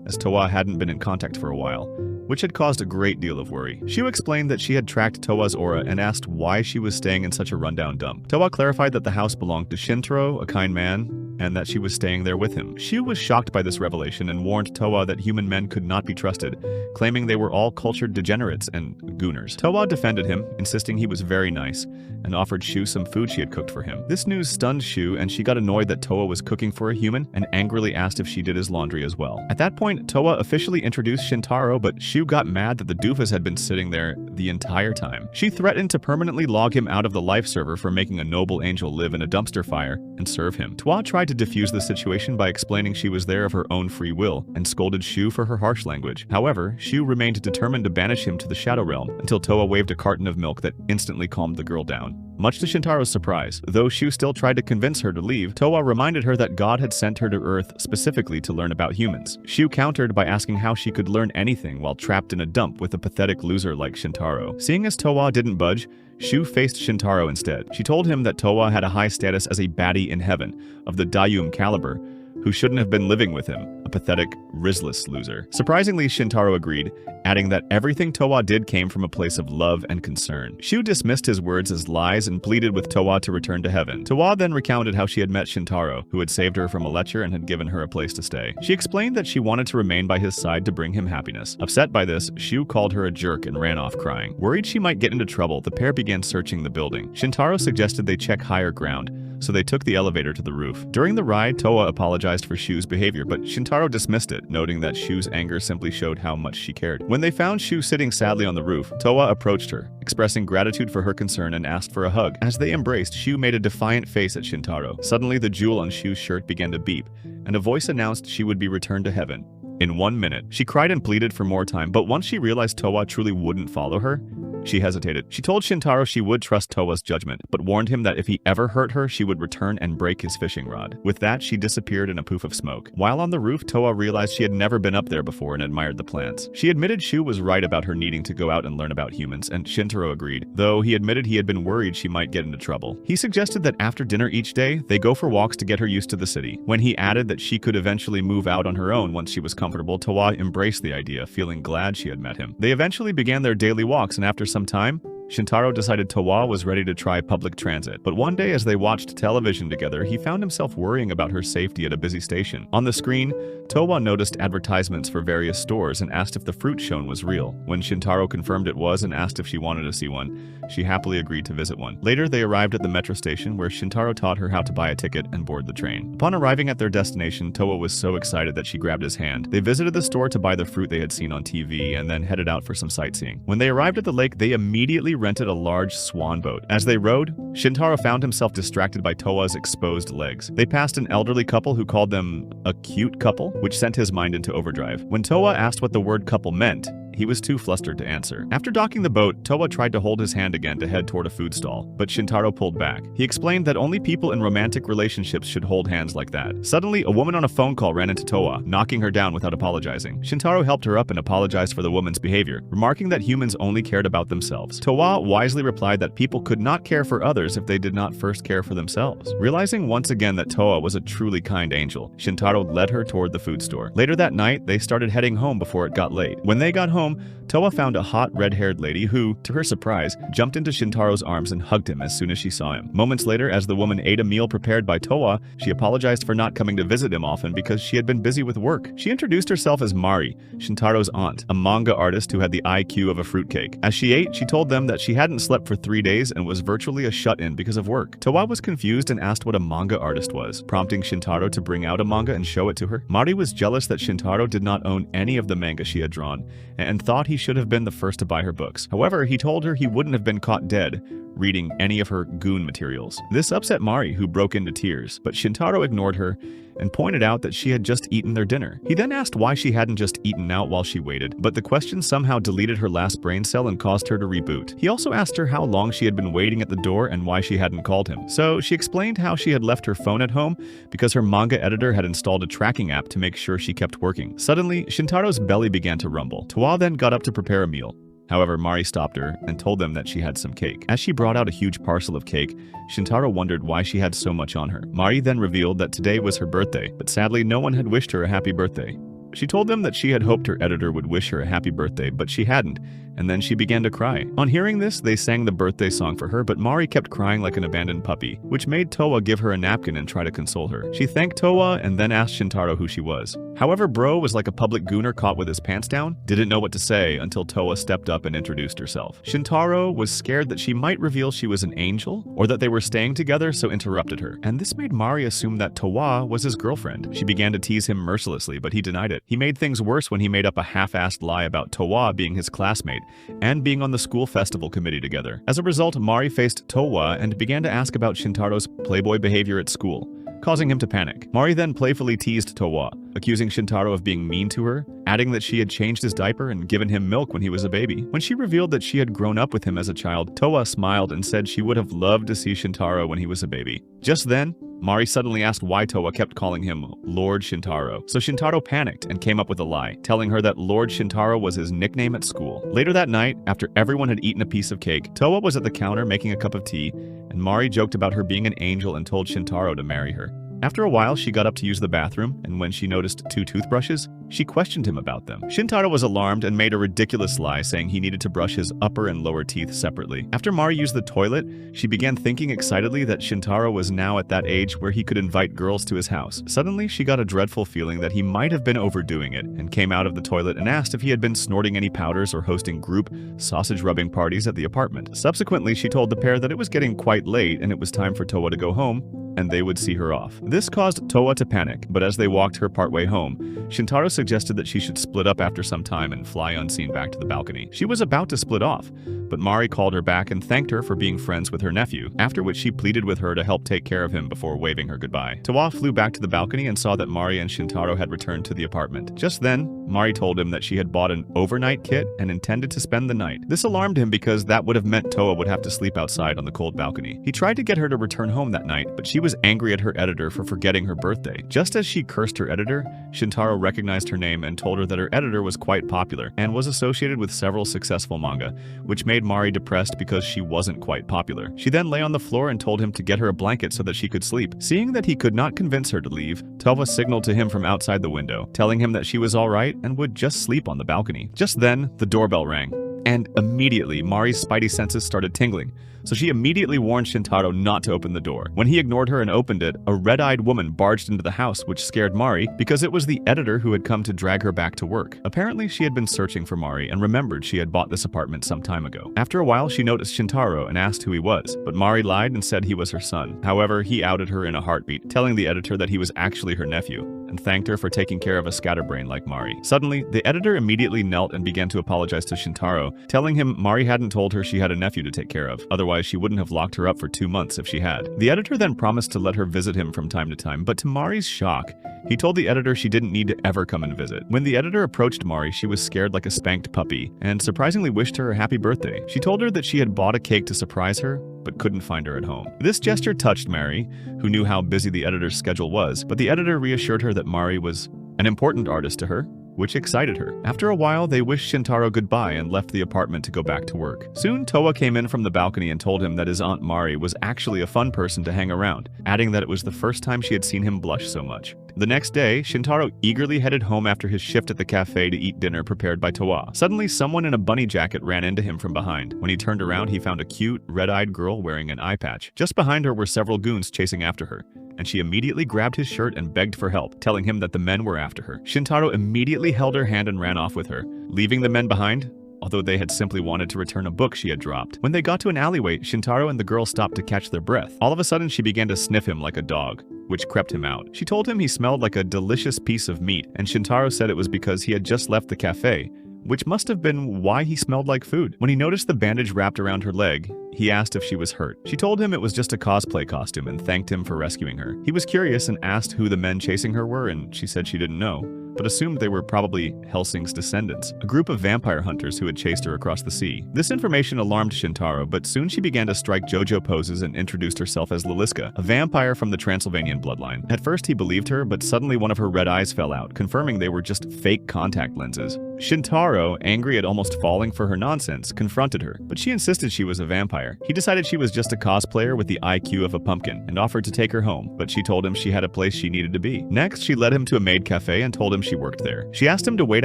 as Toa hadn't been in contact for a while, which had caused a great deal of worry. Shu explained that she had tracked Toa's aura and asked why she was staying in such a rundown dump. Toa clarified that the house belonged to Shintaro, a kind man, and that she was staying there with him. Shu was shocked by this revelation and warned Toa that human men could not be trusted, claiming they were all cultured degenerates and gooners. Toa defended him, insisting he was very nice, and offered Shu some food she had cooked for him. This news stunned Shu, and she got annoyed that Toa was cooking for a human and angrily asked if she did his laundry as well. At that point, Toa officially introduced Shintaro, but Shu got mad that the doofus had been sitting there the entire time. She threatened to permanently log him out of the life server for making a noble angel live in a dumpster fire and serve him. Toa tried to defuse the situation by explaining she was there of her own free will and scolded Shu for her harsh language. However, Shu remained determined to banish him to the Shadow Realm until Toa waved a carton of milk that instantly calmed the girl down. Much to Shintaro's surprise, though Shu still tried to convince her to leave, Toa reminded her that God had sent her to Earth specifically to learn about humans. Shu countered by asking how she could learn anything while trapped in a dump with a pathetic loser like Shintaro. Seeing as Toa didn't budge, Shu faced Shintaro instead. She told him that Toa had a high status as a baddie in heaven, of the Dayum caliber, who shouldn't have been living with him, a pathetic, risless loser. Surprisingly, Shintaro agreed, adding that everything Toa did came from a place of love and concern. Shu dismissed his words as lies and pleaded with Toa to return to heaven. Toa then recounted how she had met Shintaro, who had saved her from a lecture and had given her a place to stay. She explained that she wanted to remain by his side to bring him happiness. Upset by this, Shu called her a jerk and ran off crying. Worried she might get into trouble, the pair began searching the building. Shintaro suggested they check higher ground, so they took the elevator to the roof. During the ride, Toa apologized for Shu's behavior, but Shintaro dismissed it, noting that Shu's anger simply showed how much she cared. When they found Shu sitting sadly on the roof, Toa approached her, expressing gratitude for her concern and asked for a hug. As they embraced, Shu made a defiant face at Shintaro. Suddenly, the jewel on Shu's shirt began to beep, and a voice announced she would be returned to heaven in 1 minute. She cried and pleaded for more time, but once she realized Toa truly wouldn't follow her, she hesitated. She told Shintaro she would trust Toa's judgment, but warned him that if he ever hurt her, she would return and break his fishing rod. With that, she disappeared in a poof of smoke. While on the roof, Toa realized she had never been up there before and admired the plants. She admitted Shu was right about her needing to go out and learn about humans, and Shintaro agreed, though he admitted he had been worried she might get into trouble. He suggested that after dinner each day, they go for walks to get her used to the city. When he added that she could eventually move out on her own once she was comfortable, Toa embraced the idea, feeling glad she had met him. They eventually began their daily walks, and after some time, Shintaro decided Towa was ready to try public transit, but one day as they watched television together, he found himself worrying about her safety at a busy station. On the screen, Towa noticed advertisements for various stores and asked if the fruit shown was real. When Shintaro confirmed it was and asked if she wanted to see one, she happily agreed to visit one. Later, they arrived at the metro station where Shintaro taught her how to buy a ticket and board the train. Upon arriving at their destination, Towa was so excited that she grabbed his hand. They visited the store to buy the fruit they had seen on TV and then headed out for some sightseeing. When they arrived at the lake, they immediately rented a large swan boat. As they rowed, Shintaro found himself distracted by Towa's exposed legs. They passed an elderly couple who called them a cute couple, which sent his mind into overdrive. When Towa asked what the word couple meant, he was too flustered to answer. After docking the boat, Towa tried to hold his hand again to head toward a food stall, but Shintaro pulled back. He explained that only people in romantic relationships should hold hands like that. Suddenly, a woman on a phone call ran into Towa, knocking her down without apologizing. Shintaro helped her up and apologized for the woman's behavior, remarking that humans only cared about themselves. Towa wisely replied that people could not care for others if they did not first care for themselves. Realizing once again that Towa was a truly kind angel, Shintaro led her toward the food store. Later that night, they started heading home before it got late. When they got home, Towa found a hot red-haired lady who, to her surprise, jumped into Shintaro's arms and hugged him as soon as she saw him. Moments later, as the woman ate a meal prepared by Towa, she apologized for not coming to visit him often because she had been busy with work. She introduced herself as Mari, Shintaro's aunt, a manga artist who had the IQ of a fruitcake. As she ate, she told them that she hadn't slept for 3 days and was virtually a shut-in because of work. Towa was confused and asked what a manga artist was, prompting Shintaro to bring out a manga and show it to her. Mari was jealous that Shintaro did not own any of the manga she had drawn, and thought he should have been the first to buy her books. However, he told her he wouldn't have been caught dead reading any of her goon materials. This upset Mari, who broke into tears, but Shintaro ignored her and pointed out that she had just eaten their dinner. He then asked why she hadn't just eaten out while she waited, but the question somehow deleted her last brain cell and caused her to reboot. He also asked her how long she had been waiting at the door and why she hadn't called him. So she explained how she had left her phone at home because her manga editor had installed a tracking app to make sure she kept working. Suddenly, Shintaro's belly began to rumble. Towa then got up to prepare a meal. However, Mari stopped her and told them that she had some cake. As she brought out a huge parcel of cake, Shintaro wondered why she had so much on her. Mari then revealed that today was her birthday, but sadly no one had wished her a happy birthday. She told them that she had hoped her editor would wish her a happy birthday, but she hadn't, and then she began to cry. On hearing this, they sang the birthday song for her, but Mari kept crying like an abandoned puppy, which made Towa give her a napkin and try to console her. She thanked Towa and then asked Shintaro who she was. However, Bro was like a public gooner caught with his pants down, didn't know what to say until Towa stepped up and introduced herself. Shintaro was scared that she might reveal she was an angel, or that they were staying together, so interrupted her. And this made Mari assume that Towa was his girlfriend. She began to tease him mercilessly, but he denied it. He made things worse when he made up a half-assed lie about Towa being his classmate, and being on the school festival committee together. As a result, Mari faced Towa and began to ask about Shintaro's playboy behavior at school, causing him to panic. Mari then playfully teased Towa, accusing Shintaro of being mean to her, adding that she had changed his diaper and given him milk when he was a baby. When she revealed that she had grown up with him as a child, Towa smiled and said she would have loved to see Shintaro when he was a baby. Just then, Mari suddenly asked why Towa kept calling him Lord Shintaro. So Shintaro panicked and came up with a lie, telling her that Lord Shintaro was his nickname at school. Later that night, after everyone had eaten a piece of cake, Towa was at the counter making a cup of tea, and Mari joked about her being an angel and told Shintaro to marry her. After a while, she got up to use the bathroom, and when she noticed 2 toothbrushes, she questioned him about them. Shintaro was alarmed and made a ridiculous lie, saying he needed to brush his upper and lower teeth separately. After Mari used the toilet, she began thinking excitedly that Shintaro was now at that age where he could invite girls to his house. Suddenly, she got a dreadful feeling that he might have been overdoing it, and came out of the toilet and asked if he had been snorting any powders or hosting group sausage-rubbing parties at the apartment. Subsequently, she told the pair that it was getting quite late and it was time for Towa to go home, and they would see her off. This caused Towa to panic, but as they walked her partway home, Shintaro suggested that she should split up after some time and fly unseen back to the balcony. She was about to split off, but Mari called her back and thanked her for being friends with her nephew, after which she pleaded with her to help take care of him before waving her goodbye. Towa flew back to the balcony and saw that Mari and Shintaro had returned to the apartment. Just then, Mari told him that she had bought an overnight kit and intended to spend the night. This alarmed him because that would have meant Towa would have to sleep outside on the cold balcony. He tried to get her to return home that night, but she was angry at her editor for forgetting her birthday. Just as she cursed her editor, Shintaro recognized her name and told her that her editor was quite popular and was associated with several successful manga, which made Mari depressed because she wasn't quite popular. She then lay on the floor and told him to get her a blanket so that she could sleep. Seeing that he could not convince her to leave, Towa signaled to him from outside the window, telling him that she was alright and would just sleep on the balcony. Just then, the doorbell rang. and immediately Mari's spidey senses started tingling. So she immediately warned Shintaro not to open the door. When he ignored her and opened it, a red-eyed woman barged into the house, which scared Mari because it was the editor who had come to drag her back to work. Apparently, she had been searching for Mari and remembered she had bought this apartment some time ago. After a while, she noticed Shintaro and asked who he was, but Mari lied and said he was her son. However, he outed her in a heartbeat, telling the editor that he was actually her nephew, and thanked her for taking care of a scatterbrain like Mari. Suddenly, the editor immediately knelt and began to apologize to Shintaro, telling him Mari hadn't told her she had a nephew to take care of. Otherwise, she wouldn't have locked her up for 2 months if she had. The editor then promised to let her visit him from time to time, but to Mari's shock, he told the editor she didn't need to ever come and visit. When the editor approached Mari, she was scared like a spanked puppy, and surprisingly wished her a happy birthday. She told her that she had bought a cake to surprise her, but couldn't find her at home. This gesture touched Mari, who knew how busy the editor's schedule was, but the editor reassured her that Mari was an important artist to her, which excited her. After a while, they wished Shintaro goodbye and left the apartment to go back to work. Soon, Towa came in from the balcony and told him that his Aunt Mari was actually a fun person to hang around, adding that it was the first time she had seen him blush so much. The next day, Shintaro eagerly headed home after his shift at the cafe to eat dinner prepared by Towa. Suddenly, someone in a bunny jacket ran into him from behind. When he turned around, he found a cute, red-eyed girl wearing an eye patch. Just behind her were several goons chasing after her, and she immediately grabbed his shirt and begged for help, telling him that the men were after her. Shintaro immediately held her hand and ran off with her, leaving the men behind, although they had simply wanted to return a book she had dropped. When they got to an alleyway, Shintaro and the girl stopped to catch their breath. All of a sudden, she began to sniff him like a dog, which crept him out. She told him he smelled like a delicious piece of meat, and Shintaro said it was because he had just left the cafe, which must have been why he smelled like food. When he noticed the bandage wrapped around her leg, he asked if she was hurt. She told him it was just a cosplay costume and thanked him for rescuing her. He was curious and asked who the men chasing her were, and she said she didn't know, but assumed they were probably Helsing's descendants, a group of vampire hunters who had chased her across the sea. This information alarmed Shintaro, but soon she began to strike JoJo poses and introduced herself as Liliska, a vampire from the Transylvanian bloodline. At first he believed her, but suddenly one of her red eyes fell out, confirming they were just fake contact lenses. Shintaro, angry at almost falling for her nonsense, confronted her, but she insisted she was a vampire. He decided she was just a cosplayer with the IQ of a pumpkin and offered to take her home, but she told him she had a place she needed to be. Next, she led him to a maid cafe and told him she worked there. She asked him to wait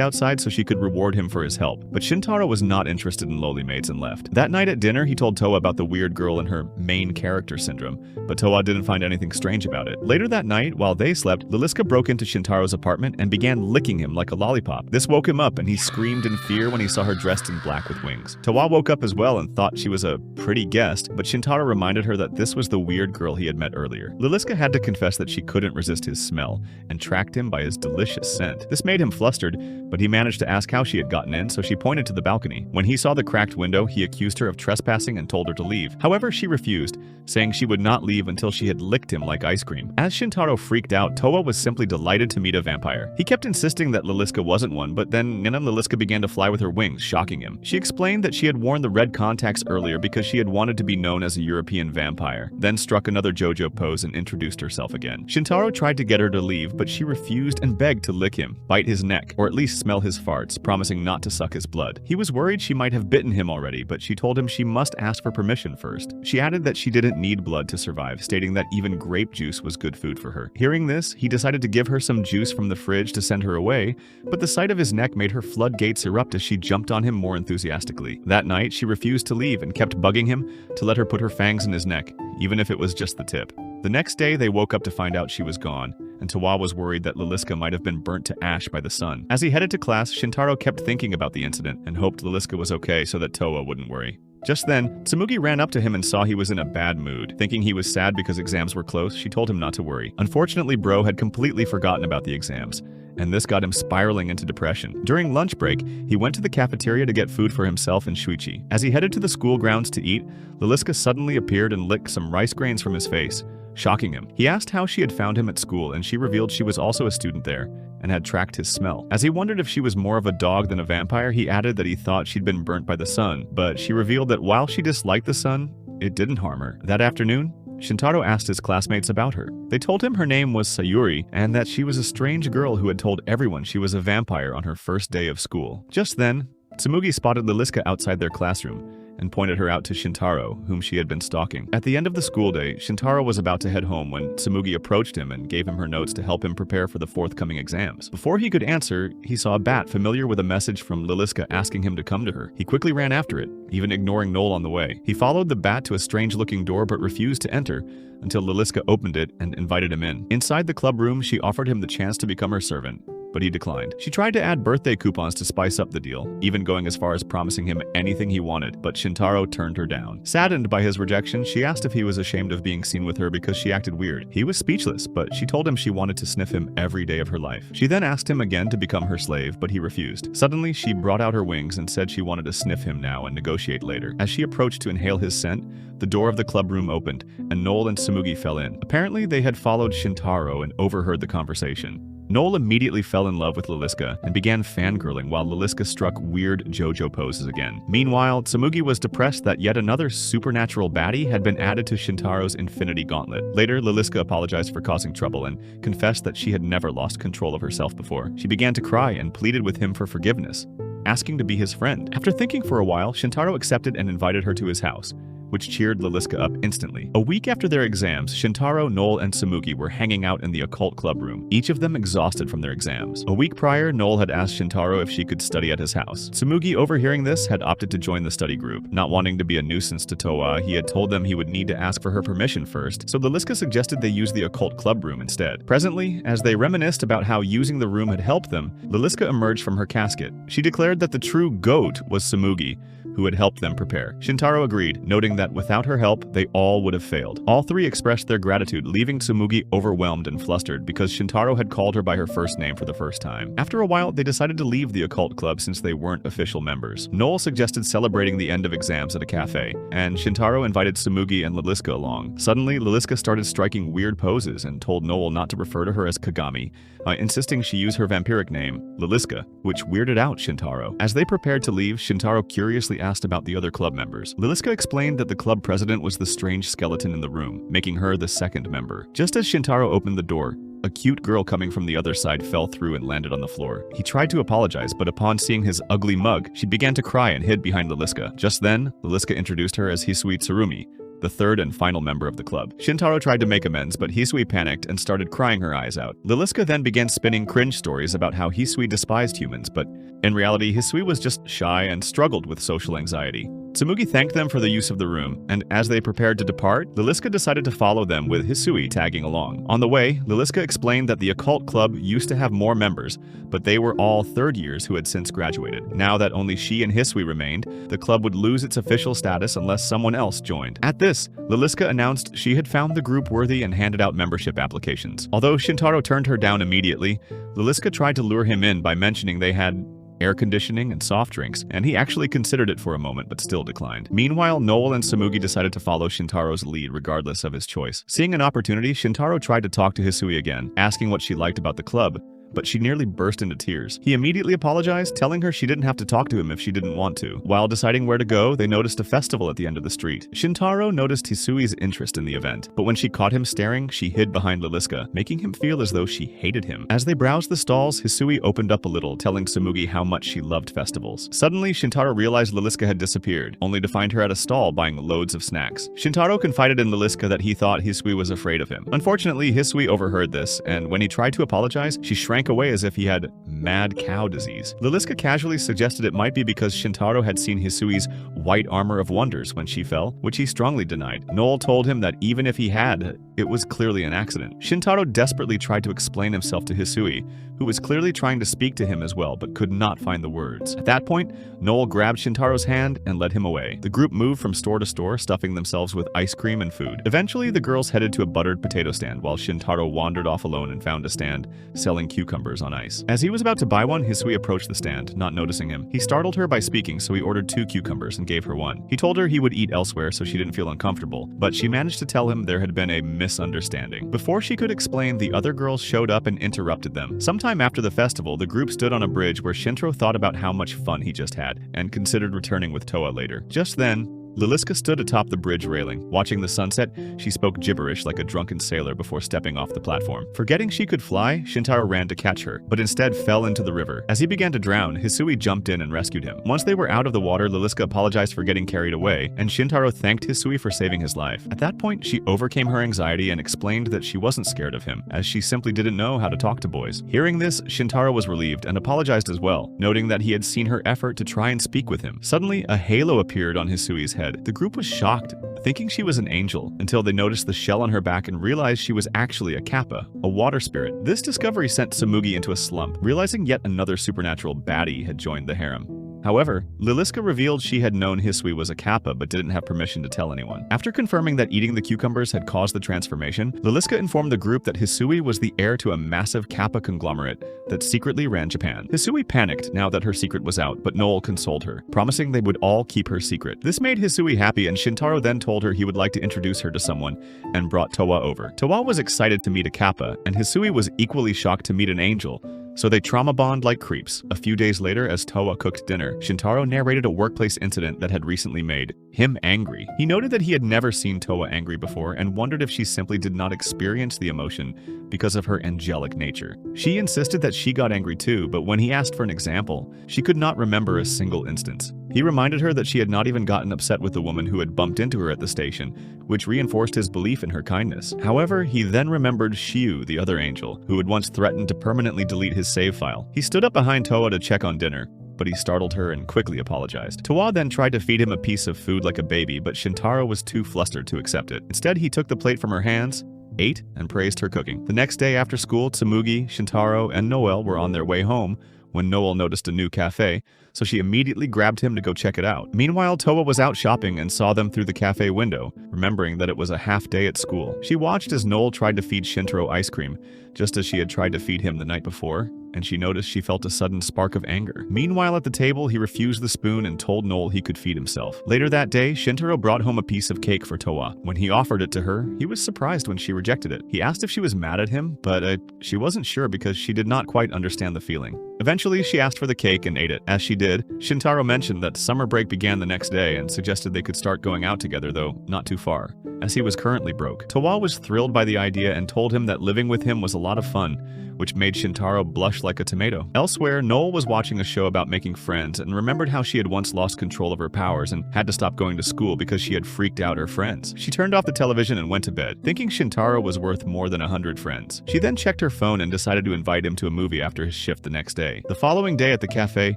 outside so she could reward him for his help, but Shintaro was not interested in lowly maids and left. That night at dinner, he told Towa about the weird girl and her main character syndrome, but Towa didn't find anything strange about it. Later that night, while they slept, Liliska broke into Shintaro's apartment and began licking him like a lollipop. This woke him up and he screamed in fear when he saw her dressed in black with wings. Towa woke up as well and thought she was a pretty guest, but Shintaro reminded her that this was the weird girl he had met earlier. Liliska had to confess that she couldn't resist his smell and tracked him by his delicious scent. This made him flustered, but he managed to ask how she had gotten in, so she pointed to the balcony. When he saw the cracked window, he accused her of trespassing and told her to leave. However, she refused, saying she would not leave until she had licked him like ice cream. As Shintaro freaked out, Towa was simply delighted to meet a vampire. He kept insisting that Liliska wasn't one, but then Liliska began to fly with her wings, shocking him. She explained that she had worn the red contacts earlier because she had wanted to be known as a European vampire, then struck another JoJo pose and introduced herself again. Shintaro tried to get her to leave, but she refused and begged to lick him, bite his neck, or at least smell his farts, promising not to suck his blood. He was worried she might have bitten him already, but she told him she must ask for permission first. She added that she didn't need blood to survive, stating that even grape juice was good food for her. Hearing this, he decided to give her some juice from the fridge to send her away, but the sight of his neck made her floodgates erupt as she jumped on him more enthusiastically. That night, she refused to leave and kept bugging him to let her put her fangs in his neck, even if it was just the tip. The next day, they woke up to find out she was gone, and Towa was worried that Liliska might have been burnt to ash by the sun. As he headed to class, Shintaro kept thinking about the incident and hoped Liliska was okay so that Towa wouldn't worry. Just then, Tsumugi ran up to him and saw he was in a bad mood. Thinking he was sad because exams were close, she told him not to worry. Unfortunately, Bro had completely forgotten about the exams, and this got him spiraling into depression. During lunch break, he went to the cafeteria to get food for himself and Shuichi. As he headed to the school grounds to eat, Liliska suddenly appeared and licked some rice grains from his face, shocking him. He asked how she had found him at school, and she revealed she was also a student there and had tracked his smell. As he wondered if she was more of a dog than a vampire, he added that he thought she'd been burnt by the sun, but she revealed that while she disliked the sun, it didn't harm her. That afternoon, Shintaro asked his classmates about her. They told him her name was Sayuri and that she was a strange girl who had told everyone she was a vampire on her first day of school. Just then, Tsumugi spotted Liliska outside their classroom and pointed her out to Shintaro, whom she had been stalking. At the end of the school day, Shintaro was about to head home when Tsumugi approached him and gave him her notes to help him prepare for the forthcoming exams. Before he could answer, he saw a bat familiar with a message from Liliska asking him to come to her. He quickly ran after it, even ignoring Noel on the way. He followed the bat to a strange-looking door but refused to enter until Liliska opened it and invited him in. Inside the club room, she offered him the chance to become her servant, but he declined. She tried to add birthday coupons to spice up the deal, even going as far as promising him anything he wanted, but Shintaro turned her down. Saddened by his rejection, she asked if he was ashamed of being seen with her because she acted weird. He was speechless, but she told him she wanted to sniff him every day of her life. She then asked him again to become her slave, but he refused. Suddenly, she brought out her wings and said she wanted to sniff him now and negotiate later. As she approached to inhale his scent, the door of the club room opened, and Noel and Tsumugi fell in. Apparently, they had followed Shintaro and overheard the conversation. Noel immediately fell in love with Liliska and began fangirling while Liliska struck weird JoJo poses again. Meanwhile, Tsumugi was depressed that yet another supernatural baddie had been added to Shintaro's Infinity Gauntlet. Later, Liliska apologized for causing trouble and confessed that she had never lost control of herself before. She began to cry and pleaded with him for forgiveness, asking to be his friend. After thinking for a while, Shintaro accepted and invited her to his house, which cheered Liliska up instantly. A week after their exams, Shintaro, Noel, and Tsumugi were hanging out in the occult club room, each of them exhausted from their exams. A week prior, Noel had asked Shintaro if she could study at his house. Tsumugi, overhearing this, had opted to join the study group. Not wanting to be a nuisance to Towa, he had told them he would need to ask for her permission first, so Liliska suggested they use the occult club room instead. Presently, as they reminisced about how using the room had helped them, Liliska emerged from her casket. She declared that the true GOAT was Tsumugi, who had helped them prepare. Shintaro agreed, noting that without her help, they all would have failed. All three expressed their gratitude, leaving Tsumugi overwhelmed and flustered because Shintaro had called her by her first name for the first time. After a while, they decided to leave the occult club since they weren't official members. Noel suggested celebrating the end of exams at a cafe, and Shintaro invited Tsumugi and Liliska along. Suddenly, Liliska started striking weird poses and told Noel not to refer to her as Kagami, insisting she use her vampiric name, Liliska, which weirded out Shintaro. As they prepared to leave, Shintaro curiously asked about the other club members. Liliska explained that the club president was the strange skeleton in the room, making her the second member. Just as Shintaro opened the door, a cute girl coming from the other side fell through and landed on the floor. He tried to apologize, but upon seeing his ugly mug, she began to cry and hid behind Liliska. Just then, Liliska introduced her as Hisui Tsurumi, the third and final member of the club. Shintaro tried to make amends, but Hisui panicked and started crying her eyes out. Liliska then began spinning cringe stories about how Hisui despised humans, but in reality, Hisui was just shy and struggled with social anxiety. Tsumugi thanked them for the use of the room, and as they prepared to depart, Liliska decided to follow them with Hisui tagging along. On the way, Liliska explained that the occult club used to have more members, but they were all third years who had since graduated. Now that only she and Hisui remained, the club would lose its official status unless someone else joined. At this, Liliska announced she had found the group worthy and handed out membership applications. Although Shintaro turned her down immediately, Liliska tried to lure him in by mentioning they had air conditioning and soft drinks, and he actually considered it for a moment but still declined. Meanwhile, Noel and Tsumugi decided to follow Shintaro's lead regardless of his choice. Seeing an opportunity, Shintaro tried to talk to Hisui again, asking what she liked about the club, but she nearly burst into tears. He immediately apologized, telling her she didn't have to talk to him if she didn't want to. While deciding where to go, they noticed a festival at the end of the street. Shintaro noticed Hisui's interest in the event, but when she caught him staring, she hid behind Liliska, making him feel as though she hated him. As they browsed the stalls, Hisui opened up a little, telling Tsumugi how much she loved festivals. Suddenly, Shintaro realized Liliska had disappeared, only to find her at a stall buying loads of snacks. Shintaro confided in Liliska that he thought Hisui was afraid of him. Unfortunately, Hisui overheard this, and when he tried to apologize, she shrank away as if he had mad cow disease. Liliska casually suggested it might be because Shintaro had seen Hisui's white armor of wonders when she fell, which he strongly denied. Noel told him that even if he had, it was clearly an accident. Shintaro desperately tried to explain himself to Hisui, who was clearly trying to speak to him as well, but could not find the words. At that point, Noel grabbed Shintaro's hand and led him away. The group moved from store to store, stuffing themselves with ice cream and food. Eventually, the girls headed to a buttered potato stand, while Shintaro wandered off alone and found a stand selling cucumbers on ice. As he was about to buy one, Hisui approached the stand, not noticing him. He startled her by speaking, so he ordered 2 cucumbers and gave her one. He told her he would eat elsewhere so she didn't feel uncomfortable, but she managed to tell him there had been a misunderstanding. Before she could explain, the other girls showed up and interrupted them. Sometime after the festival, the group stood on a bridge where Shintaro thought about how much fun he just had and considered returning with Toa later. Just then, Liliska stood atop the bridge railing. Watching the sunset, she spoke gibberish like a drunken sailor before stepping off the platform. Forgetting she could fly, Shintaro ran to catch her, but instead fell into the river. As he began to drown, Hisui jumped in and rescued him. Once they were out of the water, Liliska apologized for getting carried away, and Shintaro thanked Hisui for saving his life. At that point, she overcame her anxiety and explained that she wasn't scared of him, as she simply didn't know how to talk to boys. Hearing this, Shintaro was relieved and apologized as well, noting that he had seen her effort to try and speak with him. Suddenly, a halo appeared on Hisui's head. The group was shocked, thinking she was an angel, until they noticed the shell on her back and realized she was actually a kappa, a water spirit. This discovery sent Tsumugi into a slump, realizing yet another supernatural baddie had joined the harem. However, Liliska revealed she had known Hisui was a kappa but didn't have permission to tell anyone. After confirming that eating the cucumbers had caused the transformation, Liliska informed the group that Hisui was the heir to a massive kappa conglomerate that secretly ran Japan. Hisui panicked now that her secret was out, but Noel consoled her, promising they would all keep her secret. This made Hisui happy, and Shintaro then told her he would like to introduce her to someone and brought Towa over. Towa was excited to meet a kappa, and Hisui was equally shocked to meet an angel, so they trauma bond like creeps. A few days later, as Towa cooked dinner, Shintaro narrated a workplace incident that had recently made him angry. He noted that he had never seen Towa angry before and wondered if she simply did not experience the emotion because of her angelic nature. She insisted that she got angry too, but when he asked for an example, she could not remember a single instance. He reminded her that she had not even gotten upset with the woman who had bumped into her at the station, which reinforced his belief in her kindness. However, he then remembered Shiu, the other angel, who had once threatened to permanently delete his save file. He stood up behind Towa to check on dinner, but he startled her and quickly apologized. Towa then tried to feed him a piece of food like a baby, but Shintaro was too flustered to accept it. Instead, he took the plate from her hands, ate, and praised her cooking. The next day after school, Tsumugi, Shintaro, and Noel were on their way home when Noel noticed a new cafe, so she immediately grabbed him to go check it out. Meanwhile, Towa was out shopping and saw them through the cafe window, remembering that it was a half day at school. She watched as Noel tried to feed Shintaro ice cream, just as she had tried to feed him the night before, and she noticed she felt a sudden spark of anger. Meanwhile, at the table, he refused the spoon and told Noel he could feed himself. Later that day, Shintaro brought home a piece of cake for Towa. When he offered it to her, he was surprised when she rejected it. He asked if she was mad at him, but she wasn't sure because she did not quite understand the feeling. Eventually, she asked for the cake and ate it. As she did, Shintaro mentioned that summer break began the next day and suggested they could start going out together, though not too far, as he was currently broke. Towa was thrilled by the idea and told him that living with him was a lot of fun, which made Shintaro blush like a tomato. Elsewhere, Noel was watching a show about making friends and remembered how she had once lost control of her powers and had to stop going to school because she had freaked out her friends. She turned off the television and went to bed, thinking Shintaro was worth more than 100 friends. She then checked her phone and decided to invite him to a movie after his shift the next day. The following day at the cafe,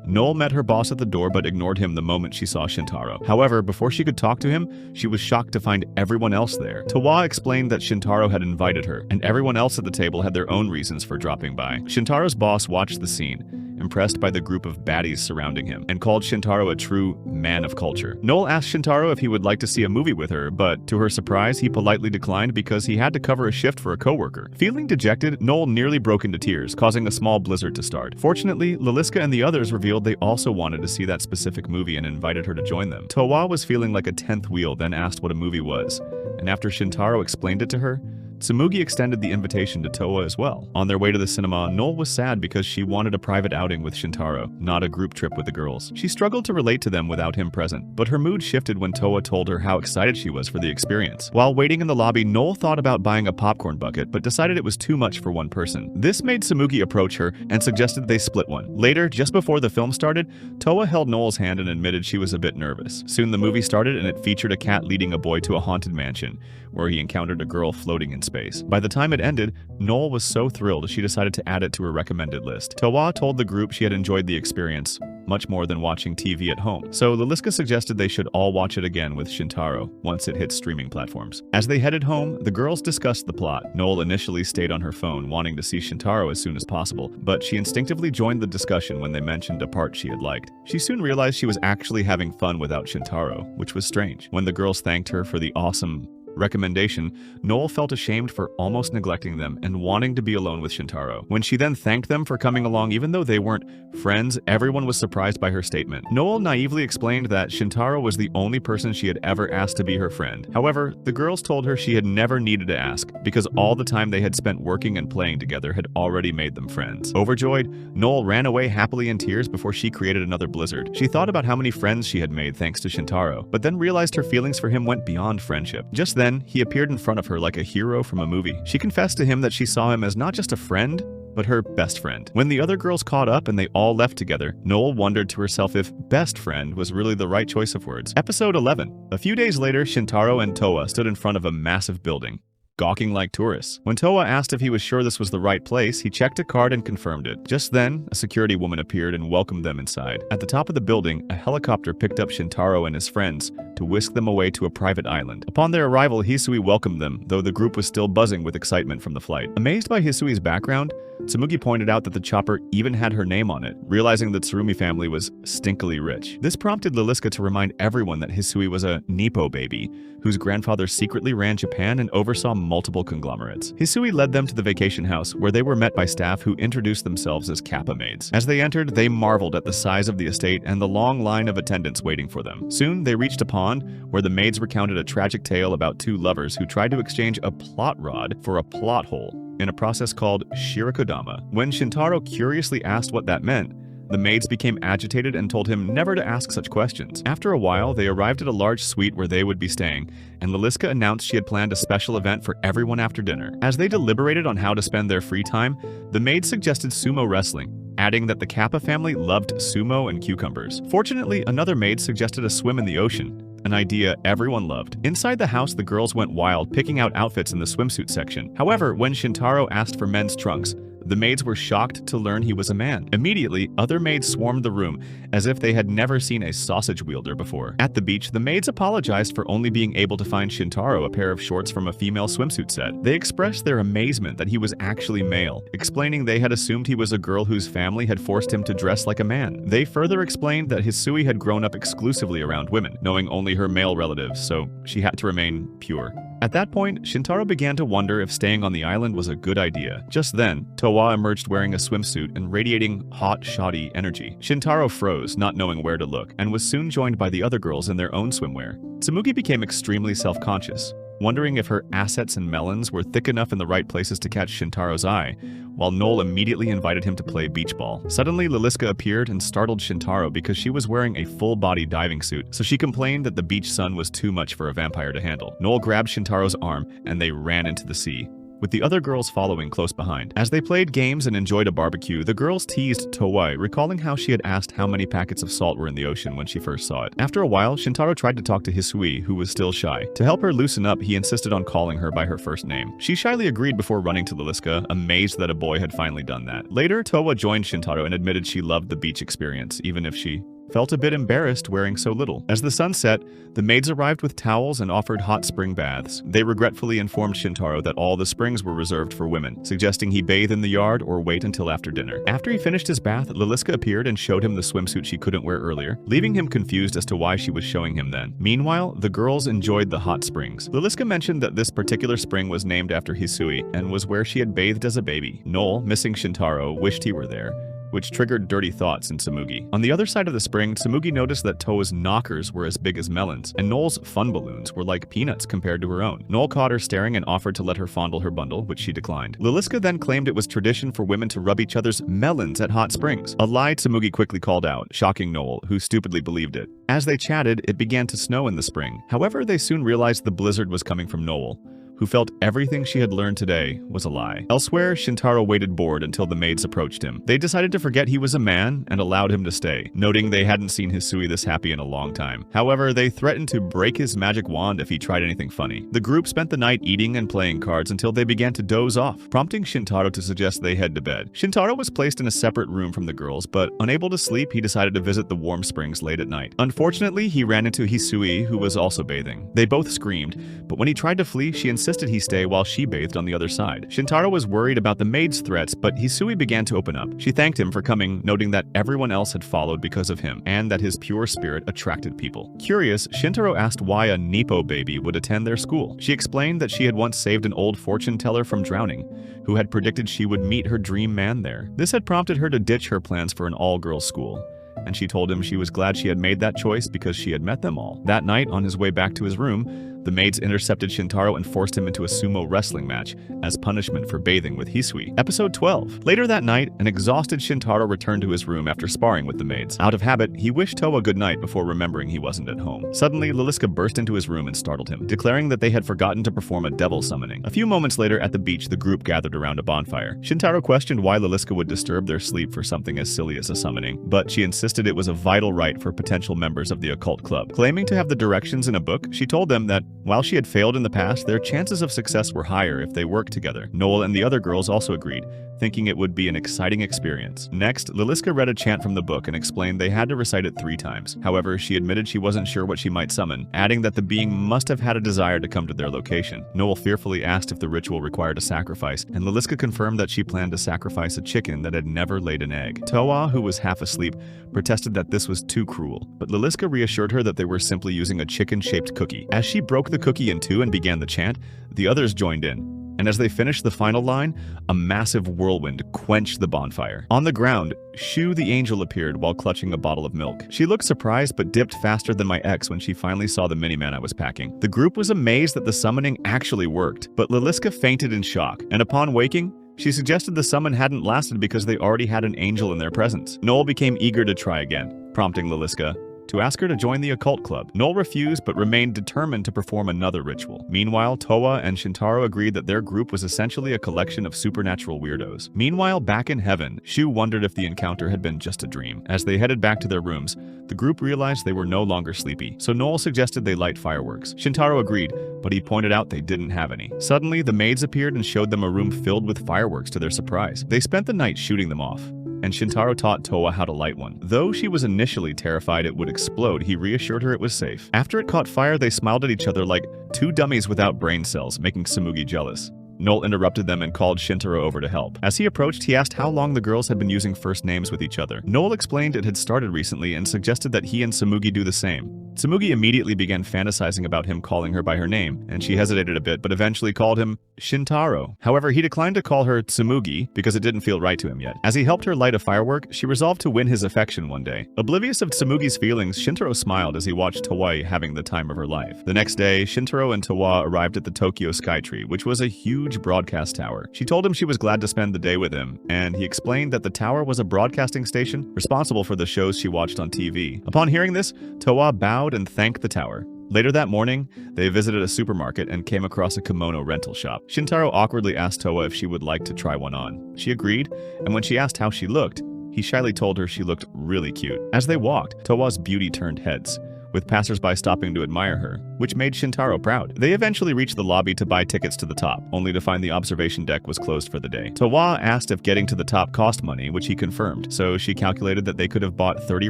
Noel met her boss at the door but ignored him the moment she saw Shintaro. However, before she could talk to him, she was shocked to find everyone else there. Towa explained that Shintaro had invited her, and everyone else at the table had their own reasons for dropping by. Shintaro's boss watched the scene, impressed by the group of baddies surrounding him, and called Shintaro a true man of culture. Noel asked Shintaro if he would like to see a movie with her, but to her surprise, he politely declined because he had to cover a shift for a coworker. Feeling dejected, Noel nearly broke into tears, causing a small blizzard to start. Fortunately, Liliska and the others revealed they also wanted to see that specific movie and invited her to join them. Towa was feeling like a 10th wheel, then asked what a movie was, and after Shintaro explained it to her, Tsumugi extended the invitation to Towa as well. On their way to the cinema, Noel was sad because she wanted a private outing with Shintaro, not a group trip with the girls. She struggled to relate to them without him present, but her mood shifted when Towa told her how excited she was for the experience. While waiting in the lobby, Noel thought about buying a popcorn bucket, but decided it was too much for one person. This made Tsumugi approach her and suggested they split one. Later, just before the film started, Towa held Noel's hand and admitted she was a bit nervous. Soon the movie started and it featured a cat leading a boy to a haunted mansion, where he encountered a girl floating in space. By the time it ended, Noel was so thrilled she decided to add it to her recommended list. Towa told the group she had enjoyed the experience much more than watching TV at home, so Liliska suggested they should all watch it again with Shintaro once it hits streaming platforms. As they headed home, the girls discussed the plot. Noel initially stayed on her phone, wanting to see Shintaro as soon as possible, but she instinctively joined the discussion when they mentioned a part she had liked. She soon realized she was actually having fun without Shintaro, which was strange. When the girls thanked her for the awesome recommendation, Noel felt ashamed for almost neglecting them and wanting to be alone with Shintaro. When she then thanked them for coming along even though they weren't friends, everyone was surprised by her statement. Noel naively explained that Shintaro was the only person she had ever asked to be her friend. However, the girls told her she had never needed to ask because all the time they had spent working and playing together had already made them friends. Overjoyed, Noel ran away happily in tears before she created another blizzard. She thought about how many friends she had made thanks to Shintaro, but then realized her feelings for him went beyond friendship. Just then, he appeared in front of her like a hero from a movie. She confessed to him that she saw him as not just a friend, but her best friend. When the other girls caught up and they all left together, Noel wondered to herself if best friend was really the right choice of words. Episode 11. A few days later, Shintaro and Toa stood in front of a massive building, gawking like tourists. When Toa asked if he was sure this was the right place, he checked a card and confirmed it. Just then, a security woman appeared and welcomed them inside. At the top of the building, a helicopter picked up Shintaro and his friends to whisk them away to a private island. Upon their arrival, Hisui welcomed them, though the group was still buzzing with excitement from the flight. Amazed by Hisui's background, Tsumugi pointed out that the chopper even had her name on it, realizing the Tsurumi family was stinkily rich. This prompted Liliska to remind everyone that Hisui was a Nippo baby, whose grandfather secretly ran Japan and oversaw multiple conglomerates. Hisui led them to the vacation house, where they were met by staff who introduced themselves as Kappa maids. As they entered, they marveled at the size of the estate and the long line of attendants waiting for them. Soon, they reached a pond, where the maids recounted a tragic tale about two lovers who tried to exchange a plot rod for a plot hole in a process called shirakodama. When Shintaro curiously asked what that meant, the maids became agitated and told him never to ask such questions. After a while, they arrived at a large suite where they would be staying, and Liliska announced she had planned a special event for everyone after dinner. As they deliberated on how to spend their free time, the maids suggested sumo wrestling, adding that the Kappa family loved sumo and cucumbers. Fortunately, another maid suggested a swim in the ocean, an idea everyone loved. Inside the house, the girls went wild, picking out outfits in the swimsuit section. However, when Shintaro asked for men's trunks, the maids were shocked to learn he was a man. Immediately, other maids swarmed the room, as if they had never seen a sausage wielder before. At the beach, the maids apologized for only being able to find Shintaro a pair of shorts from a female swimsuit set. They expressed their amazement that he was actually male, explaining they had assumed he was a girl whose family had forced him to dress like a man. They further explained that Hisui had grown up exclusively around women, knowing only her male relatives, so she had to remain pure. At that point, Shintaro began to wonder if staying on the island was a good idea. Just then, Towa emerged wearing a swimsuit and radiating hot, shoddy energy. Shintaro froze, not knowing where to look, and was soon joined by the other girls in their own swimwear. Tsumugi became extremely self-conscious, wondering if her assets and melons were thick enough in the right places to catch Shintaro's eye, while Noel immediately invited him to play beach ball. Suddenly, Liliska appeared and startled Shintaro because she was wearing a full-body diving suit, so she complained that the beach sun was too much for a vampire to handle. Noel grabbed Shintaro's arm, and they ran into the sea, with the other girls following close behind. As they played games and enjoyed a barbecue, the girls teased Toei, recalling how she had asked how many packets of salt were in the ocean when she first saw it. After a while, Shintaro tried to talk to Hisui, who was still shy. To help her loosen up, he insisted on calling her by her first name. She shyly agreed before running to Liliska, amazed that a boy had finally done that. Later, Towa joined Shintaro and admitted she loved the beach experience, even if she felt a bit embarrassed wearing so little. As the sun set, the maids arrived with towels and offered hot spring baths. They regretfully informed Shintaro that all the springs were reserved for women, suggesting he bathe in the yard or wait until after dinner. After he finished his bath, Liliska appeared and showed him the swimsuit she couldn't wear earlier, leaving him confused as to why she was showing him then. Meanwhile, the girls enjoyed the hot springs. Liliska mentioned that this particular spring was named after Hisui and was where she had bathed as a baby. Noel, missing Shintaro, wished he were there, which triggered dirty thoughts in Tsumugi. On the other side of the spring, Tsumugi noticed that Toa's knockers were as big as melons, and Noel's fun balloons were like peanuts compared to her own. Noel caught her staring and offered to let her fondle her bundle, which she declined. Liliska then claimed it was tradition for women to rub each other's melons at hot springs, a lie Tsumugi quickly called out, shocking Noel, who stupidly believed it. As they chatted, it began to snow in the spring. However, they soon realized the blizzard was coming from Noel, who felt everything she had learned today was a lie. Elsewhere, Shintaro waited bored until the maids approached him. They decided to forget he was a man and allowed him to stay, noting they hadn't seen Hisui this happy in a long time. However, they threatened to break his magic wand if he tried anything funny. The group spent the night eating and playing cards until they began to doze off, prompting Shintaro to suggest they head to bed. Shintaro was placed in a separate room from the girls, but unable to sleep, he decided to visit the warm springs late at night. Unfortunately, he ran into Hisui, who was also bathing. They both screamed, but when he tried to flee, she insisted insisted he stay while she bathed on the other side. Shintaro was worried about the maid's threats, but Hisui began to open up. She thanked him for coming, noting that everyone else had followed because of him, and that his pure spirit attracted people. Curious, Shintaro asked why a Nippo baby would attend their school. She explained that she had once saved an old fortune teller from drowning, who had predicted she would meet her dream man there. This had prompted her to ditch her plans for an all-girls school, and she told him she was glad she had made that choice because she had met them all. That night, on his way back to his room, the maids intercepted Shintaro and forced him into a sumo wrestling match as punishment for bathing with Hisui. Episode 12. Later that night, an exhausted Shintaro returned to his room after sparring with the maids. Out of habit, he wished Towa good night before remembering he wasn't at home. Suddenly, Liliska burst into his room and startled him, declaring that they had forgotten to perform a devil summoning. A few moments later, at the beach, the group gathered around a bonfire. Shintaro questioned why Liliska would disturb their sleep for something as silly as a summoning, but she insisted it was a vital right for potential members of the occult club. Claiming to have the directions in a book, she told them that while she had failed in the past, their chances of success were higher if they worked together. Noel and the other girls also agreed, thinking it would be an exciting experience. Next, Liliska read a chant from the book and explained they had to recite it 3 times. However, she admitted she wasn't sure what she might summon, adding that the being must have had a desire to come to their location. Noel fearfully asked if the ritual required a sacrifice, and Liliska confirmed that she planned to sacrifice a chicken that had never laid an egg. Towa, who was half asleep, protested that this was too cruel, but Liliska reassured her that they were simply using a chicken-shaped cookie. As she broke the cookie in 2 and began the chant, the others joined in. And as they finished the final line, a massive whirlwind quenched the bonfire. On the ground, Shu the angel appeared while clutching a bottle of milk. She looked surprised but dipped faster than my ex when she finally saw the Miniman I was packing. The group was amazed that the summoning actually worked, but Liliska fainted in shock, and upon waking, she suggested the summon hadn't lasted because they already had an angel in their presence. Noel became eager to try again, prompting Liliska to ask her to join the occult club. Noel refused but remained determined to perform another ritual. Meanwhile, Towa and Shintaro agreed that their group was essentially a collection of supernatural weirdos. Meanwhile, back in heaven, Shu wondered if the encounter had been just a dream. As they headed back to their rooms, the group realized they were no longer sleepy, so Noel suggested they light fireworks. Shintaro agreed, but he pointed out they didn't have any. Suddenly, the maids appeared and showed them a room filled with fireworks to their surprise. They spent the night shooting them off, and Shintaro taught Towa how to light one. Though she was initially terrified it would explode, he reassured her it was safe. After it caught fire, they smiled at each other like 2 dummies without brain cells, making Tsumugi jealous. Noel interrupted them and called Shintaro over to help. As he approached, he asked how long the girls had been using first names with each other. Noel explained it had started recently and suggested that he and Tsumugi do the same. Tsumugi immediately began fantasizing about him calling her by her name, and she hesitated a bit but eventually called him Shintaro. However, he declined to call her Tsumugi because it didn't feel right to him yet. As he helped her light a firework, she resolved to win his affection one day. Oblivious of Tsumugi's feelings, Shintaro smiled as he watched Towa having the time of her life. The next day, Shintaro and Towa arrived at the Tokyo Skytree, which was a huge broadcast tower. She told him she was glad to spend the day with him, and he explained that the tower was a broadcasting station responsible for the shows she watched on TV. Upon hearing this, Towa bowed and thanked the tower. Later that morning, they visited a supermarket and came across a kimono rental shop. Shintaro awkwardly asked Towa if she would like to try one on. She agreed, and when she asked how she looked, he shyly told her she looked really cute. As they walked, Towa's beauty turned heads, with passersby stopping to admire her, which made Shintaro proud. They eventually reached the lobby to buy tickets to the top, only to find the observation deck was closed for the day. Towa asked if getting to the top cost money, which he confirmed, so she calculated that they could have bought 30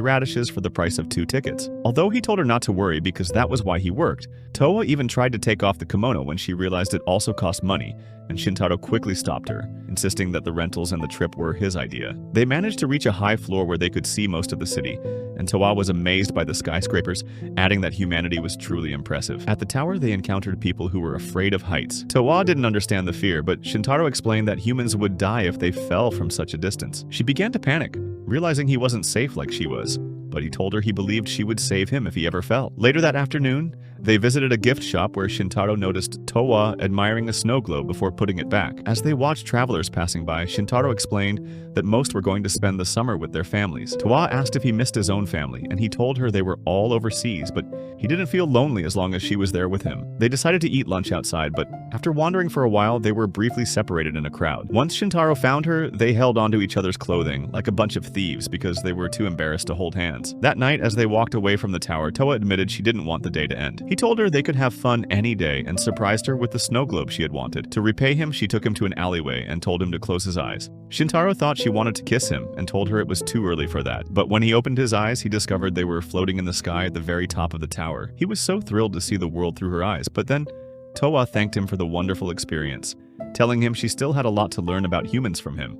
radishes for the price of 2 tickets. Although he told her not to worry because that was why he worked, Towa even tried to take off the kimono when she realized it also cost money, and Shintaro quickly stopped her, insisting that the rentals and the trip were his idea. They managed to reach a high floor where they could see most of the city, and Towa was amazed by the skyscrapers, adding that humanity was truly impressive. At the tower, they encountered people who were afraid of heights. Towa didn't understand the fear, but Shintaro explained that humans would die if they fell from such a distance. She began to panic, realizing he wasn't safe like she was, but he told her he believed she would save him if he ever fell. Later that afternoon, they visited a gift shop where Shintaro noticed Towa admiring a snow globe before putting it back. As they watched travelers passing by, Shintaro explained that most were going to spend the summer with their families. Towa asked if he missed his own family, and he told her they were all overseas, but he didn't feel lonely as long as she was there with him. They decided to eat lunch outside, but after wandering for a while, they were briefly separated in a crowd. Once Shintaro found her, they held onto each other's clothing, like a bunch of thieves because they were too embarrassed to hold hands. That night, as they walked away from the tower, Towa admitted she didn't want the day to end. He told her they could have fun any day and surprised her with the snow globe she had wanted. To repay him, she took him to an alleyway and told him to close his eyes. Shintaro thought she wanted to kiss him and told her it was too early for that. But when he opened his eyes, he discovered they were floating in the sky at the very top of the tower. He was so thrilled to see the world through her eyes, but then Toa thanked him for the wonderful experience, telling him she still had a lot to learn about humans from him.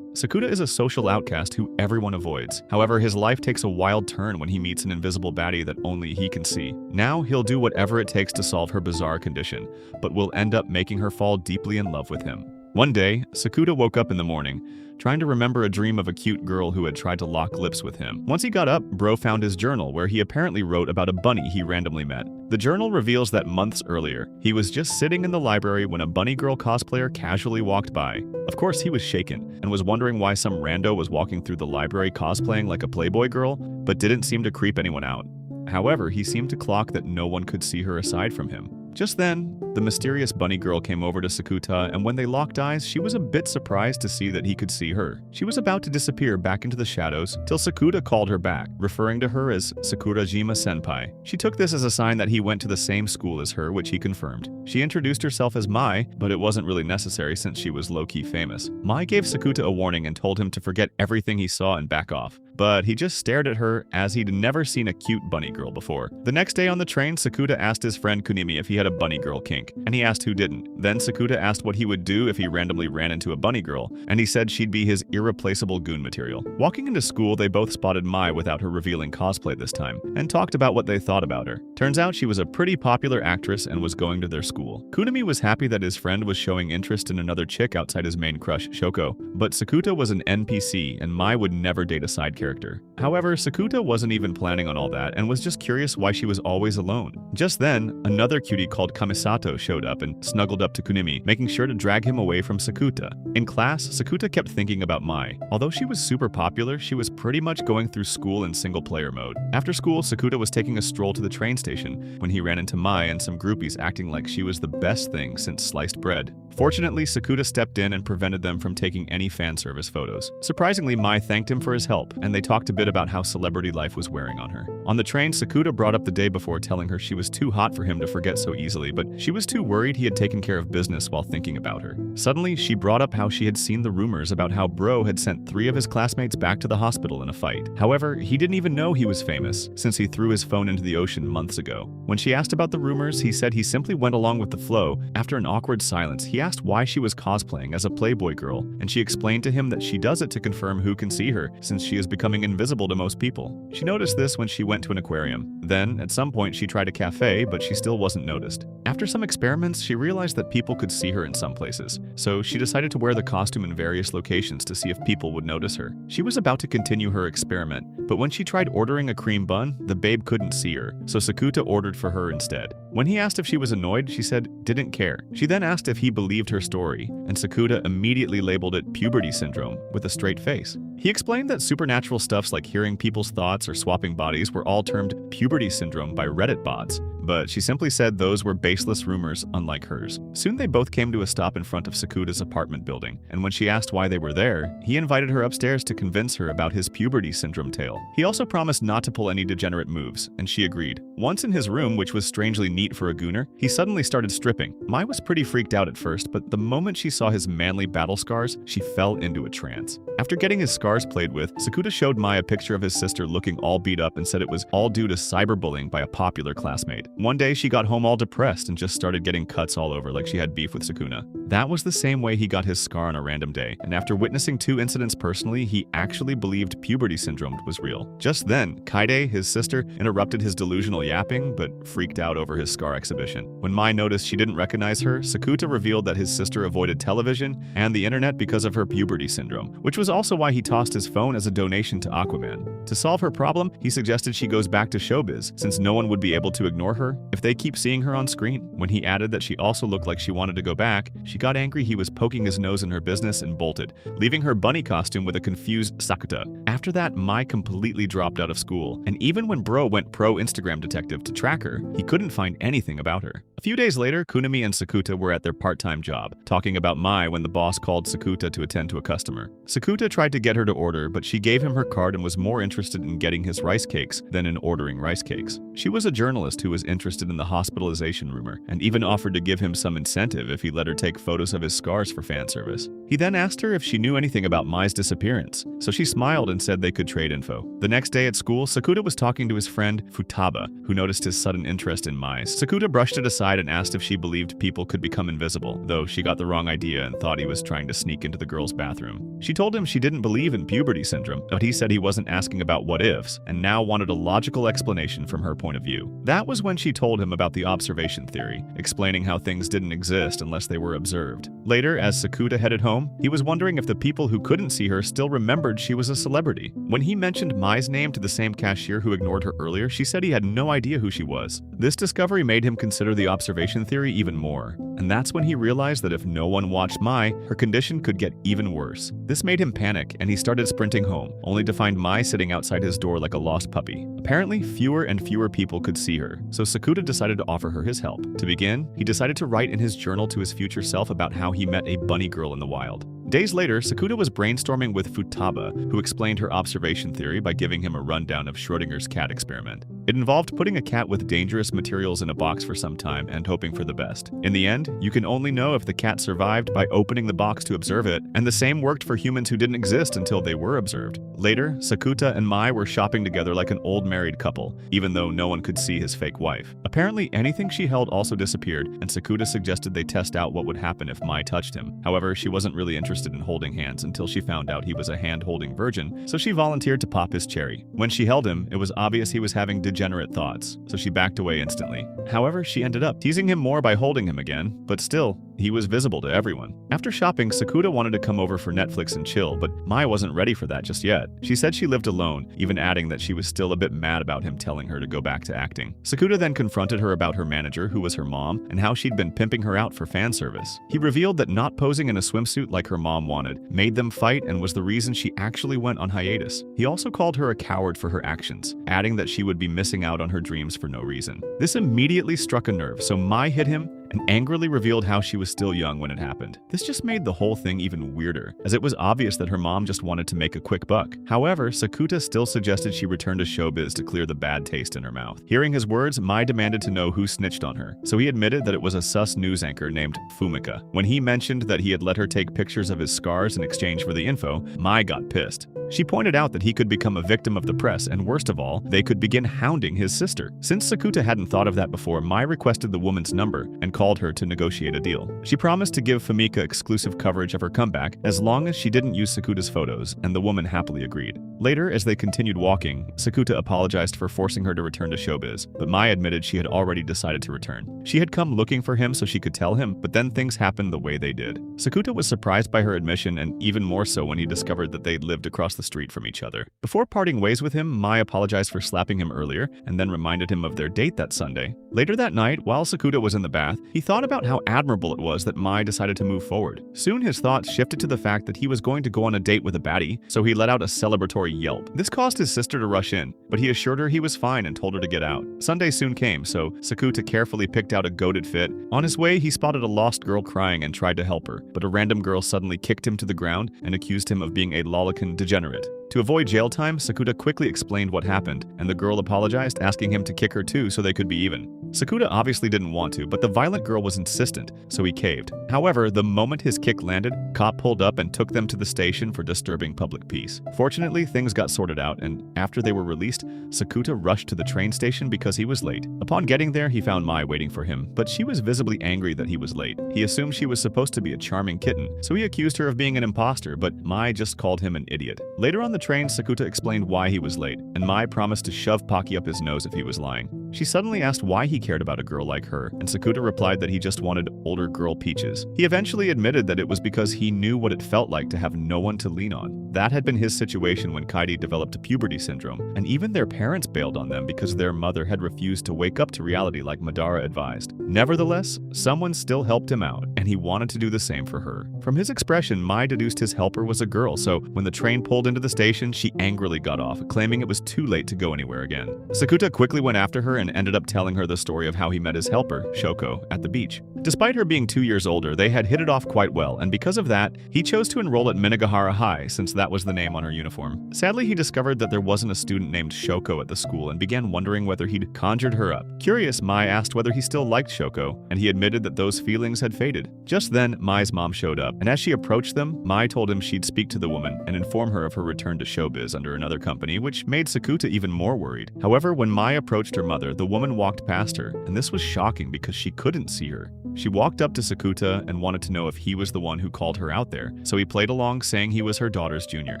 Sakuta is a social outcast who everyone avoids. However, his life takes a wild turn when he meets an invisible baddie that only he can see. Now, he'll do whatever it takes to solve her bizarre condition, but will end up making her fall deeply in love with him. One day, Sakuta woke up in the morning, trying to remember a dream of a cute girl who had tried to lock lips with him. Once he got up, Bro found his journal where he apparently wrote about a bunny he randomly met. The journal reveals that months earlier, he was just sitting in the library when a bunny girl cosplayer casually walked by. Of course, he was shaken and was wondering why some rando was walking through the library cosplaying like a Playboy girl, but didn't seem to creep anyone out. However, he seemed to clock that no one could see her aside from him. Just then, the mysterious bunny girl came over to Sakuta, and when they locked eyes, she was a bit surprised to see that he could see her. She was about to disappear back into the shadows till Sakuta called her back, referring to her as Sakurajima Senpai. She took this as a sign that he went to the same school as her, which he confirmed. She introduced herself as Mai, but it wasn't really necessary since she was low-key famous. Mai gave Sakuta a warning and told him to forget everything he saw and back off. But he just stared at her as he'd never seen a cute bunny girl before. The next day on the train, Sakuta asked his friend Kunimi if he had a bunny girl kink, and he asked who didn't. Then Sakuta asked what he would do if he randomly ran into a bunny girl, and he said she'd be his irreplaceable goon material. Walking into school, they both spotted Mai without her revealing cosplay this time, and talked about what they thought about her. Turns out she was a pretty popular actress and was going to their school. Kunimi was happy that his friend was showing interest in another chick outside his main crush, Shoko, but Sakuta was an NPC, and Mai would never date a side character. However, Sakuta wasn't even planning on all that and was just curious why she was always alone. Just then, another cutie called Kamisato showed up and snuggled up to Kunimi, making sure to drag him away from Sakuta. In class, Sakuta kept thinking about Mai. Although she was super popular, she was pretty much going through school in single-player mode. After school, Sakuta was taking a stroll to the train station when he ran into Mai and some groupies acting like she was the best thing since sliced bread. Fortunately, Sakuta stepped in and prevented them from taking any fan service photos. Surprisingly, Mai thanked him for his help, and they talked a bit about how celebrity life was wearing on her. On the train, Sakuta brought up the day before, telling her she was too hot for him to forget so easily, but she was too worried he had taken care of business while thinking about her. Suddenly, she brought up how she had seen the rumors about how Bro had sent 3 of his classmates back to the hospital in a fight. However, he didn't even know he was famous, since he threw his phone into the ocean months ago. When she asked about the rumors, he said he simply went along with the flow. After an awkward silence, he asked why she was cosplaying as a Playboy girl, and she explained to him that she does it to confirm who can see her, since she is becoming invisible to most people. She noticed this when she went to an aquarium. Then, at some point, she tried a cafe, but she still wasn't noticed. After some experiments, she realized that people could see her in some places, so she decided to wear the costume in various locations to see if people would notice her. She was about to continue her experiment, but when she tried ordering a cream bun, the babe couldn't see her, so Sakuta ordered for her instead. When he asked if she was annoyed, she said didn't care. She then asked if he believed her story, and Sakuta immediately labeled it puberty syndrome with a straight face. He explained that supernatural stuffs like hearing people's thoughts or swapping bodies were all termed puberty syndrome by Reddit bots, but she simply said those were baseless rumors unlike hers. Soon they both came to a stop in front of Sakuta's apartment building, and when she asked why they were there, he invited her upstairs to convince her about his puberty syndrome tale. He also promised not to pull any degenerate moves, and she agreed. Once in his room, which was strangely neat for a gooner, he suddenly started stripping. Mai was pretty freaked out at first, but the moment she saw his manly battle scars, she fell into a trance. After getting his scars played with, Sakuta showed Mai a picture of his sister looking all beat up and said it was all due to cyberbullying by a popular classmate. One day, she got home all depressed and just started getting cuts all over like she had beef with Sukuna. That was the same way he got his scar on a random day, and after witnessing 2 incidents personally, he actually believed puberty syndrome was real. Just then, Kaide, his sister, interrupted his delusional yapping, but freaked out over his scar exhibition. When Mai noticed she didn't recognize her, Sakuta revealed that his sister avoided television and the internet because of her puberty syndrome, which was also why he tossed his phone as a donation to Aquaman. To solve her problem, he suggested she goes back to showbiz, since no one would be able to ignore her if they keep seeing her on screen. When he added that she also looked like she wanted to go back, she got angry he was poking his nose in her business and bolted, leaving her bunny costume with a confused Sakuta. After that, Mai completely dropped out of school, and even when Bro went pro Instagram detective to track her, he couldn't find anything about her. A few days later, Kunimi and Sakuta were at their part-time job, talking about Mai when the boss called Sakuta to attend to a customer. Sakuta tried to get her to order, but she gave him her card and was more interested in getting his rice cakes than in ordering rice cakes. She was a journalist who was interested in the hospitalization rumor, and even offered to give him some incentive if he let her take photos of his scars for fan service. He then asked her if she knew anything about Mai's disappearance, so she smiled and said they could trade info. The next day at school, Sakuta was talking to his friend Futaba, who noticed his sudden interest in Mai. Sakuta brushed it aside and asked if she believed people could become invisible, though she got the wrong idea and thought he was trying to sneak into the girl's bathroom. She told him she didn't believe in puberty syndrome, but he said he wasn't asking about what-ifs, and now wanted a logical explanation from her point of view. That was when she told him about the observation theory, explaining how things didn't exist unless they were observed. Later, as Sakuta headed home, he was wondering if the people who couldn't see her still remembered she was a celebrity. When he mentioned Mai's name to the same cashier who ignored her earlier, she said he had no idea who she was. This discovery made him consider the observation theory even more, and that's when he realized that if no one watched Mai, her condition could get even worse. This made him panic, and he started sprinting home, only to find Mai sitting outside his door like a lost puppy. Apparently, fewer and fewer people could see her, so Sakuta decided to offer her his help. To begin, he decided to write in his journal to his future self about how he met a bunny girl in the wild. Days later, Sakuta was brainstorming with Futaba, who explained her observation theory by giving him a rundown of Schrödinger's cat experiment. It involved putting a cat with dangerous materials in a box for some time and hoping for the best. In the end, you can only know if the cat survived by opening the box to observe it, and the same worked for humans who didn't exist until they were observed. Later, Sakuta and Mai were shopping together like an old married couple, even though no one could see his fake wife. Apparently, anything she held also disappeared, and Sakuta suggested they test out what would happen if Mai touched him. However, she wasn't really interested in holding hands until she found out he was a hand-holding virgin, so she volunteered to pop his cherry. When she held him, it was obvious he was having degenerate thoughts, so she backed away instantly. However, she ended up teasing him more by holding him again, but still, he was visible to everyone. After shopping, Sakuta wanted to come over for Netflix and chill, but Mai wasn't ready for that just yet. She said she lived alone, even adding that she was still a bit mad about him telling her to go back to acting. Sakuta then confronted her about her manager, who was her mom, and how she'd been pimping her out for fan service. He revealed that not posing in a swimsuit like her mom wanted made them fight and was the reason she actually went on hiatus. He also called her a coward for her actions, adding that she would be missing out on her dreams for no reason. This immediately struck a nerve, so Mai hit him and angrily revealed how she was still young when it happened. This just made the whole thing even weirder, as it was obvious that her mom just wanted to make a quick buck. However, Sakuta still suggested she return to showbiz to clear the bad taste in her mouth. Hearing his words, Mai demanded to know who snitched on her, so he admitted that it was a sus news anchor named Fumika. When he mentioned that he had let her take pictures of his scars in exchange for the info, Mai got pissed. She pointed out that he could become a victim of the press, and worst of all, they could begin hounding his sister. Since Sakuta hadn't thought of that before, Mai requested the woman's number and called her to negotiate a deal. She promised to give Fumika exclusive coverage of her comeback as long as she didn't use Sakuta's photos, and the woman happily agreed. Later, as they continued walking, Sakuta apologized for forcing her to return to showbiz, but Mai admitted she had already decided to return. She had come looking for him so she could tell him, but then things happened the way they did. Sakuta was surprised by her admission, and even more so when he discovered that they'd lived across the street from each other. Before parting ways with him, Mai apologized for slapping him earlier, and then reminded him of their date that Sunday. Later that night, while Sakuta was in the bath, he thought about how admirable it was that Mai decided to move forward. Soon his thoughts shifted to the fact that he was going to go on a date with a baddie, so he let out a celebratory yelp. This caused his sister to rush in, but he assured her he was fine and told her to get out. Sunday soon came, so Sakuta carefully picked out a goated fit. On his way, he spotted a lost girl crying and tried to help her, but a random girl suddenly kicked him to the ground and accused him of being a lolicon degenerate. To avoid jail time, Sakuta quickly explained what happened, and the girl apologized, asking him to kick her too so they could be even. Sakuta obviously didn't want to, but the violent girl was insistent, so he caved. However, the moment his kick landed, cop pulled up and took them to the station for disturbing public peace. Fortunately, things got sorted out, and after they were released, Sakuta rushed to the train station because he was late. Upon getting there, he found Mai waiting for him, but she was visibly angry that he was late. He assumed she was supposed to be a charming kitten, so he accused her of being an imposter, but Mai just called him an idiot. Later on the train, Sakuta explained why he was late, and Mai promised to shove Pocky up his nose if he was lying. She suddenly asked why he cared about a girl like her, and Sakuta replied that he just wanted older girl peaches. He eventually admitted that it was because he knew what it felt like to have no one to lean on. That had been his situation when Kaidi developed puberty syndrome, and even their parents bailed on them because their mother had refused to wake up to reality like Madara advised. Nevertheless, someone still helped him out, and he wanted to do the same for her. From his expression, Mai deduced his helper was a girl, so when the train pulled into the station, she angrily got off, claiming it was too late to go anywhere again. Sakuta quickly went after her and ended up telling her the story of how he met his helper, Shoko, at the beach. Despite her being 2 years older, they had hit it off quite well, and because of that, he chose to enroll at Minagahara High since that was the name on her uniform. Sadly, he discovered that there wasn't a student named Shoko at the school and began wondering whether he'd conjured her up. Curious, Mai asked whether he still liked Shoko, and he admitted that those feelings had faded. Just then, Mai's mom showed up, and as she approached them, Mai told him she'd speak to the woman and inform her of her return to showbiz under another company, which made Sakuta even more worried. However, when Mai approached her mother, the woman walked past her, and this was shocking because she couldn't see her. She walked up to Sakuta and wanted to know if he was the one who called her out there, so he played along saying he was her daughter's junior.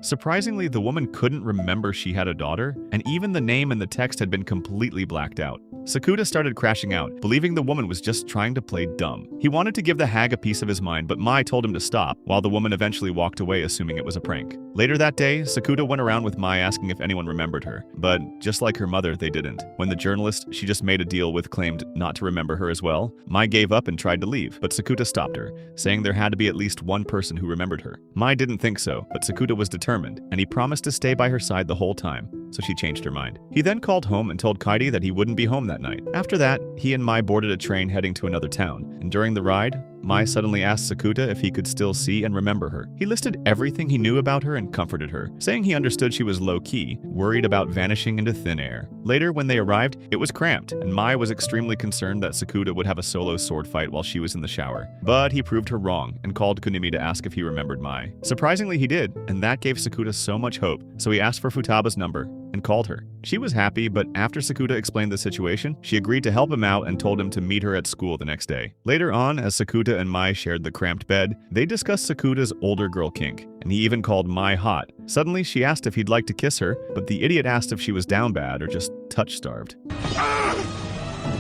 Surprisingly, the woman couldn't remember she had a daughter, and even the name in the text had been completely blacked out. Sakuta started crashing out, believing the woman was just trying to play dumb. He wanted to give the hag a piece of his mind, but Mai told him to stop, while the woman eventually walked away assuming it was a prank. Later that day, Sakuta went around with Mai asking if anyone remembered her, but just like her mother, they didn't. When the journalist she just made a deal with claimed not to remember her as well, Mai gave up and tried to leave, but Sakuta stopped her, saying there had to be at least one person who remembered her. Mai didn't think so, but Sakuta was determined, and he promised to stay by her side the whole time, so she changed her mind. He then called home and told Kaidi that he wouldn't be home that night. After that, he and Mai boarded a train heading to another town, and during the ride, Mai suddenly asked Sakuta if he could still see and remember her. He listed everything he knew about her and comforted her, saying he understood she was low-key, worried about vanishing into thin air. Later, when they arrived, it was cramped, and Mai was extremely concerned that Sakuta would have a solo sword fight while she was in the shower. But he proved her wrong and called Kunimi to ask if he remembered Mai. Surprisingly, he did, and that gave Sakuta so much hope, so he asked for Futaba's number and called her. She was happy, but after Sakuta explained the situation, she agreed to help him out and told him to meet her at school the next day. Later on, as Sakuta and Mai shared the cramped bed, they discussed Sakuta's older girl kink, and he even called Mai hot. Suddenly, she asked if he'd like to kiss her, but the idiot asked if she was down bad or just touch-starved.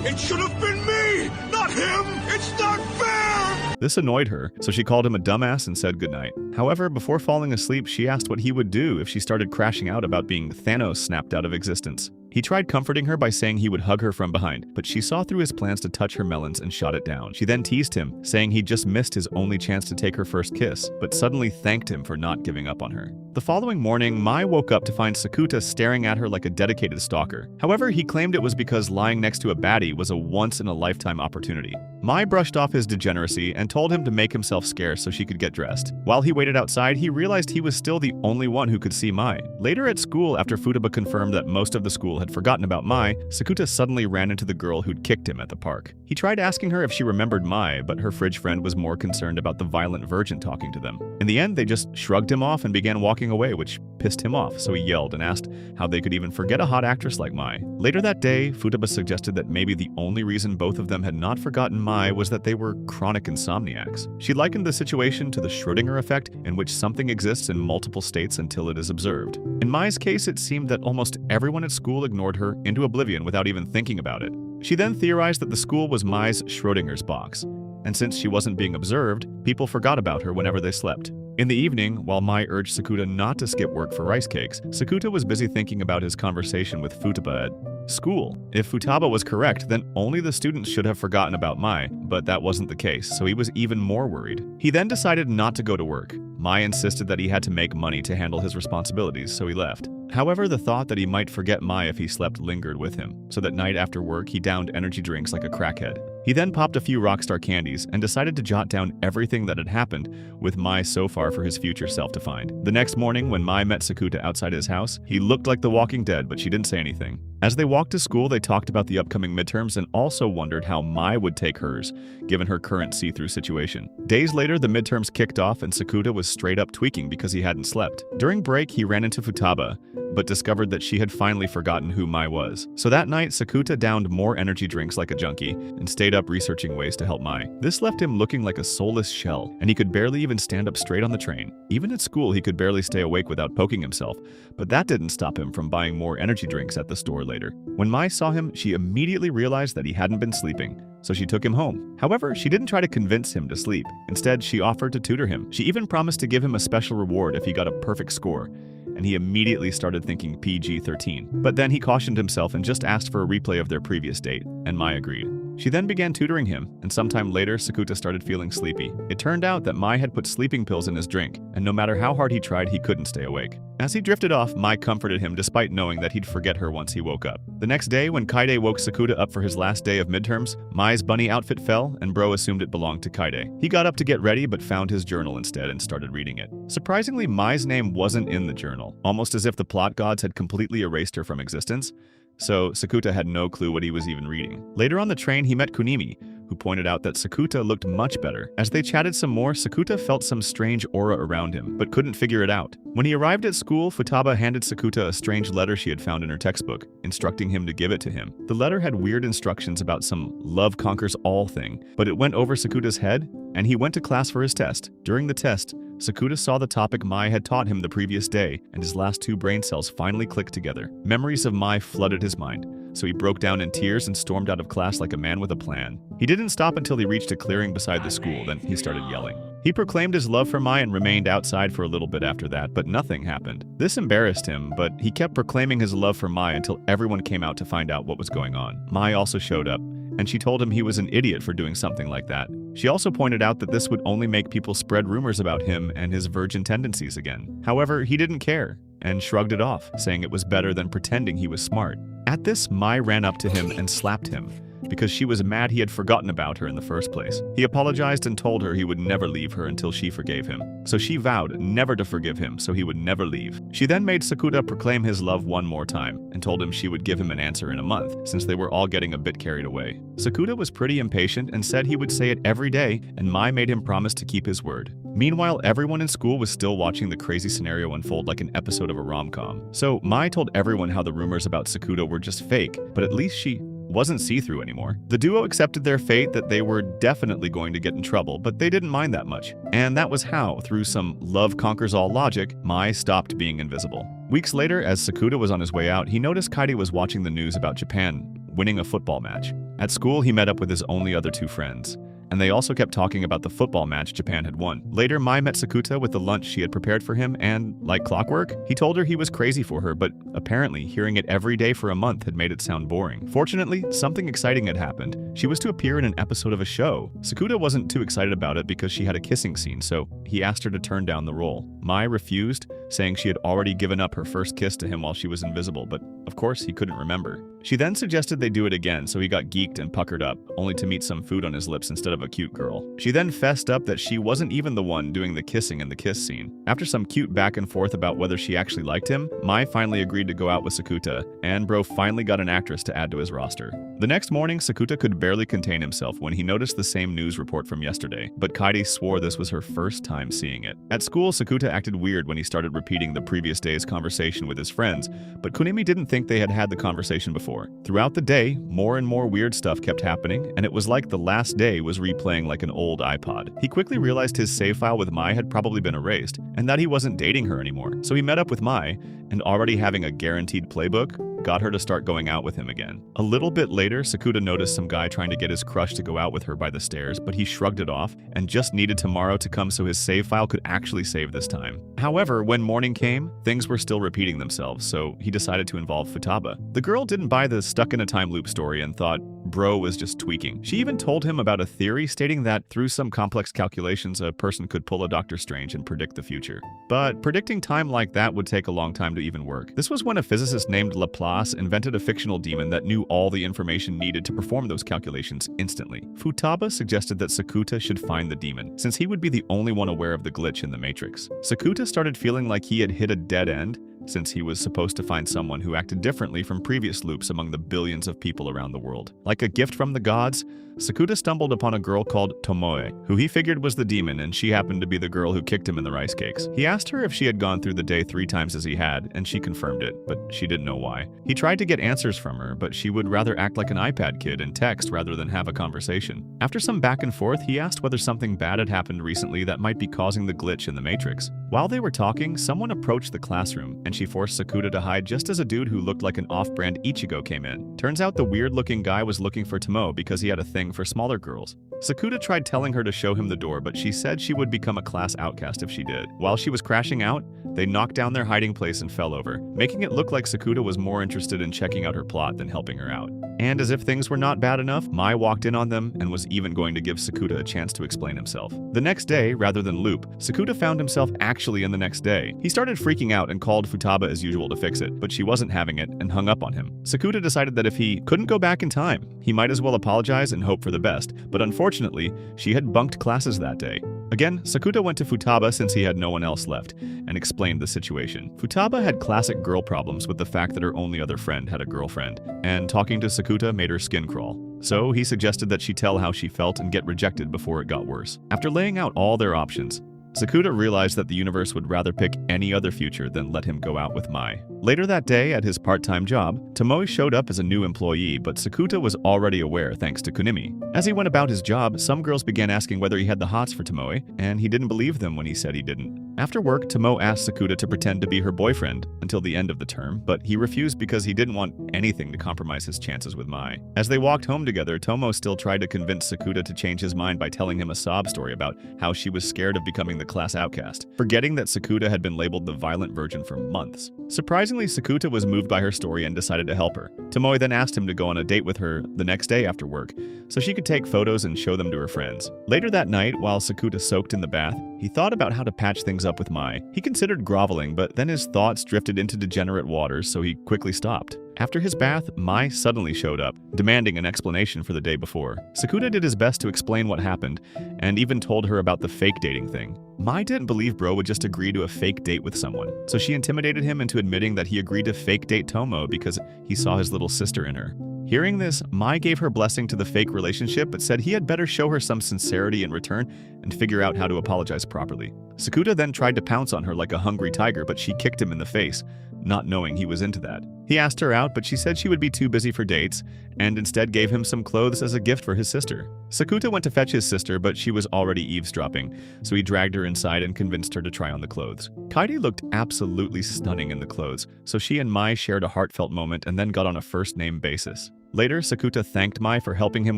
It should have been me, not him! It's not fair! This annoyed her, so she called him a dumbass and said goodnight. However, before falling asleep, she asked what he would do if she started crashing out about being Thanos snapped out of existence. He tried comforting her by saying he would hug her from behind, but she saw through his plans to touch her melons and shot it down. She then teased him, saying he'd just missed his only chance to take her first kiss, but suddenly thanked him for not giving up on her. The following morning, Mai woke up to find Sakuta staring at her like a dedicated stalker. However, he claimed it was because lying next to a baddie was a once-in-a-lifetime opportunity. Mai brushed off his degeneracy and told him to make himself scarce so she could get dressed. While he waited outside, he realized he was still the only one who could see Mai. Later at school, after Futaba confirmed that most of the school had forgotten about Mai, Sakuta suddenly ran into the girl who'd kicked him at the park. He tried asking her if she remembered Mai, but her fridge friend was more concerned about the violent virgin talking to them. In the end, they just shrugged him off and began walking away, which pissed him off, so he yelled and asked how they could even forget a hot actress like Mai. Later that day, Futaba suggested that maybe the only reason both of them had not forgotten Mai was that they were chronic insomniacs. She likened the situation to the Schrödinger effect, in which something exists in multiple states until it is observed. In Mai's case, it seemed that almost everyone at school ignored her into oblivion without even thinking about it. She then theorized that the school was Mai's Schrödinger's box, and since she wasn't being observed, people forgot about her whenever they slept. In the evening, while Mai urged Sakuta not to skip work for rice cakes, Sakuta was busy thinking about his conversation with Futaba at school. If Futaba was correct, then only the students should have forgotten about Mai, but that wasn't the case, so he was even more worried. He then decided not to go to work. Mai insisted that he had to make money to handle his responsibilities, so he left. However, the thought that he might forget Mai if he slept lingered with him, so that night after work he downed energy drinks like a crackhead. He then popped a few Rockstar candies and decided to jot down everything that had happened, with Mai so far for his future self to find. The next morning, when Mai met Sakuta outside his house, he looked like the Walking Dead, but she didn't say anything. As they walked to school, they talked about the upcoming midterms and also wondered how Mai would take hers, given her current see-through situation. Days later, the midterms kicked off and Sakuta was straight up tweaking because he hadn't slept. During break, he ran into Futaba, but discovered that she had finally forgotten who Mai was. So that night, Sakuta downed more energy drinks like a junkie and stayed up researching ways to help Mai. This left him looking like a soulless shell, and he could barely even stand up straight on the train. Even at school, he could barely stay awake without poking himself, but that didn't stop him from buying more energy drinks at the store later. When Mai saw him, she immediately realized that he hadn't been sleeping, so she took him home. However, she didn't try to convince him to sleep. Instead, she offered to tutor him. She even promised to give him a special reward if he got a perfect score, and he immediately started thinking PG-13. But then he cautioned himself and just asked for a replay of their previous date, and Mai agreed. She then began tutoring him, and sometime later, Sakuta started feeling sleepy. It turned out that Mai had put sleeping pills in his drink, and no matter how hard he tried, he couldn't stay awake. As he drifted off, Mai comforted him despite knowing that he'd forget her once he woke up. The next day, when Kaide woke Sakuta up for his last day of midterms, Mai's bunny outfit fell, and Bro assumed it belonged to Kaide. He got up to get ready, but found his journal instead and started reading it. Surprisingly, Mai's name wasn't in the journal, almost as if the plot gods had completely erased her from existence. So Sakuta had no clue what he was even reading. Later on the train, he met Kunimi, who pointed out that Sakuta looked much better. As they chatted some more, Sakuta felt some strange aura around him, but couldn't figure it out. When he arrived at school, Futaba handed Sakuta a strange letter she had found in her textbook, instructing him to give it to him. The letter had weird instructions about some love conquers all thing, but it went over Sakuta's head, and he went to class for his test. During the test, Sakuta saw the topic Mai had taught him the previous day, and his last two brain cells finally clicked together. Memories of Mai flooded his mind, so he broke down in tears and stormed out of class like a man with a plan. He didn't stop until he reached a clearing beside the school, then he started yelling. He proclaimed his love for Mai and remained outside for a little bit after that, but nothing happened. This embarrassed him, but he kept proclaiming his love for Mai until everyone came out to find out what was going on. Mai also showed up, and she told him he was an idiot for doing something like that. She also pointed out that this would only make people spread rumors about him and his virgin tendencies again. However, he didn't care and shrugged it off, saying it was better than pretending he was smart. At this, Mai ran up to him and slapped him, because she was mad he had forgotten about her in the first place. He apologized and told her he would never leave her until she forgave him. So she vowed never to forgive him, so he would never leave. She then made Sakuta proclaim his love one more time and told him she would give him an answer in a month, since they were all getting a bit carried away. Sakuta was pretty impatient and said he would say it every day, and Mai made him promise to keep his word. Meanwhile, everyone in school was still watching the crazy scenario unfold like an episode of a rom-com. So Mai told everyone how the rumors about Sakuta were just fake, but at least she wasn't see-through anymore. The duo accepted their fate that they were definitely going to get in trouble, but they didn't mind that much. And that was how, through some love conquers all logic, Mai stopped being invisible. Weeks later, as Sakuta was on his way out, he noticed Kaide was watching the news about Japan winning a football match. At school, he met up with his only other two friends, and they also kept talking about the football match Japan had won. Later, Mai met Sakuta with the lunch she had prepared for him, and, like clockwork, he told her he was crazy for her, but apparently, hearing it every day for a month had made it sound boring. Fortunately, something exciting had happened. She was to appear in an episode of a show. Sakuta wasn't too excited about it because she had a kissing scene, so he asked her to turn down the role. Mai refused, saying she had already given up her first kiss to him while she was invisible, but of course he couldn't remember. She then suggested they do it again, so he got geeked and puckered up, only to meet some food on his lips instead of a cute girl. She then fessed up that she wasn't even the one doing the kissing in the kiss scene. After some cute back and forth about whether she actually liked him, Mai finally agreed to go out with Sakuta, and Bro finally got an actress to add to his roster. The next morning, Sakuta could barely contain himself when he noticed the same news report from yesterday, but Kaide swore this was her first time seeing it. At school, Sakuta acted weird when he started repeating the previous day's conversation with his friends, but Kunimi didn't think they had had the conversation before. Throughout the day, more and more weird stuff kept happening, and it was like the last day was replaying like an old iPod. He quickly realized his save file with Mai had probably been erased, and that he wasn't dating her anymore. So he met up with Mai, and already having a guaranteed playbook, got her to start going out with him again. A little bit later, Sakuta noticed some guy trying to get his crush to go out with her by the stairs, but he shrugged it off and just needed tomorrow to come so his save file could actually save this time. However, when morning came, things were still repeating themselves, so he decided to involve Futaba. The girl didn't buy the stuck in a time loop story and thought Bro was just tweaking. She even told him about a theory stating that through some complex calculations, a person could pull a Doctor Strange and predict the future. But predicting time like that would take a long time to even work. This was when a physicist named Laplace invented a fictional demon that knew all the information needed to perform those calculations instantly. Futaba suggested that Sakuta should find the demon, since he would be the only one aware of the glitch in the Matrix. Sakuta started feeling like he had hit a dead end, since he was supposed to find someone who acted differently from previous loops among the billions of people around the world. Like a gift from the gods, Sakuta stumbled upon a girl called Tomoe, who he figured was the demon, and she happened to be the girl who kicked him in the rice cakes. He asked her if she had gone through the day 3 times as he had, and she confirmed it, but she didn't know why. He tried to get answers from her, but she would rather act like an iPad kid and text rather than have a conversation. After some back and forth, he asked whether something bad had happened recently that might be causing the glitch in the Matrix. While they were talking, someone approached the classroom, and and she forced Sakuta to hide just as a dude who looked like an off-brand Ichigo came in. Turns out the weird-looking guy was looking for Tomo because he had a thing for smaller girls. Sakuta tried telling her to show him the door, but she said she would become a class outcast if she did. While she was crashing out, they knocked down their hiding place and fell over, making it look like Sakuta was more interested in checking out her plot than helping her out. And as if things were not bad enough, Mai walked in on them and was even going to give Sakuta a chance to explain himself. The next day, rather than loop, Sakuta found himself actually in the next day. He started freaking out and called Futaba as usual to fix it, but she wasn't having it and hung up on him. Sakuta decided that if he couldn't go back in time, he might as well apologize and hope for the best, but unfortunately, she had bunked classes that day. Again, Sakuta went to Futaba since he had no one else left, and explained the situation. Futaba had classic girl problems with the fact that her only other friend had a girlfriend, and talking to Sakuta made her skin crawl. So he suggested that she tell how she felt and get rejected before it got worse. After laying out all their options, Sakuta realized that the universe would rather pick any other future than let him go out with Mai. Later that day, at his part-time job, Tomoe showed up as a new employee, but Sakuta was already aware thanks to Kunimi. As he went about his job, some girls began asking whether he had the hots for Tomoe, and he didn't believe them when he said he didn't. After work, Tomoe asked Sakuta to pretend to be her boyfriend until the end of the term, but he refused because he didn't want anything to compromise his chances with Mai. As they walked home together, Tomoe still tried to convince Sakuta to change his mind by telling him a sob story about how she was scared of becoming the class outcast, forgetting that Sakuta had been labeled the violent virgin for months. Surprisingly, Sakuta was moved by her story and decided to help her. Tomoe then asked him to go on a date with her the next day after work, so she could take photos and show them to her friends. Later that night, while Sakuta soaked in the bath, he thought about how to patch things up with Mai. He considered groveling, but then his thoughts drifted into degenerate waters, so he quickly stopped. After his bath, Mai suddenly showed up, demanding an explanation for the day before. Sakuta did his best to explain what happened, and even told her about the fake dating thing. Mai didn't believe bro would just agree to a fake date with someone, so she intimidated him into admitting that he agreed to fake date Tomo because he saw his little sister in her. Hearing this, Mai gave her blessing to the fake relationship but said he had better show her some sincerity in return and figure out how to apologize properly. Sakuta then tried to pounce on her like a hungry tiger, but she kicked him in the face, not knowing he was into that. He asked her out, but she said she would be too busy for dates, and instead gave him some clothes as a gift for his sister. Sakuta went to fetch his sister, but she was already eavesdropping, so he dragged her inside and convinced her to try on the clothes. Kairi looked absolutely stunning in the clothes, so she and Mai shared a heartfelt moment and then got on a first-name basis. Later, Sakuta thanked Mai for helping him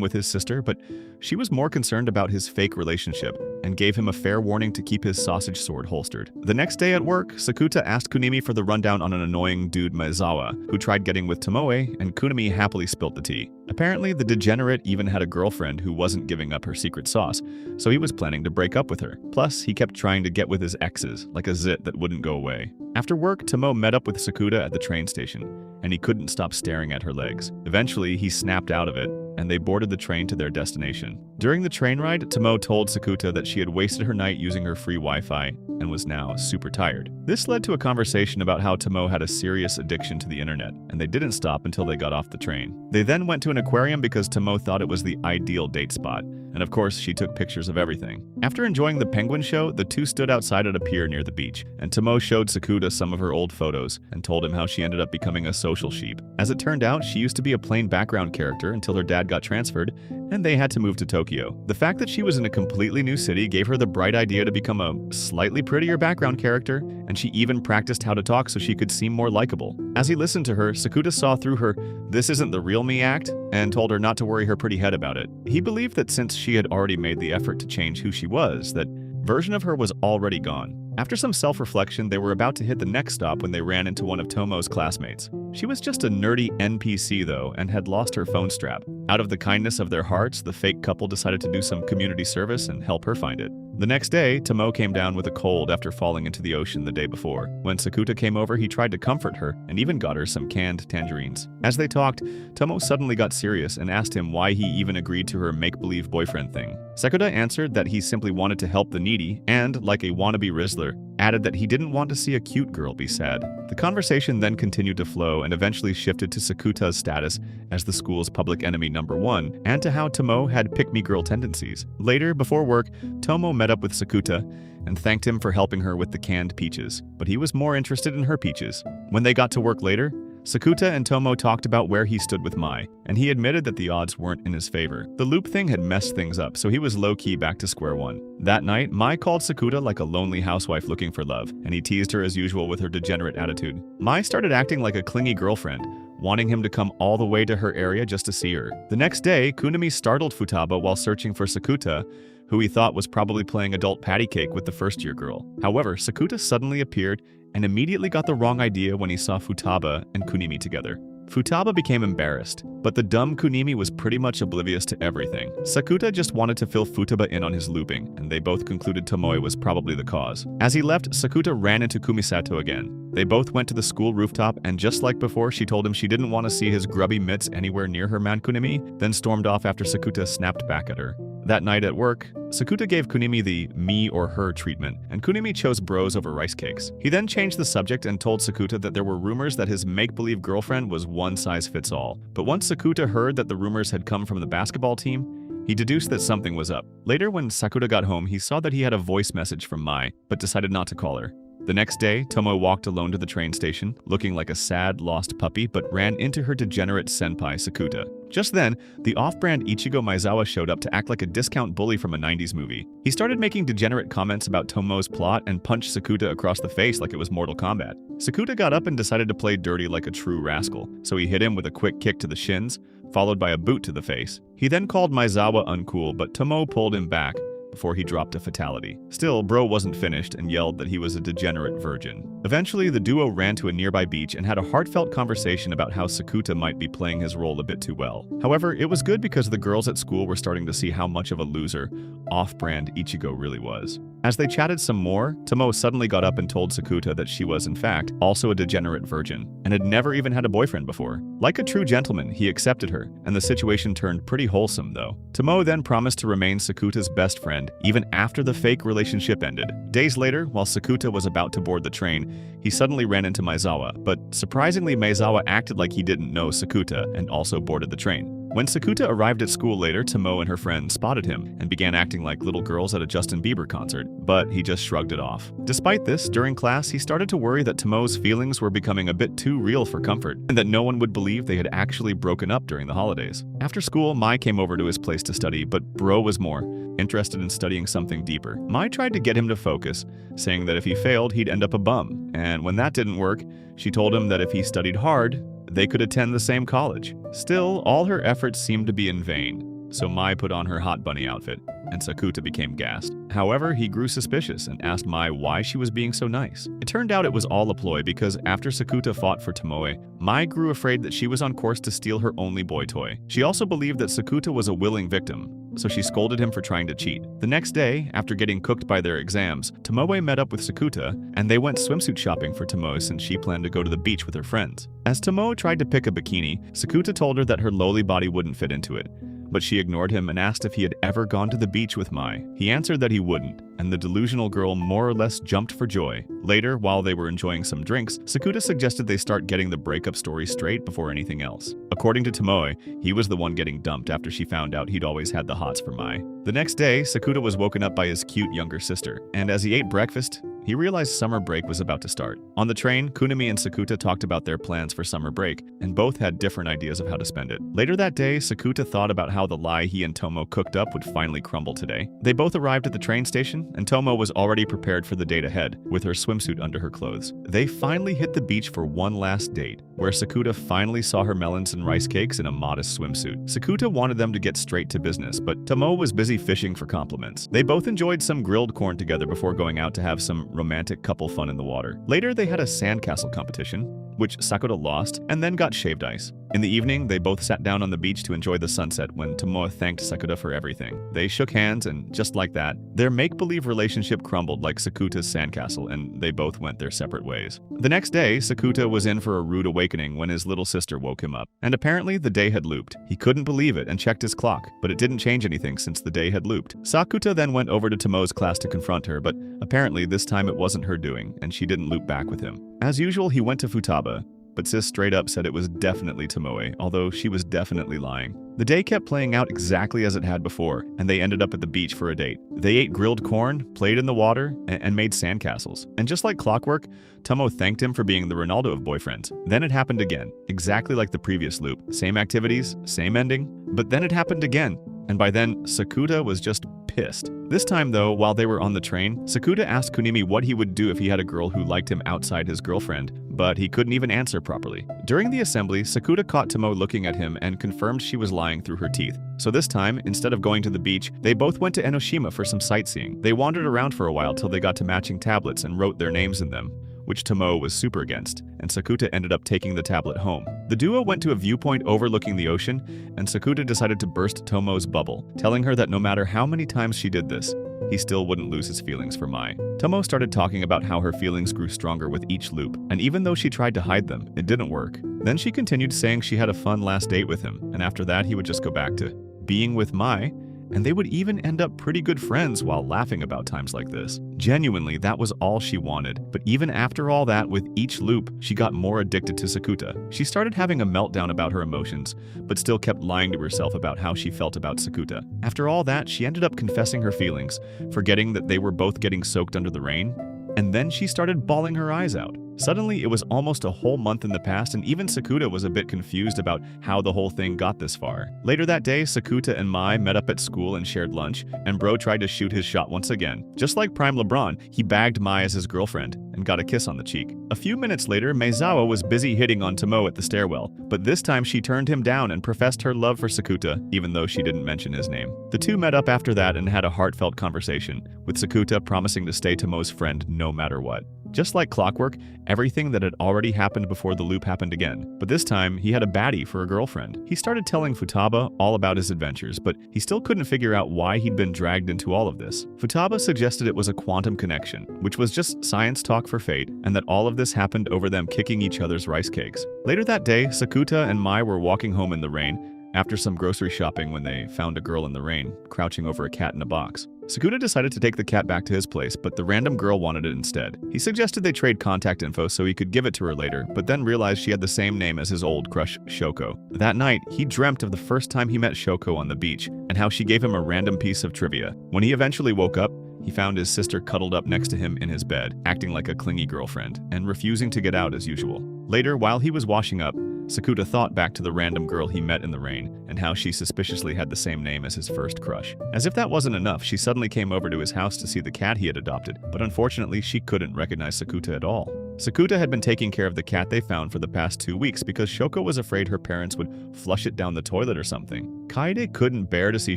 with his sister, but she was more concerned about his fake relationship and gave him a fair warning to keep his sausage sword holstered. The next day at work, Sakuta asked Kunimi for the rundown on an annoying dude Maezawa, who tried getting with Tomoe, and Kunimi happily spilt the tea. Apparently, the degenerate even had a girlfriend who wasn't giving up her secret sauce, so he was planning to break up with her. Plus, he kept trying to get with his exes, like a zit that wouldn't go away. After work, Tomoe met up with Sakuta at the train station, and he couldn't stop staring at her legs. Eventually, he snapped out of it, and they boarded the train to their destination. During the train ride, Tomoe told Sakuta that she had wasted her night using her free Wi-Fi and was now super tired. This led to a conversation about how Tomoe had a serious addiction to the internet, and they didn't stop until they got off the train. They then went to an aquarium because Tomoe thought it was the ideal date spot, and of course, she took pictures of everything. After enjoying the penguin show, the two stood outside at a pier near the beach, and Tomoe showed Sakuta some of her old photos and told him how she ended up becoming a social sheep. As it turned out, she used to be a plain background character until her dad got transferred, and they had to move to Tokyo. The fact that she was in a completely new city gave her the bright idea to become a slightly prettier background character, and she even practiced how to talk so she could seem more likable. As he listened to her, Sakuta saw through her "this isn't the real me" act and told her not to worry her pretty head about it. He believed that since she had already made the effort to change who she was, that version of her was already gone. After some self-reflection, they were about to hit the next stop when they ran into one of Tomoe's classmates. She was just a nerdy NPC though, and had lost her phone strap. Out of the kindness of their hearts, the fake couple decided to do some community service and help her find it. The next day, Tomoe came down with a cold after falling into the ocean the day before. When Sakuta came over, he tried to comfort her and even got her some canned tangerines. As they talked, Tomoe suddenly got serious and asked him why he even agreed to her make-believe boyfriend thing. Sakuta answered that he simply wanted to help the needy and, like a wannabe Rizzler, added that he didn't want to see a cute girl be sad. The conversation then continued to flow and eventually shifted to Sakuta's status as the school's public enemy #1 and to how Tomoe had pick-me-girl tendencies. Later, before work, Tomoe met up with Sakuta and thanked him for helping her with the canned peaches, but he was more interested in her peaches. When they got to work later, Sakuta and Tomo talked about where he stood with Mai, and he admitted that the odds weren't in his favor. The loop thing had messed things up, so he was low-key back to square one. That night, Mai called Sakuta like a lonely housewife looking for love, and he teased her as usual with her degenerate attitude. Mai started acting like a clingy girlfriend, wanting him to come all the way to her area just to see her. The next day, Kunimi startled Futaba while searching for Sakuta, who he thought was probably playing adult patty cake with the first-year girl. However, Sakuta suddenly appeared and immediately got the wrong idea when he saw Futaba and Kunimi together. Futaba became embarrassed, but the dumb Kunimi was pretty much oblivious to everything. Sakuta just wanted to fill Futaba in on his looping, and they both concluded Tomoe was probably the cause. As he left, Sakuta ran into Kumisato again. They both went to the school rooftop, and just like before, she told him she didn't want to see his grubby mitts anywhere near her man Kunimi, then stormed off after Sakuta snapped back at her. That night at work, Sakuta gave Kunimi the me or her treatment, and Kunimi chose bros over rice cakes. He then changed the subject and told Sakuta that there were rumors that his make-believe girlfriend was one-size-fits-all. But once Sakuta heard that the rumors had come from the basketball team, he deduced that something was up. Later, when Sakuta got home, he saw that he had a voice message from Mai, but decided not to call her. The next day, Tomo walked alone to the train station, looking like a sad, lost puppy, but ran into her degenerate senpai, Sakuta. Just then, the off-brand Ichigo Maezawa showed up to act like a discount bully from a 90s movie. He started making degenerate comments about Tomo's plot and punched Sakuta across the face like it was Mortal Kombat. Sakuta got up and decided to play dirty like a true rascal, so he hit him with a quick kick to the shins, followed by a boot to the face. He then called Maezawa uncool, but Tomo pulled him back before he dropped a fatality. Still, bro wasn't finished and yelled that he was a degenerate virgin. Eventually, the duo ran to a nearby beach and had a heartfelt conversation about how Sakuta might be playing his role a bit too well. However, it was good because the girls at school were starting to see how much of a loser off-brand Ichigo really was. As they chatted some more, Tomo suddenly got up and told Sakuta that she was, in fact, also a degenerate virgin, and had never even had a boyfriend before. Like a true gentleman, he accepted her, and the situation turned pretty wholesome, though. Tomo then promised to remain Sakuta's best friend, even after the fake relationship ended. Days later, while Sakuta was about to board the train, he suddenly ran into Maezawa, but surprisingly Maezawa acted like he didn't know Sakuta and also boarded the train. When Sakuta arrived at school later, Tomo and her friend spotted him and began acting like little girls at a Justin Bieber concert, but he just shrugged it off. Despite this, during class, he started to worry that Tomo's feelings were becoming a bit too real for comfort, and that no one would believe they had actually broken up during the holidays. After school, Mai came over to his place to study, but bro was more interested in studying something deeper. Mai tried to get him to focus, saying that if he failed, he'd end up a bum, and when that didn't work, she told him that if he studied hard, they could attend the same college. Still, all her efforts seemed to be in vain, so Mai put on her hot bunny outfit, and Sakuta became gassed. However, he grew suspicious and asked Mai why she was being so nice. It turned out it was all a ploy because after Sakuta fought for Tomoe, Mai grew afraid that she was on course to steal her only boy toy. She also believed that Sakuta was a willing victim, so she scolded him for trying to cheat. The next day, after getting cooked by their exams, Tomoe met up with Sakuta, and they went swimsuit shopping for Tomoe since she planned to go to the beach with her friends. As Tomoe tried to pick a bikini, Sakuta told her that her lowly body wouldn't fit into it, but she ignored him and asked if he had ever gone to the beach with Mai. He answered that he wouldn't, and the delusional girl more or less jumped for joy. Later, while they were enjoying some drinks, Sakuta suggested they start getting the breakup story straight before anything else. According to Tomoe, he was the one getting dumped after she found out he'd always had the hots for Mai. The next day, Sakuta was woken up by his cute younger sister, and as he ate breakfast, he realized summer break was about to start. On the train, Kunimi and Sakuta talked about their plans for summer break, and both had different ideas of how to spend it. Later that day, Sakuta thought about how the lie he and Tomo cooked up would finally crumble today. They both arrived at the train station, and Tomo was already prepared for the date ahead, with her swimsuit under her clothes. They finally hit the beach for one last date, where Sakuta finally saw her melons and rice cakes in a modest swimsuit. Sakuta wanted them to get straight to business, but Tomo was busy fishing for compliments. They both enjoyed some grilled corn together before going out to have some romantic couple fun in the water. Later, they had a sandcastle competition, which Sakuta lost, and then got shaved ice. In the evening, they both sat down on the beach to enjoy the sunset when Tomoe thanked Sakuta for everything. They shook hands, and just like that, their make-believe relationship crumbled like Sakuta's sandcastle, and they both went their separate ways. The next day, Sakuta was in for a rude awakening when his little sister woke him up, and apparently the day had looped. He couldn't believe it and checked his clock, but it didn't change anything since the day had looped. Sakuta then went over to Tomoe's class to confront her, but apparently this time it wasn't her doing, and she didn't loop back with him. As usual, he went to Futaba, but Sis straight up said it was definitely Tomoe, although she was definitely lying. The day kept playing out exactly as it had before, and they ended up at the beach for a date. They ate grilled corn, played in the water, and made sandcastles. And just like clockwork, Tomo thanked him for being the Ronaldo of boyfriends. Then it happened again, exactly like the previous loop. Same activities, same ending, but then it happened again. And by then, Sakuta was just pissed. This time though, while they were on the train, Sakuta asked Kunimi what he would do if he had a girl who liked him outside his girlfriend, but he couldn't even answer properly. During the assembly, Sakuta caught Tomo looking at him and confirmed she was lying through her teeth. So this time, instead of going to the beach, they both went to Enoshima for some sightseeing. They wandered around for a while till they got to matching tablets and wrote their names in them, which Tomo was super against, and Sakuta ended up taking the tablet home. The duo went to a viewpoint overlooking the ocean, and Sakuta decided to burst Tomo's bubble, telling her that no matter how many times she did this, he still wouldn't lose his feelings for Mai. Tomo started talking about how her feelings grew stronger with each loop, and even though she tried to hide them, it didn't work. Then she continued saying she had a fun last date with him, and after that he would just go back to being with Mai, and they would even end up pretty good friends while laughing about times like this. Genuinely, that was all she wanted. But even after all that, with each loop, she got more addicted to Sakuta. She started having a meltdown about her emotions, but still kept lying to herself about how she felt about Sakuta. After all that, she ended up confessing her feelings, forgetting that they were both getting soaked under the rain, and then she started bawling her eyes out. Suddenly, it was almost a whole month in the past, and even Sakuta was a bit confused about how the whole thing got this far. Later that day, Sakuta and Mai met up at school and shared lunch, and Bro tried to shoot his shot once again. Just like Prime LeBron, he bagged Mai as his girlfriend and got a kiss on the cheek. A few minutes later, Meizawa was busy hitting on Tomo at the stairwell, but this time she turned him down and professed her love for Sakuta, even though she didn't mention his name. The two met up after that and had a heartfelt conversation, with Sakuta promising to stay Tomo's friend no matter what. Just like clockwork, everything that had already happened before the loop happened again. But this time, he had a baddie for a girlfriend. He started telling Futaba all about his adventures, but he still couldn't figure out why he'd been dragged into all of this. Futaba suggested it was a quantum connection, which was just science talk for fate, and that all of this happened over them kicking each other's rice cakes. Later that day, Sakuta and Mai were walking home in the rain after some grocery shopping when they found a girl in the rain, crouching over a cat in a box. Sakuta decided to take the cat back to his place, but the random girl wanted it instead. He suggested they trade contact info so he could give it to her later, but then realized she had the same name as his old crush, Shoko. That night, he dreamt of the first time he met Shoko on the beach, and how she gave him a random piece of trivia. When he eventually woke up, he found his sister cuddled up next to him in his bed, acting like a clingy girlfriend, and refusing to get out as usual. Later, while he was washing up, Sakuta thought back to the random girl he met in the rain and how she suspiciously had the same name as his first crush. As if that wasn't enough, she suddenly came over to his house to see the cat he had adopted, but unfortunately she couldn't recognize Sakuta at all. Sakuta had been taking care of the cat they found for the past 2 weeks because Shoko was afraid her parents would flush it down the toilet or something. Kaede couldn't bear to see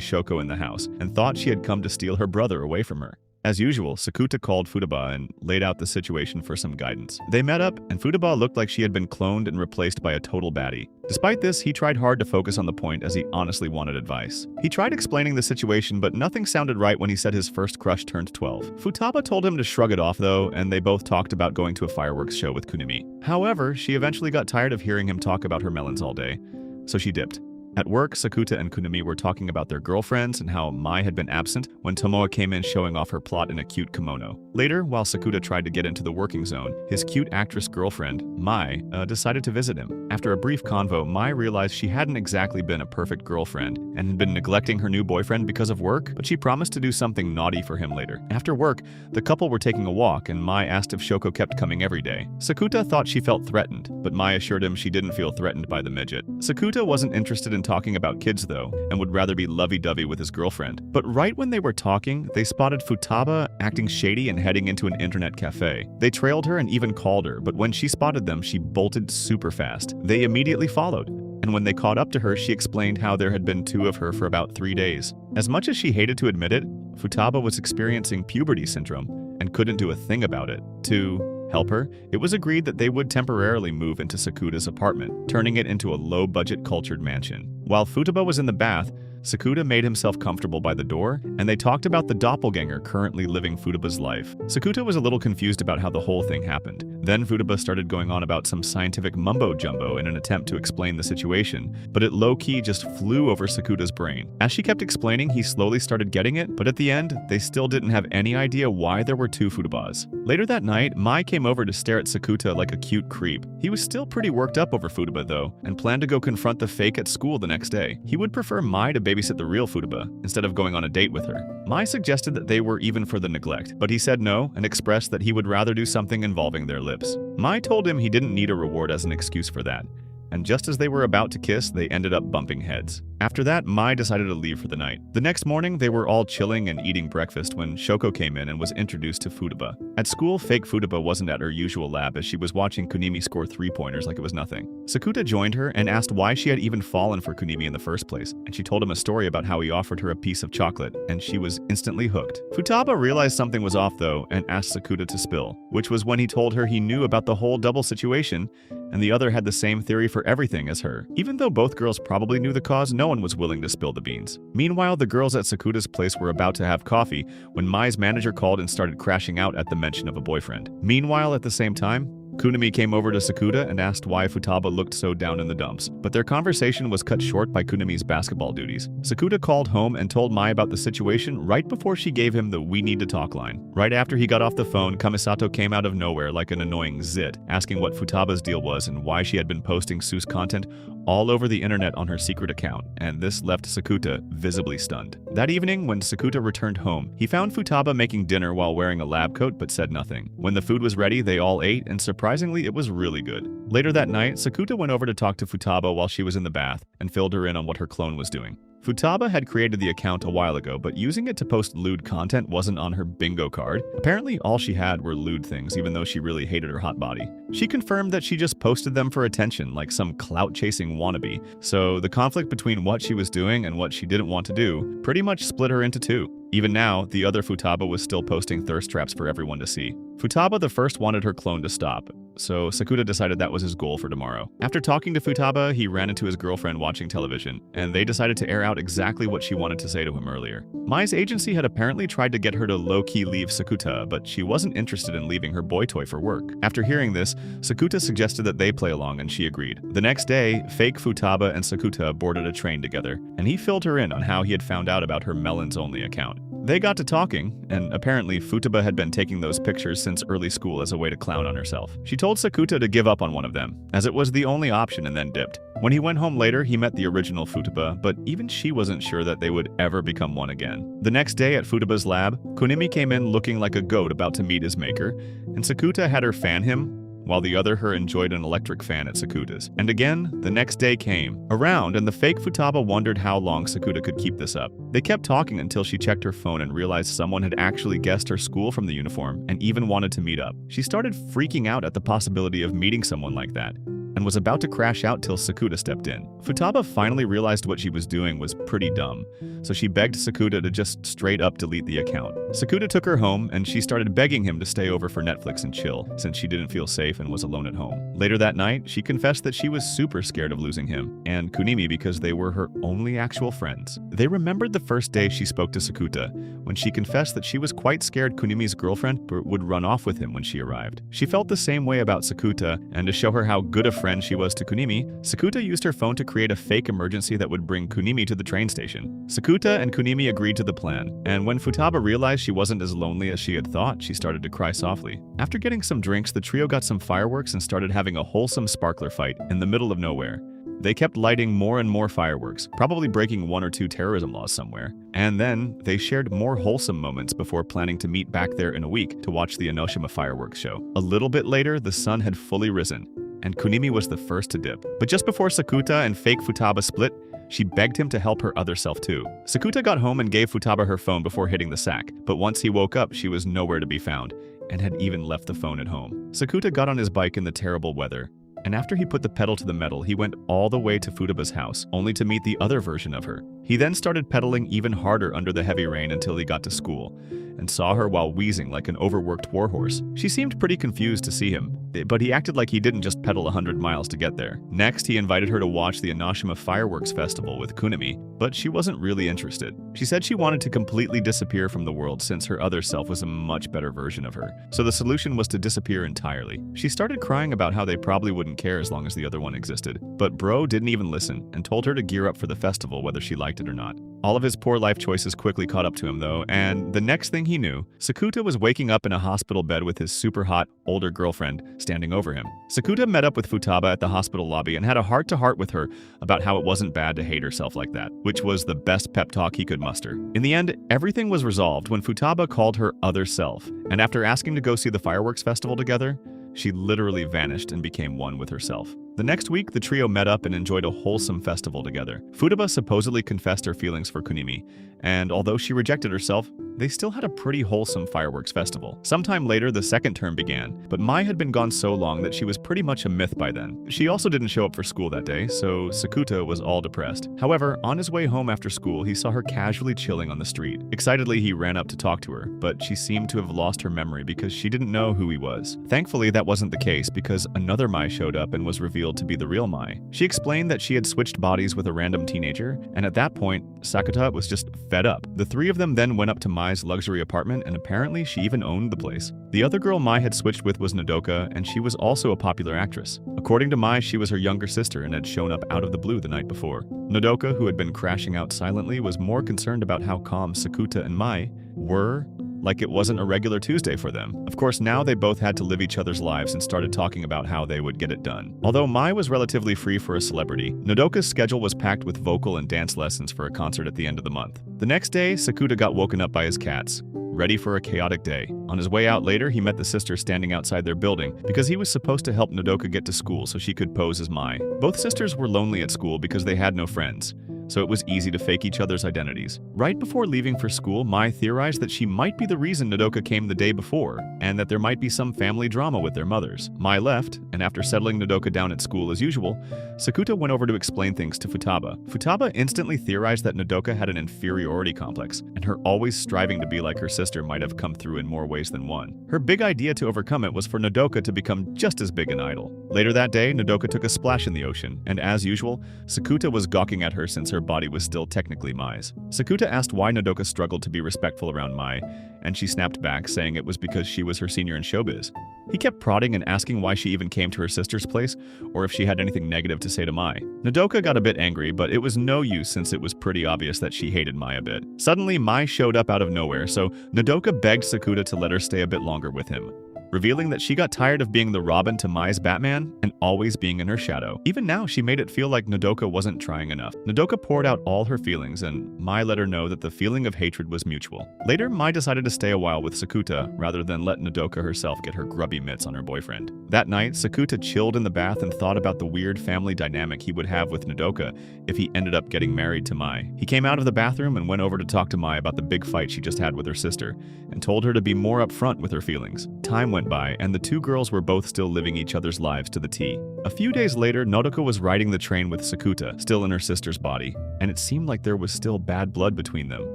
Shoko in the house and thought she had come to steal her brother away from her. As usual, Sakuta called Futaba and laid out the situation for some guidance. They met up, and Futaba looked like she had been cloned and replaced by a total baddie. Despite this, he tried hard to focus on the point as he honestly wanted advice. He tried explaining the situation, but nothing sounded right when he said his first crush turned 12. Futaba told him to shrug it off though, and they both talked about going to a fireworks show with Kunimi. However, she eventually got tired of hearing him talk about her melons all day, so she dipped. At work, Sakuta and Kunimi were talking about their girlfriends and how Mai had been absent when Tomoe came in showing off her plot in a cute kimono. Later, while Sakuta tried to get into the working zone, his cute actress girlfriend, Mai, decided to visit him. After a brief convo, Mai realized she hadn't exactly been a perfect girlfriend and had been neglecting her new boyfriend because of work, but she promised to do something naughty for him later. After work, the couple were taking a walk and Mai asked if Shoko kept coming every day. Sakuta thought she felt threatened, but Mai assured him she didn't feel threatened by the midget. Sakuta wasn't interested in talking about kids though, and would rather be lovey-dovey with his girlfriend. But right when they were talking, they spotted Futaba acting shady and heading into an internet cafe. They trailed her and even called her, but when she spotted them, she bolted super fast. They immediately followed, and when they caught up to her, she explained how there had been 2 of her for about 3 days. As much as she hated to admit it, Futaba was experiencing puberty syndrome and couldn't do a thing about it. To help her, it was agreed that they would temporarily move into Sakuta's apartment, turning it into a low-budget cultured mansion. While Futaba was in the bath, Sakuta made himself comfortable by the door, and they talked about the doppelganger currently living Futaba's life. Sakuta was a little confused about how the whole thing happened. Then Futaba started going on about some scientific mumbo-jumbo in an attempt to explain the situation, but it low-key just flew over Sakuta's brain. As she kept explaining, he slowly started getting it, but at the end, they still didn't have any idea why there were two Futabas. Later that night, Mai came over to stare at Sakuta like a cute creep. He was still pretty worked up over Futaba though, and planned to go confront the fake at school the next day. He would prefer Mai to babysit the real Futaba, instead of going on a date with her. Mai suggested that they were even for the neglect, but he said no and expressed that he would rather do something involving their lips. Mai told him he didn't need a reward as an excuse for that, and just as they were about to kiss, they ended up bumping heads. After that, Mai decided to leave for the night. The next morning, they were all chilling and eating breakfast when Shoko came in and was introduced to Futaba. At school, fake Futaba wasn't at her usual lab as she was watching Kunimi score three-pointers like it was nothing. Sakuta joined her and asked why she had even fallen for Kunimi in the first place, and she told him a story about how he offered her a piece of chocolate, and she was instantly hooked. Futaba realized something was off though and asked Sakuta to spill, which was when he told her he knew about the whole double situation, and the other had the same theory for everything as her. Even though both girls probably knew the cause, no one was willing to spill the beans. Meanwhile, the girls at Sakuta's place were about to have coffee when Mai's manager called and started crashing out at the mention of a boyfriend. Meanwhile, at the same time, Kunimi came over to Sakuta and asked why Futaba looked so down in the dumps, but their conversation was cut short by Kunimi's basketball duties. Sakuta called home and told Mai about the situation right before she gave him the "we need to talk" line. Right after he got off the phone, Kamisato came out of nowhere like an annoying zit, asking what Futaba's deal was and why she had been posting Sue's content all over the internet on her secret account, and this left Sakuta visibly stunned. That evening, when Sakuta returned home, he found Futaba making dinner while wearing a lab coat but said nothing. When the food was ready, they all ate, and surprisingly, it was really good. Later that night, Sakuta went over to talk to Futaba while she was in the bath and filled her in on what her clone was doing. Futaba had created the account a while ago, but using it to post lewd content wasn't on her bingo card. Apparently, all she had were lewd things, even though she really hated her hot body. She confirmed that she just posted them for attention, like some clout-chasing wannabe, so the conflict between what she was doing and what she didn't want to do pretty much split her into two. Even now, the other Futaba was still posting thirst traps for everyone to see. Futaba the first wanted her clone to stop, so Sakuta decided that was his goal for tomorrow. After talking to Futaba, he ran into his girlfriend watching television, and they decided to air out exactly what she wanted to say to him earlier. Mai's agency had apparently tried to get her to low-key leave Sakuta, but she wasn't interested in leaving her boy toy for work. After hearing this, Sakuta suggested that they play along, and she agreed. The next day, fake Futaba and Sakuta boarded a train together, and he filled her in on how he had found out about her Melons-only account. They got to talking, and apparently Futaba had been taking those pictures since early school as a way to clown on herself. She told Sakuta to give up on one of them, as it was the only option, and then dipped. When he went home later, he met the original Futaba, but even she wasn't sure that they would ever become one again. The next day at Futaba's lab, Kunimi came in looking like a goat about to meet his maker, and Sakuta had her fan him, while the other her enjoyed an electric fan at Sakuta's. And again, the next day came around, and the fake Futaba wondered how long Sakuta could keep this up. They kept talking until she checked her phone and realized someone had actually guessed her school from the uniform and even wanted to meet up. She started freaking out at the possibility of meeting someone like that, and was about to crash out till Sakuta stepped in. Futaba finally realized what she was doing was pretty dumb, so she begged Sakuta to just straight up delete the account. Sakuta took her home, and she started begging him to stay over for Netflix and chill, since she didn't feel safe and was alone at home. Later that night, she confessed that she was super scared of losing him and Kunimi because they were her only actual friends. They remembered the first day she spoke to Sakuta, when she confessed that she was quite scared Kunimi's girlfriend would run off with him when she arrived. She felt the same way about Sakuta, and to show her how good a friend she was to Kunimi, Sakuta used her phone to create a fake emergency that would bring Kunimi to the train station. Sakuta and Kunimi agreed to the plan, and when Futaba realized she wasn't as lonely as she had thought, she started to cry softly. After getting some drinks, the trio got some fireworks and started having a wholesome sparkler fight in the middle of nowhere. They kept lighting more and more fireworks, probably breaking one or two terrorism laws somewhere. And then, they shared more wholesome moments before planning to meet back there in a week to watch the Enoshima fireworks show. A little bit later, the sun had fully risen, and Kunimi was the first to dip. But just before Sakuta and fake Futaba split, she begged him to help her other self too. Sakuta got home and gave Futaba her phone before hitting the sack, but once he woke up, she was nowhere to be found, and had even left the phone at home. Sakuta got on his bike in the terrible weather, and after he put the pedal to the metal, he went all the way to Futaba's house, only to meet the other version of her. He then started pedaling even harder under the heavy rain until he got to school, and saw her while wheezing like an overworked warhorse. She seemed pretty confused to see him, but he acted like he didn't just pedal 100 miles to get there. Next, he invited her to watch the Enoshima Fireworks Festival with Kunimi, but she wasn't really interested. She said she wanted to completely disappear from the world since her other self was a much better version of her. So the solution was to disappear entirely. She started crying about how they probably wouldn't care as long as the other one existed. But bro didn't even listen and told her to gear up for the festival whether she liked it or not. All of his poor life choices quickly caught up to him though, and the next thing he knew, Sakuta was waking up in a hospital bed with his super hot, older girlfriend standing over him. Sakuta met up with Futaba at the hospital lobby and had a heart-to-heart with her about how it wasn't bad to hate herself like that, which was the best pep talk he could muster. In the end, everything was resolved when Futaba called her other self, and after asking to go see the fireworks festival together, she literally vanished and became one with herself. The next week, the trio met up and enjoyed a wholesome festival together. Futaba supposedly confessed her feelings for Kunimi, and although she rejected herself, they still had a pretty wholesome fireworks festival. Sometime later, the second term began, but Mai had been gone so long that she was pretty much a myth by then. She also didn't show up for school that day, so Sakuta was all depressed. However, on his way home after school, he saw her casually chilling on the street. Excitedly, he ran up to talk to her, but she seemed to have lost her memory because she didn't know who he was. Thankfully, that wasn't the case because another Mai showed up and was revealed to be the real Mai. She explained that she had switched bodies with a random teenager, and at that point, Sakuta was just fed up. The three of them then went up to Mai's luxury apartment, and apparently she even owned the place. The other girl Mai had switched with was Nodoka, and she was also a popular actress. According to Mai, she was her younger sister and had shown up out of the blue the night before. Nodoka, who had been crashing out silently, was more concerned about how calm Sakuta and Mai were, like it wasn't a regular Tuesday for them. Of course, now they both had to live each other's lives and started talking about how they would get it done. Although Mai was relatively free for a celebrity, Nodoka's schedule was packed with vocal and dance lessons for a concert at the end of the month. The next day, Sakuta got woken up by his cats, ready for a chaotic day. On his way out later, he met the sisters standing outside their building because he was supposed to help Nodoka get to school so she could pose as Mai. Both sisters were lonely at school because they had no friends, so it was easy to fake each other's identities. Right before leaving for school, Mai theorized that she might be the reason Nodoka came the day before, and that there might be some family drama with their mothers. Mai left, and after settling Nodoka down at school as usual, Sakuta went over to explain things to Futaba. Futaba instantly theorized that Nodoka had an inferiority complex, and her always striving to be like her sister might have come through in more ways than one. Her big idea to overcome it was for Nodoka to become just as big an idol. Later that day, Nodoka took a splash in the ocean, and as usual, Sakuta was gawking at her since her body was still technically Mai's. Sakuta asked why Nodoka struggled to be respectful around Mai, and she snapped back, saying it was because she was her senior in showbiz. He kept prodding and asking why she even came to her sister's place, or if she had anything negative to say to Mai. Nodoka got a bit angry, but it was no use since it was pretty obvious that she hated Mai a bit. Suddenly, Mai showed up out of nowhere, so Nodoka begged Sakuta to let her stay a bit longer with him, revealing that she got tired of being the Robin to Mai's Batman and always being in her shadow. Even now, she made it feel like Nodoka wasn't trying enough. Nodoka poured out all her feelings, and Mai let her know that the feeling of hatred was mutual. Later, Mai decided to stay a while with Sakuta rather than let Nodoka herself get her grubby mitts on her boyfriend. That night, Sakuta chilled in the bath and thought about the weird family dynamic he would have with Nodoka if he ended up getting married to Mai. He came out of the bathroom and went over to talk to Mai about the big fight she just had with her sister, and told her to be more upfront with her feelings. Time went by, and the two girls were both still living each other's lives to the T. A few days later, Nodoka was riding the train with Sakuta, still in her sister's body, and it seemed like there was still bad blood between them.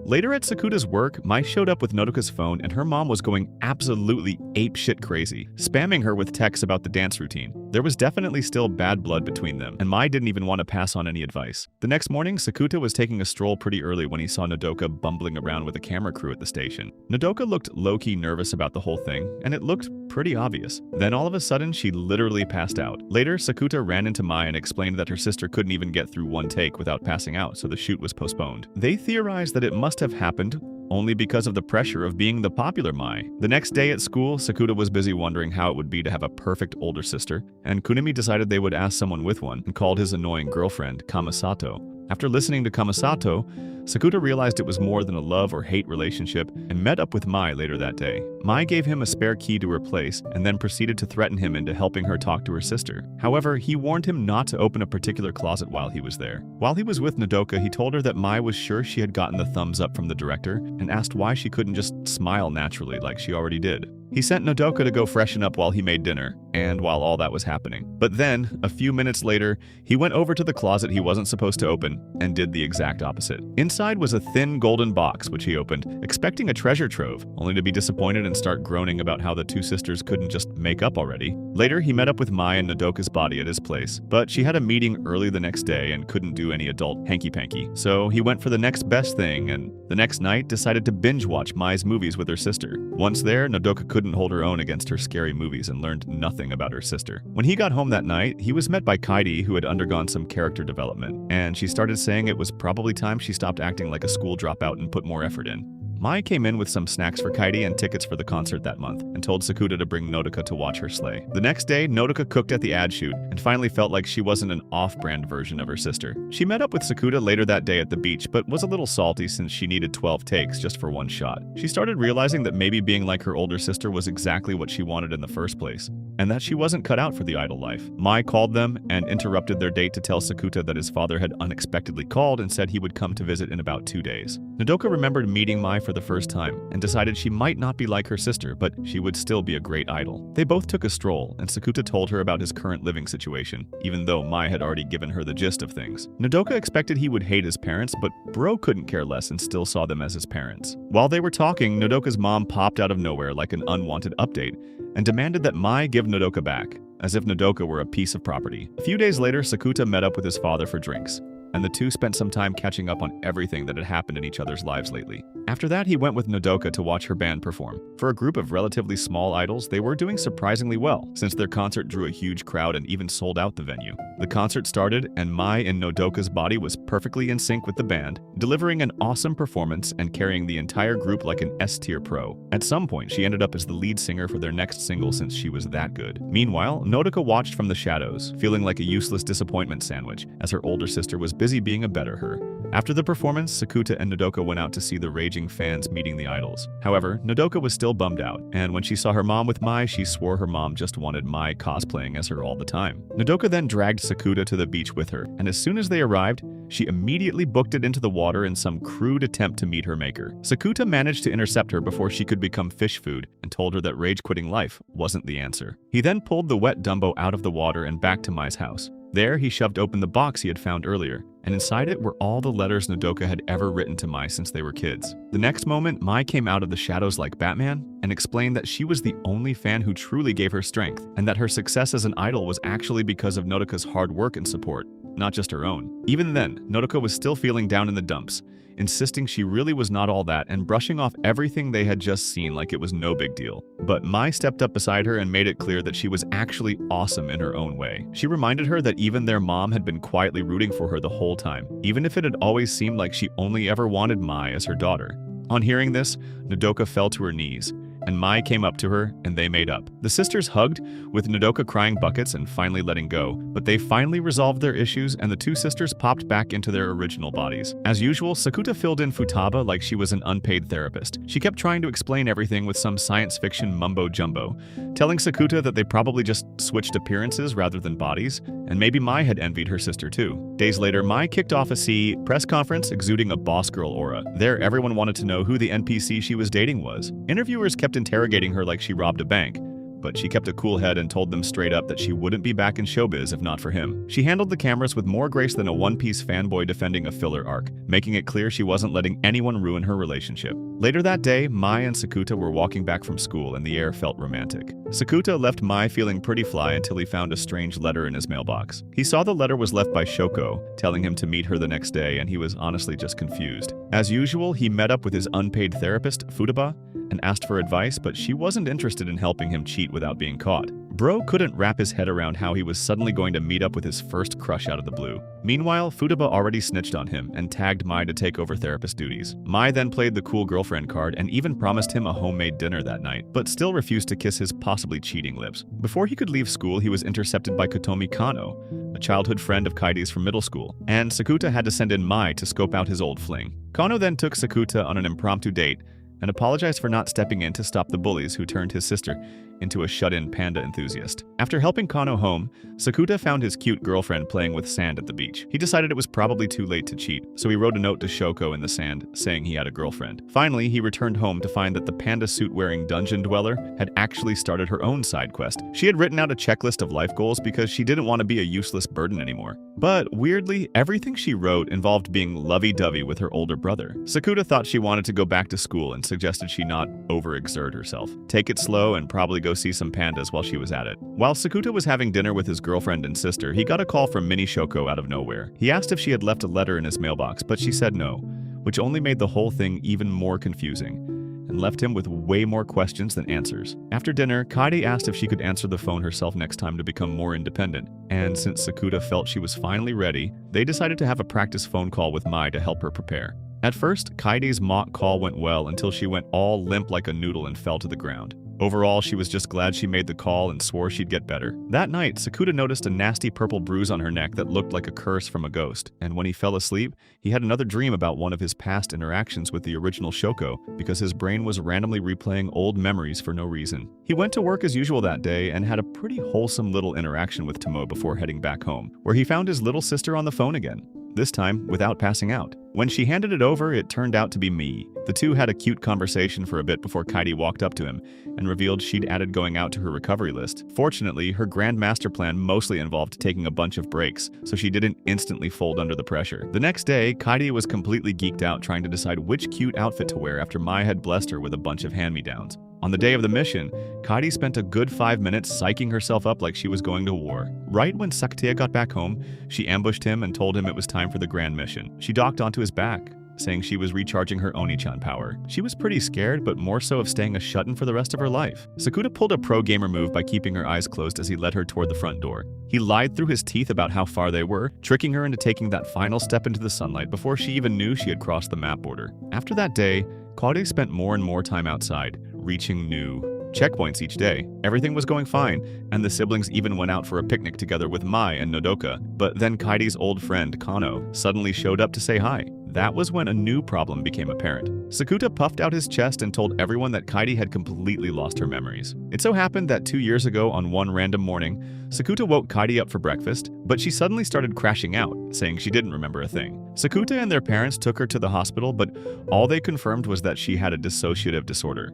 Later at Sakuta's work, Mai showed up with Nodoka's phone, and her mom was going absolutely apeshit crazy, spamming her with texts about the dance routine. There was definitely still bad blood between them, and Mai didn't even want to pass on any advice. The next morning, Sakuta was taking a stroll pretty early when he saw Nodoka bumbling around with a camera crew at the station. Nodoka looked low-key nervous about the whole thing, and it looked pretty obvious. Then all of a sudden, she literally passed out. Later, Sakuta ran into Mai and explained that her sister couldn't even get through one take without passing out, so the shoot was postponed. They theorized that it must have happened only because of the pressure of being the popular Mai. The next day at school, Sakuta was busy wondering how it would be to have a perfect older sister, and Kunimi decided they would ask someone with one and called his annoying girlfriend Kamasato. After listening to Kamasato, Sakuta realized it was more than a love or hate relationship and met up with Mai later that day. Mai gave him a spare key to her place and then proceeded to threaten him into helping her talk to her sister. However, he warned him not to open a particular closet while he was there. While he was with Nodoka, he told her that Mai was sure she had gotten the thumbs up from the director and asked why she couldn't just smile naturally like she already did. He sent Nodoka to go freshen up while he made dinner, and while all that was happening. But then, a few minutes later, he went over to the closet he wasn't supposed to open and did the exact opposite. Inside was a thin golden box, which he opened, expecting a treasure trove, only to be disappointed and start groaning about how the two sisters couldn't just make up already. Later, he met up with Mai and Nodoka's body at his place, but she had a meeting early the next day and couldn't do any adult hanky-panky. So he went for the next best thing, and the next night decided to binge-watch Mai's movies with her sister. Once there, Nodoka couldn't hold her own against her scary movies and learned nothing about her sister. When he got home that night, he was met by Kaidi, who had undergone some character development, and she started saying it was probably time she stopped acting like a school dropout and put more effort in. Mai came in with some snacks for Kaidi and tickets for the concert that month, and told Sakuta to bring Nodoka to watch her slay. The next day, Nodoka cooked at the ad shoot, and finally felt like she wasn't an off-brand version of her sister. She met up with Sakuta later that day at the beach, but was a little salty since she needed 12 takes just for one shot. She started realizing that maybe being like her older sister was exactly what she wanted in the first place, and that she wasn't cut out for the idol life. Mai called them and interrupted their date to tell Sakuta that his father had unexpectedly called and said he would come to visit in about 2 days. Nodoka remembered meeting Mai for the first time and decided she might not be like her sister, but she would still be a great idol. They both took a stroll, and Sakuta told her about his current living situation, even though Mai had already given her the gist of things. Nodoka expected he would hate his parents, but Bro couldn't care less and still saw them as his parents. While they were talking, Nodoka's mom popped out of nowhere like an unwanted update and demanded that Mai give Nodoka back, as if Nodoka were a piece of property. A few days later, Sakuta met up with his father for drinks, and the two spent some time catching up on everything that had happened in each other's lives lately. After that, he went with Nodoka to watch her band perform. For a group of relatively small idols, they were doing surprisingly well, since their concert drew a huge crowd and even sold out the venue. The concert started, and Mai in Nodoka's body was perfectly in sync with the band, delivering an awesome performance and carrying the entire group like an S-tier pro. At some point, she ended up as the lead singer for their next single since she was that good. Meanwhile, Nodoka watched from the shadows, feeling like a useless disappointment sandwich, as her older sister was busy being a better her. After the performance, Sakuta and Nodoka went out to see the raging fans meeting the idols. However, Nodoka was still bummed out, and when she saw her mom with Mai, she swore her mom just wanted Mai cosplaying as her all the time. Nodoka then dragged Sakuta to the beach with her, and as soon as they arrived, she immediately booked it into the water in some crude attempt to meet her maker. Sakuta managed to intercept her before she could become fish food and told her that rage-quitting life wasn't the answer. He then pulled the wet Dumbo out of the water and back to Mai's house. There, he shoved open the box he had found earlier, and inside it were all the letters Nodoka had ever written to Mai since they were kids. The next moment, Mai came out of the shadows like Batman and explained that she was the only fan who truly gave her strength, and that her success as an idol was actually because of Nodoka's hard work and support, not just her own. Even then, Nodoka was still feeling down in the dumps, insisting she really was not all that and brushing off everything they had just seen like it was no big deal. But Mai stepped up beside her and made it clear that she was actually awesome in her own way. She reminded her that even their mom had been quietly rooting for her the whole time, even if it had always seemed like she only ever wanted Mai as her daughter. On hearing this, Nodoka fell to her knees, and Mai came up to her, and they made up. The sisters hugged, with Nodoka crying buckets and finally letting go, but they finally resolved their issues, and the two sisters popped back into their original bodies. As usual, Sakuta filled in Futaba like she was an unpaid therapist. She kept trying to explain everything with some science fiction mumbo-jumbo, telling Sakuta that they probably just switched appearances rather than bodies, and maybe Mai had envied her sister too. Days later, Mai kicked off a press conference exuding a boss girl aura. There, everyone wanted to know who the NPC she was dating was. Interviewers kept interrogating her like she robbed a bank, but she kept a cool head and told them straight up that she wouldn't be back in showbiz if not for him. She handled the cameras with more grace than a One Piece fanboy defending a filler arc, making it clear she wasn't letting anyone ruin her relationship. Later that day, Mai and Sakuta were walking back from school and the air felt romantic. Sakuta left Mai feeling pretty fly until he found a strange letter in his mailbox. He saw the letter was left by Shoko, telling him to meet her the next day, and he was honestly just confused. As usual, he met up with his unpaid therapist, Futaba, and asked for advice, but she wasn't interested in helping him cheat without being caught. Bro couldn't wrap his head around how he was suddenly going to meet up with his first crush out of the blue. Meanwhile, Futaba already snitched on him and tagged Mai to take over therapist duties. Mai then played the cool girlfriend card and even promised him a homemade dinner that night, but still refused to kiss his possibly cheating lips. Before he could leave school, he was intercepted by Kotomi Kano, a childhood friend of Kaidi's from middle school, and Sakuta had to send in Mai to scope out his old fling. Kano then took Sakuta on an impromptu date and apologized for not stepping in to stop the bullies who turned his sister into a shut-in panda enthusiast. After helping Kano home, Sakuta found his cute girlfriend playing with sand at the beach. He decided it was probably too late to cheat, so he wrote a note to Shoko in the sand saying he had a girlfriend. Finally, he returned home to find that the panda suit-wearing dungeon dweller had actually started her own side quest. She had written out a checklist of life goals because she didn't want to be a useless burden anymore. But weirdly, everything she wrote involved being lovey-dovey with her older brother. Sakuta thought she wanted to go back to school and suggested she not overexert herself. Take it slow and probably go see some pandas while she was at it. While Sakuta was having dinner with his girlfriend and sister, he got a call from Mini Shoko out of nowhere. He asked if she had left a letter in his mailbox, but she said no, which only made the whole thing even more confusing and left him with way more questions than answers. After dinner, Kaede asked if she could answer the phone herself next time to become more independent, and since Sakuta felt she was finally ready, they decided to have a practice phone call with Mai to help her prepare. At first, Kaede's mock call went well until she went all limp like a noodle and fell to the ground. Overall, she was just glad she made the call and swore she'd get better. That night, Sakuta noticed a nasty purple bruise on her neck that looked like a curse from a ghost, and when he fell asleep, he had another dream about one of his past interactions with the original Shoko because his brain was randomly replaying old memories for no reason. He went to work as usual that day and had a pretty wholesome little interaction with Tomo before heading back home, where he found his little sister on the phone again. This time without passing out. When she handed it over, it turned out to be me. The two had a cute conversation for a bit before Kaede walked up to him and revealed she'd added going out to her recovery list. Fortunately, her grand master plan mostly involved taking a bunch of breaks, so she didn't instantly fold under the pressure. The next day, Kaede was completely geeked out trying to decide which cute outfit to wear after Mai had blessed her with a bunch of hand-me-downs. On the day of the mission, Kaede spent a good 5 minutes psyching herself up like she was going to war. Right when Sakuta got back home, she ambushed him and told him it was time for the grand mission. She docked onto his back, saying she was recharging her Oni-chan power. She was pretty scared, but more so of staying a shut-in for the rest of her life. Sakuta pulled a pro-gamer move by keeping her eyes closed as he led her toward the front door. He lied through his teeth about how far they were, tricking her into taking that final step into the sunlight before she even knew she had crossed the map border. After that day, Kaede spent more and more time outside, reaching new checkpoints each day. Everything was going fine, and the siblings even went out for a picnic together with Mai and Nodoka. But then Kaede's old friend, Kano, suddenly showed up to say hi. That was when a new problem became apparent. Sakuta puffed out his chest and told everyone that Kaede had completely lost her memories. It so happened that 2 years ago on one random morning, Sakuta woke Kaede up for breakfast, but she suddenly started crashing out, saying she didn't remember a thing. Sakuta and their parents took her to the hospital, but all they confirmed was that she had a dissociative disorder,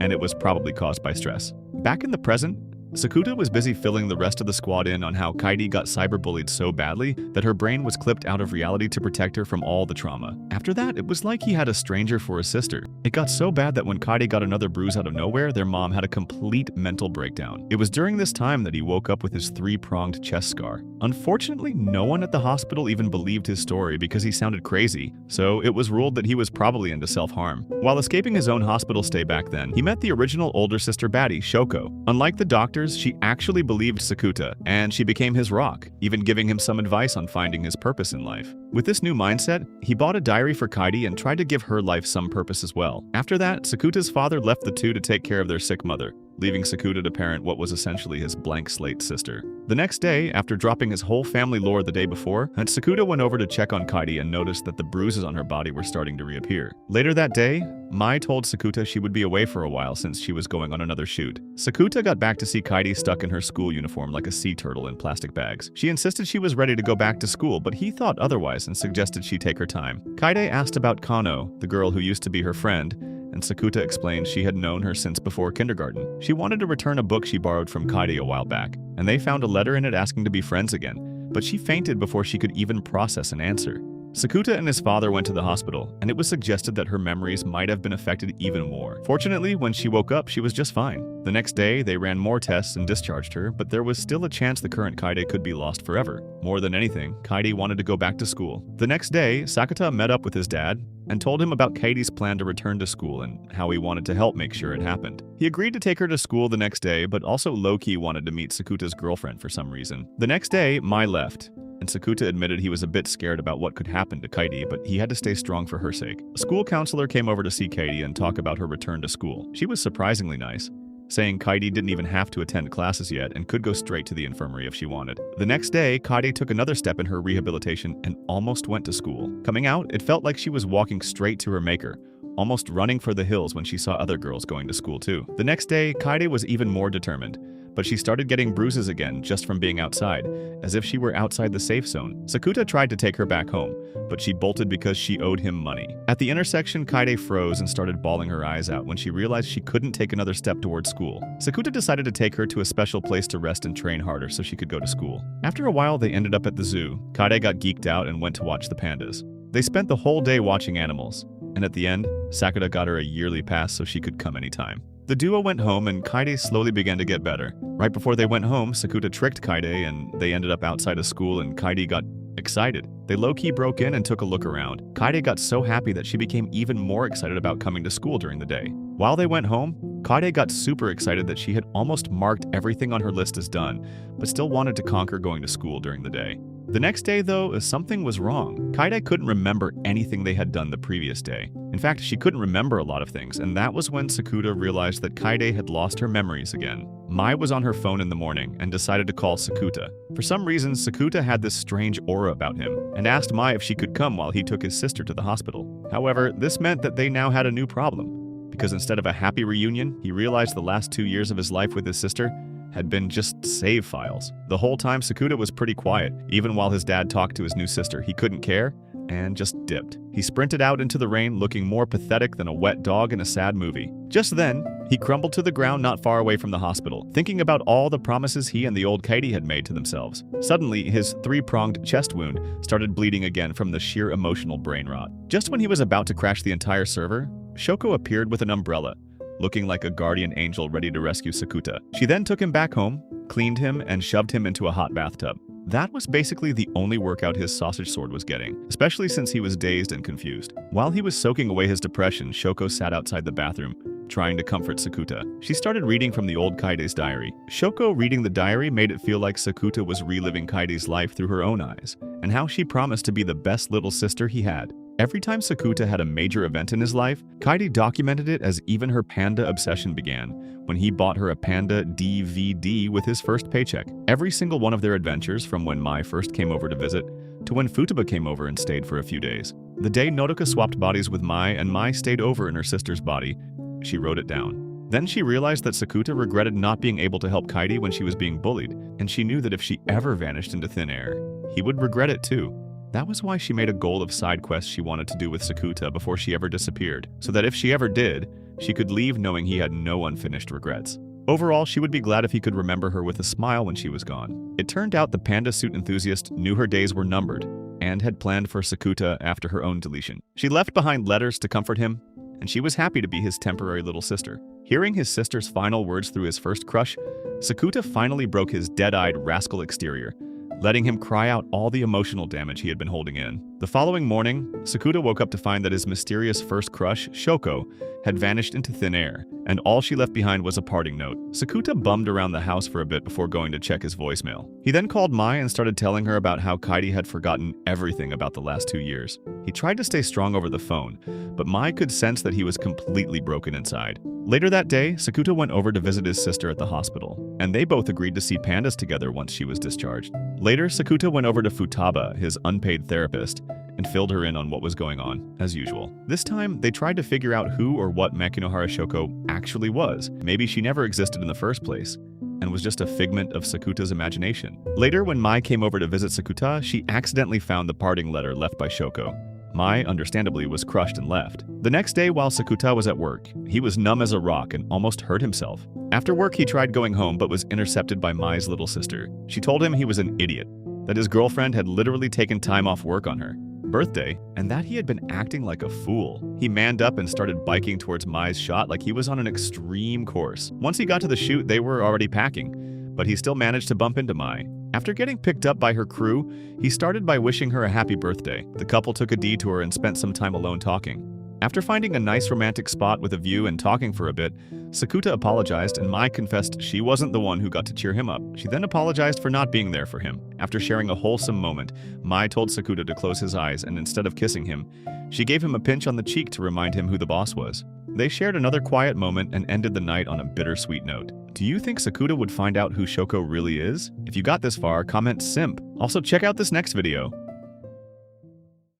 and it was probably caused by stress. Back in the present, Sakuta was busy filling the rest of the squad in on how Kaede got cyberbullied so badly that her brain was clipped out of reality to protect her from all the trauma. After that, it was like he had a stranger for a sister. It got so bad that when Kaede got another bruise out of nowhere, their mom had a complete mental breakdown. It was during this time that he woke up with his 3-pronged chest scar. Unfortunately, no one at the hospital even believed his story because he sounded crazy, so it was ruled that he was probably into self-harm. While escaping his own hospital stay back then, he met the original older sister baddie, Shoko. Unlike the doctor, she actually believed Sakuta, and she became his rock, even giving him some advice on finding his purpose in life. With this new mindset, he bought a diary for Kaede and tried to give her life some purpose as well. After that, Sakuta's father left the two to take care of their sick mother, leaving Sakuta to parent what was essentially his blank slate sister. The next day, after dropping his whole family lore the day before, Sakuta went over to check on Kaede and noticed that the bruises on her body were starting to reappear. Later that day, Mai told Sakuta she would be away for a while since she was going on another shoot. Sakuta got back to see Kaede stuck in her school uniform like a sea turtle in plastic bags. She insisted she was ready to go back to school, but he thought otherwise and suggested she take her time. Kaede asked about Kano, the girl who used to be her friend, and Sakuta explained she had known her since before kindergarten. She wanted to return a book she borrowed from Kaede a while back, and they found a letter in it asking to be friends again, but she fainted before she could even process an answer. Sakuta and his father went to the hospital, and it was suggested that her memories might have been affected even more. Fortunately, when she woke up, she was just fine. The next day, they ran more tests and discharged her, but there was still a chance the current Kaede could be lost forever. More than anything, Kaede wanted to go back to school. The next day, Sakuta met up with his dad and told him about Kaede's plan to return to school and how he wanted to help make sure it happened. He agreed to take her to school the next day, but also low-key wanted to meet Sakuta's girlfriend for some reason. The next day, Mai left, and Sakuta admitted he was a bit scared about what could happen to Kaede, but he had to stay strong for her sake. A school counselor came over to see Kaede and talk about her return to school. She was surprisingly nice, saying Kaede didn't even have to attend classes yet and could go straight to the infirmary if she wanted. The next day, Kaede took another step in her rehabilitation and almost went to school. Coming out, it felt like she was walking straight to her maker, almost running for the hills when she saw other girls going to school too. The next day, Kaede was even more determined, but she started getting bruises again just from being outside, as if she were outside the safe zone. Sakuta tried to take her back home, but she bolted because she owed him money. At the intersection, Kaede froze and started bawling her eyes out when she realized she couldn't take another step towards school. Sakuta decided to take her to a special place to rest and train harder so she could go to school. After a while, they ended up at the zoo. Kaede got geeked out and went to watch the pandas. They spent the whole day watching animals, and at the end, Sakuta got her a yearly pass so she could come anytime. The duo went home and Kaede slowly began to get better. Right before they went home, Sakuta tricked Kaede and they ended up outside of school and Kaede got excited. They low-key broke in and took a look around. Kaede got so happy that she became even more excited about coming to school during the day. While they went home, Kaede got super excited that she had almost marked everything on her list as done, but still wanted to conquer going to school during the day. The next day, though, something was wrong. Kaede couldn't remember anything they had done the previous day. In fact, she couldn't remember a lot of things, and that was when Sakuta realized that Kaede had lost her memories again. Mai was on her phone in the morning and decided to call Sakuta. For some reason, Sakuta had this strange aura about him and asked Mai if she could come while he took his sister to the hospital. However, this meant that they now had a new problem, because instead of a happy reunion, he realized the last 2 years of his life with his sister had been just save files. The whole time, Sakuta was pretty quiet. Even while his dad talked to his new sister, he couldn't care and just dipped. He sprinted out into the rain looking more pathetic than a wet dog in a sad movie. Just then, he crumbled to the ground not far away from the hospital, thinking about all the promises he and the old Kaede had made to themselves. Suddenly, his 3-pronged chest wound started bleeding again from the sheer emotional brain rot. Just when he was about to crash the entire server, Shoko appeared with an umbrella, looking like a guardian angel ready to rescue Sakuta. She then took him back home, cleaned him, and shoved him into a hot bathtub. That was basically the only workout his sausage sword was getting, especially since he was dazed and confused. While he was soaking away his depression, Shoko sat outside the bathroom, trying to comfort Sakuta. She started reading from the old Kaede's diary. Shoko reading the diary made it feel like Sakuta was reliving Kaede's life through her own eyes, and how she promised to be the best little sister he had. Every time Sakuta had a major event in his life, Kaede documented it as even her panda obsession began, when he bought her a panda DVD with his first paycheck. Every single one of their adventures, from when Mai first came over to visit, to when Futaba came over and stayed for a few days. The day Nodoka swapped bodies with Mai and Mai stayed over in her sister's body, she wrote it down. Then she realized that Sakuta regretted not being able to help Kaede when she was being bullied, and she knew that if she ever vanished into thin air, he would regret it too. That was why she made a goal of side quests she wanted to do with Sakuta before she ever disappeared, so that if she ever did, she could leave knowing he had no unfinished regrets. Overall, she would be glad if he could remember her with a smile when she was gone. It turned out the panda suit enthusiast knew her days were numbered and had planned for Sakuta after her own deletion. She left behind letters to comfort him, and she was happy to be his temporary little sister. Hearing his sister's final words through his first crush, Sakuta finally broke his dead-eyed rascal exterior, letting him cry out all the emotional damage he had been holding in. The following morning, Sakuta woke up to find that his mysterious first crush, Shoko, had vanished into thin air, and all she left behind was a parting note. Sakuta bummed around the house for a bit before going to check his voicemail. He then called Mai and started telling her about how Kaede had forgotten everything about the last 2 years. He tried to stay strong over the phone, but Mai could sense that he was completely broken inside. Later that day, Sakuta went over to visit his sister at the hospital, and they both agreed to see pandas together once she was discharged. Later, Sakuta went over to Futaba, his unpaid therapist, and filled her in on what was going on, as usual. This time, they tried to figure out who or what Makinohara Shoko actually was. Maybe she never existed in the first place, and was just a figment of Sakuta's imagination. Later, when Mai came over to visit Sakuta, she accidentally found the parting letter left by Shoko. Mai, understandably, was crushed and left. The next day, while Sakuta was at work, he was numb as a rock and almost hurt himself. After work, he tried going home but was intercepted by Mai's little sister. She told him he was an idiot, that his girlfriend had literally taken time off work on her birthday, and that he had been acting like a fool. He manned up and started biking towards Mai's shot like he was on an extreme course. Once he got to the shoot, they were already packing, but he still managed to bump into Mai. After getting picked up by her crew, he started by wishing her a happy birthday. The couple took a detour and spent some time alone talking. After finding a nice romantic spot with a view and talking for a bit, Sakuta apologized and Mai confessed she wasn't the one who got to cheer him up. She then apologized for not being there for him. After sharing a wholesome moment, Mai told Sakuta to close his eyes, and instead of kissing him, she gave him a pinch on the cheek to remind him who the boss was. They shared another quiet moment and ended the night on a bittersweet note. Do you think Sakuta would find out who Shoko really is? If you got this far, comment simp. Also, check out this next video.